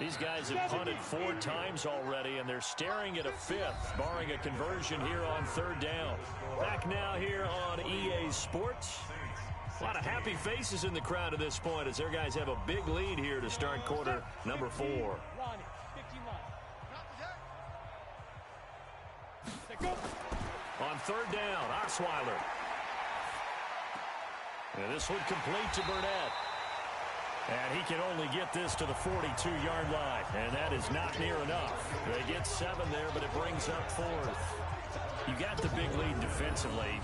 These guys have punted 4 times already, and they're staring at a 5th, barring a conversion here on 3rd down. Back now here on EA Sports. A lot of happy faces in the crowd at this point as their guys have a big lead here to start quarter number 4. On 3rd down, Osweiler. And this one complete to Burnett. And he can only get this to the 42-yard line. And that is not near enough. They get 7 there, but it brings up 4th. You got the big lead defensively.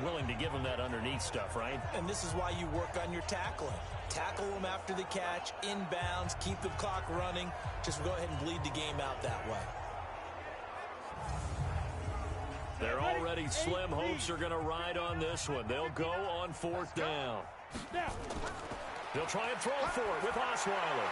Willing to give them that underneath stuff, right? And this is why you work on your tackling. Tackle them after the catch, inbounds, keep the clock running. Just go ahead and bleed the game out that way. They're already slim hopes are going to ride on this one. They'll go on 4th down. They'll try and throw for it with Osweiler.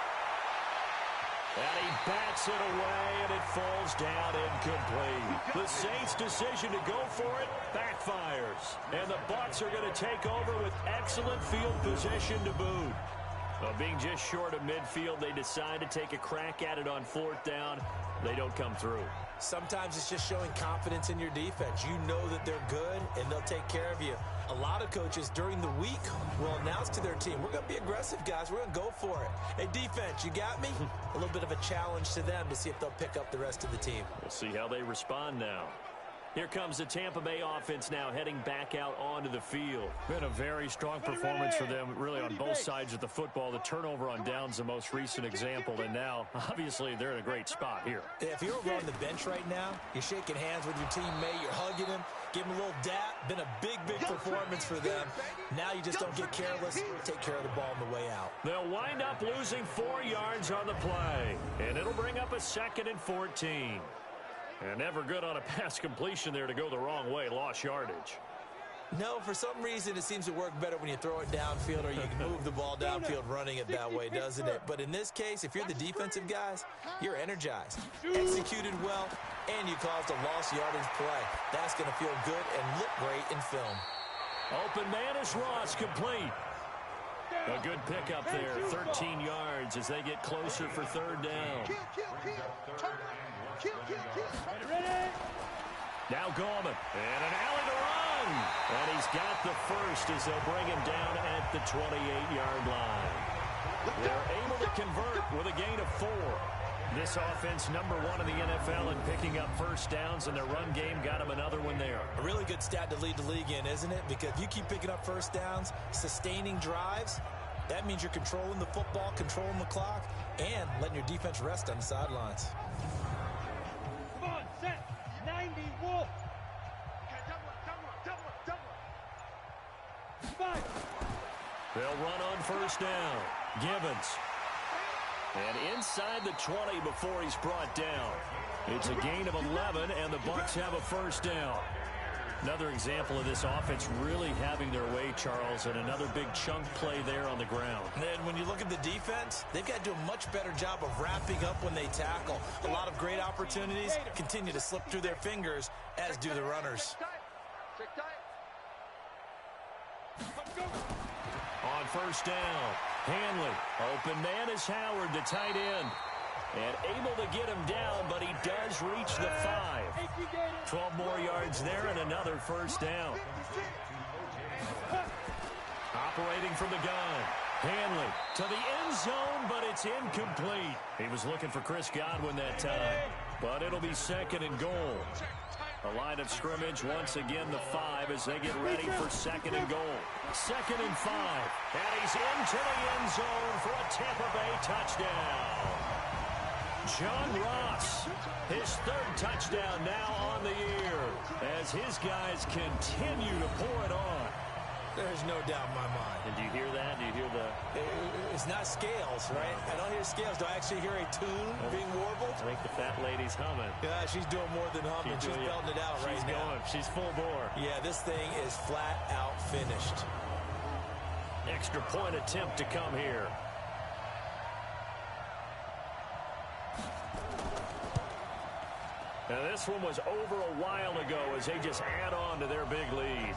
And he bats it away, and it falls down incomplete. The Saints' decision to go for it backfires. And the Bucs are going to take over with excellent field position to boot. Well, being just short of midfield, they decide to take a crack at it on 4th down. They don't come through. Sometimes it's just showing confidence in your defense. You know that they're good, and they'll take care of you. A lot of coaches during the week will announce to their team, we're going to be aggressive, guys. We're going to go for it. Hey, defense, you got me? A little bit of a challenge to them to see if they'll pick up the rest of the team. We'll see how they respond now. Here comes the Tampa Bay offense now heading back out onto the field. Been a very strong performance for them really on both sides of the football. The turnover on downs the most recent example, and now obviously they're in a great spot here. If you're over on the bench right now, you're shaking hands with your teammate, you're hugging him, give him a little dap. Been a big performance for them. Now you just don't get careless. Take care of the ball on the way out. They'll wind up losing 4 yards on the play, and it'll bring up a 2nd and 14. And never good on a pass completion there to go the wrong way. Lost yardage. No, for some reason it seems to work better when you throw it downfield or you can move the ball downfield running it that way, doesn't it? But in this case, if you're the defensive guys, you're energized, executed well, and you caused a lost yardage play. That's going to feel good and look great in film. Open man is Ross, complete. A good pickup there, 13 yards as they get closer for 3rd down. Now Gallman, and an alley to run. And he's got the first as they'll bring him down at the 28-yard line. They're able to convert with a gain of 4. This offense #1 in the NFL in picking up first downs, and their run game got them another one there. A really good stat to lead the league in, isn't it? Because if you keep picking up first downs, sustaining drives, that means you're controlling the football, controlling the clock, and letting your defense rest on the sidelines. Come on, set. 90, wolf. Five. They'll run on first down. Gibbons. And inside the 20 before he's brought down. It's a gain of 11, and the Bucs have a first down. Another example of this offense really having their way, Charles, and another big chunk play there on the ground. And when you look at the defense, they've got to do a much better job of wrapping up when they tackle. A lot of great opportunities continue to slip through their fingers, as do the runners. On first down, Hanley. Open man is Howard, the tight end. And able to get him down, but he does reach the 5. 12 more yards there and another first down. Operating from the gun. Hanley to the end zone, but it's incomplete. He was looking for Chris Godwin that time. But it'll be second and goal. The line of scrimmage, once again, the 5 as they get ready for second and goal. Second and 5. And he's into the end zone for a Tampa Bay touchdown. John Ross, his third touchdown now on the year as his guys continue to pour it on. There's no doubt in my mind. And do you hear that? Do you hear the... It's not scales, right? I don't hear scales. Do I actually hear a tune being warbled? I think the fat lady's humming. Yeah, she's doing more than humming. She's belting it out right now. She's going. She's full bore. Yeah, this thing is flat out finished. Extra point attempt to come here. Now this one was over a while ago as they just add on to their big lead.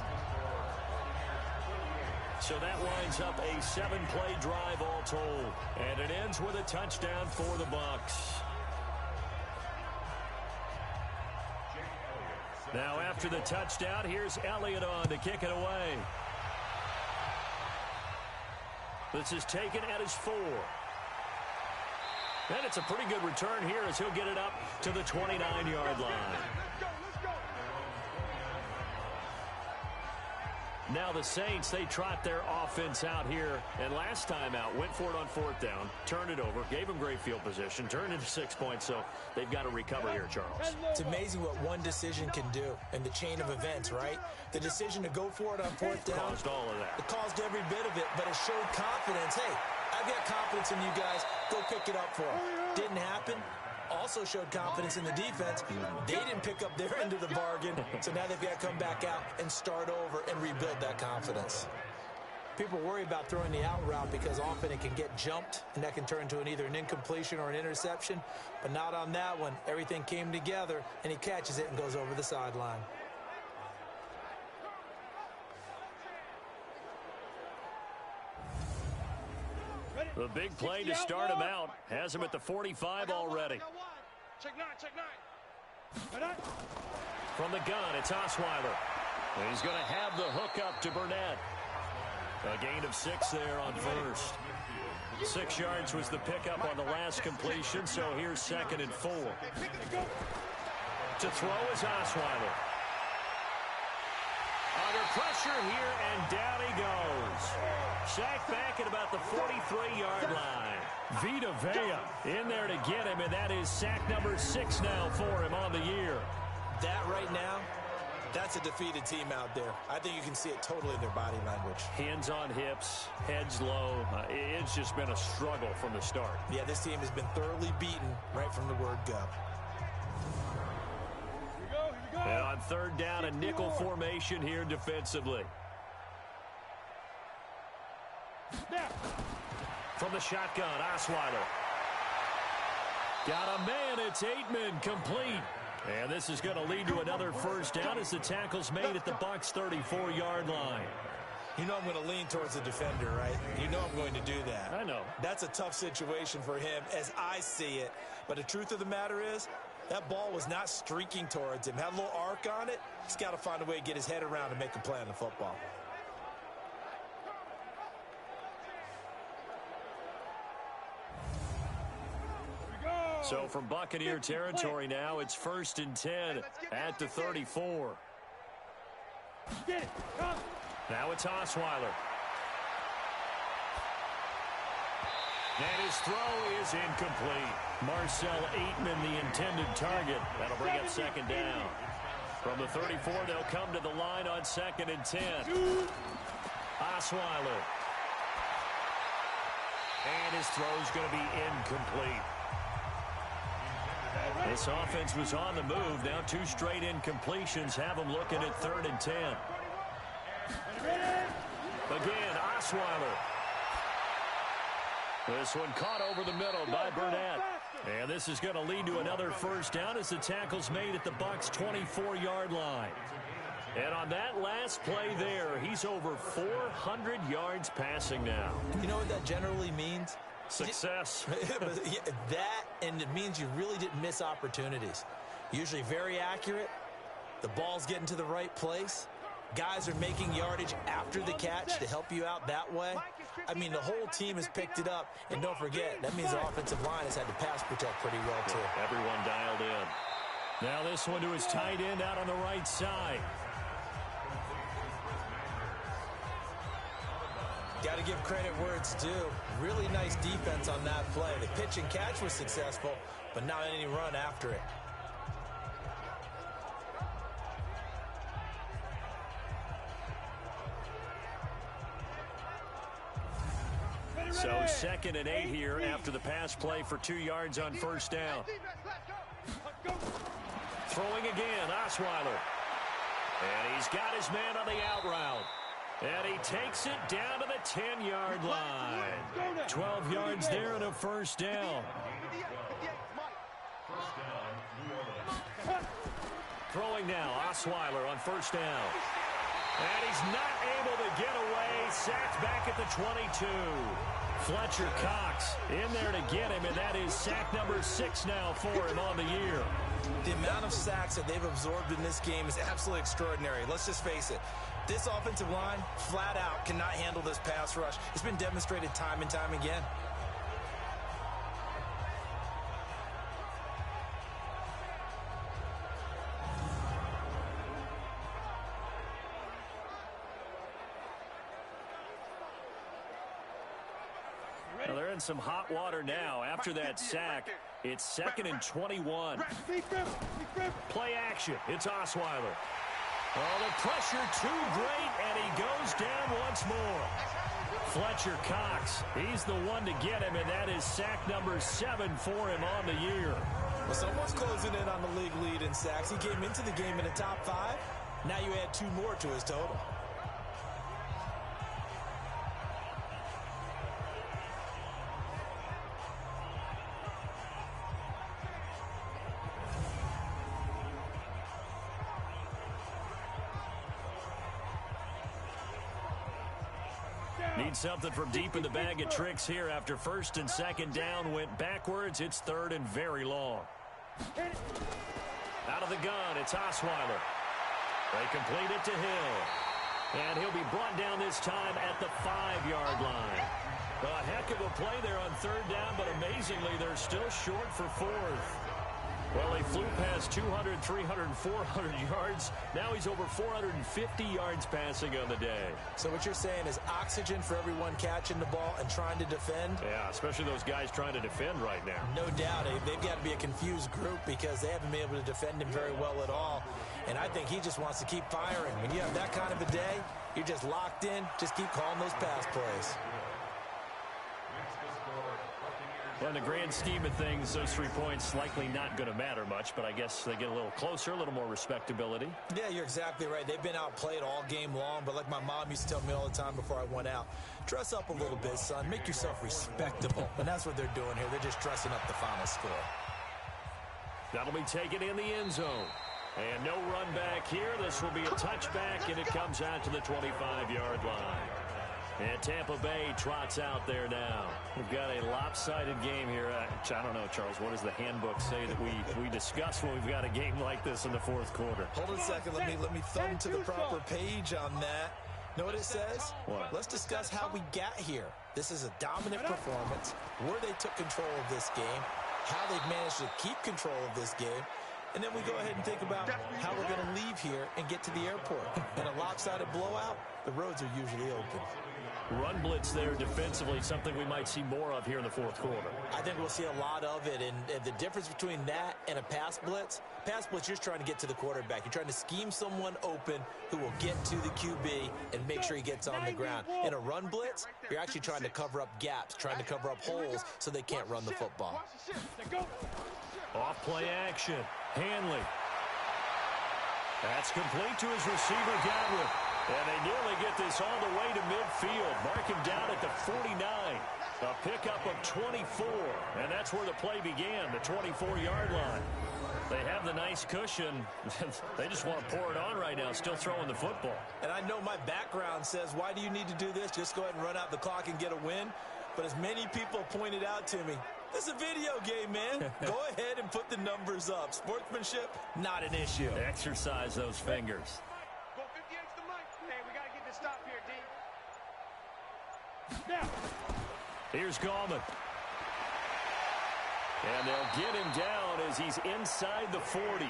So that winds up a 7-play drive all told. And it ends with a touchdown for the Bucs. Now after the touchdown, here's Elliott on to kick it away. This is taken at his 4. And it's a pretty good return here as he'll get it up to the 29-yard line. Now the Saints, they trot their offense out here. And last time out, went for it on 4th down, turned it over, gave them great field position, turned into 6 points. So they've got to recover here, Charles. It's amazing what one decision can do in the chain of events, right? The decision to go for it on 4th down. Caused all of that. It caused every bit of it, but it showed confidence. Hey, I've got confidence in you guys. Go pick it up for them. Didn't happen. Also showed confidence in the defense. They didn't pick up their end of the bargain, so now they've got to come back out and start over and rebuild that confidence. People worry about throwing the out route because often it can get jumped, and that can turn into either an incompletion or an interception, but not on that one. Everything came together, and he catches it and goes over the sideline. The big play to start him out has him at the 45 already. Check 9, check 9. From the gun, it's Osweiler. And he's going to have the hook up to Burnett. A gain of 6 there on first. 6 yards was the pickup on the last completion, so here's second and 4. To throw is Osweiler. Under pressure here, and down he goes. Sacked back at about the 43-yard line. Vita Vea in there to get him, and that is sack number 6 now for him on the year. That right now, that's a defeated team out there. I think you can see it totally in their body language. Hands on hips, heads low. It's just been a struggle from the start. Yeah, this team has been thoroughly beaten right from the word go. And on 3rd down, a nickel formation here defensively. From the shotgun, Osweiler. Got a man, it's Aitman, complete. And this is going to lead to another first down as the tackle's made at the Bucs' 34-yard line. You know I'm going to lean towards the defender, right? You know I'm going to do that. I know. That's a tough situation for him as I see it. But the truth of the matter is, that ball was not streaking towards him. Had a little arc on it. He's got to find a way to get his head around and make a play on the football. Here we go. So from Buccaneer territory now, it's 1st and 10 at the 34. Now it's Osweiler. And his throw is incomplete. Marcel Aitman, the intended target. That'll bring up 2nd down. From the 34, they'll come to the line on 2nd and 10. Osweiler. And his throw's going to be incomplete. This offense was on the move. Now 2 straight incompletions have them looking at 3rd and 10. Again, Osweiler. This one caught over the middle by Burnett. And this is going to lead to another 1st down as the tackle's made at the Bucs' 24-yard line. And on that last play there, he's over 400 yards passing now. You know what that generally means? Success. That, and it means you really didn't miss opportunities. Usually very accurate. The ball's getting to the right place. Guys are making yardage after the catch to help you out that way. I mean, the whole team has picked it up. And don't forget, that means the offensive line has had to pass protect pretty well, too. Everyone dialed in. Now this one to his tight end out on the right side. Got to give credit where it's due. Really nice defense on that play. The pitch and catch was successful, but not any run after it. So 2nd and 8 here after the pass play for 2 yards on 1st down. Throwing again, Osweiler. And he's got his man on the out route. And he takes it down to the 10-yard line. 12 yards there and a 1st down. Throwing now, Osweiler on 1st down. And he's not able to get away. Sacked back at the 22. Fletcher Cox in there to get him, and that is sack number 6 now for him on the year. The amount of sacks that they've absorbed in this game is absolutely extraordinary. Let's just face it. This offensive line, flat out, cannot handle this pass rush. It's been demonstrated time and time again. Well, they're in some hot water now. After that sack, it's 2nd and 21. Play action. It's Osweiler. Oh, the pressure too great, and he goes down once more. Fletcher Cox, he's the one to get him, and that is sack number 7 for him on the year. Well, someone's closing in on the league lead in sacks. He came into the game in the top 5. Now you add 2 more to his total. Need something from deep in the bag of tricks here after 1st and 2nd down went backwards. It's 3rd and very long. Out of the gun, it's Osweiler. They complete it to Hill. And he'll be brought down this time at the 5-yard line. A heck of a play there on 3rd down, but amazingly, they're still short for 4th. Well, he flew past 200, 300, 400 yards. Now he's over 450 yards passing on the day. So what you're saying is oxygen for everyone catching the ball and trying to defend? Yeah, especially those guys trying to defend right now. No doubt. They've got to be a confused group because they haven't been able to defend him very well at all. And I think he just wants to keep firing. When you have that kind of a day, you're just locked in. Just keep calling those pass plays. Well, in the grand scheme of things, those 3 points likely not going to matter much, but I guess they get a little closer, a little more respectability. Yeah, you're exactly right. They've been outplayed all game long, but like my mom used to tell me all the time before I went out, dress up a little bit, son. Make yourself respectable. And that's what they're doing here. They're just dressing up the final score. That'll be taken in the end zone. And no run back here. This will be a touchback, and it comes out to the 25-yard line. And Tampa Bay trots out there now. We've got a lopsided game here. I don't know, Charles, what does the handbook say that we discuss when we've got a game like this in the 4th quarter? Hold on a second. Let me thumb to the proper page on that. Know what it says? What? Let's discuss how we got here. This is a dominant performance, where they took control of this game, how they've managed to keep control of this game. And then we go ahead and think about how we're going to leave here and get to the airport. In a lopsided blowout, the roads are usually open. Run blitz there defensively, something we might see more of here in the fourth quarter. I think we'll see a lot of it, and the difference between that and a pass blitz, you're just trying to get to the quarterback. You're trying to scheme someone open who will get to the QB and make sure he gets on the ground. In a run blitz, you're actually trying to cover up gaps, trying to cover up holes so they can't run the football. Off play action. Hanley. That's complete to his receiver, Godwin. And they nearly get this all the way to midfield. Mark him down at the 49. A pickup of 24. And that's where the play began, the 24-yard line. They have the nice cushion. They just want to pour it on right now, still throwing the football. And I know my background says, why do you need to do this? Just go ahead and run out the clock and get a win. But as many people pointed out to me, this is a video game, man. Go ahead and put the numbers up. Sportsmanship, not an issue. Exercise those fingers. Go 58's the mic. Hey, we got to get this stop here, D. Now. Here's Gallman. And they'll get him down as he's inside the 40.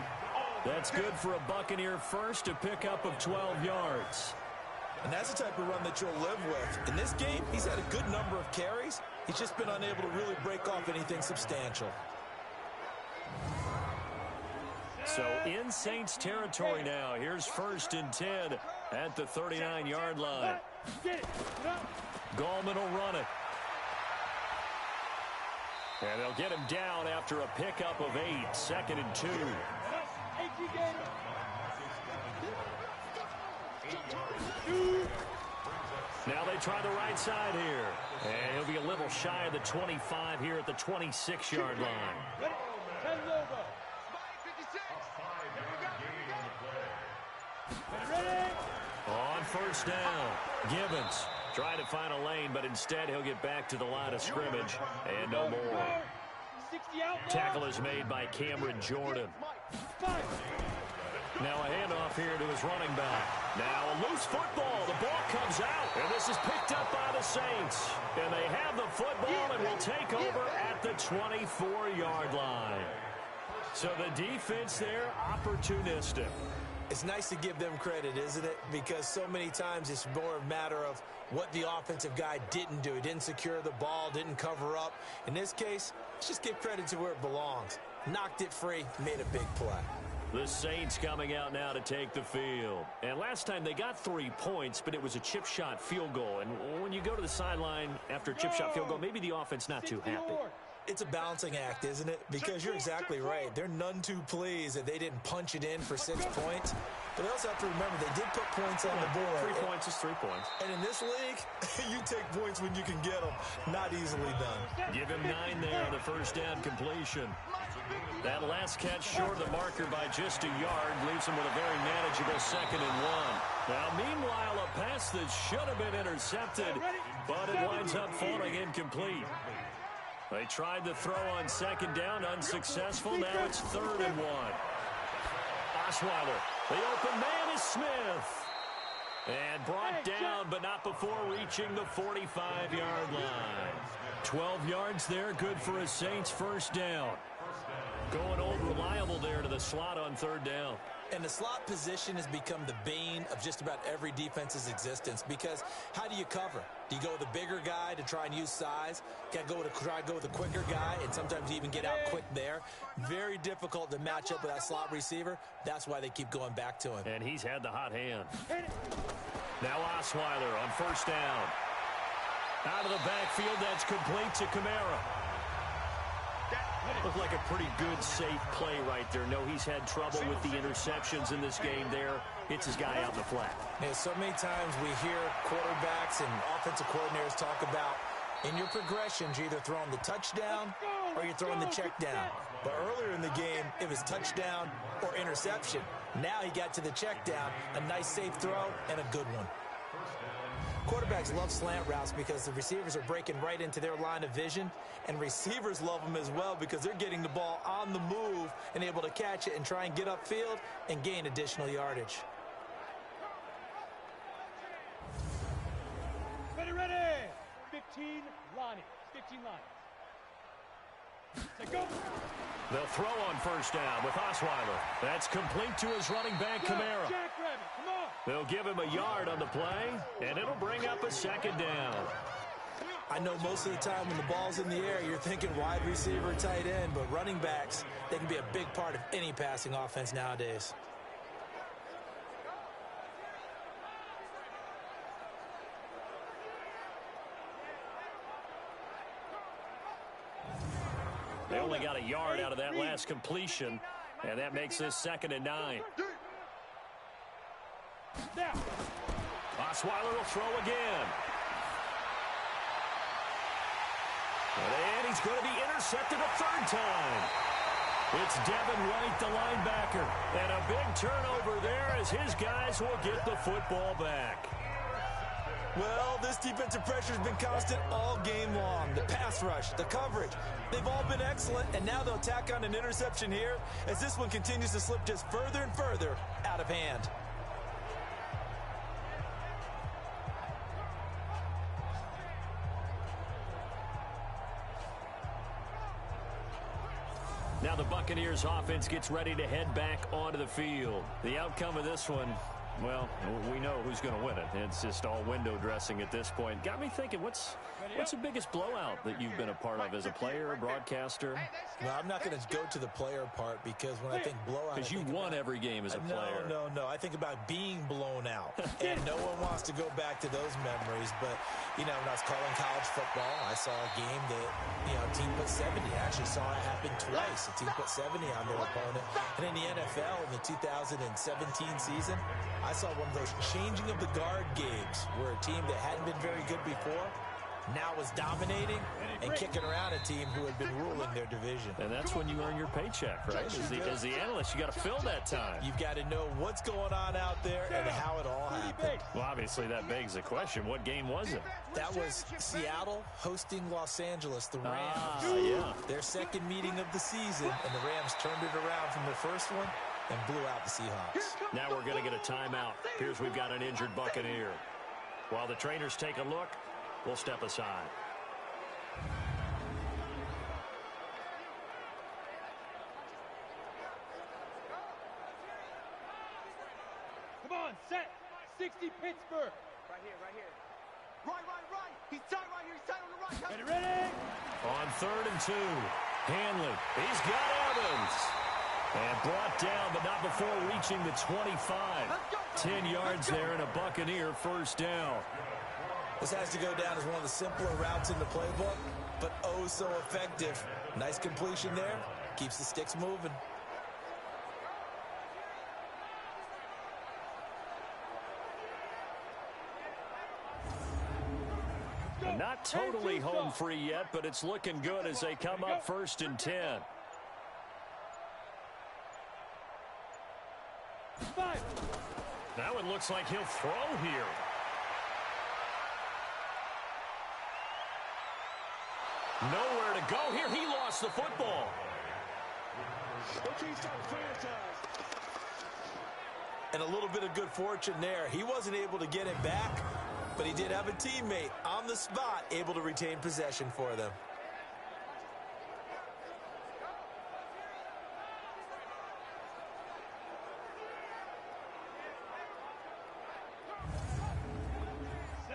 That's good for a Buccaneer first, a pickup of 12 yards. And that's the type of run that you'll live with. In this game, he's had a good number of carries. He's just been unable to really break off anything substantial. So in Saints territory now. Here's 1st and 10 at the 39-yard line. Gallman will run it. And they'll get him down after a pickup of 8, 2nd and 2. Now they try the right side here. And he'll be a little shy of the 25 here at the 26-yard line. On 1st down, Gibbons trying to find a lane, but instead he'll get back to the line of scrimmage. And no more. Tackle is made by Cameron Jordan. Now a handoff here to his running back. Now a loose football. The ball comes out. And this is picked up by the Saints. And they have the football and will take over at the 24-yard line. So the defense there, opportunistic. It's nice to give them credit, isn't it? Because so many times it's more a matter of what the offensive guy didn't do. He didn't secure the ball, didn't cover up. In this case, let's just give credit to where it belongs. Knocked it free, made a big play. The Saints coming out now to take the field. And last time they got 3 points, but it was a chip shot field goal. And when you go to the sideline after a chip shot field goal, maybe the offense not too happy. It's a balancing act, isn't it? Because you're exactly right. They're none too pleased that they didn't punch it in for 6 points. But they also have to remember they did put points on the board. 3 points is 3 points. And in this league, you take points when you can get them. Not easily done. Give him 9 there on the 1st down completion. That last catch short of the marker by just a yard leaves him with a very manageable 2nd and 1. Now, meanwhile, a pass that should have been intercepted, but it winds up falling incomplete. They tried to throw on 2nd down, unsuccessful. Now it's 3rd and 1. Osweiler, the open man is Smith. And brought down, but not before reaching the 45-yard line. 12 yards there, good for a Saints 1st down. Going old reliable there to the slot on 3rd down. And the slot position has become the bane of just about every defense's existence, because how do you cover? Do you go with a bigger guy to try and use size? Got to try to go with a quicker guy, and sometimes you even get out quick there. Very difficult to match up with that slot receiver. That's why they keep going back to him. And he's had the hot hand. Now Osweiler on 1st down. Out of the backfield, that's complete to Kamara. Looked like a pretty good, safe play right there. No, he's had trouble with the interceptions in this game there. Hits his guy out in the flat. Yeah, so many times we hear quarterbacks and offensive coordinators talk about in your progressions, you're either throwing the touchdown or you're throwing the check down. But earlier in the game, it was touchdown or interception. Now he got to the check down, a nice safe throw, and a good one. Quarterbacks love slant routes because the receivers are breaking right into their line of vision, and receivers love them as well because they're getting the ball on the move and able to catch it and try and get upfield and gain additional yardage. Ready. 15 Lonnie. 15 Lonnie. They'll throw on first down with Osweiler. That's complete to his running back, Kamara. They'll give him a yard on the play, and it'll bring up a second down. I know most of the time when the ball's in the air, you're thinking wide receiver, tight end, but running backs, they can be a big part of any passing offense nowadays. They only got a yard out of that last completion, and that makes this 2nd and 9. Osweiler will throw again. And he's going to be intercepted a 3rd time. It's Devin White, the linebacker. And a big turnover there as his guys will get the football back. Well, this defensive pressure has been constant all game long. The pass rush, the coverage, they've all been excellent, and now they'll tack on an interception here as this one continues to slip just further and further out of hand. Now the Buccaneers offense gets ready to head back onto the field. The outcome of this one, well, we know who's going to win it. It's just all window dressing at this point. Got me thinking, what's the biggest blowout that you've been a part of as a player, a broadcaster? No, I'm not going to go to the player part because when I think blowout... Because you won every game as a player. No. I think about being blown out. And no one wants to go back to those memories. But, you know, when I was calling college football, I saw a game that, you know, a team put 70. I actually saw it happen twice. A team put 70 on their opponent. And in the NFL, in the 2017 season, I saw one of those changing of the guard games where a team that hadn't been very good before now was dominating and kicking around a team who had been ruling their division. And that's when you earn your paycheck, right? As the analyst, you got to fill that time. You've got to know what's going on out there and how it all happened. Well, obviously, that begs the question, what game was it? That was Seattle hosting Los Angeles, the Rams. Yeah. Their second meeting of the season, and the Rams turned it around from their first one and blew out the Seahawks. Now we're going to get a timeout. Here's we've got an injured Buccaneer. While the trainers take a look, we'll step aside. Come on, set. 60 Pittsburgh. Right here. Right. He's tight right here. He's tight on the right. Ready? On 3rd and 2, Hanley. He's got Evans. And brought down, but not before reaching the 25. 10 yards there and a Buccaneer first down. This has to go down as one of the simpler routes in the playbook, but oh so effective. Nice completion there. Keeps the sticks moving. Not totally home free yet, but it's looking good as they come up 1st and 10. Now it looks like he'll throw here. Nowhere to go here. He lost the football. And a little bit of good fortune there. He wasn't able to get it back, but he did have a teammate on the spot able to retain possession for them.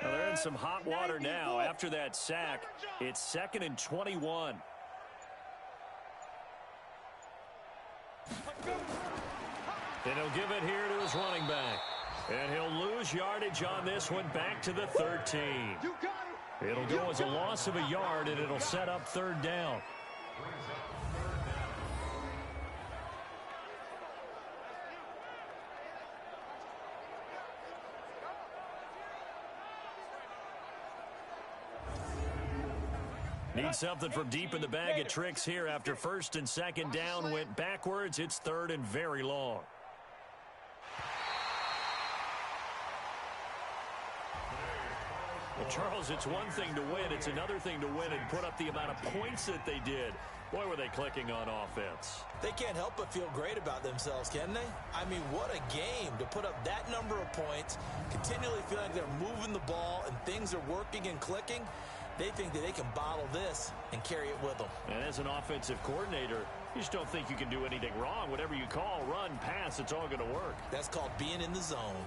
Well, they're in some hot water now. After that sack, it's 2nd and 21. And he'll give it here to his running back. And he'll lose yardage on this one back to the 13. It'll go as a loss of a yard, and it'll set up 3rd down. Need something from deep in the bag of tricks here after 1st and 2nd down went backwards. It's 3rd and very long. Well, Charles, it's one thing to win. It's another thing to win and put up the amount of points that they did. Boy, were they clicking on offense. They can't help but feel great about themselves, can they? I mean, what a game to put up that number of points, continually feeling like they're moving the ball and things are working and clicking. They think that they can bottle this and carry it with them. And as an offensive coordinator, you just don't think you can do anything wrong. Whatever you call, run, pass, it's all going to work. That's called being in the zone.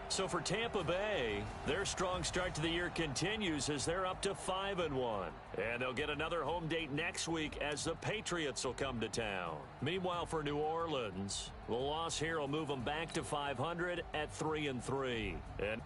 So for Tampa Bay, their strong start to the year continues as they're up to 5-1. And they'll get another home date next week as the Patriots will come to town. Meanwhile, for New Orleans, the loss here will move them back to 500 at 3-3. And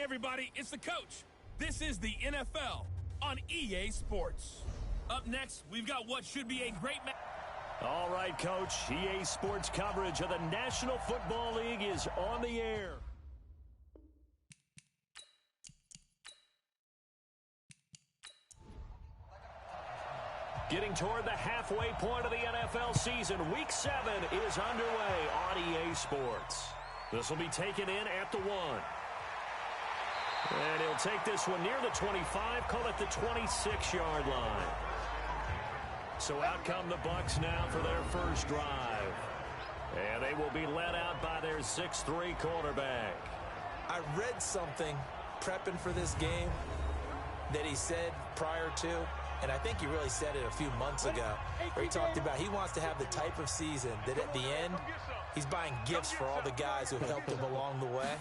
Hey, everybody, it's the coach. This is the NFL on EA Sports. Up next, we've got what should be a great match. All right, Coach. EA Sports coverage of the National Football League is on the air. Getting toward the halfway point of the NFL season, Week 7 is underway on EA Sports. This will be taken in at the 1. And he'll take this one near the 25, call it the 26-yard line. So out come the Bucs now for their first drive. And they will be led out by their 6'3" quarterback. I read something prepping for this game that he said prior to, and I think he really said it a few months ago, where he talked about he wants to have the type of season that at the end, he's buying gifts for all the guys who have helped him along the way.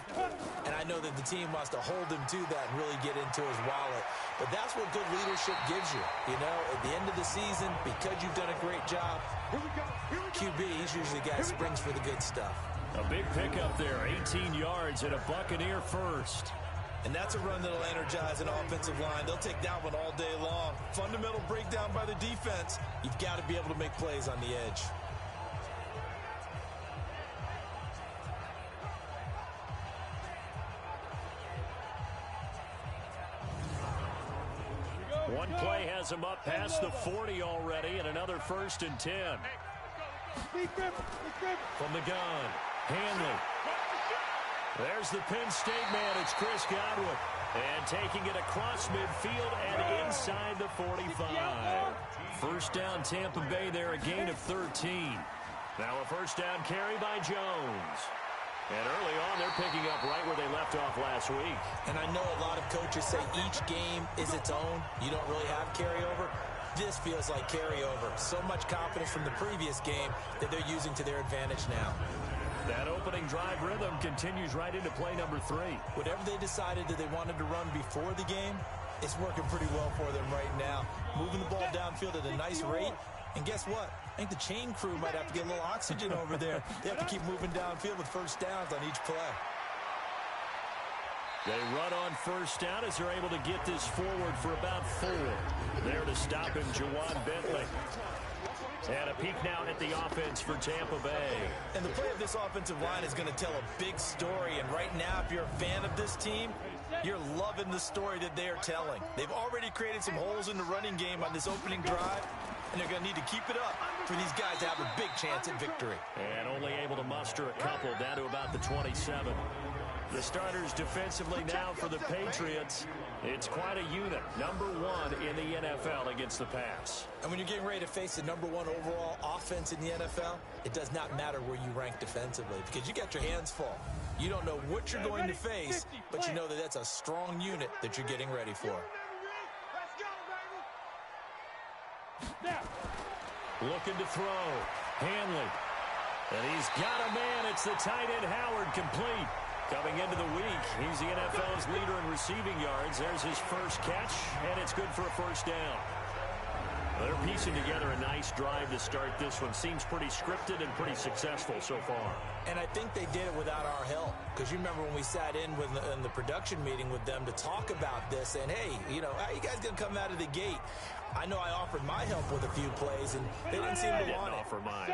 And I know that the team wants to hold him to that and really get into his wallet. But that's what good leadership gives you. You know, at the end of the season, because you've done a great job, QB, he's usually the guy who springs for the good stuff. A big pickup there, 18 yards and a Buccaneer first. And that's a run that'll energize an offensive line. They'll take that one all day long. Fundamental breakdown by the defense. You've got to be able to make plays on the edge. One play has him up past the 40 already, and another 1st and 10. From the gun, Hanley. There's the Penn State man. It's Chris Godwin. And taking it across midfield and inside the 45. First down, Tampa Bay there, a gain of 13. Now a first down carry by Jones. And early on, they're picking up right where they left off last week. And I know a lot of coaches say each game is its own. You don't really have carryover. This feels like carryover. So much confidence from the previous game that they're using to their advantage now. That opening drive rhythm continues right into play number 3. Whatever they decided that they wanted to run before the game, it's working pretty well for them right now. Moving the ball downfield at a nice rate. And guess what? I think the chain crew might have to get a little oxygen over there. They have to keep moving downfield with first downs on each play. They run on first down as they're able to get this forward for about 4. There to stop him, Jawan Bentley. And a peek now at the offense for Tampa Bay. And the play of this offensive line is going to tell a big story. And right now, if you're a fan of this team, you're loving the story that they are telling. They've already created some holes in the running game on this opening drive, and they're going to need to keep it up for these guys to have a big chance at victory. And only able to muster a couple down to about the 27. The starters defensively now for the Patriots. It's quite a unit. Number 1 in the NFL against the pass. And when you're getting ready to face the number 1 overall offense in the NFL, it does not matter where you rank defensively because you got your hands full. You don't know what you're going to face, but you know that that's a strong unit that you're getting ready for. Looking to throw. Hanley. And he's got a man. It's the tight end Howard, complete. Coming into the week, he's the NFL's leader in receiving yards. There's his first catch, and it's good for a first down. They're piecing together a nice drive to start this one. Seems pretty scripted and pretty successful so far. And I think they did it without our help. Because you remember when we sat in the production meeting with them to talk about this, and hey, you know, how you guys going to come out of the gate? I know I offered my help with a few plays, and they didn't seem to want it. Offer mine.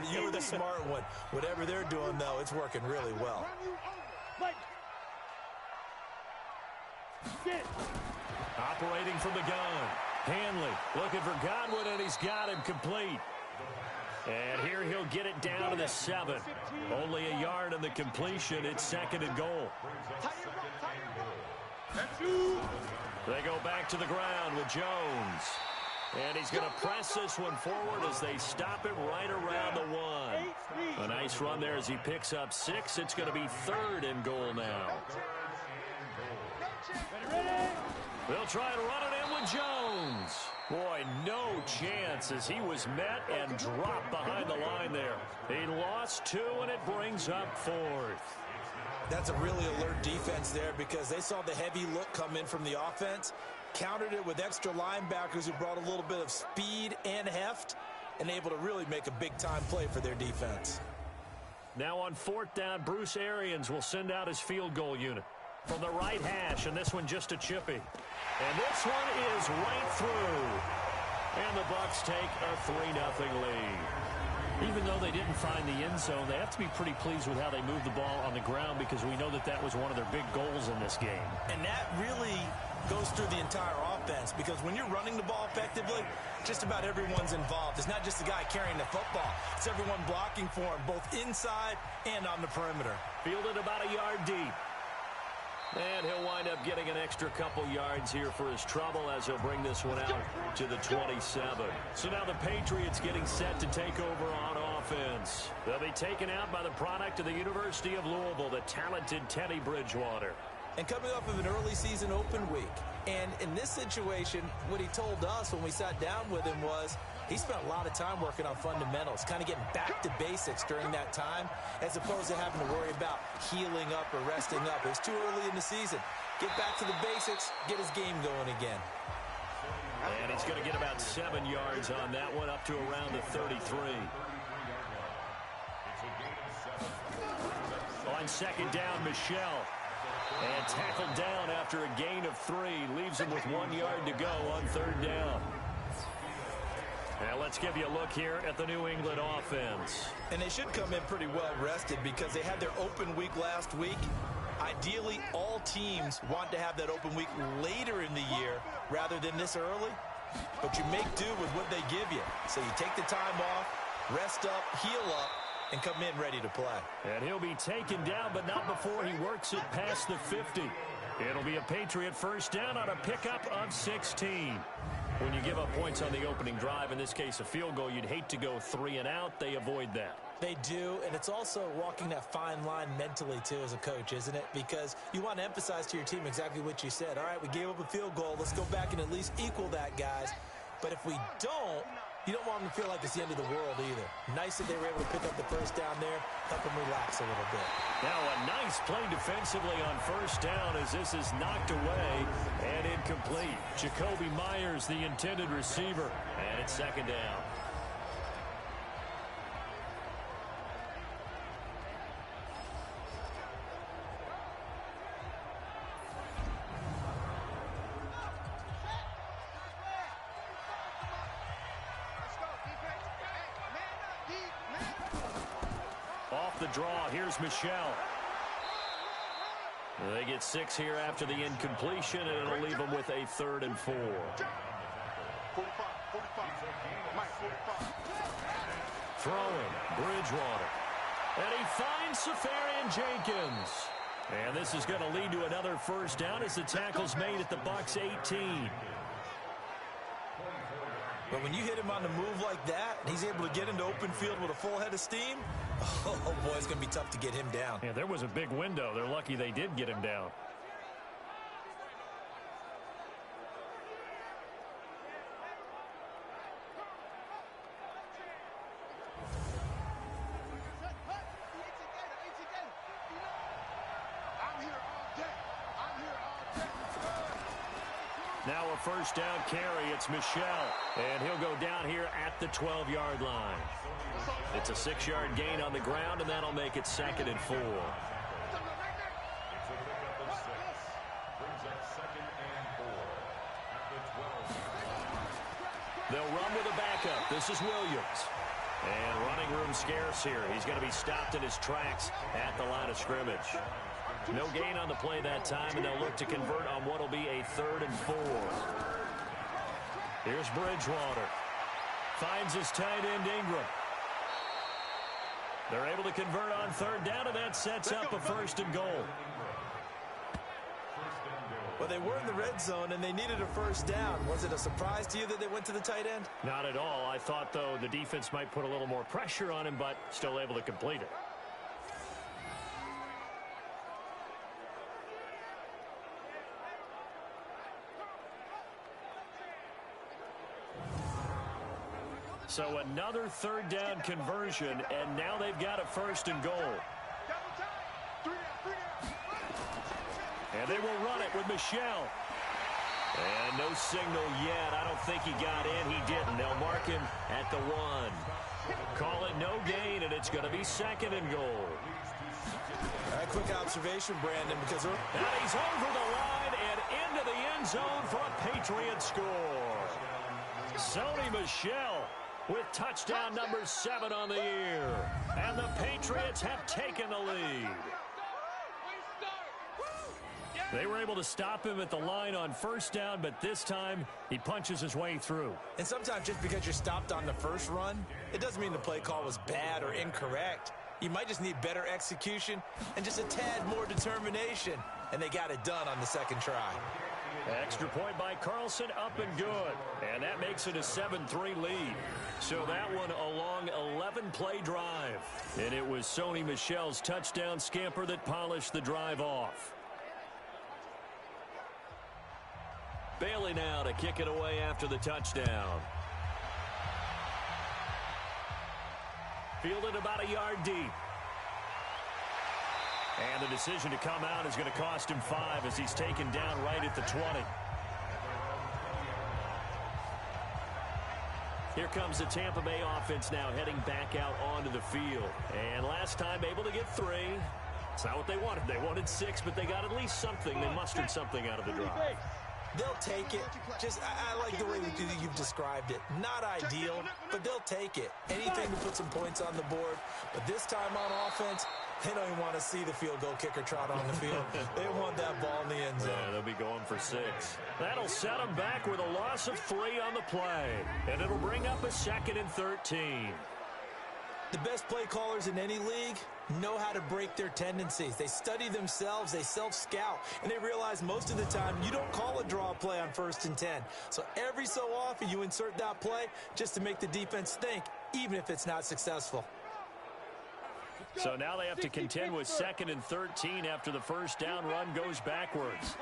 You were the smart one. Whatever they're doing, though, it's working really well. Operating from the gun. Hanley looking for Godwin, and he's got him complete. And here he'll get it down to the 7. Only a yard on the completion. It's 2nd and goal. They go back to the ground with Jones. And he's going to press this one forward as they stop it right around the 1. A nice run there as he picks up 6. It's going to be 3rd and goal now. They'll try and run it in with Jones. Boy, no chance as he was met and dropped behind the line there. He lost 2, and it brings up 4th. That's a really alert defense there because they saw the heavy look come in from the offense, countered it with extra linebackers who brought a little bit of speed and heft, and able to really make a big-time play for their defense. Now on 4th down, Bruce Arians will send out his field goal unit. from the right hash, and this one just a chippy. And this one is right through. And the Bucs take a 3-0 lead. Even though they didn't find the end zone, they have to be pretty pleased with how they moved the ball on the ground because we know that that was one of their big goals in this game. And that really goes through the entire offense because when you're running the ball effectively, just about everyone's involved. It's not just the guy carrying the football. It's everyone blocking for him, both inside and on the perimeter. Fielded about a yard deep. And he'll wind up getting an extra couple yards here for his trouble as he'll bring this one out to the 27. So now the Patriots getting set to take over on offense. They'll be taken out by the product of the University of Louisville, the talented Teddy Bridgewater. And coming off of an early season open week. And in this situation, what he told us when we sat down with him was he spent a lot of time working on fundamentals, kind of getting back to basics during that time, as opposed to having to worry about healing up or resting up. It was too early in the season. Get back to the basics, get his game going again. And he's going to get about 7 yards on that one, up to around the 33. On second down, Michelle. And tackled down after a gain of 3. Leaves him with 1 yard to go on third down. Now let's give you a look here at the New England offense. And they should come in pretty well rested because they had their open week last week. Ideally, all teams want to have that open week later in the year rather than this early. But you make do with what they give you. So you take the time off, rest up, heal up, and come in ready to play. And he'll be taken down, but not before he works it past the 50. It'll be a Patriot first down on a pickup of 16. When you give up points on the opening drive, in this case a field goal, you'd hate to go 3 and out. They avoid that. They do, and it's also walking that fine line mentally, too, as a coach, isn't it? Because you want to emphasize to your team exactly what you said. All right, we gave up a field goal. Let's go back and at least equal that, guys. But if we don't, you don't want them to feel like it's the end of the world either. Nice that they were able to pick up the first down there, help them relax a little bit. Now a nice play defensively on first down as this is knocked away and incomplete. Jacoby Myers, the intended receiver, and it's second down. The draw. Here's Michelle. They get 6 here after the incompletion, and it'll leave them with a 3rd and 4. Throwing, Bridgewater. And he finds Safarian Jenkins. And this is going to lead to another first down as the tackle's made at the Bucs 18. But when you hit him on the move like that, and he's able to get into open field with a full head of steam, oh boy, it's going to be tough to get him down. Yeah, there was a big window. They're lucky they did get him down. Now a first down carry. It's Michelle. And he'll go down here at the 12-yard line. It's a 6-yard gain on the ground, and that'll make it 2nd and 4. They'll run with a backup. This is Williams. And running room scarce here. He's going to be stopped in his tracks at the line of scrimmage. No gain on the play that time, and they'll look to convert on what will be a 3rd and 4. Here's Bridgewater. Finds his tight end, Ingram. They're able to convert on 3rd down, and that sets up a 1st and goal. Well, they were in the red zone, and they needed a first down. Was it a surprise to you that they went to the tight end? Not at all. I thought, though, the defense might put a little more pressure on him, but still able to complete it. So another 3rd down conversion, and now they've got a 1st and goal. And they will run it with Michelle. And no signal yet. I don't think he got in. He didn't. They'll mark him at the 1. Call it no gain, and it's going to be 2nd and goal. All right, quick observation, Brandon, because... And he's over the line and into the end zone for a Patriot score. Sony Michel with touchdown number 7 on the year. And the Patriots have taken the lead. They were able to stop him at the line on first down, but this time he punches his way through. And sometimes just because you're stopped on the first run, it doesn't mean the play call was bad or incorrect. You might just need better execution and just a tad more determination. And they got it done on the second try. Extra point by Carlson, up and good. And that makes it a 7-3 lead. So that one a long 11-play drive. And it was Sony Michel's touchdown scamper that polished the drive off. Bailey now to kick it away after the touchdown. Fielded about a yard deep. And the decision to come out is going to cost him 5 as he's taken down right at the 20. Here comes the Tampa Bay offense now heading back out onto the field. And last time able to get 3. It's not what they wanted. They wanted 6, but they got at least something. They mustered something out of the drive. They'll take it. I like the way you've described it. Not ideal, but they'll take it. Anything to put some points on the board. But this time on offense, they don't even want to see the field goal kicker trot on the field. They want that ball in the end zone. Yeah, they'll be going for 6. That'll set them back with a loss of 3 on the play. And it'll bring up a 2nd and 13. The best play callers in any league know how to break their tendencies. They study themselves, they self-scout, and they realize most of the time you don't call a draw play on 1st and 10. So every so often you insert that play just to make the defense think, even if it's not successful. So now they have to contend with 2nd and 13 after the first down run goes backwards.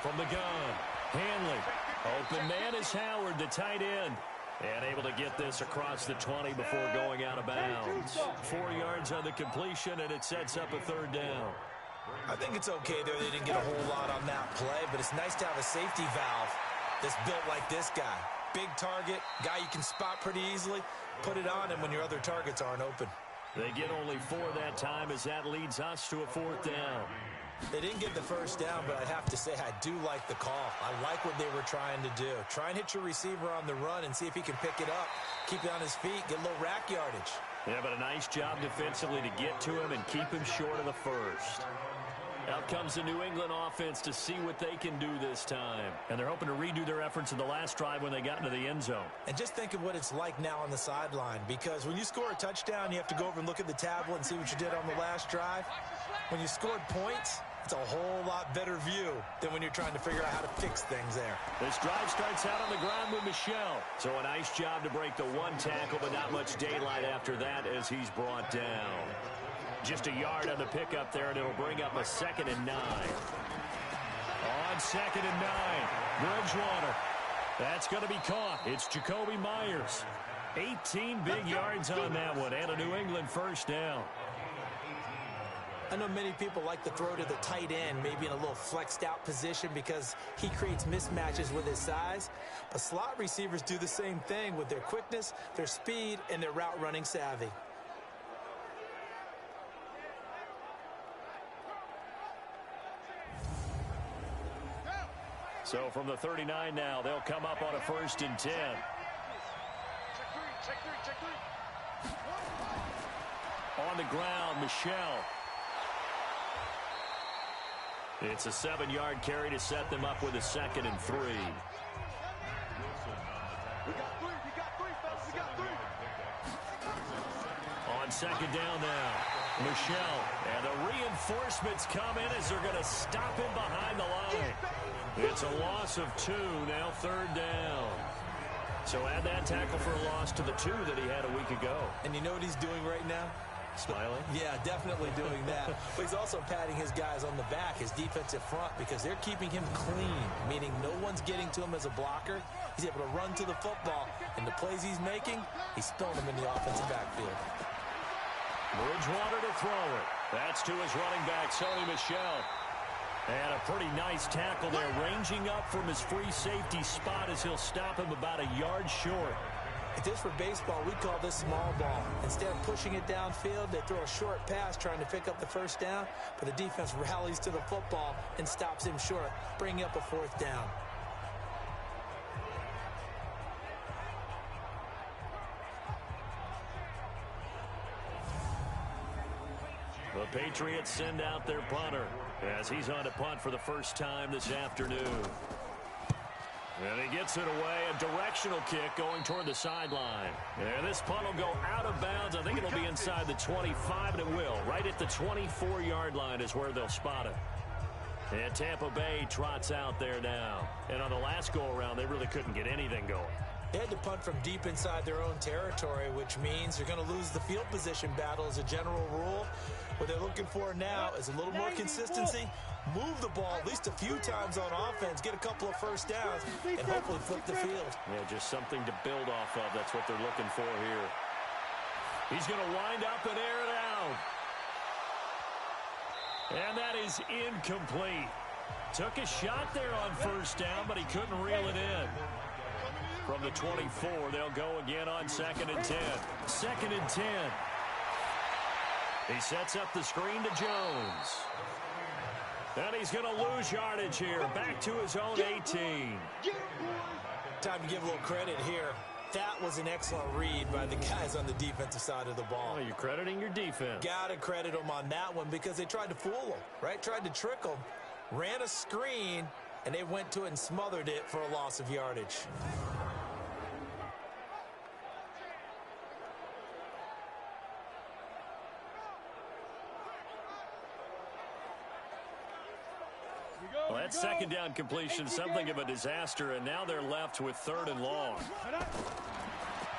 From the gun, Hanley. Open man is Howard, the tight end. And able to get this across the 20 before going out of bounds. 4 yards on the completion, and it sets up a 3rd down. I think it's okay there. They didn't get a whole lot on that play, but it's nice to have a safety valve that's built like this guy. Big target, guy you can spot pretty easily. Put it on him when your other targets aren't open. They get only 4 that time as that leads us to a 4th down. They didn't get the first down, but I have to say I do like the call. I like what they were trying to do. Try and hit your receiver on the run and see if he can pick it up. Keep it on his feet, get a little rack yardage. Yeah, but a nice job defensively to get to him and keep him short of the first. Out comes the New England offense to see what they can do this time. And they're hoping to redo their efforts in the last drive when they got into the end zone. And just think of what it's like now on the sideline, because when you score a touchdown, you have to go over and look at the tablet and see what you did on the last drive. When you scored points, it's a whole lot better view than when you're trying to figure out how to fix things there. This drive starts out on the ground with Michel. So a nice job to break the 1 tackle, but not much daylight after that as he's brought down. Just a yard on the pickup there, and it'll bring up a 2nd and 9. On 2nd and 9, Bridgewater. That's going to be caught. It's Jacoby Myers. 18 big yards on that one, and a New England first down. I know many people like to throw to the tight end, maybe in a little flexed out position because he creates mismatches with his size. But slot receivers do the same thing with their quickness, their speed, and their route running savvy. So from the 39 now, they'll come up on a 1st and 10. On the ground, Michel. It's a 7-yard carry to set them up with a 2nd and 3. On 2nd down now, Michel. And the reinforcements come in as they're going to stop him behind the line. It's a loss of 2, now 3rd down. So add that tackle for a loss to the 2 that he had a week ago. And you know what he's doing right now? Smiling? Yeah, definitely doing that. But he's also patting his guys on the back, his defensive front, because they're keeping him clean, meaning no one's getting to him as a blocker. He's able to run to the football, and the plays he's making, he's throwing them in the offensive backfield. Bridgewater to throw it. That's to his running back, Sony Michel. And a pretty nice tackle there, ranging up from his free safety spot as he'll stop him about a yard short. If this were baseball, we'd call this small ball. Instead of pushing it downfield, they throw a short pass trying to pick up the first down, but the defense rallies to the football and stops him short, bringing up a 4th down. The Patriots send out their punter as he's on to punt for the first time this afternoon. And he gets it away, a directional kick going toward the sideline. And this punt will go out of bounds. I think it'll be inside the 25, and it will. Right at the 24-yard line is where they'll spot it. And Tampa Bay trots out there now. And on the last go-around, they really couldn't get anything going. They had to punt from deep inside their own territory, which means you're going to lose the field position battle as a general rule. What they're looking for now is a little more consistency, move the ball at least a few times on offense, get a couple of first downs, and hopefully flip the field. Yeah, just something to build off of. That's what they're looking for here. He's going to wind up and air it out. And that is incomplete. Took a shot there on first down, but he couldn't reel it in. From the 24, they'll go again on 2nd and 10. 2nd and 10. He sets up the screen to Jones. And he's going to lose yardage here. Back to his own 18. Time to give a little credit here. That was an excellent read by the guys on the defensive side of the ball. Oh, you're crediting your defense. Got to credit them on that one because they tried to fool them, right? Tried to trick them. Ran a screen, and they went to it and smothered it for a loss of yardage. Well, that 2nd down completion, something of a disaster, and now they're left with 3rd and long.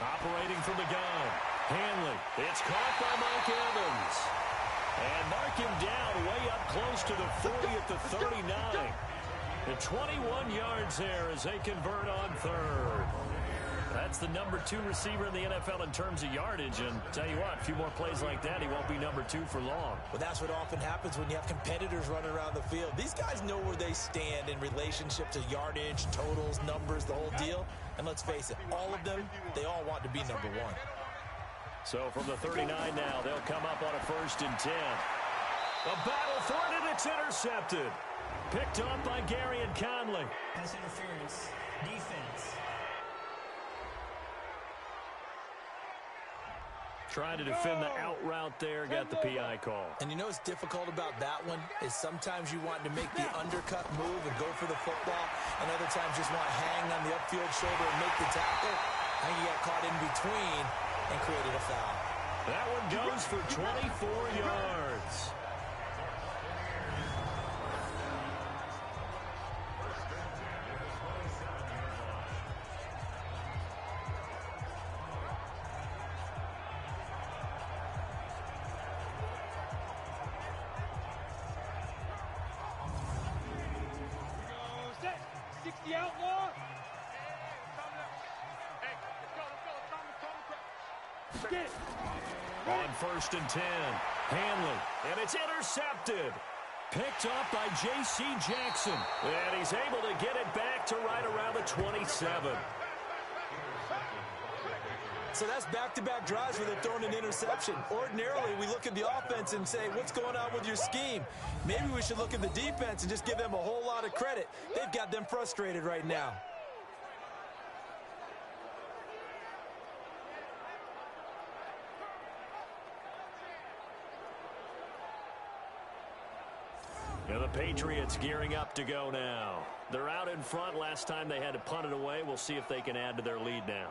Operating from the gun, Hanley. It's caught by Mike Evans. And mark him down way up close to the 40 at the 39. And 21 yards there as they convert on 3rd. That's the number 2 receiver in the NFL in terms of yardage. And tell you what, a few more plays like that, he won't be number 2 for long. Well, that's what often happens when you have competitors running around the field. These guys know where they stand in relationship to yardage, totals, numbers, the whole deal. And let's face it, all of them, they all want to be number 1. So from the 39 now, they'll come up on a 1st and 10. A battle for it, and it's intercepted. Picked up by Gary and Conley. Pass interference. Defense. Trying to defend the out route there, got the PI call. And you know what's difficult about that one is sometimes you want to make the undercut move and go for the football, and other times just want to hang on the upfield shoulder and make the tackle. I think he got caught in between and created a foul. That one goes for 24 yards. The outlaw. On 1st and 10, Hanley, and it's intercepted. Picked up by J.C. Jackson, and he's able to get it back to right around the 27. So that's back-to-back drives where they're throwing an interception. Ordinarily, we look at the offense and say, what's going on with your scheme? Maybe we should look at the defense and just give them a whole lot of credit. They've got them frustrated right now. And the Patriots gearing up to go now. They're out in front. Last time they had to punt it away. We'll see if they can add to their lead now.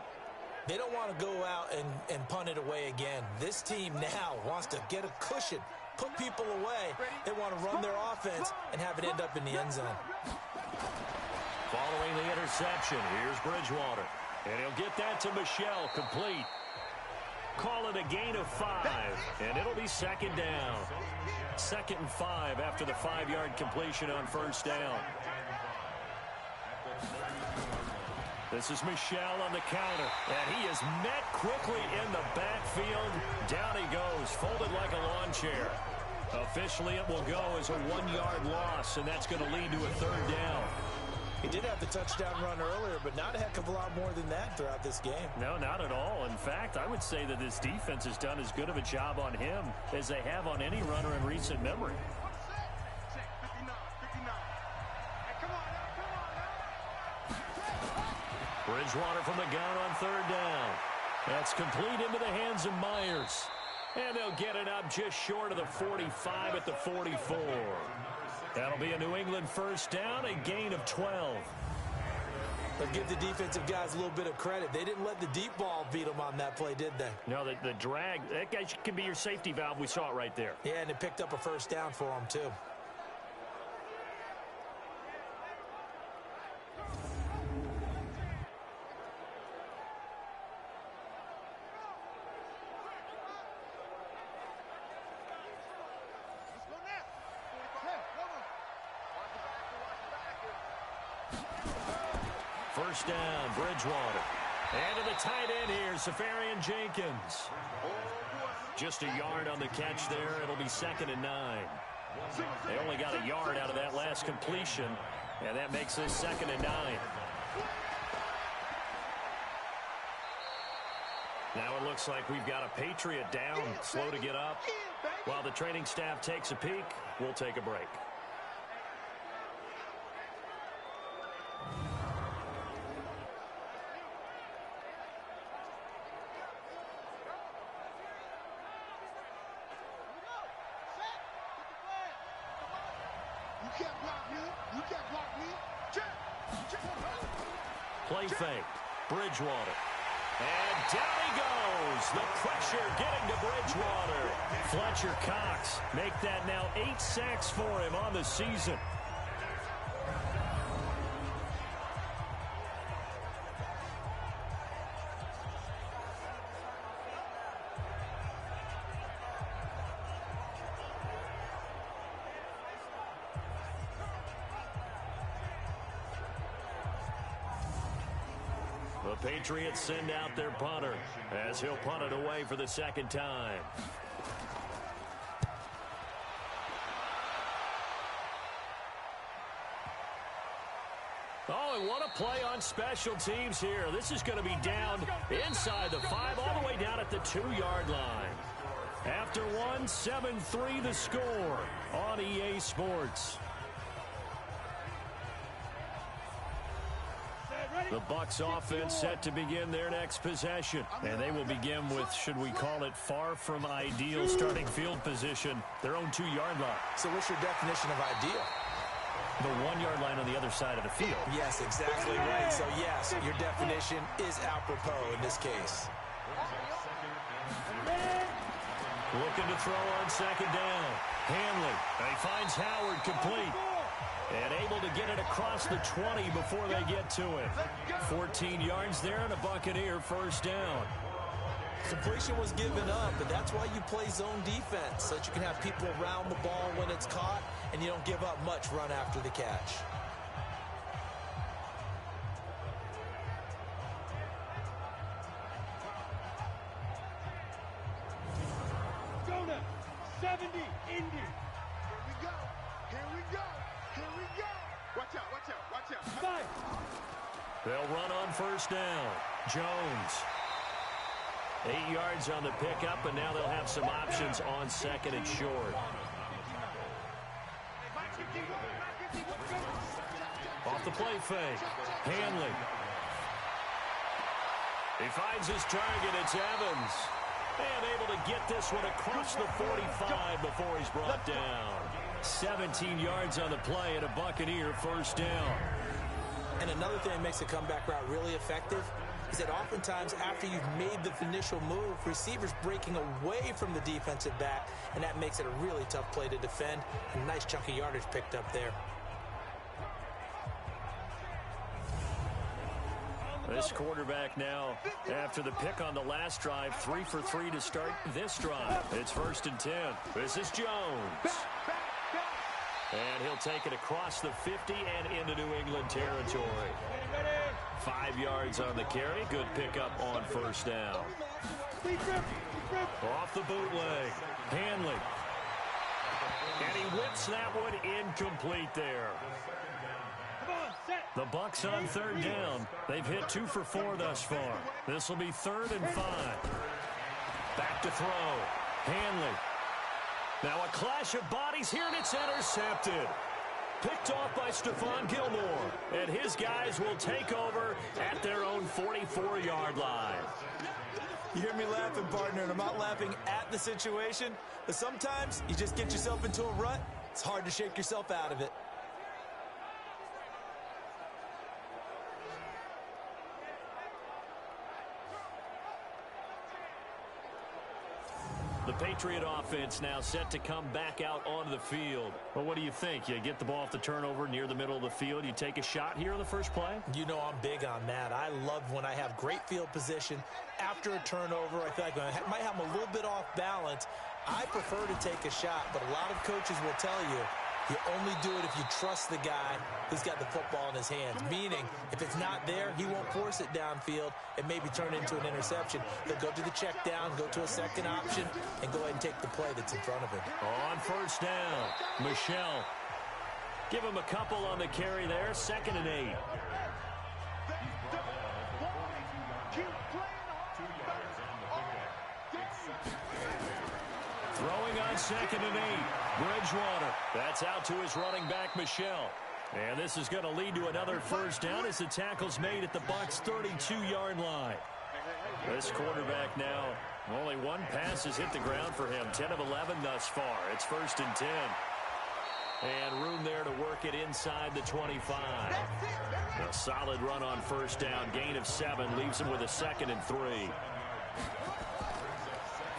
They don't want to go out and punt it away again. This team now wants to get a cushion, put people away. They want to run their offense and have it end up in the end zone. Following the interception, here's Bridgewater. And he'll get that to Michelle, complete. Call it a gain of 5, and it'll be 2nd down. 2nd and 5 after the 5-yard completion on 1st down. This is Michelle on the counter, and he is met quickly in the backfield. Down he goes, folded like a lawn chair. Officially, it will go as a 1-yard loss, and that's going to lead to a 3rd down. He did have the touchdown run earlier, but not a heck of a lot more than that throughout this game. No, not at all. In fact, I would say that this defense has done as good of a job on him as they have on any runner in recent memory. Bridgewater from the gun on third down. That's complete into the hands of Myers. And they'll get it up just short of the 45 at the 44. That'll be a New England first down, a gain of 12. But give the defensive guys a little bit of credit. They didn't let the deep ball beat them on that play, did they? No, the drag, that guy can be your safety valve. We saw it right there. Yeah, and it picked up a first down for them, too. First down, Bridgewater. And to the tight end here, Safarian Jenkins. Just a yard on the catch there. It'll be 2nd and 9. They only got a yard out of that last completion, and that makes this 2nd and 9. Now it looks like we've got a Patriot down, slow to get up. While the training staff takes a peek, we'll take a break. Play fake. Bridgewater. And down he goes. The pressure getting to Bridgewater. Fletcher Cox make that now 8 sacks for him on the season. The Patriots send out their punter as he'll punt it away for the 2nd time. Oh, and what a play on special teams here. This is going to be down inside the 5, all the way down at the 2-yard line. After one, 7-3 the score on EA Sports. The Bucs offense set to begin their next possession. And they will begin with, should we call it, far from ideal starting field position, their own 2-yard line. So what's your definition of ideal? The 1-yard line on the other side of the field. Yes, exactly right. So, yes, your definition is apropos in this case. Looking to throw on 2nd down. Hanley. And he finds Howard complete. And able to get it across the 20 before they get to it. 14 yards there and a Buccaneer first down. Completion was given up, but that's why you play zone defense, so that you can have people around the ball when it's caught, and you don't give up much run after the catch. Go now. 70, Indy. Here we go. Here we go. Here we go. Watch out, watch out, watch out. Five. They'll run on first down. Jones. 8 yards on the pickup, and now they'll have some options on 2nd and short. Off the play fake. Hanley. He finds his target. It's Evans. And able to get this one across the 45 before he's brought down. 17 yards on the play and a Buccaneer first down. And another thing that makes a comeback route really effective is that oftentimes after you've made the initial move, receivers breaking away from the defensive back, and that makes it a really tough play to defend. A nice chunk of yardage picked up there. This quarterback now, after the pick on the last drive, 3 for 3 to start this drive. It's 1st and 10. This is Jones. And he'll take it across the 50 and into New England territory. 5 yards on the carry. Good pickup on first down. Off the bootleg. Hanley. And he whips that one incomplete there. The Bucs on 3rd down. They've hit 2 for 4 thus far. This will be 3rd and 5. Back to throw. Hanley. Now a clash of bodies here, and it's intercepted. Picked off by Stephon Gilmore. And his guys will take over at their own 44-yard line. You hear me laughing, partner, and I'm not laughing at the situation, but sometimes you just get yourself into a rut. It's hard to shake yourself out of it. The Patriot offense now set to come back out onto the field. Well, what do you think? You get the ball off the turnover near the middle of the field. You take a shot here on the first play? You know I'm big on that. I love when I have great field position. After a turnover, I feel like I might have them a little bit off balance. I prefer to take a shot, but a lot of coaches will tell you only do it if you trust the guy who's got the football in his hands. Meaning, if it's not there, he won't force it downfield and maybe turn into an interception. He'll go to the check down, go to a second option, and go ahead and take the play that's in front of him. On 1st down, Michelle. Give him a couple on the carry there, 2nd and 8. Throwing on 2nd and 8. Bridgewater. That's out to his running back, Michelle. And this is going to lead to another 1st down as the tackle's made at the Bucs' 32-yard line. This quarterback now, only one pass has hit the ground for him. 10 of 11 thus far. It's 1st and 10. And room there to work it inside the 25. A solid run on 1st down. Gain of 7 leaves him with a 2nd and 3.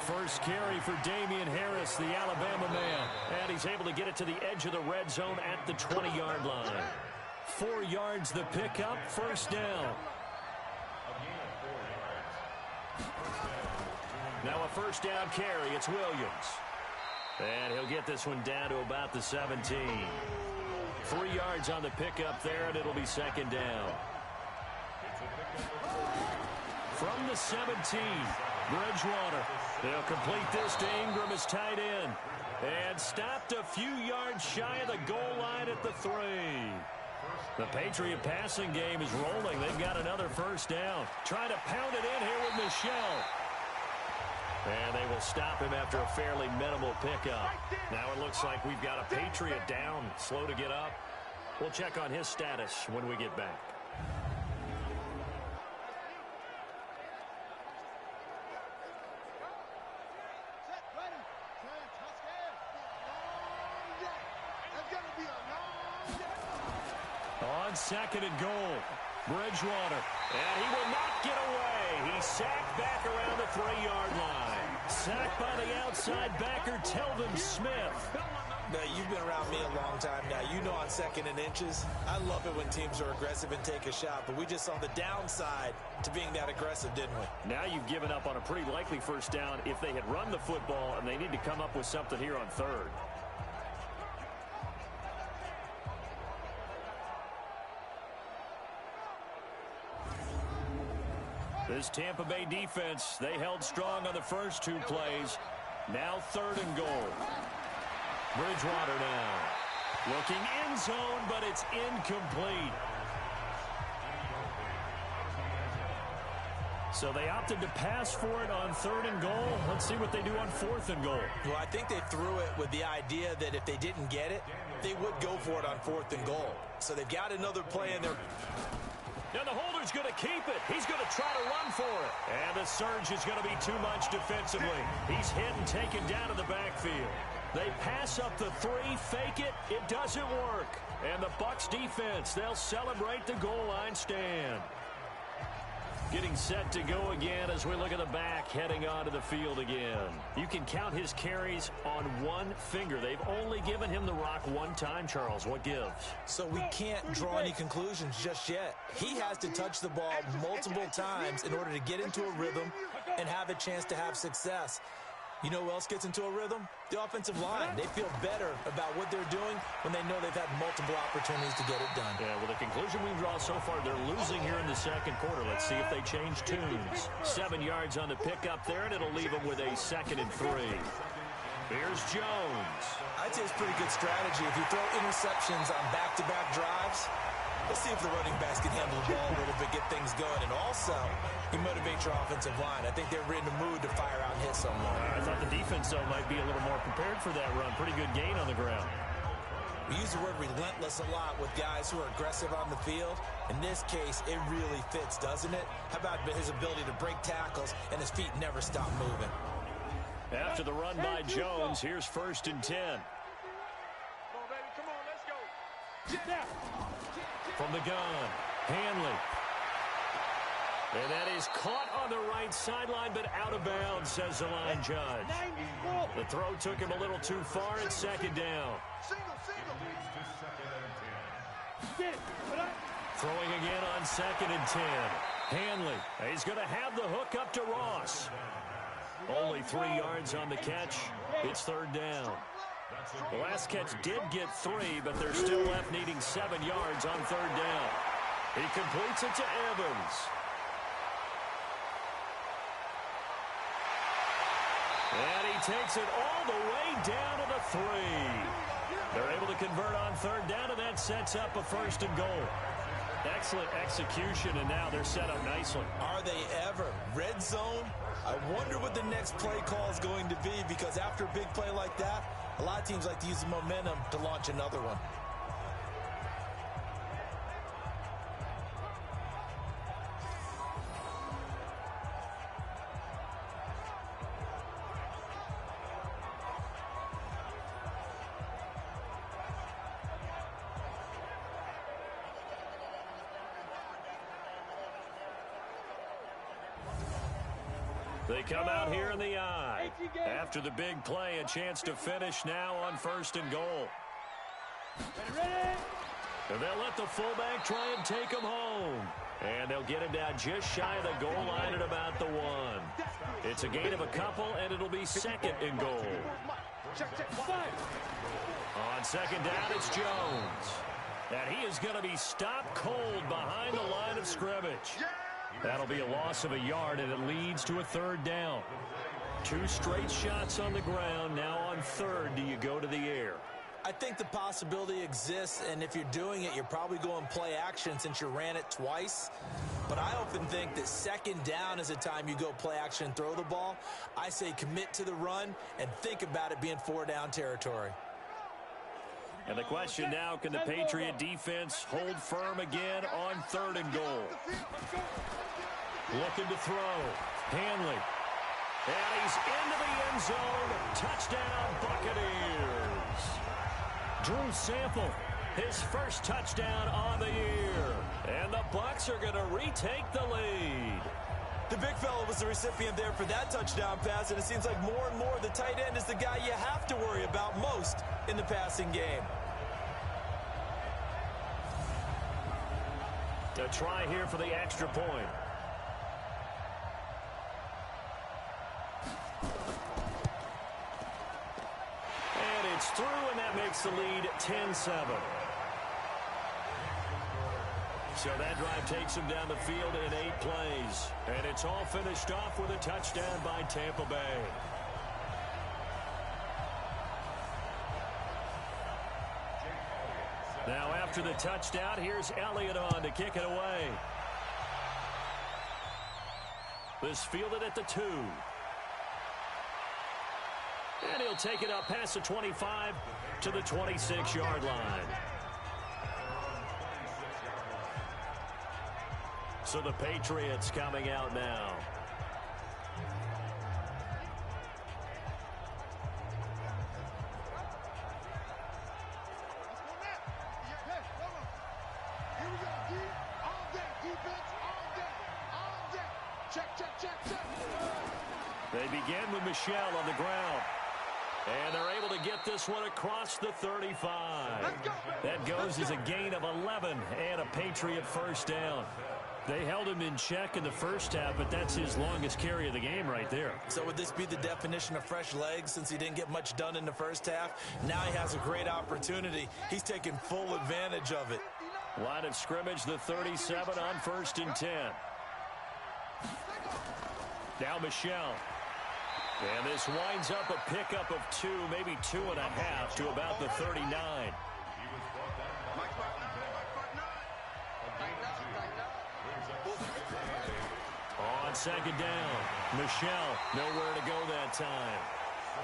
First carry for Damian Harris, the Alabama man. And he's able to get it to the edge of the red zone at the 20-yard line. 4 yards the pickup, 1st down. Now a 1st down carry, it's Williams. And he'll get this one down to about the 17. 3 yards on the pickup there, and it'll be 2nd down. From the 17, Bridgewater. They'll complete this to Ingram as tight end. And stopped a few yards shy of the goal line at the 3. The Patriot passing game is rolling. They've got another 1st down. Trying to pound it in here with Michelle. And they will stop him after a fairly minimal pickup. Now it looks like we've got a Patriot down, slow to get up. We'll check on his status when we get back. On 2nd and goal, Bridgewater. And he will not get away. He's sacked back around the 3-yard line. Sacked by the outside backer, Telvin Smith. Now, you've been around me a long time now. You know on 2nd and inches, I love it when teams are aggressive and take a shot. But we just saw the downside to being that aggressive, didn't we? Now you've given up on a pretty likely 1st down if they had run the football, and they need to come up with something here on 3rd. This Tampa Bay defense, they held strong on the first 2 plays. Now 3rd and goal. Bridgewater now. Looking end zone, but it's incomplete. So they opted to pass for it on 3rd and goal. Let's see what they do on 4th and goal. Well, I think they threw it with the idea that if they didn't get it, they would go for it on 4th and goal. So they've got another play in there. And the holder's going to keep it. He's going to try to run for it. And the surge is going to be too much defensively. He's hit and taken down to the backfield. They pass up the 3, fake it. It doesn't work. And the Bucs defense, they'll celebrate the goal line stand. Getting set to go again as we look at the back heading onto the field again. You can count his carries on 1 finger. They've only given him the rock 1 time, Charles. What gives? So we can't draw any conclusions just yet. He has to touch the ball multiple times in order to get into a rhythm and have a chance to have success. You know who else gets into a rhythm? The offensive line. They feel better about what they're doing when they know they've had multiple opportunities to get it done. Yeah, well, the conclusion we draw so far, they're losing here in the 2nd quarter. Let's see if they change tunes. 7 yards on the pickup there, and it'll leave them with a 2nd and 3. Here's Jones. I'd say it's pretty good strategy. If you throw interceptions on back-to-back drives, let's see if the running backs can handle the ball a little bit, get things going, and also you motivate your offensive line. I think they're in the mood to fire out and hit someone. I thought the defense, though, might be a little more prepared for that run. Pretty good gain on the ground. We use the word relentless a lot with guys who are aggressive on the field. In this case, it really fits, doesn't it? How about his ability to break tackles and his feet never stop moving? After the run by Jones, here's 1st and 10. Come on, baby. Come on, let's go. Get down. From the gun, Hanley. And that is caught on the right sideline, but out of bounds, says the line judge. The throw took him a little too far. It's 2nd down. Throwing again on 2nd and 10. Hanley, he's going to have the hook up to Ross. Only 3 yards on the catch. It's 3rd down. The last catch did get 3, but they're still left needing 7 yards on 3rd down. He completes it to Evans. And he takes it all the way down to the 3. They're able to convert on 3rd down, and that sets up a 1st and goal. Excellent execution, and now they're set up nicely. Are they ever? Red zone? I wonder what the next play call is going to be, because after a big play like that, a lot of teams like to use the momentum to launch another one. They come out here in the eye. After the big play, a chance to finish now on 1st and goal. And they'll let the fullback try and take him home. And they'll get him down just shy of the goal line at about the 1. It's a gain of a couple, and it'll be 2nd and goal. On 2nd down, it's Jones. And he is going to be stopped cold behind the line of scrimmage. That'll be a loss of a yard, and it leads to a 3rd down. 2 straight shots on the ground. Now on 3rd, do you go to the air? I think the possibility exists, and if you're doing it, you're probably going play action since you ran it twice. But I often think that 2nd down is a time you go play action and throw the ball. I say commit to the run and think about it being 4-down territory. And the question now, can the Patriot defense hold firm again on 3rd and goal? Looking to throw. Hanley. And he's into the end zone. Touchdown, Buccaneers. Drew Sample, his first touchdown on the year. And the Bucs are going to retake the lead. The big fella was the recipient there for that touchdown pass, and it seems like more and more the tight end is the guy you have to worry about most in the passing game. A try here for the extra point. And it's through, and that makes the lead 10-7. So that drive takes him down the field in 8 plays. And it's all finished off with a touchdown by Tampa Bay. Now after the touchdown, here's Elliott on to kick it away. This fielded at the 2. And he'll take it up past the 25 to the 26-yard line. So the Patriots coming out now. They begin with Michelle on the ground. And they're able to get this one across the 35. That goes as a gain of 11 and a Patriot first down. They held him in check in the first half, but that's his longest carry of the game right there. So would this be the definition of fresh legs since he didn't get much done in the first half? Now he has a great opportunity. He's taking full advantage of it. Line of scrimmage, the 37 on 1st and 10. Now Michelle. And this winds up a pickup of 2, maybe 2.5 to about the 39. second down. Michelle, nowhere to go that time.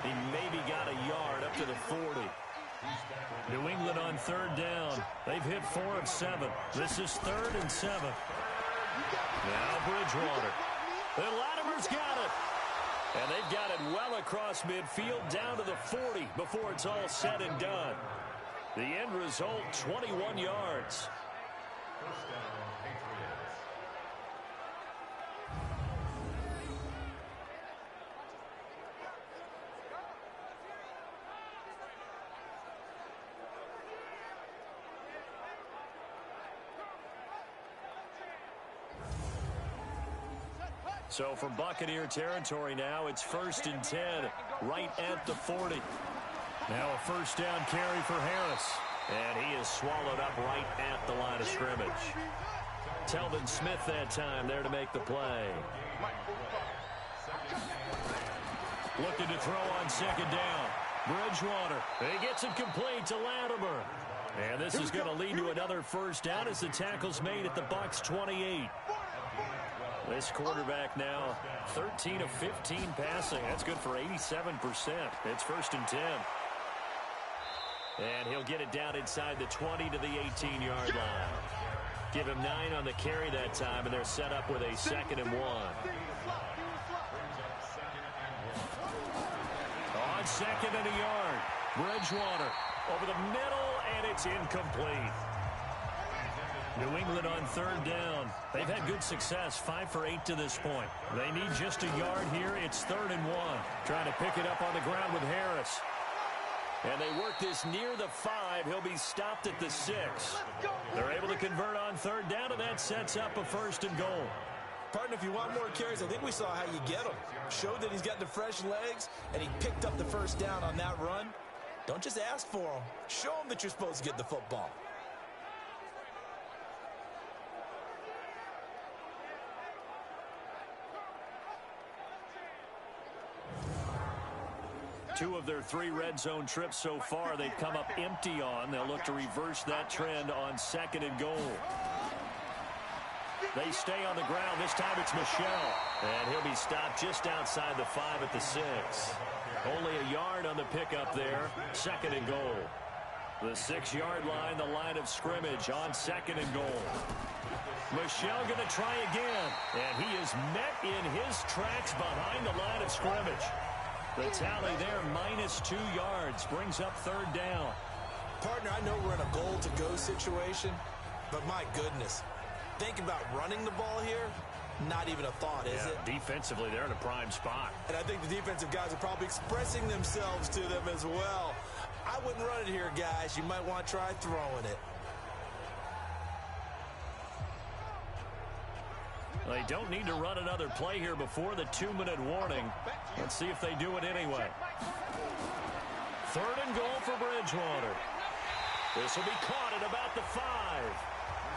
He maybe got a yard up to the 40. New England on third down. They've hit 4 of 7. This is 3rd and 7. Now Bridgewater. And Latimer's got it. And they've got it well across midfield down to the 40 before it's all said and done. The end result, 21 yards. So from Buccaneer territory now, it's 1st and 10, right at the 40. Now a first down carry for Harris. And he is swallowed up right at the line of scrimmage. Telvin Smith that time there to make the play. Looking to throw on second down. Bridgewater. He gets it complete to Latimer. And this is going to lead to another first down as the tackle's made at the Bucs 28. This quarterback now 13 of 15 passing. That's good for 87%. It's 1st and 10. And he'll get it down inside the 20 to the 18-yard line. Give him 9 on the carry that time, and they're set up with a 2nd and 1. On 2nd and a yard. Bridgewater over the middle, and it's incomplete. New England on third down. They've had good success, 5 for 8 to this point. They need just a yard here. It's 3rd and 1. Trying to pick it up on the ground with Harris. And they work this near the 5. He'll be stopped at the 6. They're able to convert on third down, and that sets up a 1st and goal. Partner, if you want more carries, I think we saw how you get them. Showed that he's got the fresh legs, and he picked up the first down on that run. Don't just ask for them. Show them that you're supposed to get the football. Two of their 3 red zone trips so far, they've come up empty on. They'll look to reverse that trend on 2nd and goal. They stay on the ground. This time it's Michelle. And he'll be stopped just outside the 5 at the 6. Only a yard on the pickup there. 2nd and goal. The 6-yard line, the line of scrimmage on 2nd and goal. Michelle going to try again. And he is met in his tracks behind the line of scrimmage. The tally there, -2 yards, brings up 3rd down. Partner, I know we're in a goal-to-go situation, but my goodness, think about running the ball here, not even a thought, is it? Defensively, they're in a prime spot. And I think the defensive guys are probably expressing themselves to them as well. I wouldn't run it here, guys. You might want to try throwing it. They don't need to run another play here before the 2-minute warning. Let's see if they do it anyway. 3rd and goal for Bridgewater. This will be caught at about the 5.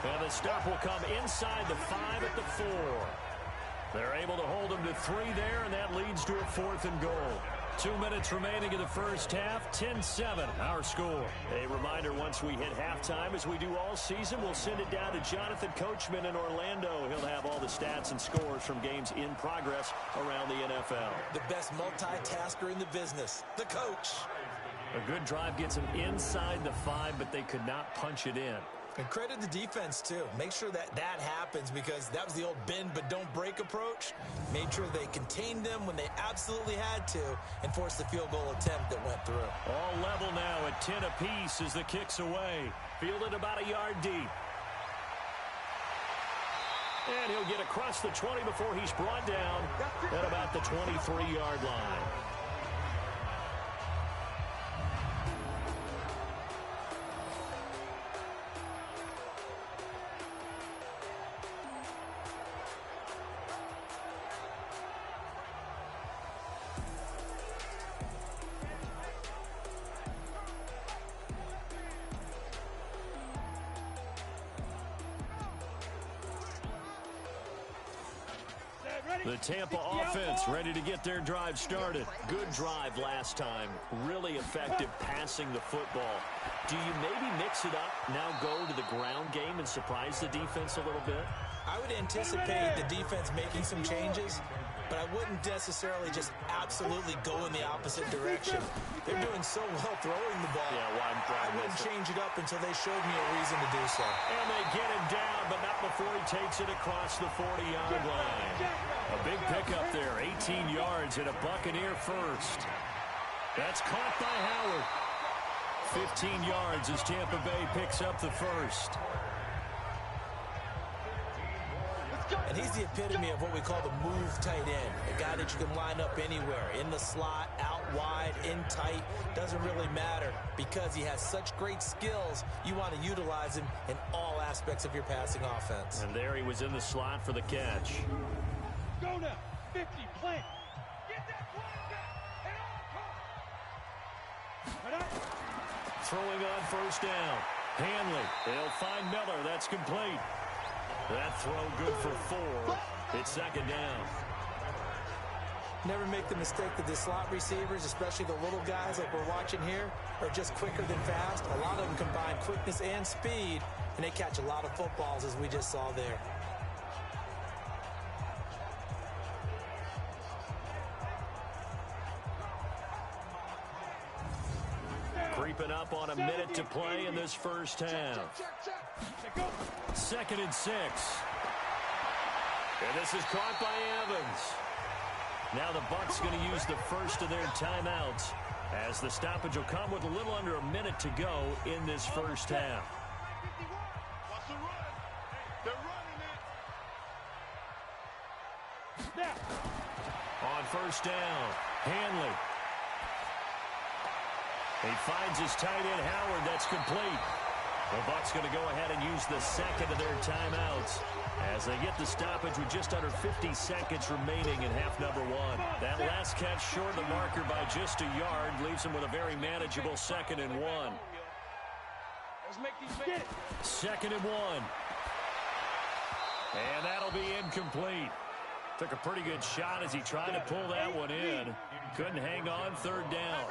And the stop will come inside the 5 at the 4. They're able to hold them to 3 there, and that leads to a 4th and goal. 2 minutes remaining in the first half, 10-7, our score. A reminder, once we hit halftime, as we do all season, we'll send it down to Jonathan Coachman in Orlando. He'll have all the stats and scores from games in progress around the NFL. The best multitasker in the business, the coach. A good drive gets them inside the 5, but they could not punch it in. And credit the defense, too. Make sure that happens, because that was the old bend but don't break approach. Made sure they contained them when they absolutely had to and forced the field goal attempt that went through. All level now at 10 apiece as the kick's away. Fielded about a yard deep. And he'll get across the 20 before he's brought down at about the 23-yard line. The Tampa offense ready to get their drive started. Good drive last time. Really effective passing the football. Do you maybe mix it up, now go to the ground game and surprise the defense a little bit? I would anticipate the defense making some changes, but I wouldn't necessarily just absolutely go in the opposite direction. They're doing so well throwing the ball. Yeah, I wouldn't change it up until they showed me a reason to do so. And they get him down, but not before he takes it across the 40-yard line. A big pickup there, 18 yards and a Buccaneer first. That's caught by Howard. 15 yards as Tampa Bay picks up the first. And he's the epitome of what we call the move tight end. A guy that you can line up anywhere. In the slot, out wide, in tight. Doesn't really matter. Because he has such great skills, you want to utilize him in all aspects of your passing offense. And there he was in the slot for the catch. Go now. 50, plant. Get that quarterback at all costs. Throwing on first down. Hanley. They'll find Miller. That's complete. That throw good for 4. It's second down. Never make the mistake that the slot receivers, especially the little guys like we're watching here, are just quicker than fast. A lot of them combine quickness and speed, and they catch a lot of footballs, as we just saw there. Creeping up on a minute to play in this first half. 2nd and 6. And this is caught by Evans. Now the Bucs going to use the first of their timeouts as the stoppage will come with a little under a minute to go in this first half. On first down, Hanley. He finds his tight end, Howard. That's complete. The Bucs going to go ahead and use the second of their timeouts as they get the stoppage with just under 50 seconds remaining in half number 1. That last catch short of the marker by just a yard leaves him with a very manageable 2nd and 1. 2nd and 1. And that'll be incomplete. Took a pretty good shot as he tried to pull that one in. Couldn't hang on 3rd down.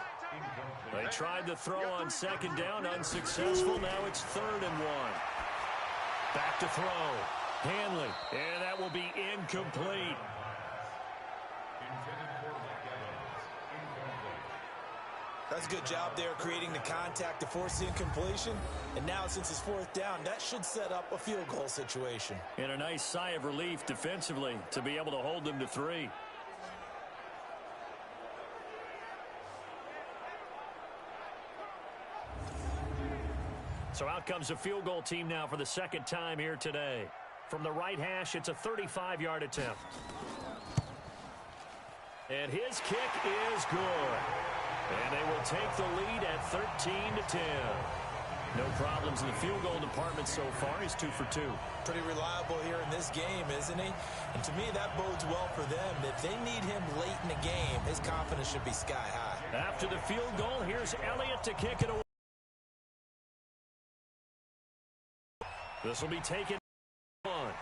They tried to throw on 2nd down, unsuccessful. Now it's 3rd and 1. Back to throw. Hanley, and that will be incomplete. That's a good job there creating the contact to force the incompletion. And now since it's 4th down, that should set up a field goal situation. And a nice sigh of relief defensively to be able to hold them to 3. So out comes a field goal team now for the 2nd time here today. From the right hash, it's a 35-yard attempt. And his kick is good. And they will take the lead at 13-10. No problems in the field goal department so far. He's 2 for 2. Pretty reliable here in this game, isn't he? And to me, that bodes well for them. If they need him late in the game, his confidence should be sky high. After the field goal, here's Elliott to kick it away. This will be taken on.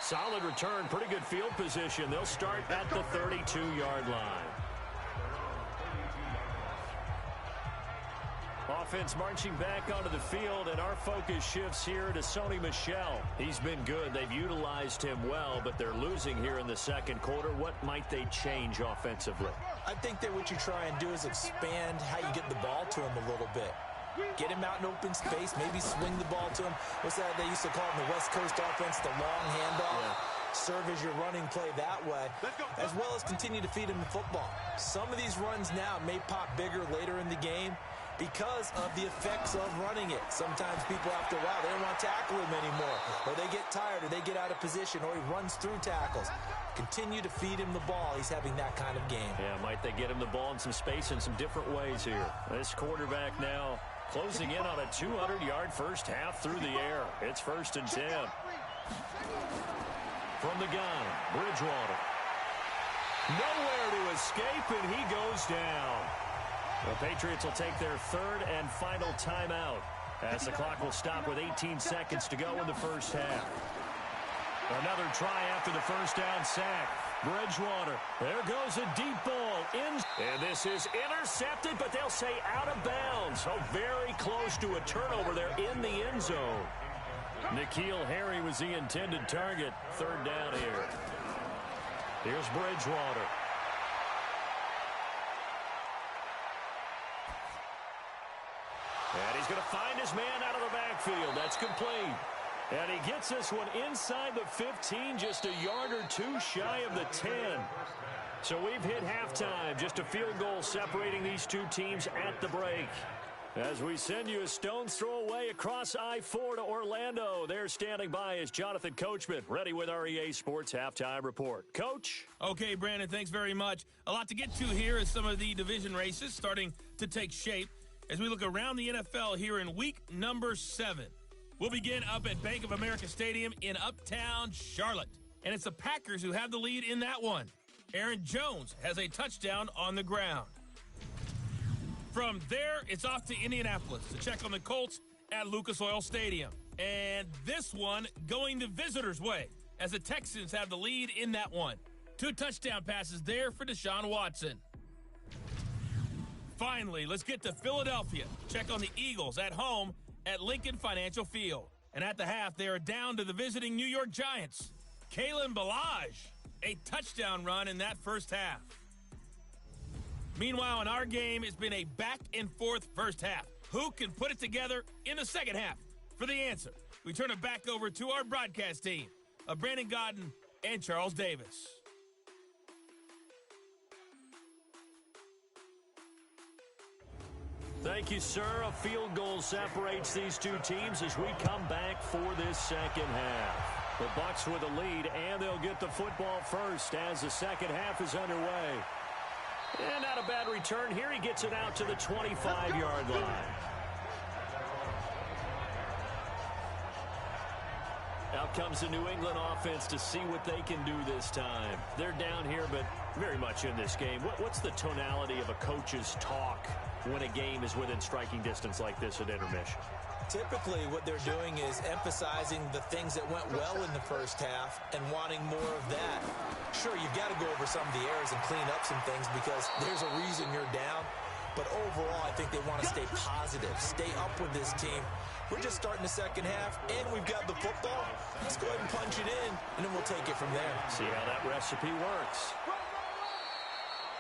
Solid return, pretty good field position. They'll start at the 32-yard line. Offense marching back onto the field, and our focus shifts here to Sony Michel. He's been good. They've utilized him well, but they're losing here in the 2nd quarter. What might they change offensively? I think that what you try and do is expand how you get the ball to him a little bit. Get him out in open space, maybe swing the ball to him. What's that they used to call it in the West Coast offense, the long handoff? Yeah. Serve as your running play that way, as well as continue to feed him the football. Some of these runs now may pop bigger later in the game because of the effects of running it. Sometimes people, after a while, they don't want to tackle him anymore, or they get tired, or they get out of position, or he runs through tackles. Continue to feed him the ball. He's having that kind of game. Yeah, might they get him the ball in some space in some different ways here. This quarterback now closing in on a 200-yard first half through the air. It's 1st and 10. From the gun, Bridgewater. Nowhere to escape, and he goes down. The Patriots will take their 3rd and final timeout as the clock will stop with 18 seconds to go in the first half. Another try after the first down sack. Bridgewater. There goes a deep ball. And this is intercepted, but they'll say out of bounds. So very close to a turnover there in the end zone. N'Keal Harry was the intended target. Third down here. Here's Bridgewater. And he's going to find his man out of the backfield. That's complete. And he gets this one inside the 15, just a yard or two shy of the 10. So we've hit halftime. Just a field goal separating these two teams at the break. As we send you a stone's throw away across I-4 to Orlando. There standing by is Jonathan Coachman, ready with our EA Sports Halftime Report. Coach? Okay, Brandon, thanks very much. A lot to get to here as some of the division races starting to take shape as we look around the NFL here in week number 7. We'll begin up at Bank of America Stadium in Uptown Charlotte. And it's the Packers who have the lead in that one. Aaron Jones has a touchdown on the ground. From there, it's off to Indianapolis to check on the Colts at Lucas Oil Stadium. And this one going the visitors' way as the Texans have the lead in that one. 2 touchdown passes there for Deshaun Watson. Finally, let's get to Philadelphia. Check on the Eagles at home at Lincoln Financial Field. And at the half, they are down to the visiting New York Giants. Kalen Ballage, a touchdown run in that first half. Meanwhile, in our game, it's been a back-and-forth first half. Who can put it together in the second half? For the answer, we turn it back over to our broadcast team of Brandon Godden and Charles Davis. Thank you, sir. A field goal separates these two teams as we come back for this second half. The Bucs with the lead, and they'll get the football first as the second half is underway. And not a bad return here. He gets it out to the 25-yard line. Out comes the New England offense to see what they can do this time. They're down here, but very much in this game. What's the tonality of a coach's talk when a game is within striking distance like this at intermission? Typically, what they're doing is emphasizing the things that went well in the first half and wanting more of that. Sure, you've got to go over some of the errors and clean up some things because there's a reason you're down. But overall, I think they want to stay positive, stay up with this team. We're just starting the second half, and we've got the football. Let's go ahead and punch it in, and then we'll take it from there. See how that recipe works.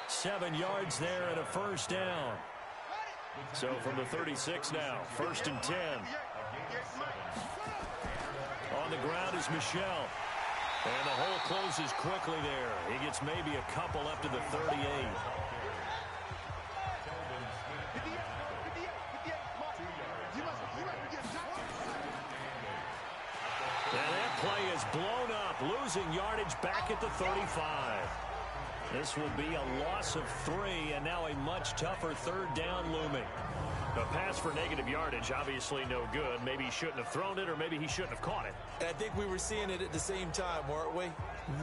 7 yards there and a first down. So from the 36 now, 1st and 10. On the ground is Michel. And the hole closes quickly there. He gets maybe a couple up to the 38. And that play is blown up, losing yardage back at the 35. This will be a loss of 3, and now a much tougher third down looming. A pass for negative yardage, obviously no good. Maybe he shouldn't have thrown it, or maybe he shouldn't have caught it. And I think we were seeing it at the same time, weren't we?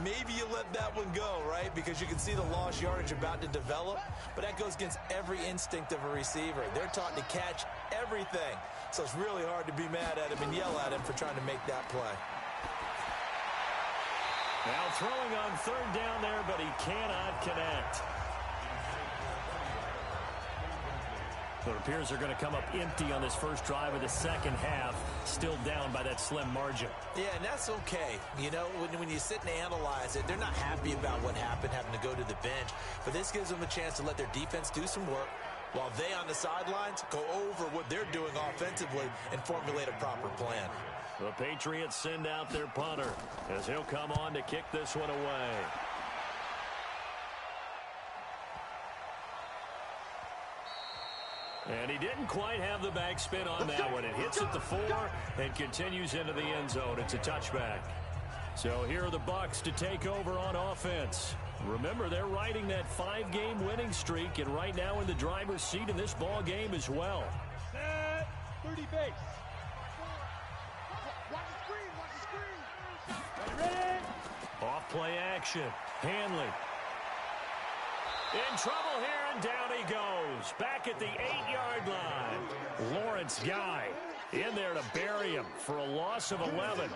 Maybe you let that one go, right? Because you can see the lost yardage about to develop, but that goes against every instinct of a receiver. They're taught to catch everything. So it's really hard to be mad at him and yell at him for trying to make that play. Now throwing on third down there, but he cannot connect. So it appears they're going to come up empty on this first drive of the second half, still down by that slim margin. Yeah, and that's okay. You know, when you sit and analyze it, they're not happy about what happened, having to go to the bench. But this gives them a chance to let their defense do some work while they on the sidelines go over what they're doing offensively and formulate a proper plan. The Patriots send out their punter as he'll come on to kick this one away. And he didn't quite have the backspin on that one. It hits at the 4 and continues into the end zone. It's a touchback. So here are the Bucs to take over on offense. Remember, they're riding that 5-game winning streak, and right now in the driver's seat in this ball game as well. 30 base. Off play action. Hanley. In trouble here, and down he goes. Back at the 8-yard line. Lawrence Guy in there to bury him for a loss of 11.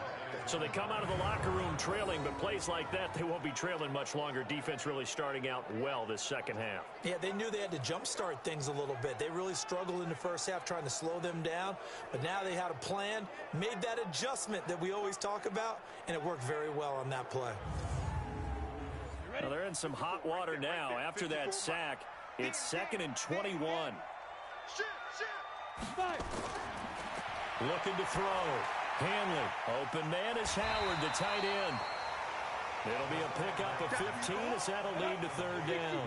So they come out of the locker room trailing, but plays like that, they won't be trailing much longer. Defense really starting out well this second half. Yeah, they knew they had to jumpstart things a little bit. They really struggled in the first half trying to slow them down, but now they had a plan, made that adjustment that we always talk about, and it worked very well on that play. Well, they're in some hot water now. After that sack, it's 2nd and 21. Looking to throw. Hanley. Open man is Howard, the tight end. It'll be a pickup of 15 as that'll lead to 3rd down.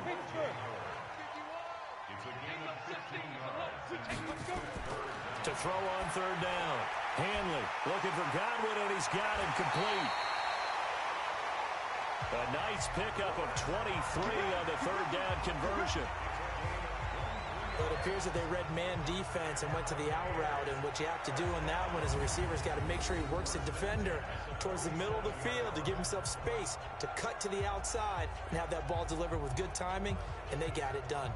To throw on 3rd down. Hanley looking for Godwin, and he's got him complete. A nice pickup of 23 on the 3rd down conversion. But it appears that they read man defense and went to the out route, and what you have to do on that one is the receiver's got to make sure he works the defender towards the middle of the field to give himself space to cut to the outside and have that ball delivered with good timing, and they got it done.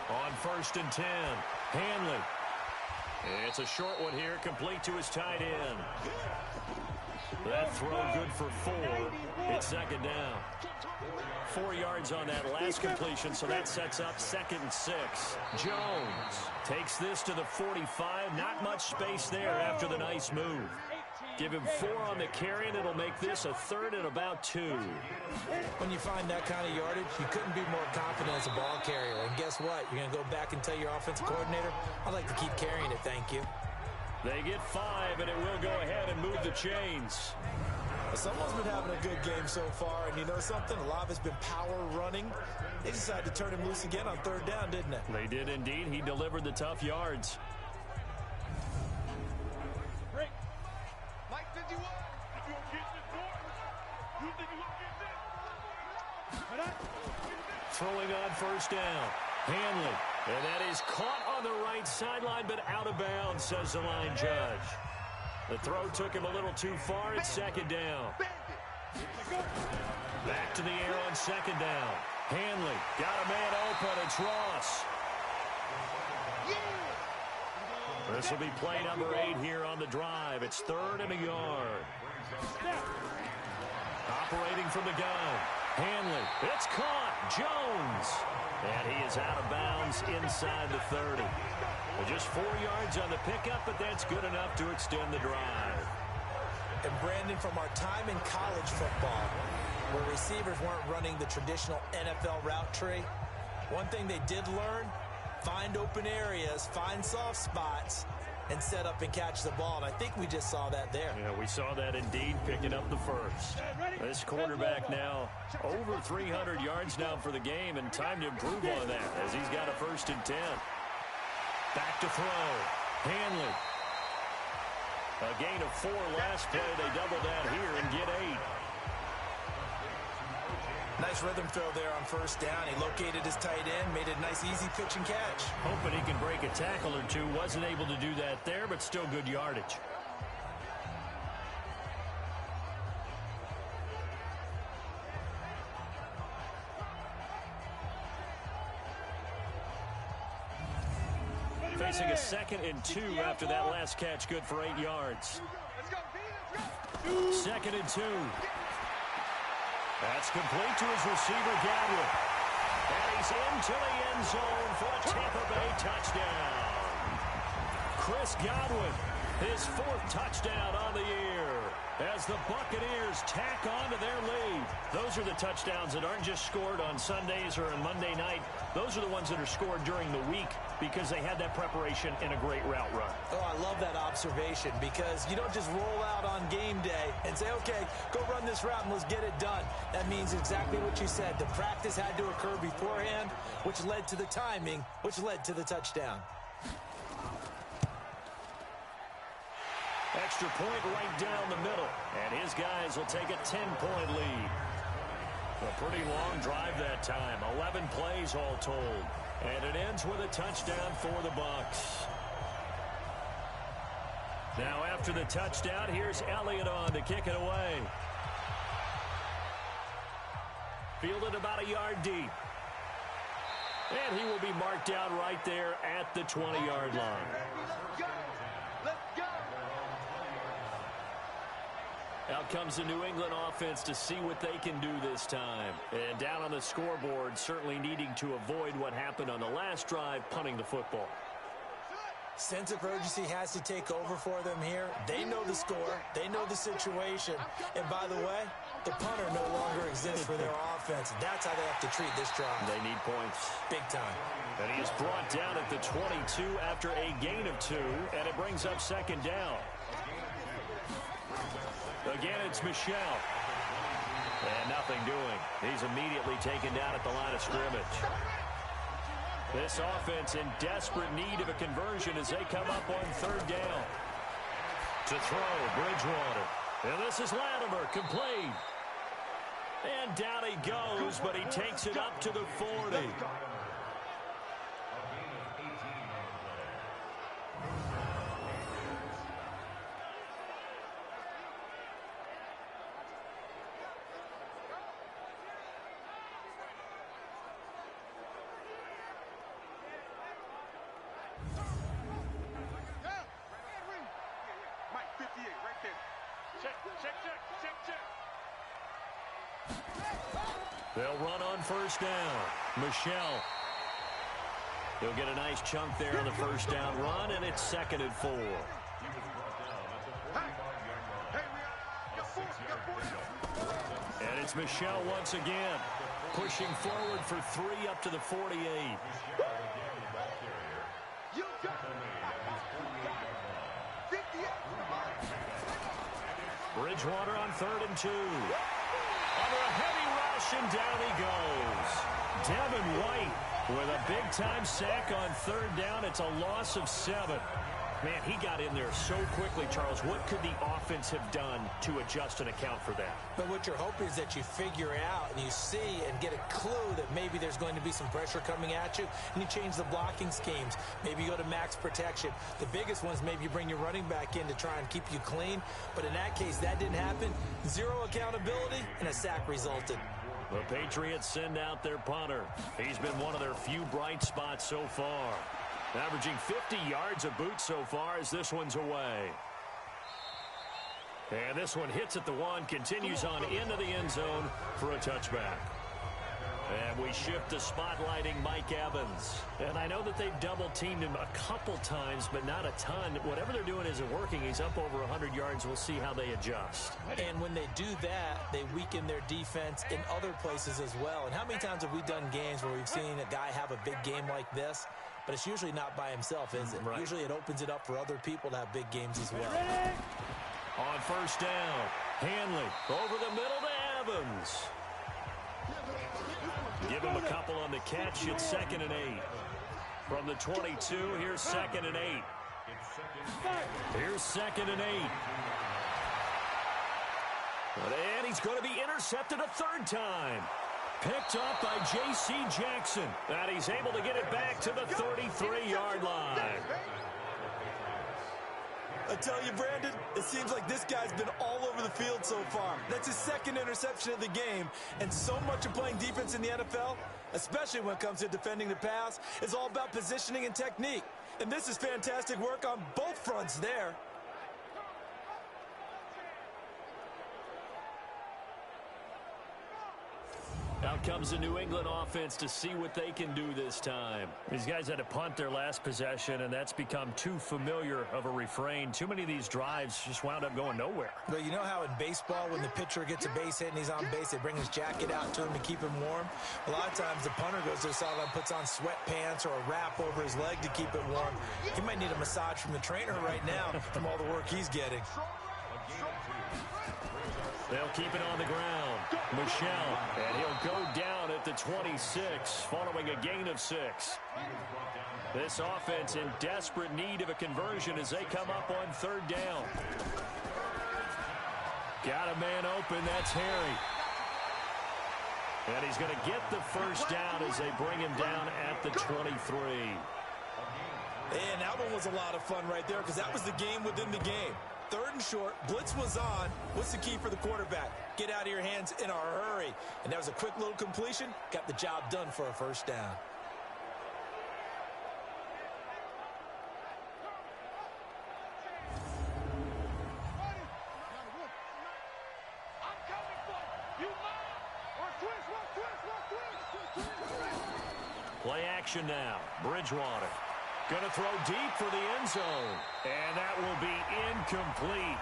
On 1st and 10, Hanley. It's a short one here, complete to his tight end. That throw good for 4. It's 2nd down. 4 yards on that last completion, so that sets up 2nd and 6. Jones takes this to the 45. Not much space there after the nice move. Give him 4 on the carry, and it'll make this a 3rd and about 2. When you find that kind of yardage, you couldn't be more confident as a ball carrier. And guess what? You're going to go back and tell your offensive coordinator, I'd like to keep carrying it, thank you. They get 5, and it will go ahead and move the chains. Someone's been having a good game so far, and you know something? A lot of it's been power running. They decided to turn him loose again on 3rd down, didn't they? They did indeed. He delivered the tough yards. Throwing on 1st down. Hanley. And that is caught on the right sideline, but out of bounds, says the line judge. The throw took him a little too far. It's 2nd down. Back to the air on 2nd down. Hanley got a man open. It's Ross. This will be play number 8 here on the drive. It's 3rd and a yard. Operating from the gun. Hanley. It's caught. Jones. And he is out of bounds inside the 30. Well, just 4 yards on the pickup, but that's good enough to extend the drive. And Brandon, from our time in college football, where receivers weren't running the traditional NFL route tree, one thing they did learn, find open areas, find soft spots, and set up and catch the ball. And I think we just saw that there. Yeah, we saw that indeed, picking up the first. This quarterback now over 300 yards now for the game, and time to improve on that as he's got a 1st and 10. Back to throw. Hanley. A gain of 4 last play. They double that here and get 8. Nice rhythm throw there on 1st down. He located his tight end, made a nice easy pitch and catch. Hoping he can break a tackle or two. Wasn't able to do that there, but still good yardage. Facing a 2nd and 2 after that last catch, good for 8 yards. 2nd and 2. That's complete to his receiver, Godwin. And he's into the end zone for a Tampa Bay touchdown. Chris Godwin, his 4th touchdown on the year, as the Buccaneers tack on to their lead. Those are the touchdowns that aren't just scored on Sundays or on Monday night. Those are the ones that are scored during the week because they had that preparation in a great route run. Oh, I love that observation, because you don't just roll out on game day and say, okay, go run this route and let's get it done. That means exactly what you said. The practice had to occur beforehand, which led to the timing, which led to the touchdown. Extra point right down the middle, and his guys will take a 10-point lead. A pretty long drive that time. 11 plays all told. And it ends with a touchdown for the Bucs. Now after the touchdown, here's Elliott on to kick it away. Fielded about a yard deep. And he will be marked down right there at the 20-yard line. Out comes the New England offense to see what they can do this time. And down on the scoreboard, certainly needing to avoid what happened on the last drive, punting the football. Sense of urgency has to take over for them here. They know the score. They know the situation. And by the way, the punter no longer exists for their offense. That's how they have to treat this drive. They need points. Big time. And he is brought down at the 22 after a gain of 2, and it brings up second down. Again, it's Michelle. And nothing doing. He's immediately taken down at the line of scrimmage. This offense in desperate need of a conversion as they come up on third down. To throw, Bridgewater. And this is Latimer, complete. And down he goes, but he takes it up to the 40. They'll run on first down. Michelle. He'll get a nice chunk there on the first down run, and it's 2nd and 4. And it's Michelle once again, pushing forward for 3 up to the 48. Bridgewater on 3rd and 2. Under a heavy rush, and down he goes. Devin White with a big-time sack on 3rd down. It's a loss of 7. Man, he got in there so quickly, Charles. What could the offense have done to adjust and account for that? But what you're hoping is that you figure out and you see and get a clue that maybe there's going to be some pressure coming at you, and you change the blocking schemes. Maybe you go to max protection. The biggest one is maybe you bring your running back in to try and keep you clean. But in that case, that didn't happen. 0 accountability, and a sack resulted. The Patriots send out their punter. He's been one of their few bright spots so far. Averaging 50 yards a boot so far as this one's away. And this one hits at the 1, continues on into the end zone for a touchback. And we shift to spotlighting Mike Evans. And I know that they've double-teamed him a couple times, but not a ton. Whatever they're doing isn't working. He's up over 100 yards. We'll see how they adjust. And when they do that, they weaken their defense in other places as well. And how many times have we done games where we've seen a guy have a big game like this? But it's usually not by himself, is it? Right. Usually it opens it up for other people to have big games as well. On first down, Hanley over the middle to Evans. Give him a couple on the catch. It's 2nd and 8. From the 22, here's 2nd and 8. Here's 2nd and 8. And he's going to be intercepted a 3rd time. Picked up by J.C. Jackson. And he's able to get it back to the 33-yard line. I tell you, Brandon, it seems like this guy's been all over the field so far. That's his 2nd interception of the game. And so much of playing defense in the NFL, especially when it comes to defending the pass, is all about positioning and technique. And this is fantastic work on both fronts there. Out comes the New England offense to see what they can do this time. These guys had to punt their last possession, and that's become too familiar of a refrain. Too many of these drives just wound up going nowhere. But you know how in baseball, when the pitcher gets a base hit and he's on base, they bring his jacket out to him to keep him warm? A lot of times the punter goes to the sideline, puts on sweatpants or a wrap over his leg to keep it warm. He might need a massage from the trainer right now from all the work he's getting. They'll keep it on the ground. Michelle, and he'll go down at the 26 following a gain of 6. This offense in desperate need of a conversion as they come up on 3rd down. Got a man open. That's Harry. And he's going to get the first down as they bring him down at the 23. And that one was a lot of fun right there because that was the game within the game. 3rd and short, blitz was on. What's the key for the quarterback? Get out of your hands in a hurry. And that was a quick little completion. Got the job done for a first down. Play action now. Bridgewater. Going to throw deep for the end zone. And that will be incomplete.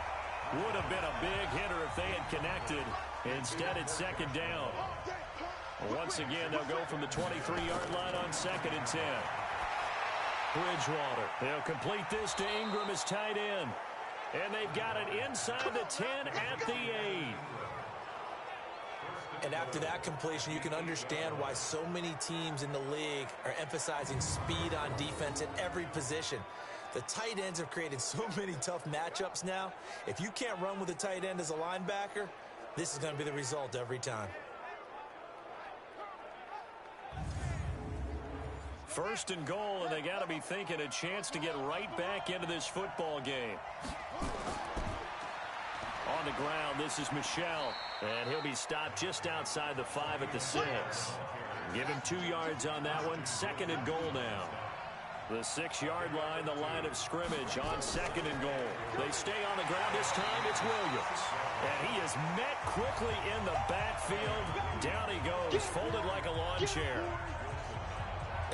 Would have been a big hitter if they had connected. Instead, it's 2nd down. Once again, they'll go from the 23-yard line on 2nd and 10. Bridgewater. They'll complete this to Ingram as tight end. And they've got it inside the 10 at the 8. And after that completion, you can understand why so many teams in the league are emphasizing speed on defense at every position. The tight ends have created so many tough matchups now. If you can't run with a tight end as a linebacker, this is going to be the result every time. 1st and goal, and they got to be thinking a chance to get right back into this football game. On the ground, this is Michel, and he'll be stopped just outside the 5 at the 6. Give him 2 yards on that one. 2nd and goal now. The 6-yard line, the line of scrimmage on 2nd and goal. They stay on the ground. This time it's Williams. And he is met quickly in the backfield. Down he goes, folded like a lawn chair.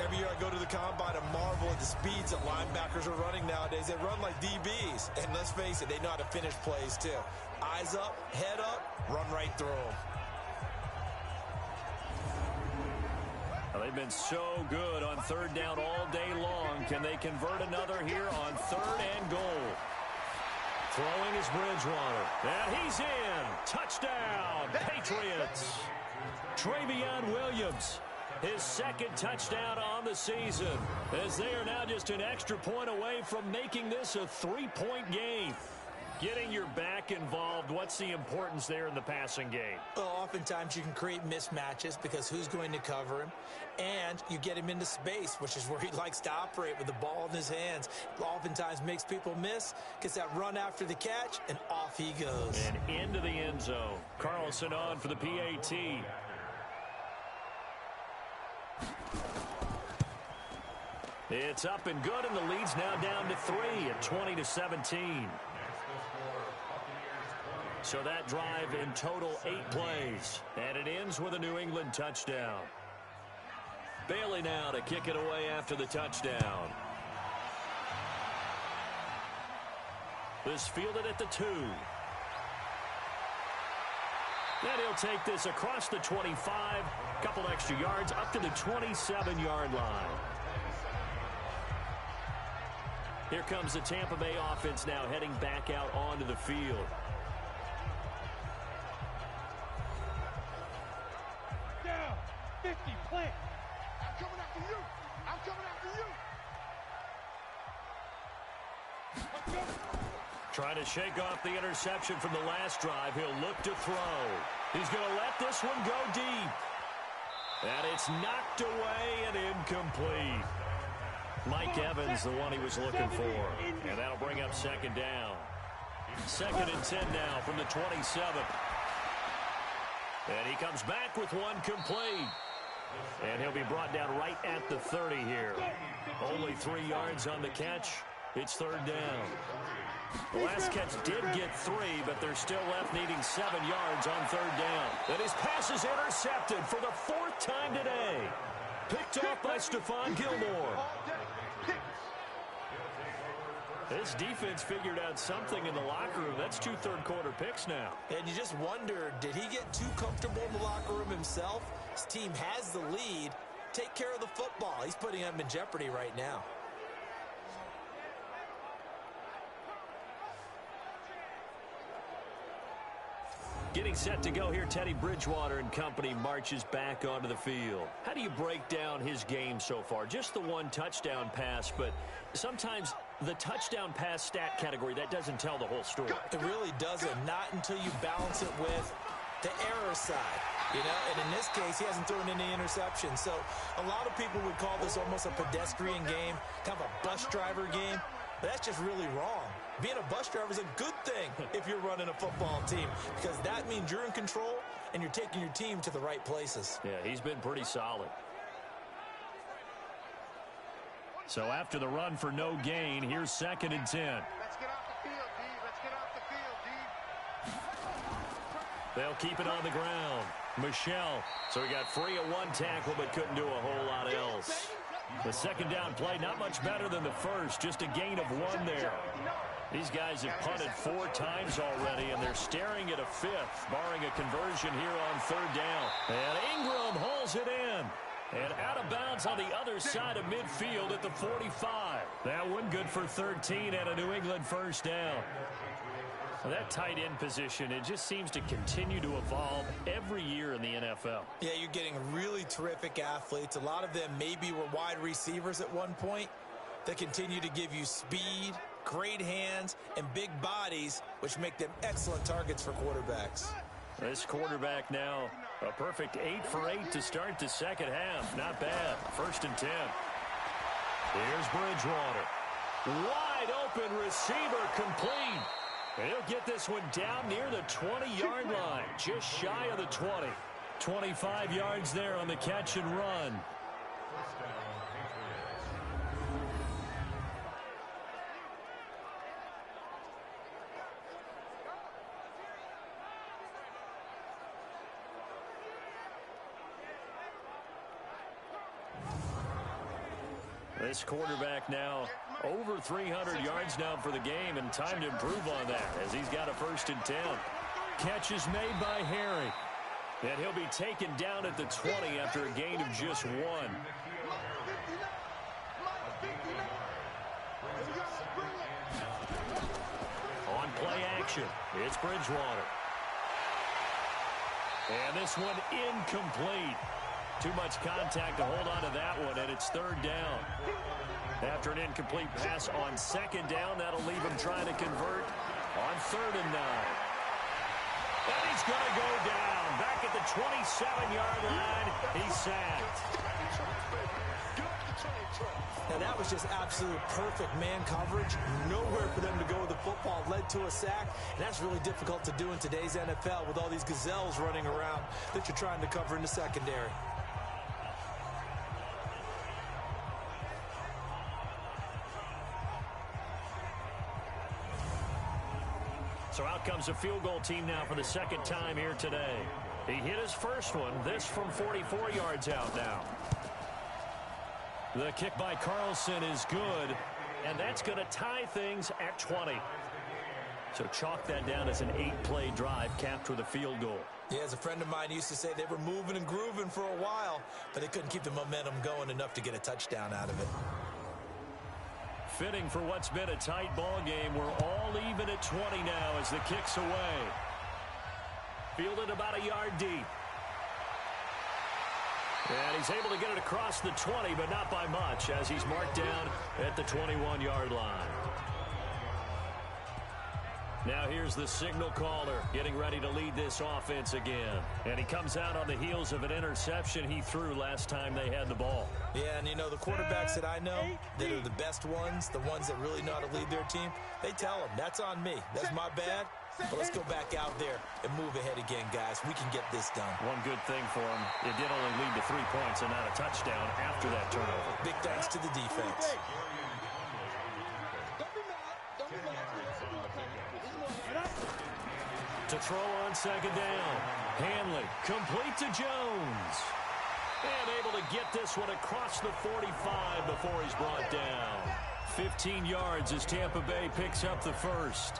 Every year I go to the combine and marvel at the speeds that linebackers are running nowadays. They run like DBs. And let's face it, they know how to finish plays too. Eyes up, head up, run right through them. Well, they've been so good on 3rd down all day long. Can they convert another here on 3rd and goal? Throwing is Bridgewater. And he's in. Touchdown, Patriots. Travion Williams. His 2nd touchdown on the season, as they are now just an extra point away from making this a 3-point game. Getting your back involved, what's the importance there in the passing game? Well, oftentimes you can create mismatches because who's going to cover him, and you get him into space, which is where he likes to operate with the ball in his hands. Oftentimes makes people miss, gets that run after the catch, and off he goes. And into the end zone. Carlson on for the PAT. It's up and good, and the lead's now down to 3 at 20-17. So that drive in total 8 plays, and it ends with a New England touchdown. Bailey now to kick it away after the touchdown. This fielded at the 2. And he'll take this across the 25, couple extra yards up to the 27-yard line. Here comes the Tampa Bay offense now heading back out onto the field. Down, 50, plant. I'm coming after you. I'm coming after you. Trying to shake off the interception from the last drive. He'll look to throw. He's going to let this one go deep. And it's knocked away and incomplete. Mike Evans, the one he was looking for. And that'll bring up 2nd down. 2nd and 10 now from the 27. And he comes back with one complete. And he'll be brought down right at the 30 here. Only 3 yards on the catch. It's 3rd down. The last catch did get 3, but they're still left needing 7 yards on 3rd down. And his pass is intercepted for the 4th time today. Picked off by Stephon Gilmore. This defense figured out something in the locker room. That's 2 third-quarter picks now. And you just wonder, did he get too comfortable in the locker room himself? His team has the lead. Take care of the football. He's putting them in jeopardy right now. Getting set to go here, Teddy Bridgewater and company marches back onto the field. How do you break down his game so far? Just the 1 touchdown pass, but sometimes the touchdown pass stat category, that doesn't tell the whole story. It really doesn't, not until you balance it with the error side. You know, and in this case, he hasn't thrown any interceptions. So a lot of people would call this almost a pedestrian game, kind of a bus driver game. But that's just really wrong. Being a bus driver is a good thing if you're running a football team, because that means you're in control and you're taking your team to the right places. Yeah, he's been pretty solid. So after the run for no gain, here's 2nd and 10. Let's get off the field, D. Let's get off the field, D. They'll keep it on the ground. Michelle. So he got free of one tackle but couldn't do a whole lot else. The 2nd down play, not much better than the first, just a gain of 1 there. These guys have punted 4 times already, and they're staring at a 5th, barring a conversion here on 3rd down. And Ingram hauls it in. And out of bounds on the other side of midfield at the 45. That one good for 13 and a New England 1st down. Well, that tight end position, it just seems to continue to evolve every year in the NFL. Yeah, you're getting really terrific athletes. A lot of them maybe were wide receivers at one point. They continue to give you speed, great hands, and big bodies, which make them excellent targets for quarterbacks. This quarterback now, a perfect 8 for 8 to start the 2nd half. Not bad. 1st and 10. Here's Bridgewater. Wide open receiver complete. And he'll get this one down near the 20-yard line, just shy of the 20. 25 yards there on the catch and run. This quarterback now over 300 yards now for the game, and time to improve on that as he's got a 1st and 10. Catch is made by Harry. And he'll be taken down at the 20 after a gain of just 1. On play action, it's Bridgewater. And this one incomplete. Too much contact to hold on to that one, and it's 3rd down. After an incomplete pass on 2nd down, that'll leave him trying to convert on 3rd and 9. And he's going to go down. Back at the 27-yard line, he's sacked. Now, that was just absolute perfect man coverage. Nowhere for them to go with the football. Led to a sack, and that's really difficult to do in today's NFL with all these gazelles running around that you're trying to cover in the secondary. So out comes a field goal team now for the 2nd time here today. He hit his first one, this from 44 yards out now. The kick by Carlson is good, and that's going to tie things at 20. So chalk that down as an 8-play drive capped with a field goal. Yeah, as a friend of mine used to say, they were moving and grooving for a while, but they couldn't keep the momentum going enough to get a touchdown out of it. Fitting for what's been a tight ball game. We're all even at 20 now as the kick's away. Fielded about a yard deep. And he's able to get it across the 20, but not by much, as he's marked down at the 21-yard line. Now here's the signal caller getting ready to lead this offense again. And he comes out on the heels of an interception he threw last time they had the ball. Yeah, and you know, the quarterbacks that I know that are the best ones, the ones that really know how to lead their team, they tell them, that's on me. That's my bad. But let's go back out there and move ahead again, guys. We can get this done. One good thing for him, it did only lead to 3 points and not a touchdown after that turnover. Big thanks to the defense. To throw on 2nd down. Hanley complete to Jones. And able to get this one across the 45 before he's brought down. 15 yards as Tampa Bay picks up the 1st.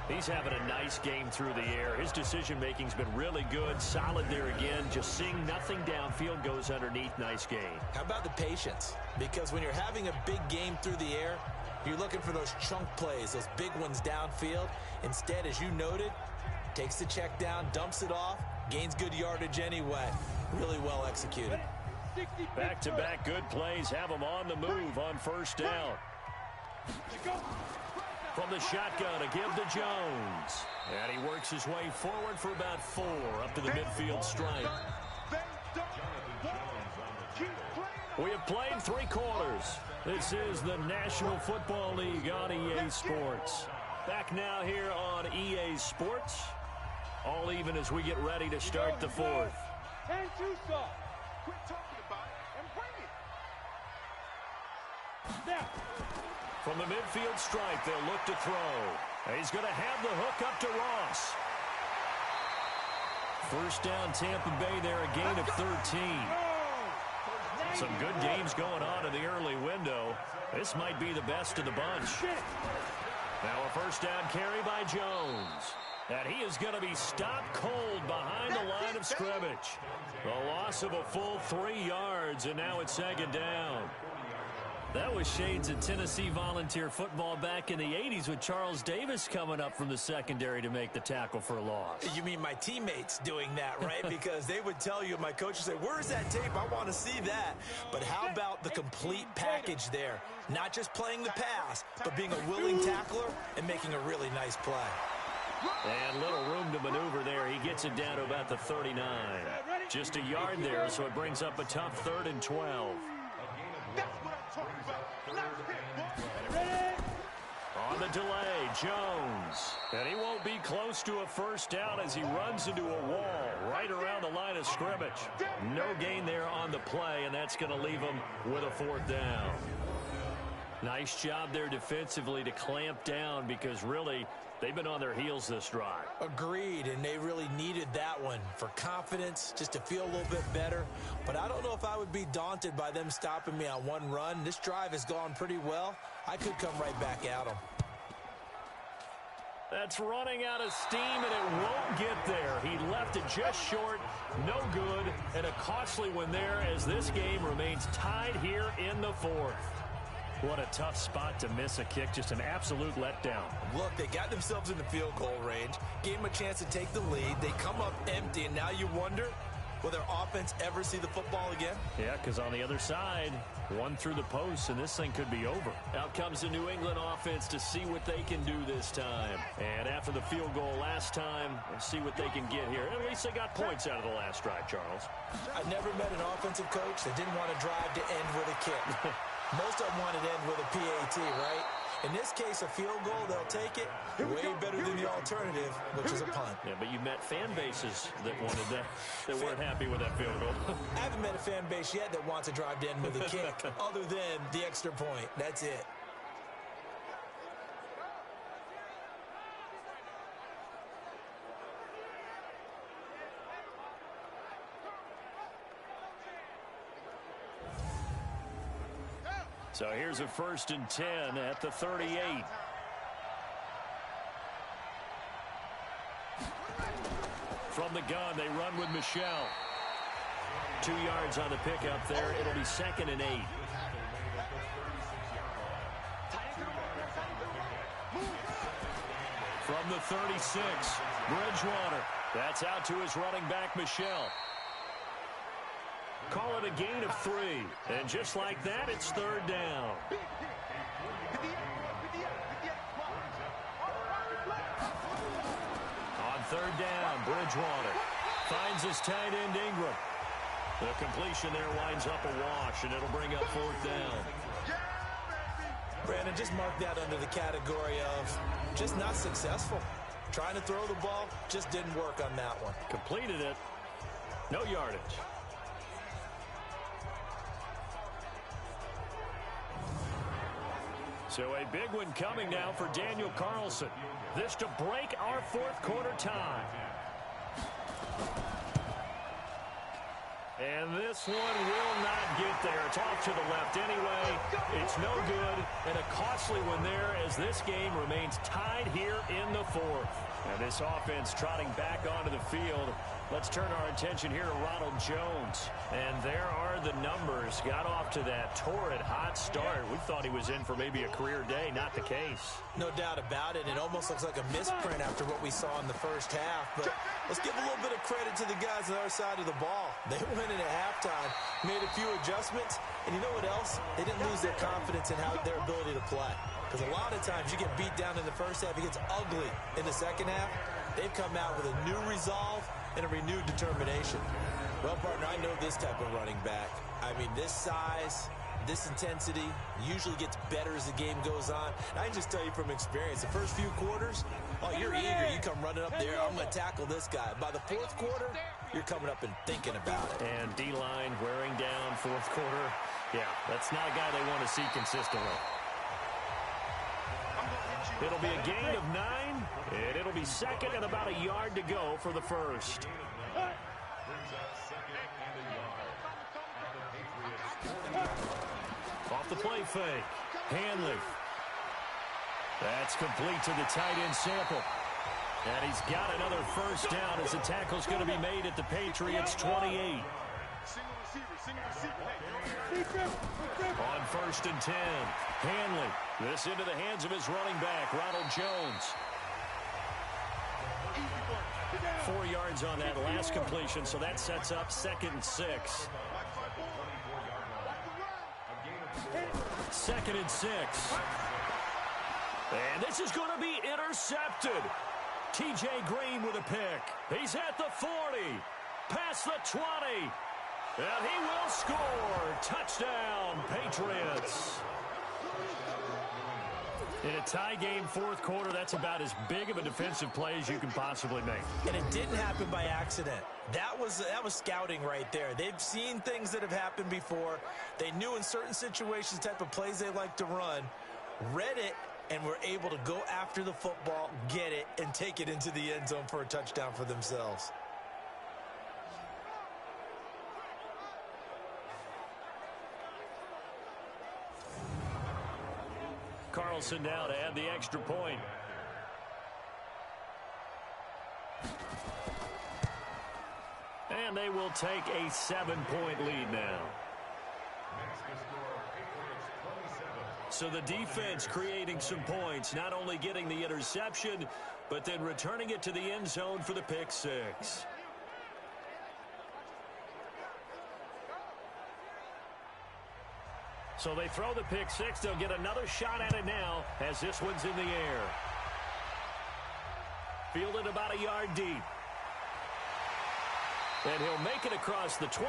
He's having a nice game through the air. His decision-making's been really good. Solid there again. Just seeing nothing downfield, goes underneath. Nice game. How about the patience? Because when you're having a big game through the air, you're looking for those chunk plays, those big ones downfield. Instead, as you noted, takes the check down, dumps it off, gains good yardage anyway. Really well executed. Back-to-back good plays have him on the move on 1st down. From the shotgun, a give to Jones. And he works his way forward for about 4 up to the midfield stripe. We have played 3 quarters. This is the National Football League on EA Sports. Back now here on EA Sports. All even as we get ready to start the 4th. And Tucson. Quit talking about it and bring it. Now. From the midfield stripe, they'll look to throw. He's going to have the hook up to Ross. First down, Tampa Bay there, a gain of 13. Some good games going on in the early window. This might be the best of the bunch. Now a first down carry by Jones. And he is going to be stopped cold behind the line of scrimmage. The loss of a full 3 yards, and now it's second down. That was shades of Tennessee volunteer football back in the 80s with Charles Davis coming up from the secondary to make the tackle for a loss. You mean my teammates doing that, right? Because they would tell you, my coach would say, where's that tape? I want to see that. But how about the complete package there? Not just playing the pass, but being a willing tackler and making a really nice play. And little room to maneuver there. He gets it down to about the 39. Just a yard there, so it brings up a tough 3rd and 12. On the delay, Jones. And he won't be close to a first down as he runs into a wall right around the line of scrimmage. No gain there on the play, and that's going to leave him with a 4th down. Nice job there defensively to clamp down because really they've been on their heels this drive. Agreed, and they really needed that one for confidence, just to feel a little bit better. But I don't know if I would be daunted by them stopping me on one run. This drive has gone pretty well. I could come right back at them. That's running out of steam, and it won't get there. He left it just short, no good, and a costly one there as this game remains tied here in the 4th. What a tough spot to miss a kick. Just an absolute letdown. Look, they got themselves in the field goal range, gave them a chance to take the lead. They come up empty, and now you wonder, will their offense ever see the football again? Yeah, because on the other side, one through the post, and this thing could be over. Out comes the New England offense to see what they can do this time. And after the field goal last time, we'll see what they can get here. At least they got points out of the last drive, Charles. I've never met an offensive coach that didn't want to drive to end with a kick. Most of them want to end with a PAT, right? In this case, a field goal, they'll take it. Way better than the alternative, which is a punt. Yeah, but you met fan bases that wanted that, that weren't happy with that field goal. I haven't met a fan base yet that wants to drive to end with a kick, other than the extra point. That's it. So here's a 1st and 10 at the 38. From the gun, they run with Michelle. 2 yards on the pickup there. It'll be 2nd and 8. From the 36, Bridgewater. That's out to his running back, Michelle. Call it a gain of 3. And just like that, it's 3rd down. On 3rd down, Bridgewater finds his tight end, Ingram. The completion there winds up a wash, and it'll bring up 4th down. Brandon, just mark that under the category of just not successful. Trying to throw the ball, just didn't work on that one. Completed it. No yardage. So a big one coming now for Daniel Carlson. This to break our 4th quarter tie. And this one will not get there. It's off to the left anyway. It's no good. And a costly one there as this game remains tied here in the 4th. And this offense trotting back onto the field. Let's turn our attention here to Ronald Jones. And there are the numbers. Got off to that torrid hot start. We thought he was in for maybe a career day. Not the case. No doubt about it. It almost looks like a misprint after what we saw in the first half. But let's give a little bit of credit to the guys on the other side of the ball. They went in at halftime, made a few adjustments, And you know what else? They didn't lose their confidence in their ability to play. Because a lot of times you get beat down in the first half, it gets ugly in the second half. They've come out with a new resolve and a renewed determination. Well, partner, I know this type of running back. I mean, this size, this intensity usually gets better as the game goes on. And I can just tell you from experience, the first few quarters, oh, you're eager. You come running up there, I'm going to tackle this guy. By the fourth quarter, you're coming up and thinking about it. And D-line wearing down fourth quarter. Yeah, that's not a guy they want to see consistently. It'll be a gain of 9, and it'll be second and about a yard to go for the first. Off the play fake. Hanley. That's complete to the tight end Sample. And he's got another first down as the tackle's going to be made at the Patriots 28. On first and 10, Hanley. This into the hands of his running back, Ronald Jones. 4 yards on that last completion, so that sets up 2nd and 6. 2nd and 6. And this is going to be intercepted. T.J. Green with a pick. He's at the 40. Past the 20. And he will score. Touchdown, Patriots. In a tie game, fourth quarter, that's about as big of a defensive play as you can possibly make. And it didn't happen by accident. That was scouting right there. They've seen things that have happened before. They knew in certain situations the type of plays they like to run, read it, and were able to go after the football, get it, and take it into the end zone for a touchdown for themselves. Carlson now to add the extra point. And they will take a 7-point lead now. So the defense creating some points, not only getting the interception, but then returning it to the end zone for the pick six. So they throw the pick six. They'll get another shot at it now as this one's in the air. Fielded about a yard deep. And he'll make it across the 20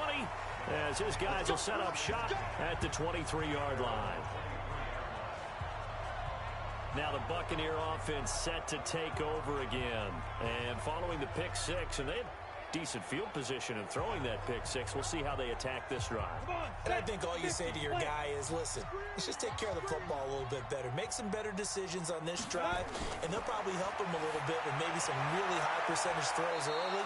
as his guys will set up shop at the 23-yard line. Now the Buccaneer offense set to take over again. And following the pick six, and they have decent field position in throwing that pick six. We'll see how they attack this drive. And I think all you say to your guy is, listen, let's just take care of the football a little bit better. Make some better decisions on this drive, and they'll probably help him a little bit with maybe some really high percentage throws early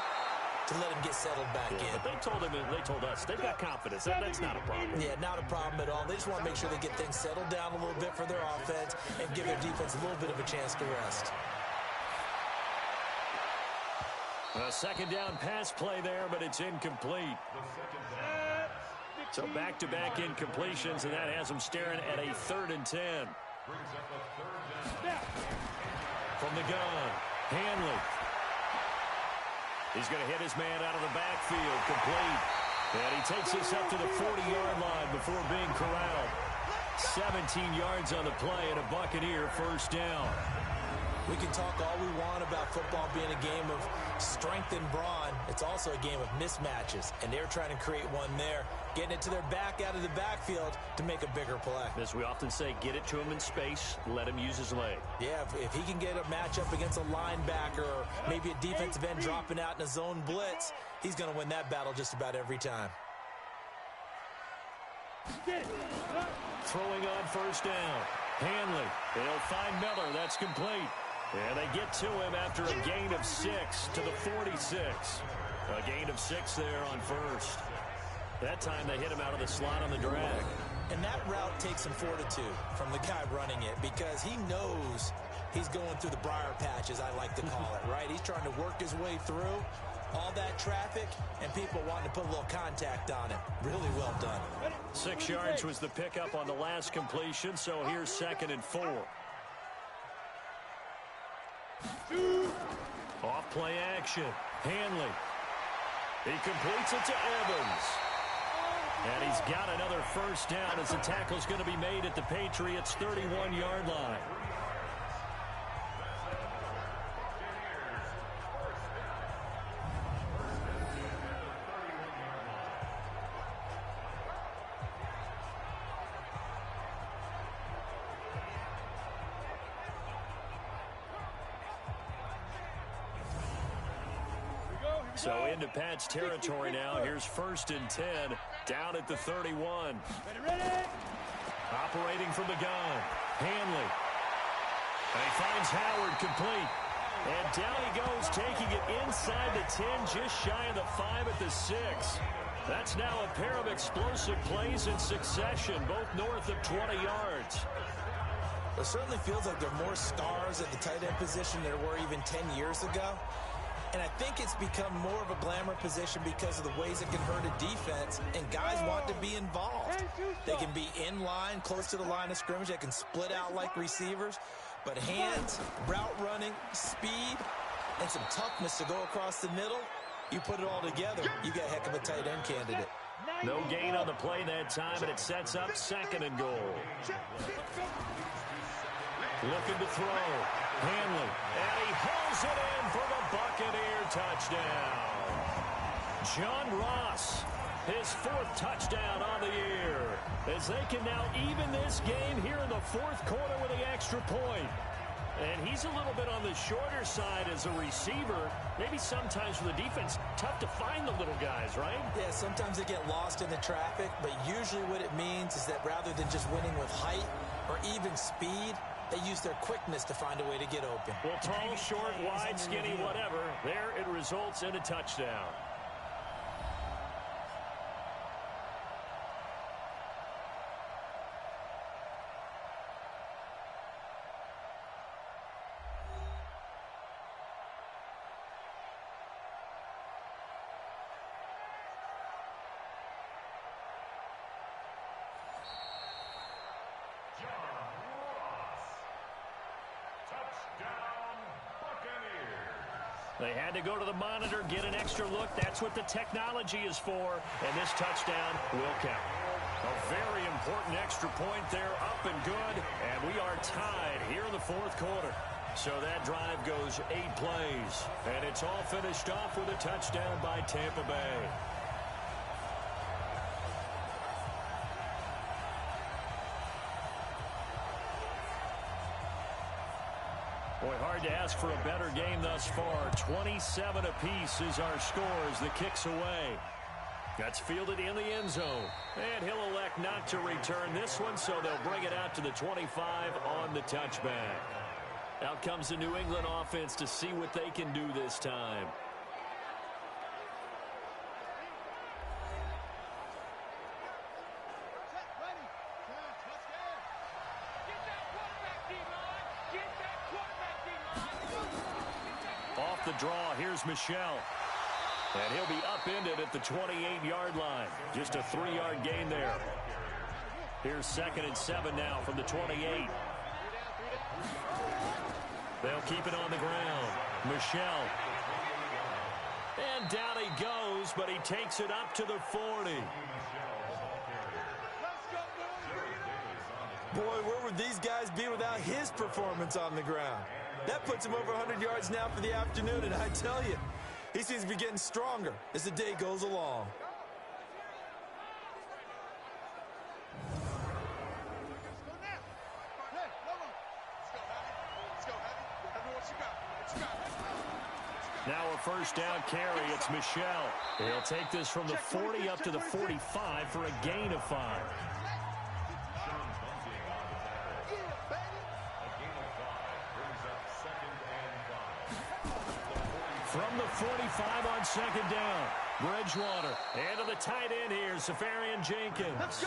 to let him get settled back in. But they told us they've got confidence. That's not a problem. Yeah, not a problem at all. They just want to make sure they get things settled down a little bit for their offense and give their defense a little bit of a chance to rest. A second down pass play there, but it's incomplete. So back-to-back incompletions, and that has them staring at a 3rd and 10. From the gun, Hanley. He's going to hit his man out of the backfield, complete. And he takes this up to the 40-yard line before being corralled. 17 yards on the play and a Buccaneer first down. We can talk all we want about football being a game of strength and brawn. It's also a game of mismatches, and they're trying to create one there, getting it to their back out of the backfield to make a bigger play. As we often say, get it to him in space, let him use his leg. Yeah, if he can get a matchup against a linebacker or maybe a defensive end dropping out in a zone blitz, he's going to win that battle just about every time. Throwing on first down. Hanley. They'll find Miller. That's complete. And they get to him after a gain of 6 to the 46. A gain of 6 there on first. That time they hit him out of the slot on the drag. And that route takes some fortitude from the guy running it because he knows he's going through the briar patch, as I like to call it, right? He's trying to work his way through all that traffic and people wanting to put a little contact on it. Really well done. 6 yards was the pickup on the last completion, so here's 2nd and 4. Off play action. Hanley. He completes it to Evans. And he's got another first down as the tackle's going to be made at the Patriots' 31-yard line. So into Pat's territory now. Here's 1st and 10, down at the 31. Operating from the gun, Hanley. And he finds Howard complete. And down he goes, taking it inside the 10, just shy of the 5 at the 6. That's now a pair of explosive plays in succession, both north of 20 yards. It certainly feels like there are more stars at the tight end position than there were even 10 years ago. And I think it's become more of a glamour position because of the ways it can hurt a defense, and guys want to be involved. They can be in line, close to the line of scrimmage. They can split out like receivers. But hands, route running, speed, and some toughness to go across the middle, you put it all together, you got a heck of a tight end candidate. No gain on the play that time, and it sets up 2nd and goal. Looking to throw. Hanley. And he hauls it in for the Buccaneer touchdown. John Ross, his 4th touchdown on the year, as they can now even this game here in the 4th quarter with the extra point. And he's a little bit on the shorter side as a receiver. Maybe sometimes for the defense, tough to find the little guys, right? Yeah, sometimes they get lost in the traffic, but usually what it means is that rather than just winning with height or even speed, they use their quickness to find a way to get open. Well, tall, short, wide, skinny, whatever. There it results in a touchdown. They had to go to the monitor, get an extra look. That's what the technology is for. And this touchdown will count. A very important extra point there, up and good. And we are tied here in the 4th quarter. So that drive goes 8 plays. And it's all finished off with a touchdown by Tampa Bay. Boy, hard to ask for a better game thus far. 27 apiece is our scores. The kick's away. That's fielded in the end zone. And he'll elect not to return this one, so they'll bring it out to the 25 on the touchback. Out comes the New England offense to see what they can do this time. Off the draw, here's Michelle. And he'll be upended at the 28-yard line. Just a 3-yard gain there. Here's 2nd and 7 now from the 28. They'll keep it on the ground. Michelle. And down he goes, but he takes it up to the 40. Boy, where would these guys be without his performance on the ground? That puts him over 100 yards now for the afternoon, and I tell you, he seems to be getting stronger as the day goes along. Now a first down carry. It's Michelle. He'll take this from the 40 up to the 45 for a gain of 5. From the 45 on 2nd down. Bridgewater. And to the tight end here, Safarian Jenkins.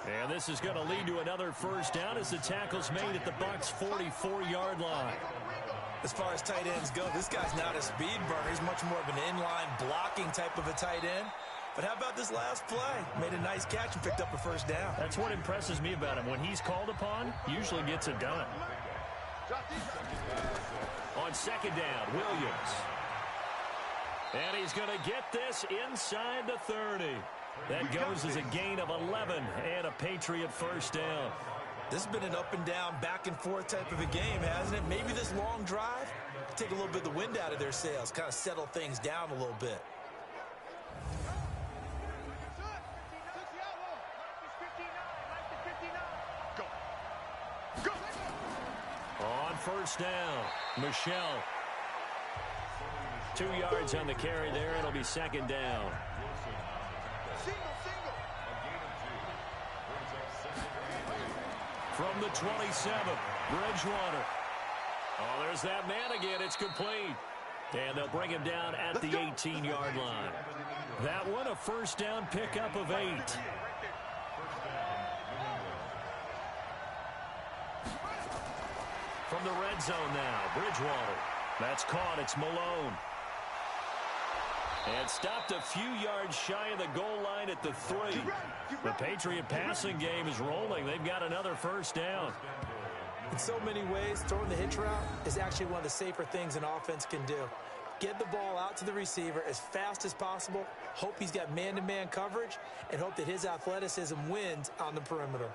And this is going to lead to another first down as the tackle's made at the Bucs' 44-yard line. As far as tight ends go, this guy's not a speed burner. He's much more of an inline blocking type of a tight end. But how about this last play? Made a nice catch and picked up a first down. That's what impresses me about him. When he's called upon, usually gets it done. On 2nd down, Williams. And he's going to get this inside the 30. That goes as a gain of 11 and a Patriot first down. This has been an up and down, back and forth type of a game, hasn't it? Maybe this long drive take a little bit of the wind out of their sails, kind of settle things down a little bit. On first down, Michelle. 2 yards on the carry there. It'll be second down. From the 27, Bridgewater. Oh, there's that man again. It's complete. And they'll bring him down at the 18-yard line. That one, a first down pickup of 8. From the red zone now, Bridgewater. That's caught. It's Malone. And stopped a few yards shy of the goal line at the 3. The Patriot passing game is rolling. They've got another first down. In so many ways, throwing the hitch route is actually one of the safer things an offense can do. Get the ball out to the receiver as fast as possible, hope he's got man-to-man coverage, and hope that his athleticism wins on the perimeter.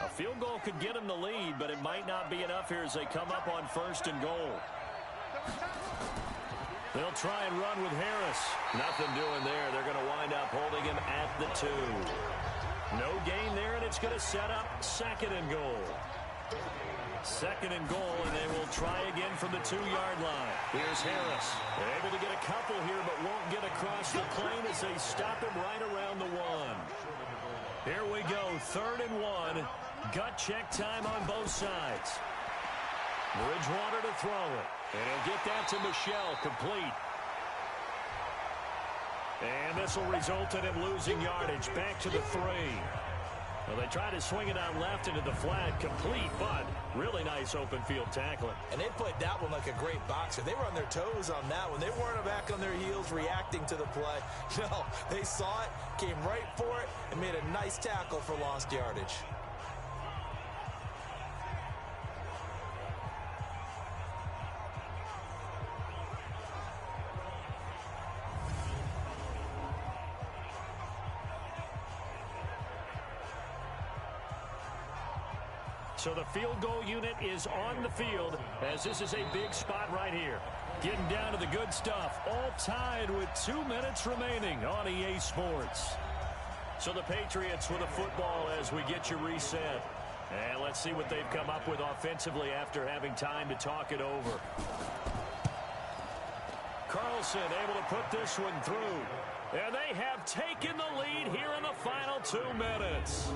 A field goal could get them the lead, but it might not be enough here as they come up on first and goal. They'll try and run with Harris. Nothing doing there. They're going to wind up holding him at the 2. No gain there, and it's going to set up second and goal. Second and goal, and they will try again from the 2-yard line. Here's Harris. They're able to get a couple here, but won't get across the plane as they stop him right around the 1. Here we go, 3rd and 1. Gut check time on both sides. Bridgewater to throw it. And he'll get that to Michelle, complete. And this will result in him losing yardage back to the 3. Well, they tried to swing it out left into the flat, complete, but really nice open field tackling. And they played that one like a great boxer. They were on their toes on that one. They weren't back on their heels reacting to the play. No, they saw it, came right for it, and made a nice tackle for lost yardage. So the field goal unit is on the field as this is a big spot right here. Getting down to the good stuff. All tied with 2 minutes remaining on EA Sports. So the Patriots with a football as we get you reset. And let's see what they've come up with offensively after having time to talk it over. Carlson able to put this one through. And they have taken the lead here in the final 2 minutes.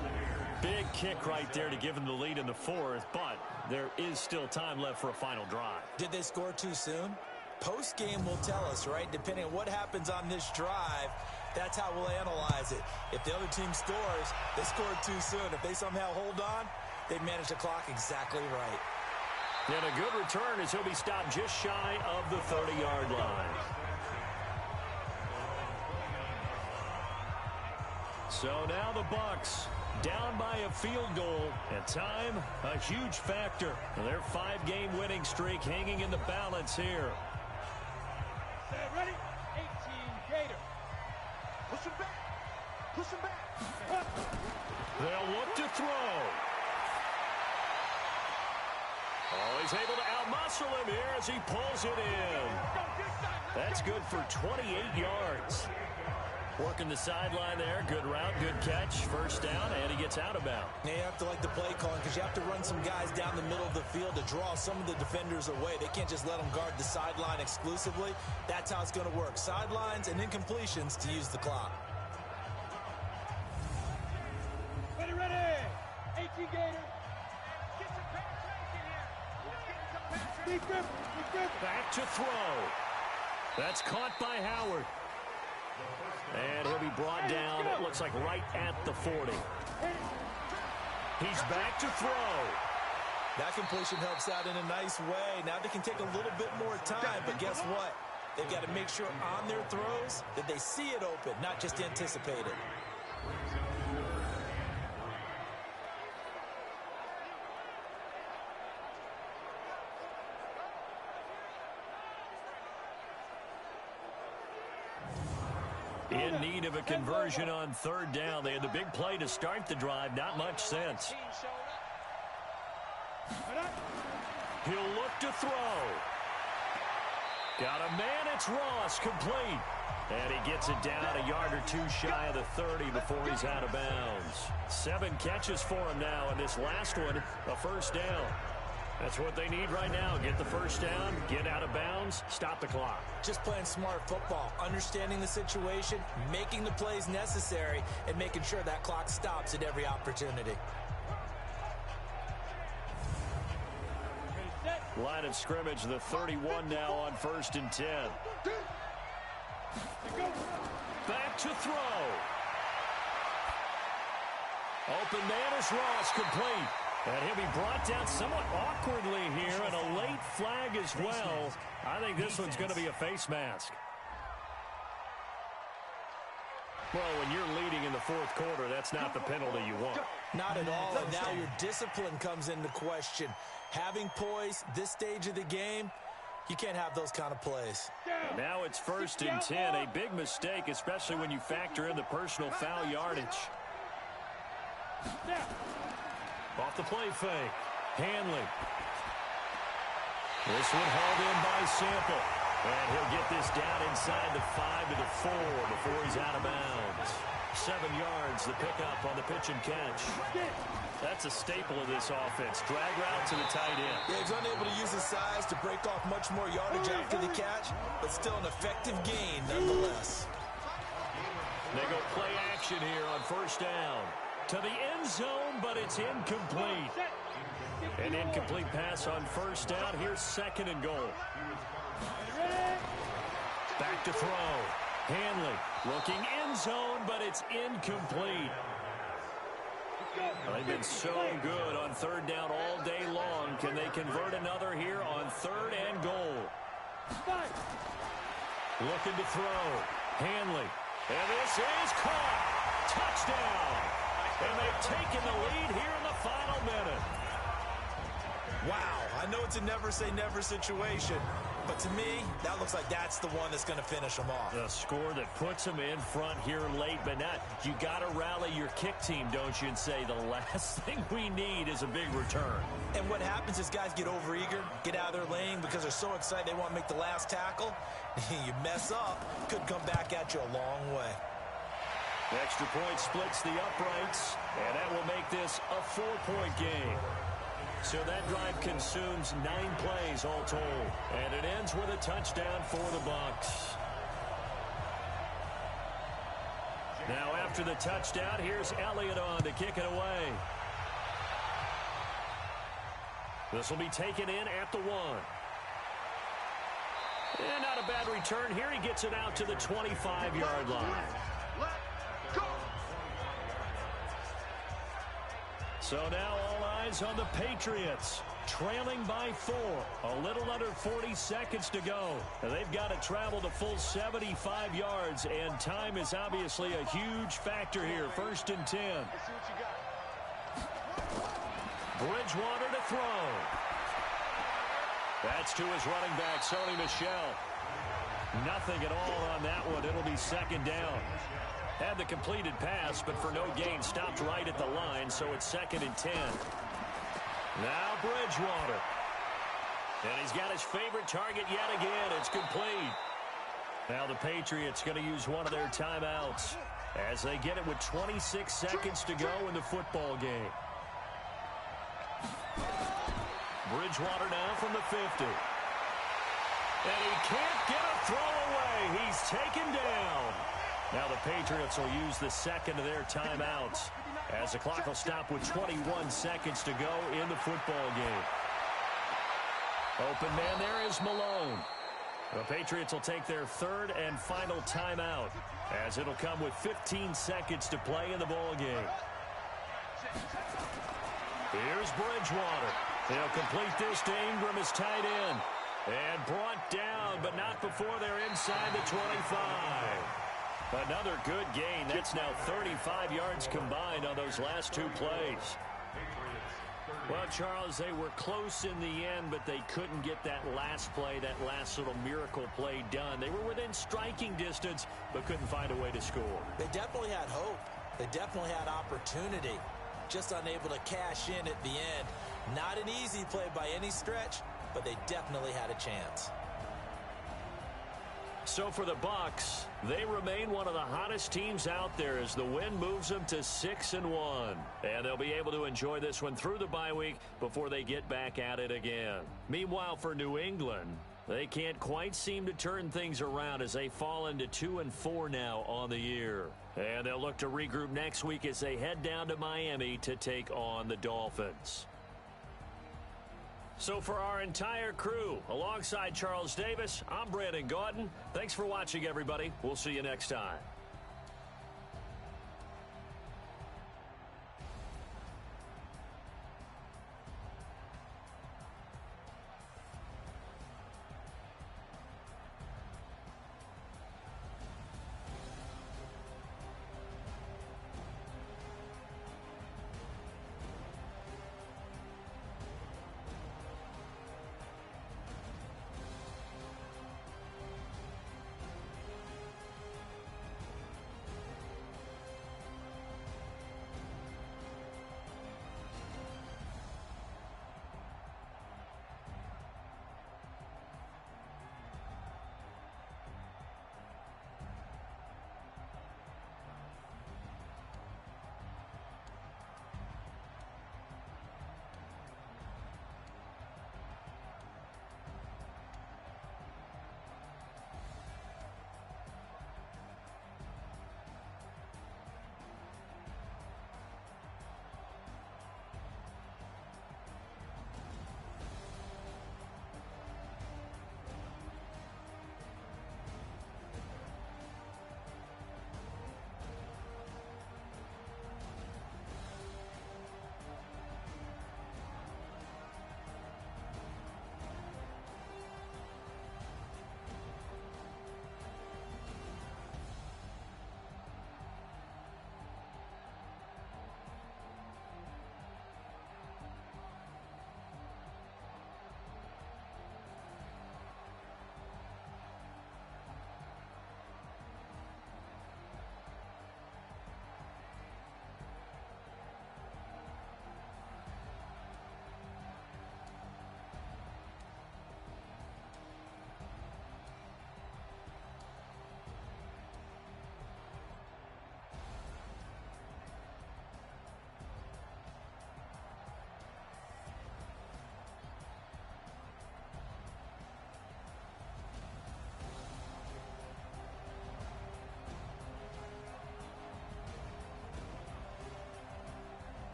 Big kick right there to give them the lead in the 4th, but there is still time left for a final drive. Did they score too soon? Post-game will tell us, right? Depending on what happens on this drive, that's how we'll analyze it. If the other team scores, they scored too soon. If they somehow hold on, they've managed the clock exactly right. And a good return as he'll be stopped just shy of the 30-yard line. So now the Bucs down by a field goal, and time a huge factor. Their 5-game winning streak hanging in the balance here. Ready? 18 Gator. Push him back. Push him back. They'll look to throw. Oh, he's able to outmuscle him here as he pulls it in. That's good for 28 yards. Working the sideline there. Good route, good catch. First down, and he gets out of bounds. Now you have to like the play calling because you have to run some guys down the middle of the field to draw some of the defenders away. They can't just let them guard the sideline exclusively. That's how it's going to work. Sidelines and incompletions to use the clock. Ready, ready. 18 Gator. Get some penetration here. Deep grip. Deep grip. Back to throw. That's caught by Howard. And he'll be brought down, it looks like right at the 40. He's back to throw. That completion helps out in a nice way. Now they can take a little bit more time, but guess what? They've got to make sure on their throws that they see it open, not just anticipate it. In need of a conversion on third down. They had the big play to start the drive. Not much sense. He'll look to throw. Got a man. It's Ross. Complete. And he gets it down a yard or two shy of the 30 before he's out of bounds. 7 catches for him now, and this last one, a first down. That's what they need right now. Get the first down, get out of bounds, stop the clock. Just playing smart football, understanding the situation, making the plays necessary, and making sure that clock stops at every opportunity. Line of scrimmage, the 31 now on 1st and 10. Back to throw. Open man is Ross, complete. And he'll be brought down somewhat awkwardly here, and a late flag as well. I think this one's going to be a face mask. Well, when you're leading in the 4th quarter, that's not the penalty you want. Not at all, and now your discipline comes into question. Having poise this stage of the game, you can't have those kind of plays. And now it's 1st and 10, a big mistake, especially when you factor in the personal foul yardage. Off the play fake. Hanley. This one hauled in by Sample. And he'll get this down inside the 5 to the 4 before he's out of bounds. 7 yards, the pickup on the pitch and catch. That's a staple of this offense. Drag route to the tight end. Yeah, he's unable to use his size to break off much more yardage after the catch, but still an effective gain nonetheless. They go play action here on 1st down. To the end zone, but it's incomplete. An incomplete pass on 1st down. Here's 2nd and goal. Back to throw. Hanley looking end zone, but it's incomplete. They've been so good on 3rd down all day long. Can they convert another here on 3rd and goal? Looking to throw. Hanley. And this is caught. Touchdown. And they've taken the lead here in the final minute. Wow, I know it's a never-say-never situation, but to me, that looks like that's the one that's going to finish them off. The score that puts them in front here late, but not. You got to rally your kick team, don't you, and say the last thing we need is a big return. And what happens is guys get overeager, get out of their lane because they're so excited they want to make the last tackle. You mess up, could come back at you a long way. The extra point splits the uprights, and that will make this a 4-point game. So that drive consumes 9 plays all told, and it ends with a touchdown for the Bucs. Now after the touchdown, here's Elliott on to kick it away. This will be taken in at the 1. And not a bad return here. He gets it out to the 25-yard line. So now all eyes on the Patriots, trailing by 4. A little under 40 seconds to go. And they've got to travel the full 75 yards, and time is obviously a huge factor here. 1st and 10. Bridgewater to throw. That's to his running back, Sony Michel. Nothing at all on that one. It'll be 2nd down. Had the completed pass, but for no gain, stopped right at the line, so it's 2nd and 10. Now Bridgewater. And he's got his favorite target yet again. It's complete. Now the Patriots going to use one of their timeouts as they get it with 26 seconds to go in the football game. Bridgewater now from the 50. And he can't get a throw away. He's taken down. Now the Patriots will use the 2nd of their timeouts as the clock will stop with 21 seconds to go in the football game. Open man there is Malone. The Patriots will take their 3rd and final timeout as it'll come with 15 seconds to play in the ball game. Here's Bridgewater. He'll complete this to Ingram as tight end. And brought down, but not before they're inside the 25. Another good gain. That's now 35 yards combined on those last 2 plays. Well, Charles, they were close in the end, but they couldn't get that last play, that last little miracle play done. They were within striking distance, but couldn't find a way to score. They definitely had hope. They definitely had opportunity. Just unable to cash in at the end. Not an easy play by any stretch, but they definitely had a chance. So for the Bucs, they remain one of the hottest teams out there as the win moves them to 6-1. And they'll be able to enjoy this one through the bye week before they get back at it again. Meanwhile, for New England, they can't quite seem to turn things around as they fall into 2-4 now on the year. And they'll look to regroup next week as they head down to Miami to take on the Dolphins. So for our entire crew, alongside Charles Davis, I'm Brandon Gaudin. Thanks for watching, everybody. We'll see you next time.